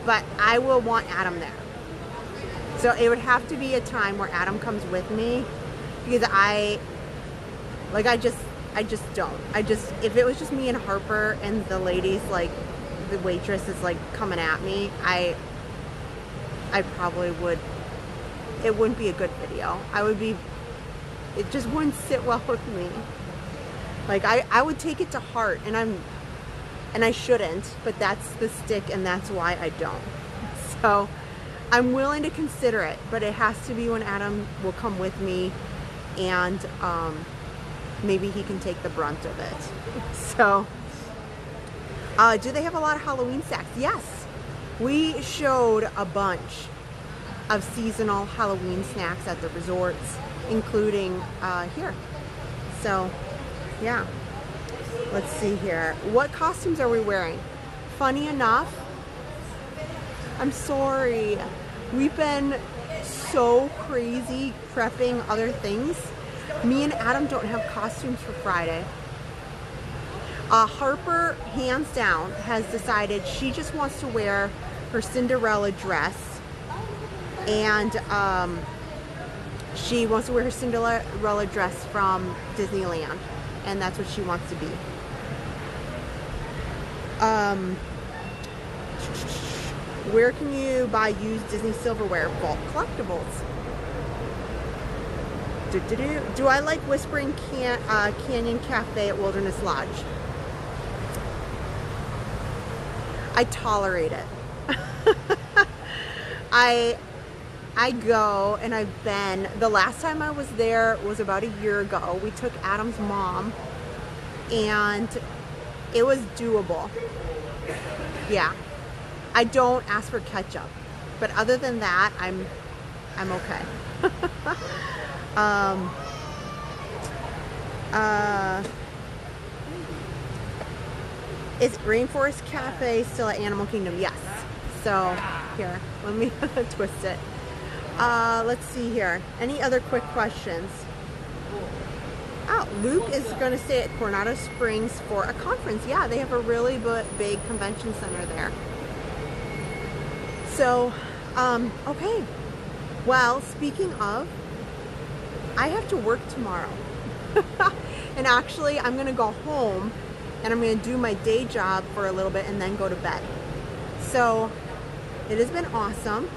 but I will want Adam there. So it would have to be a time where Adam comes with me, because I just don't. If it was just me and Harper and the ladies, like the waitress is like coming at me, I probably would, it wouldn't be a good video. It just wouldn't sit well with me. Like I would take it to heart, and I shouldn't, but that's the stick, and that's why I don't. So I'm willing to consider it, but it has to be when Adam will come with me, and maybe he can take the brunt of it. So do they have a lot of Halloween snacks? Yes, we showed a bunch of seasonal Halloween snacks at the resorts, including here. So yeah, let's see here. What costumes are we wearing? Funny enough, I'm sorry, we've been so crazy prepping other things. Me and Adam don't have costumes for Friday. Harper, hands down, has decided she just wants to wear her Cinderella dress, and she wants to wear her Cinderella dress from Disneyland, and that's what she wants to be. Where can you buy used Disney silverware? Vault Collectibles. Do I like Whispering Canyon Cafe at Wilderness Lodge? I tolerate it. I go, and I've been, the last time I was there was about a year ago. We took Adam's mom, and it was doable. Yeah. I don't ask for ketchup, but other than that, I'm okay. Is Rainforest Cafe still at Animal Kingdom? Yes. So here, let me twist it. Let's see here. Any other quick questions? Oh, Luke is going to stay at Coronado Springs for a conference. Yeah, they have a really big convention center there. So, okay. Well, speaking of, I have to work tomorrow. And actually, I'm going to go home and I'm going to do my day job for a little bit and then go to bed. So, it has been awesome.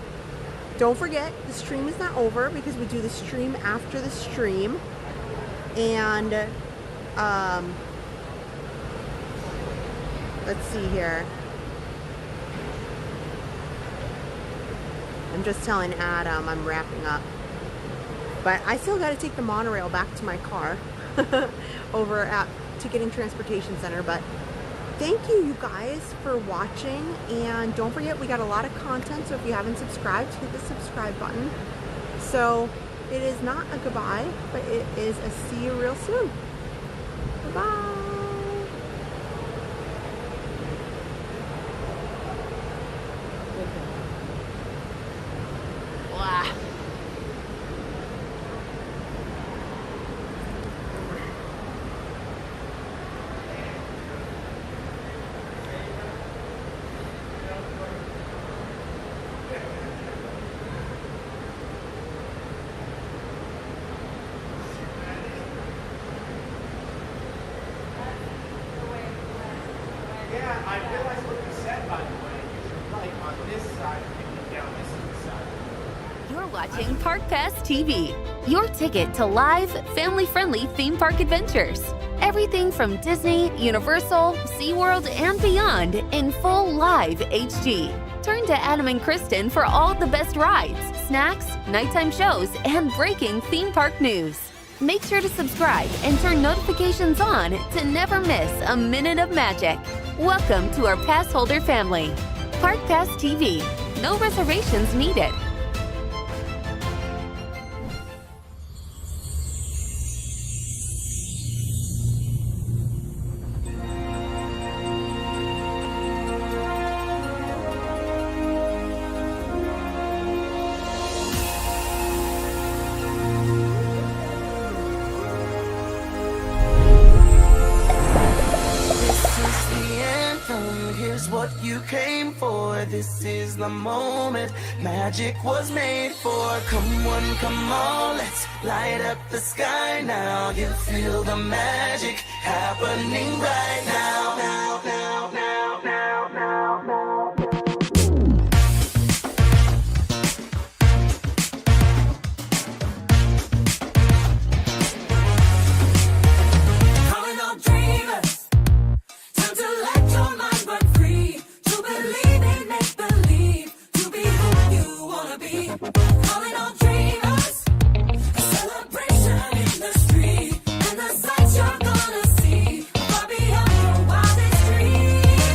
Don't forget, the stream is not over because we do the stream after the stream. And, let's see here. I'm just telling Adam I'm wrapping up. But I still got to take the monorail back to my car over at Ticketing Transportation Center. But thank you guys for watching. And don't forget, we got a lot of content. So if you haven't subscribed, hit the subscribe button. So it is not a goodbye, but it is a see you real soon. Bye-bye. Yeah, I realized what you said, by the way. You should like on this side, picking down this is the side. You're watching Park Pass TV, your ticket to live, family-friendly theme park adventures. Everything from Disney, Universal, SeaWorld, and beyond in full live HD. Turn to Adam and Kristen for all the best rides, snacks, nighttime shows, and breaking theme park news. Make sure to subscribe and turn notifications on to never miss a minute of magic. Welcome to our Passholder family. Park Pass TV. No reservations needed. What you came for, this is the moment magic was made for. Come one, come all, let's light up the sky now. You feel the magic happening right now, now, now, now, now, now, now. Calling all dreamers, time to let your mind run free. To believe in make believe, to be who you wanna be. Calling all dreamers, a celebration in the street, and the sights you're gonna see far beyond your wildest dreams.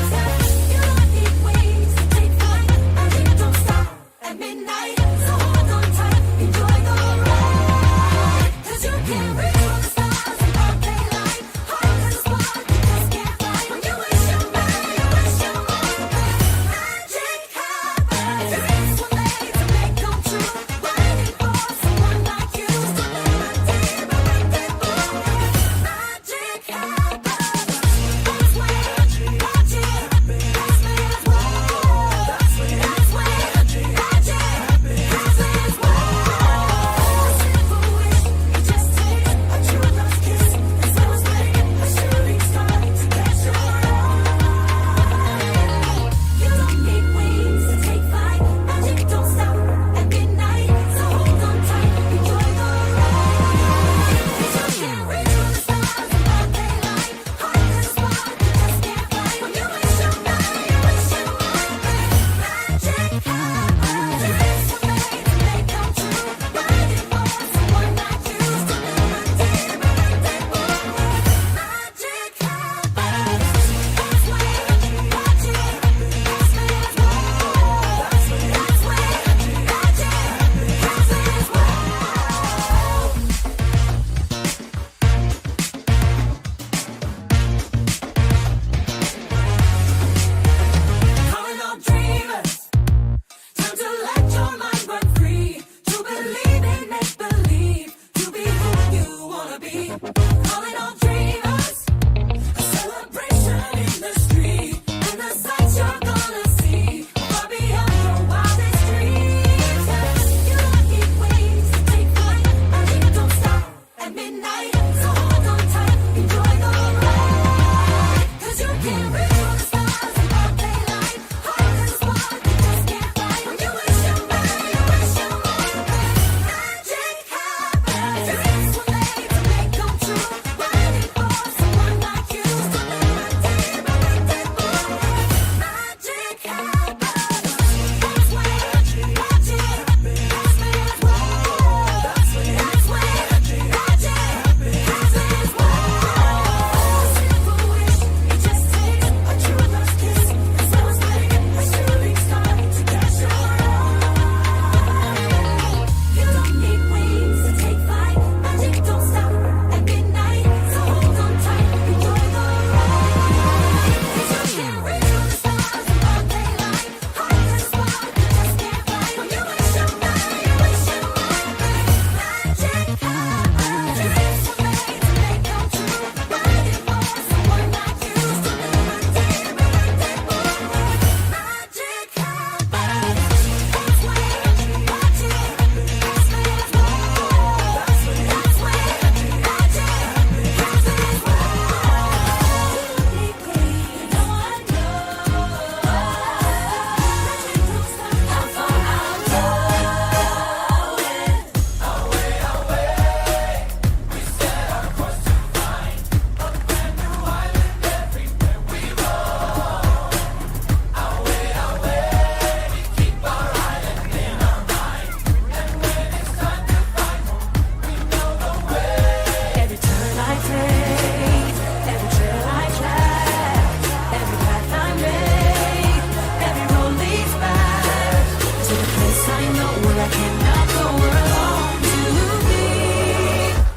where I cannot go, where I long to be.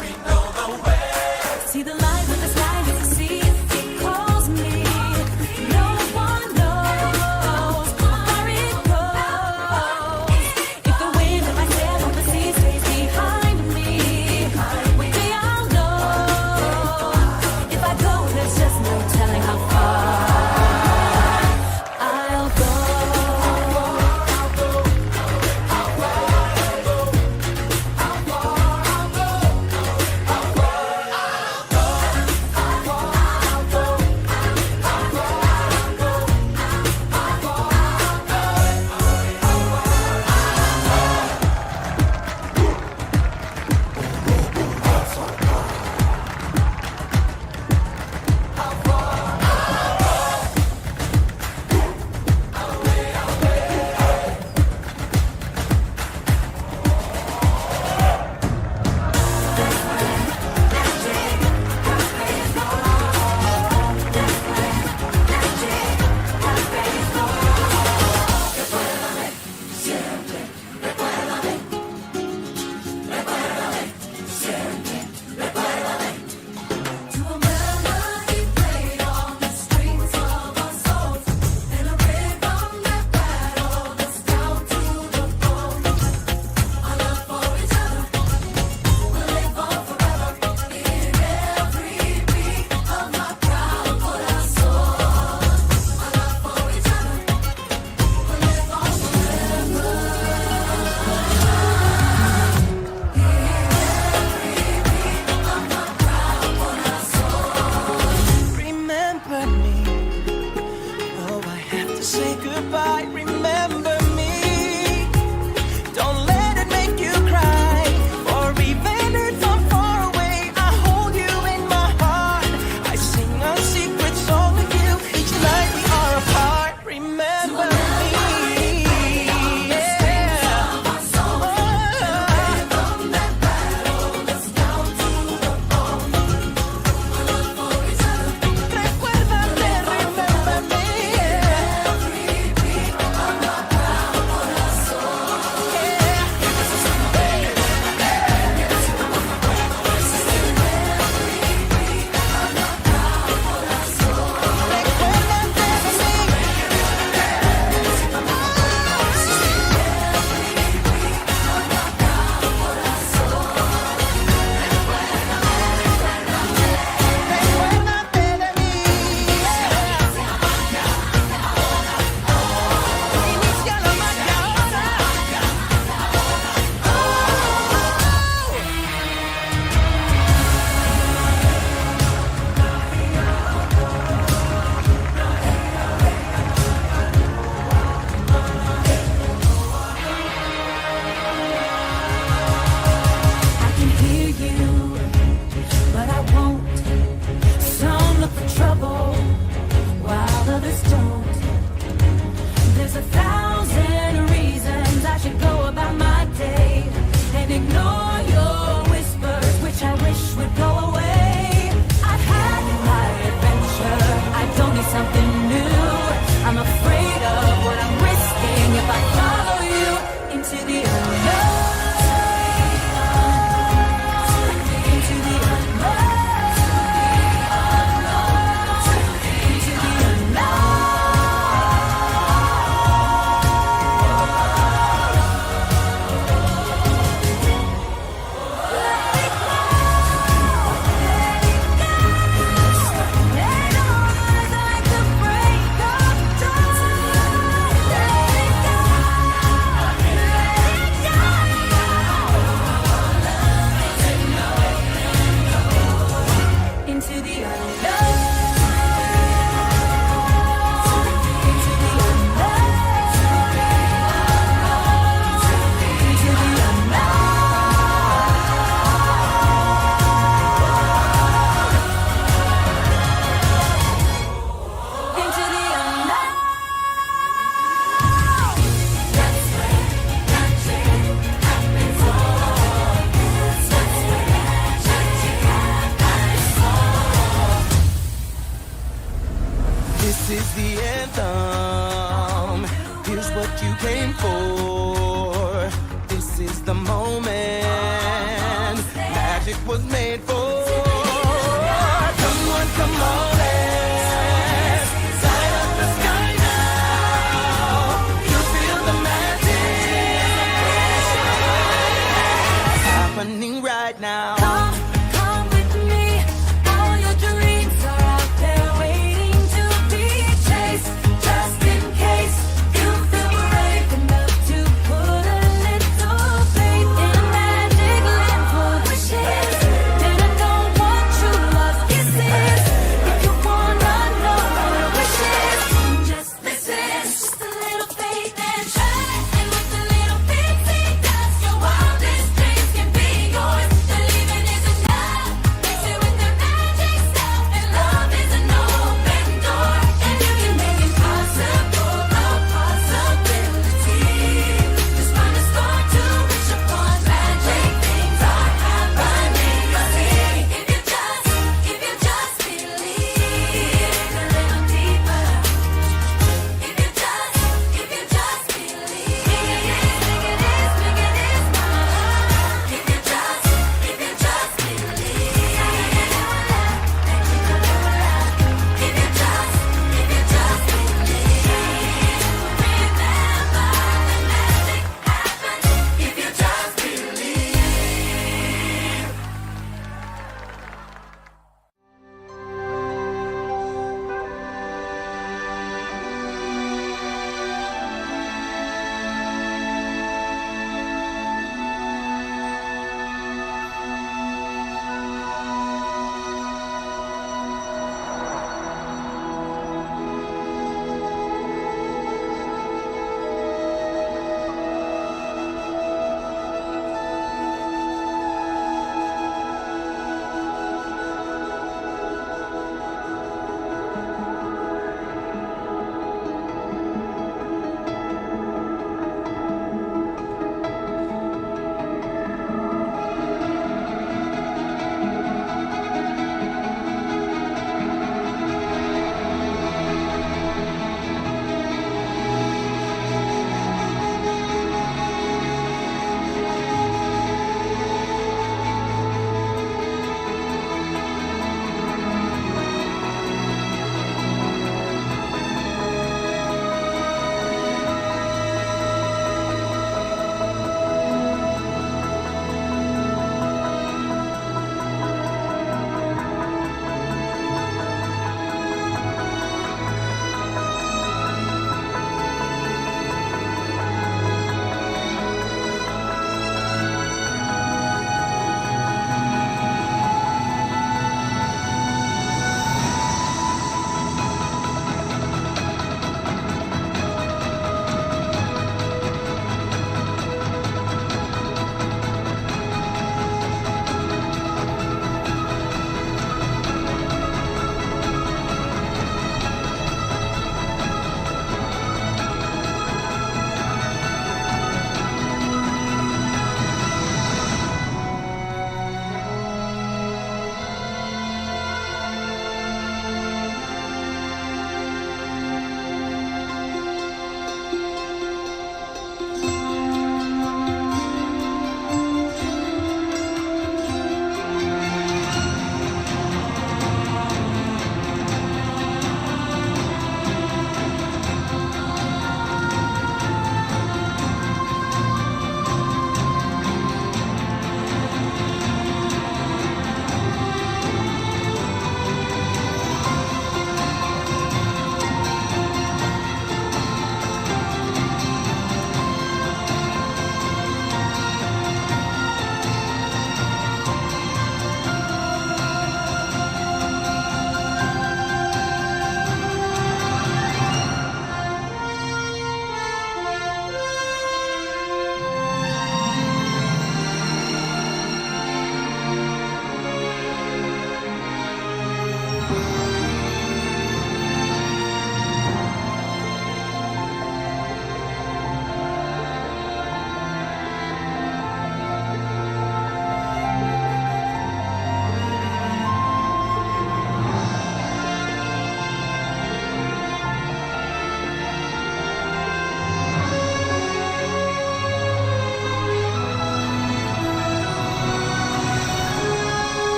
We know the way. See the light with the sky is the sea. It calls me. No one knows how far it goes. If the wind of my sail on the sea stays behind me, they all know. If I go, there's just no telling how far I'll go. was made for. Come on, let's light up the sky now. You feel the magic happening right now. Come with me. All your dreams are out there waiting to be chased. Just in case you feel brave enough to put a little faith in a magic land full of wishes.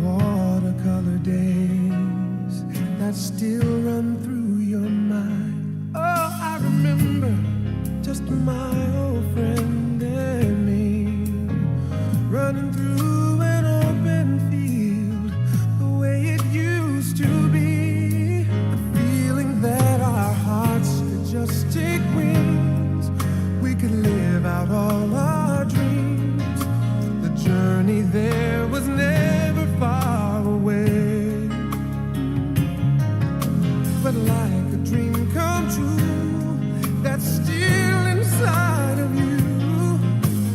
watercolor days that still run through your mind. Oh, I remember just my old friend and me running through an open field the way it used to be. The feeling that our hearts could just take wings. We could live out all our dreams. The journey there was never far away. But like a dream come true, that's still inside of you.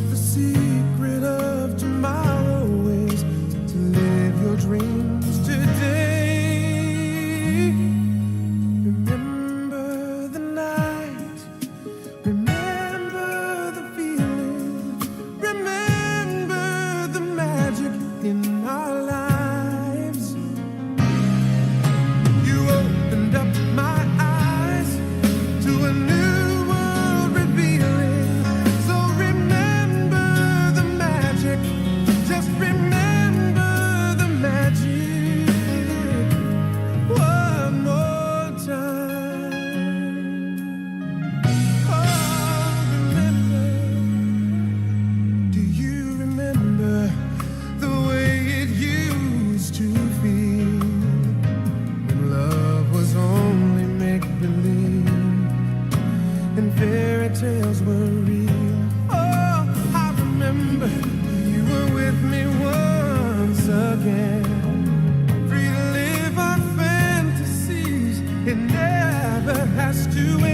The secret of tomorrow is to live your dreams today. Remember the night, remember the feeling, remember the magic in our lives. You opened up my eyes to a new world revealing. So remember the magic, just remember the magic one more time. Oh, remember, do you remember the way it used to feel when love was only make-believe and fairy tales were real? Oh, I remember you were with me once again, free to live our fantasies. It never has to end.